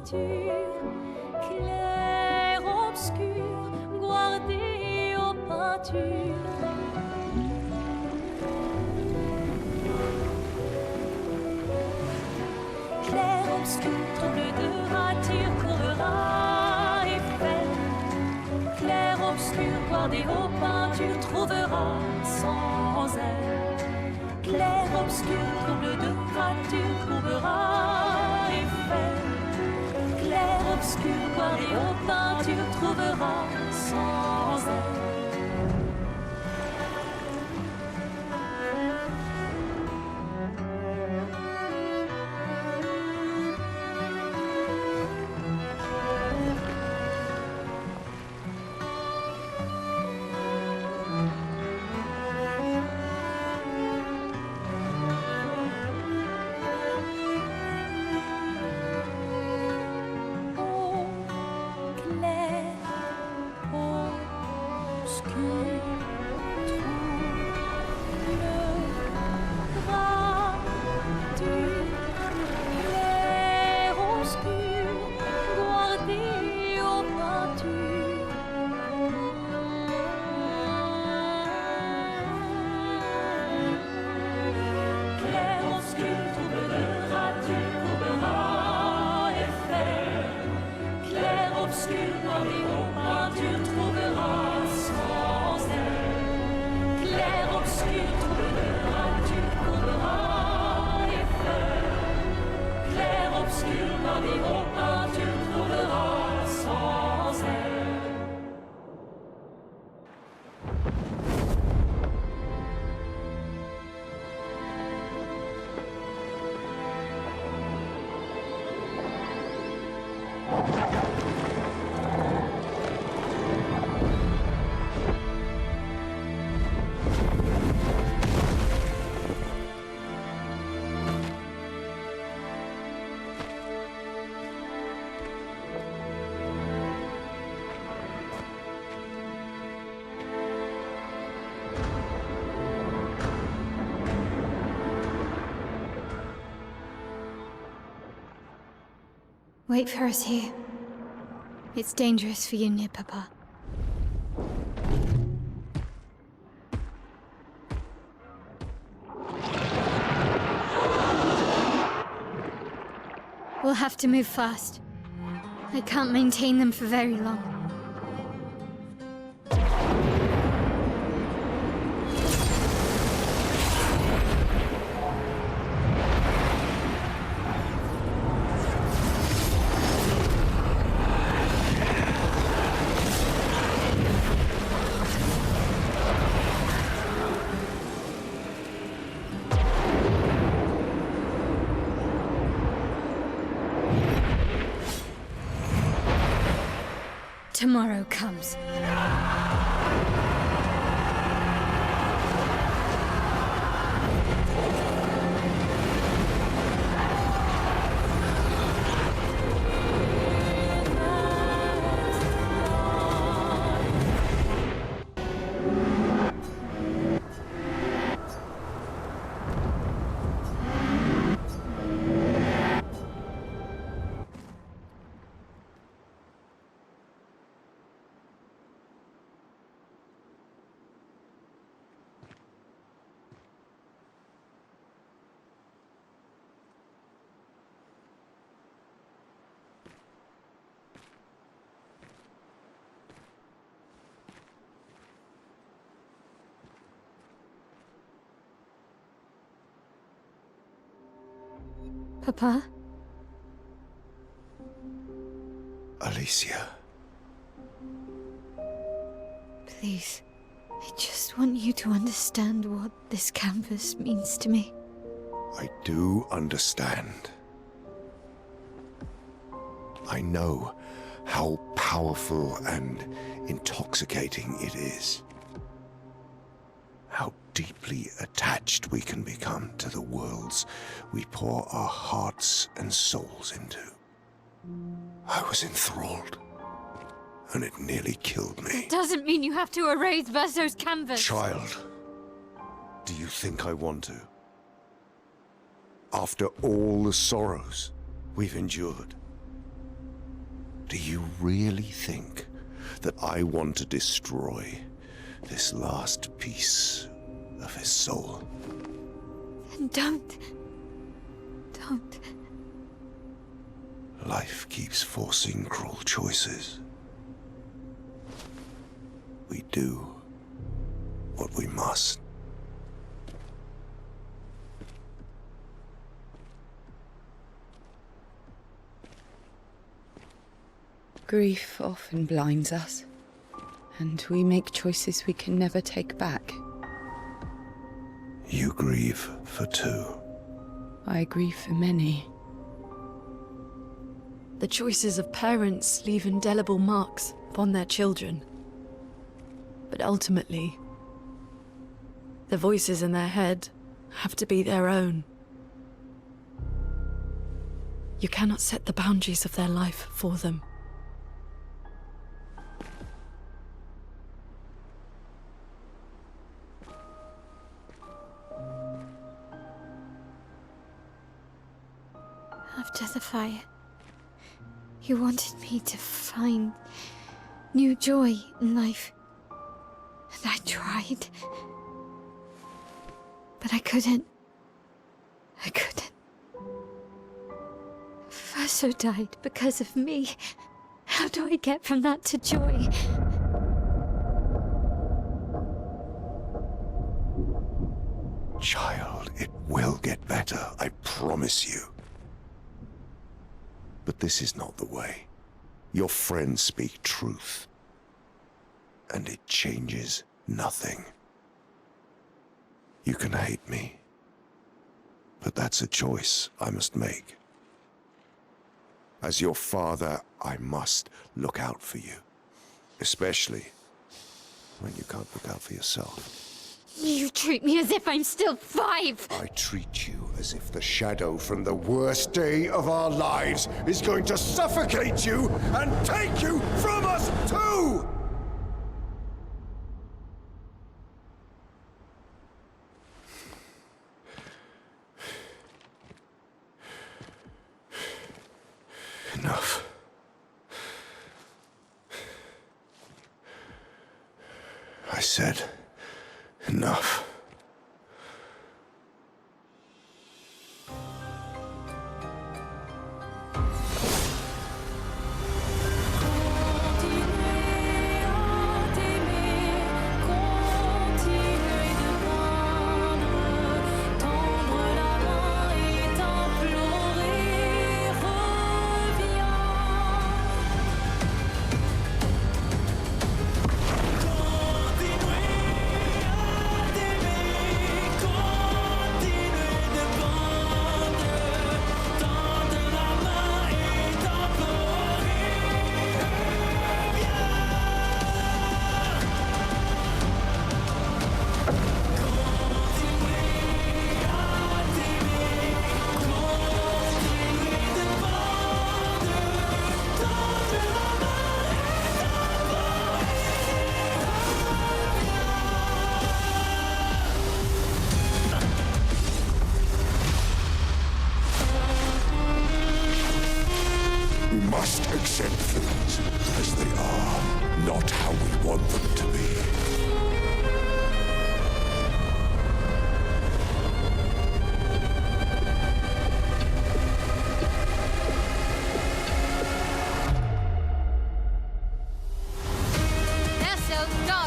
Clair obscur, guardé aux peintures. Clair obscur, trouble de rature, courera et fait. Clair obscur, guardé aux peintures, trouvera sans elle. Clair obscur, trouble de rature, trouvera et fait. Clair obscur, guardé aux peintures, trouvera sans elle. Wait for us here. It's dangerous for you near Papa. We'll have to move fast. I can't maintain them for very long. Tomorrow comes. Papa? Alicia. Please, I just want you to understand what this canvas means to me. I do understand. I know how powerful and intoxicating it is. How deeply attached we can become to the worlds we pour our hearts and souls into. I was enthralled, and it nearly killed me. It doesn't mean you have to erase Verso's canvas. Child, do you think I want to? After all the sorrows we've endured, do you really think that I want to destroy this last piece of his soul? Then don't. Life keeps forcing cruel choices. We do what we must. Grief often blinds us, and we make choices we can never take back. You grieve for two. I grieve for many. The choices of parents leave indelible marks upon their children. But ultimately, the voices in their head have to be their own. You cannot set the boundaries of their life for them. After the fire, you wanted me to find new joy in life. And I tried. But I couldn't. Verso died because of me. How do I get from that to joy? Child, it will get better, I promise you. But this is not the way. Your friends speak truth. And it changes nothing. You can hate me. But that's a choice I must make. As your father, I must look out for you. Especially when you can't look out for yourself. You treat me as if I'm still 5! I treat you as if the shadow from the worst day of our lives is going to suffocate you and take you from us too! Enough. I said enough. we want them to be.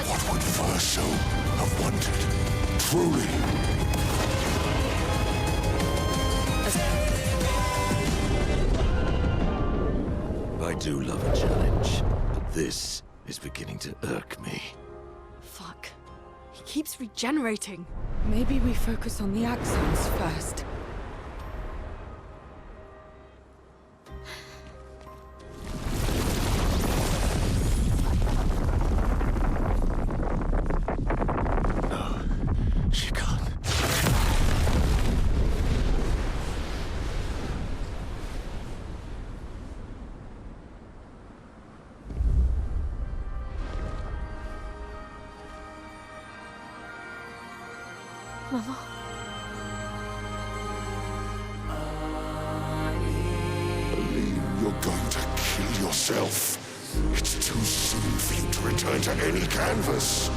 What would Verso have wanted? Truly. I do love a challenge, but this is beginning to irk me. Fuck. He keeps regenerating. Maybe we focus on the axons first. She can't. Mama. Aline, you're going to kill yourself. It's too soon for you to return to any canvas.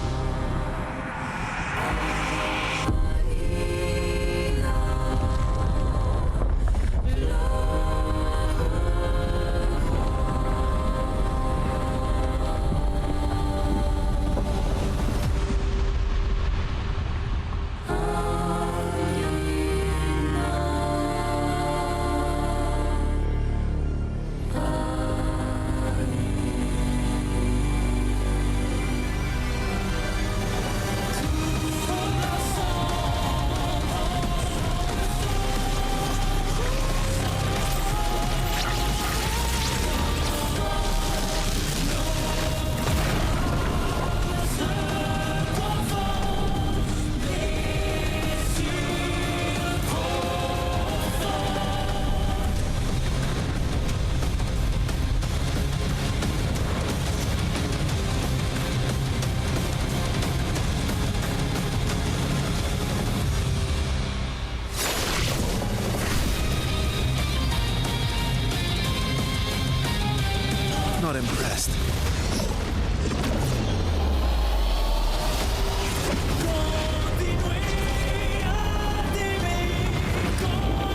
Not impressed.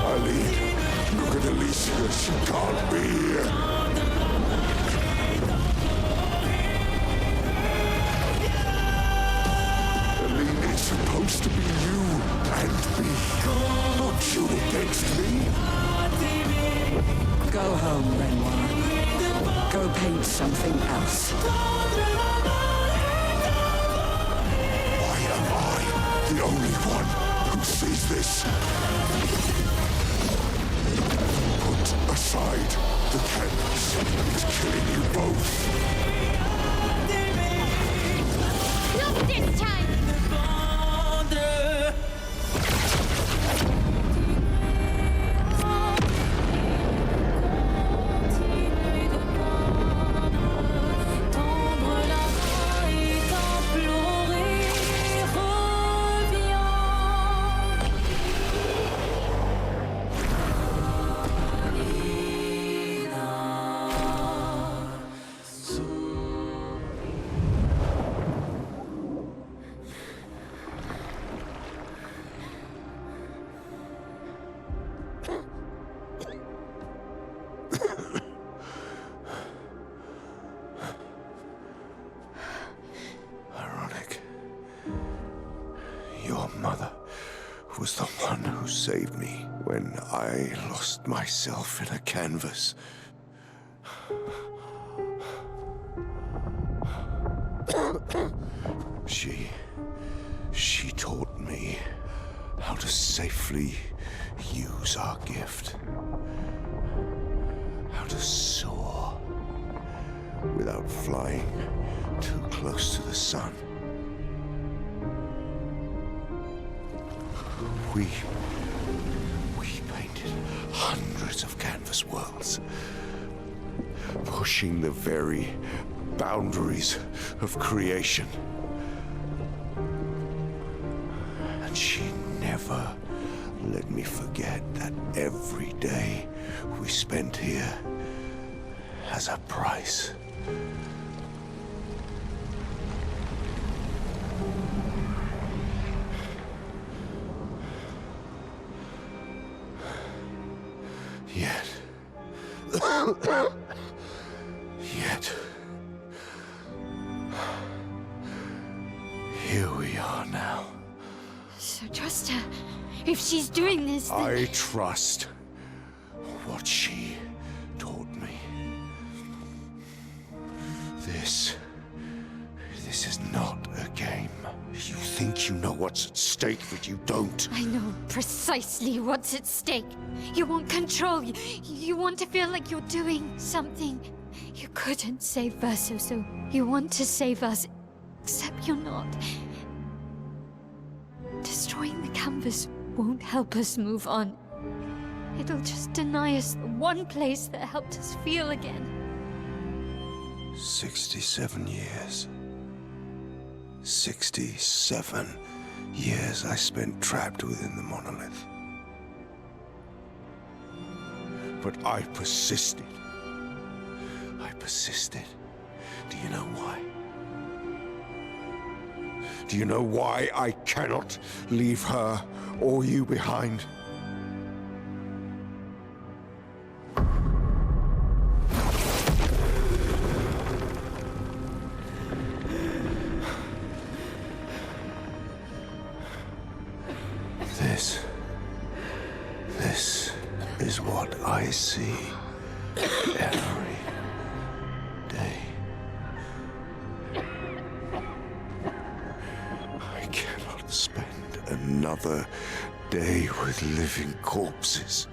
Aline, look at Alicia. She can't be here. Aline, it's supposed to be you and me. Not you against me. Go home, Renoir. Go paint something else. Why am I the only one who sees this? Put aside the canvas. It's killing you both. Not this time! Your mother was the one who saved me when I lost myself in a canvas. She taught me how to safely use our gift. How to soar without flying too close to the sun. We painted hundreds of canvas worlds, pushing the very boundaries of creation. And she never let me forget that every day we spent here has a price. Yet, here we are now. So trust her. If she's doing this, then... I trust what she taught me. This is not a game. You think you know what's at stake, but you don't. I know precisely what's at stake. You want control. You want to feel like you're doing something. You couldn't save Verso, so you want to save us. Except you're not. Destroying the canvas won't help us move on. It'll just deny us the one place that helped us feel again. 67 years. 67 years I spent trapped within the monolith. But I persisted. I persisted. Do you know why? Do you know why I cannot leave her or you behind? This is what I see every day. I cannot spend another day with living corpses.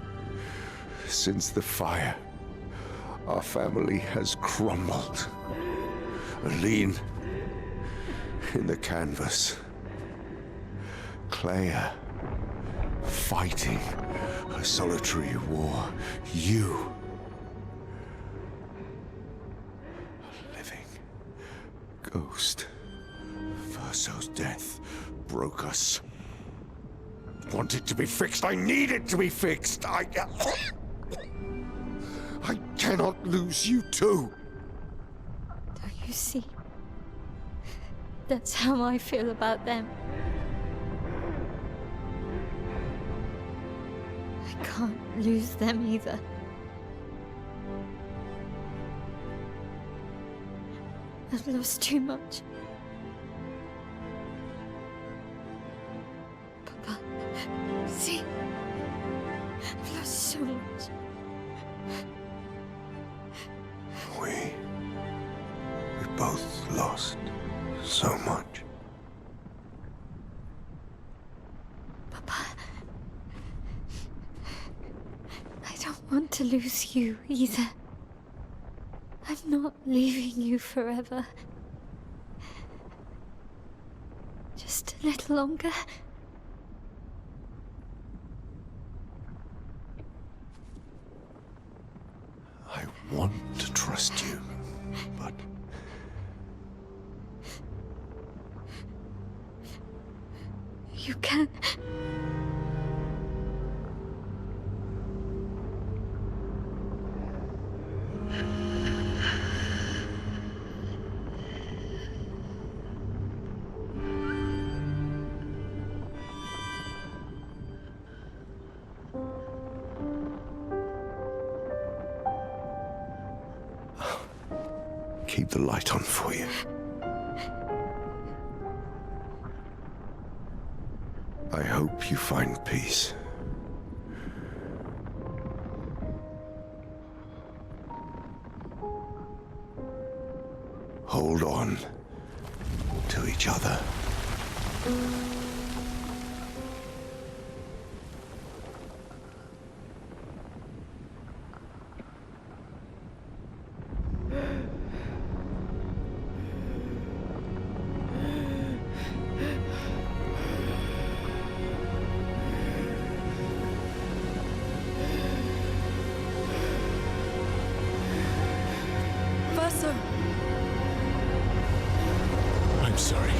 Since the fire, our family has crumbled. Aline in the canvas. Clair fighting a solitary war. You, a living ghost. Verso's death broke us. Want it to be fixed. I need it to be fixed. I cannot lose you too. Don't you see? That's how I feel about them. I can't lose them either. I've lost too much. Papa, see? I've lost so much. We both lost so much. Papa, I don't want to lose you either. I'm not leaving you forever. Just a little longer. I want to trust you, but... You can. Keep the light on for you. I hope you find peace. Hold on to each other. Verso! I'm sorry.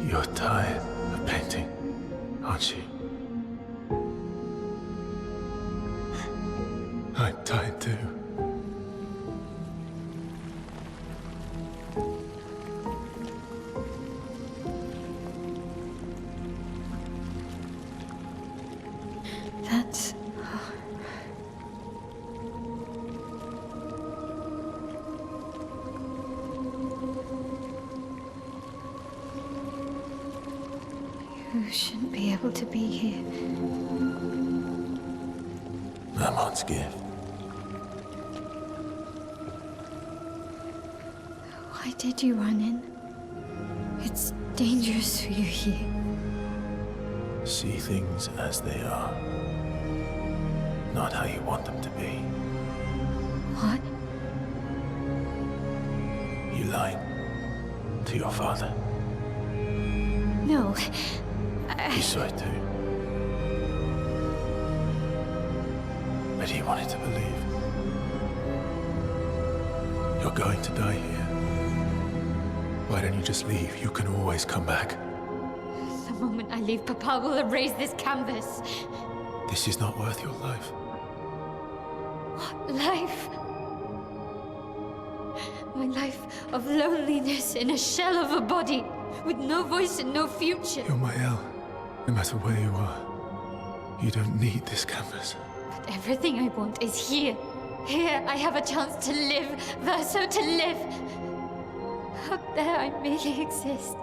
You're tired of painting, aren't you? I'm tired too. That's... You shouldn't be able to be here. Amon's gift. Why did you run in? It's dangerous for you here. See things as they are. Not how you want them to be. What? You lied to your father. No. He saw it too. But he wanted to believe. You're going to die here. Why don't you just leave? You can always come back. The moment I leave, Papa will erase this canvas. This is not worth your life. What life? My life of loneliness in a shell of a body, with no voice and no future. You're my El. No matter where you are, you don't need this canvas. But everything I want is here. Here I have a chance to live, Verso, to live. Out there I merely exist.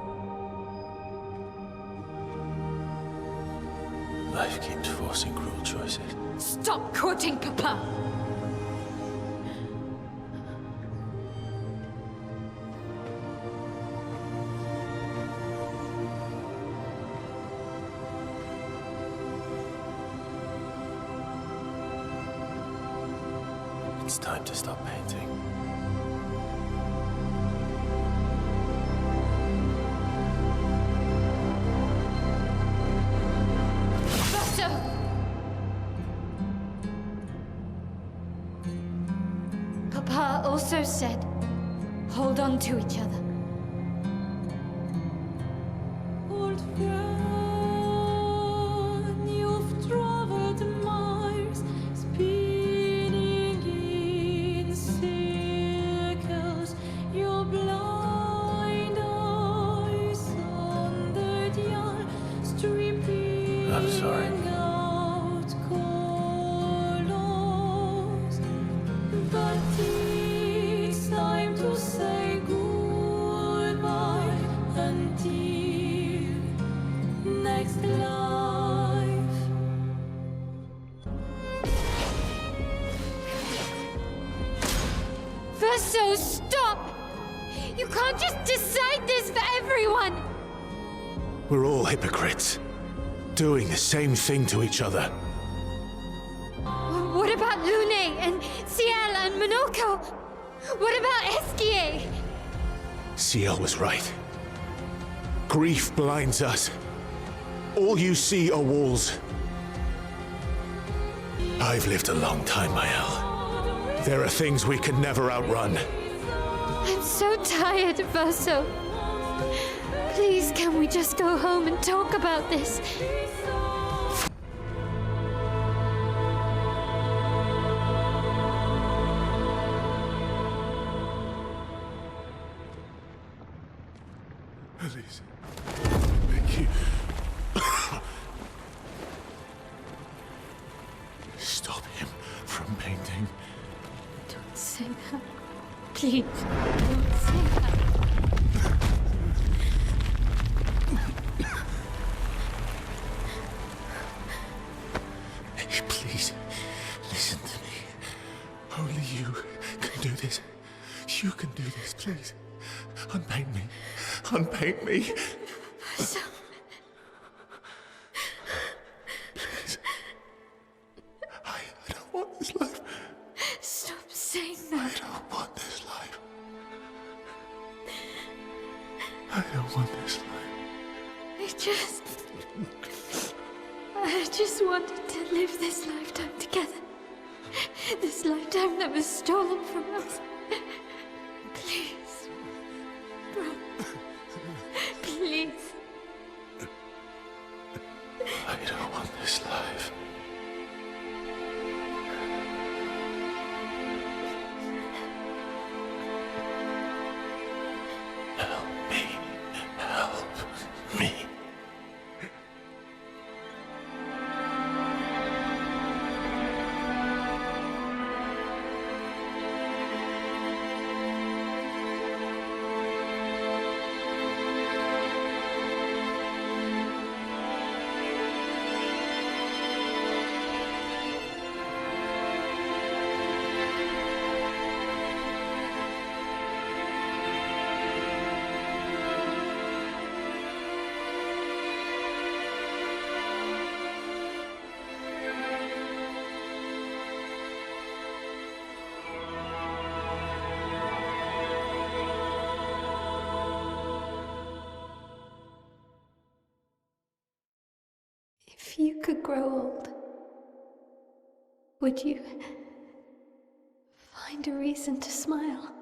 Life keeps forcing cruel choices. Stop quoting Papa! It's time to stop painting. Verso! Papa also said, hold on to each other. Old friend, you've traveled miles, spinning in circles. Your blind eyes under the eye, stripping I'm sorry. out colors. But it's time to say goodbye until next life. Verso, stop! You can't just decide this for everyone! We're all hypocrites. Doing the same thing to each other. What about Lune and Ciel and Monoko? What about Esquier? Ciel was right. Grief blinds us. All you see are walls. I've lived a long time, Mael. There are things we can never outrun. I'm so tired, Verso. Please, can we just go home and talk about this? Please. Thank you. Stop him from painting. Don't say that. Please, don't say that. Hey, please, listen to me. Only you can do this. You can do this, please. Unpaint me. Unpaint me. Verso. Please. I don't want this life. Stop saying that. I don't want this life. I don't want this life. I just wanted to live this lifetime together. This lifetime that was stolen from us. Please. Bro. Please. If you could grow old, would you find a reason to smile?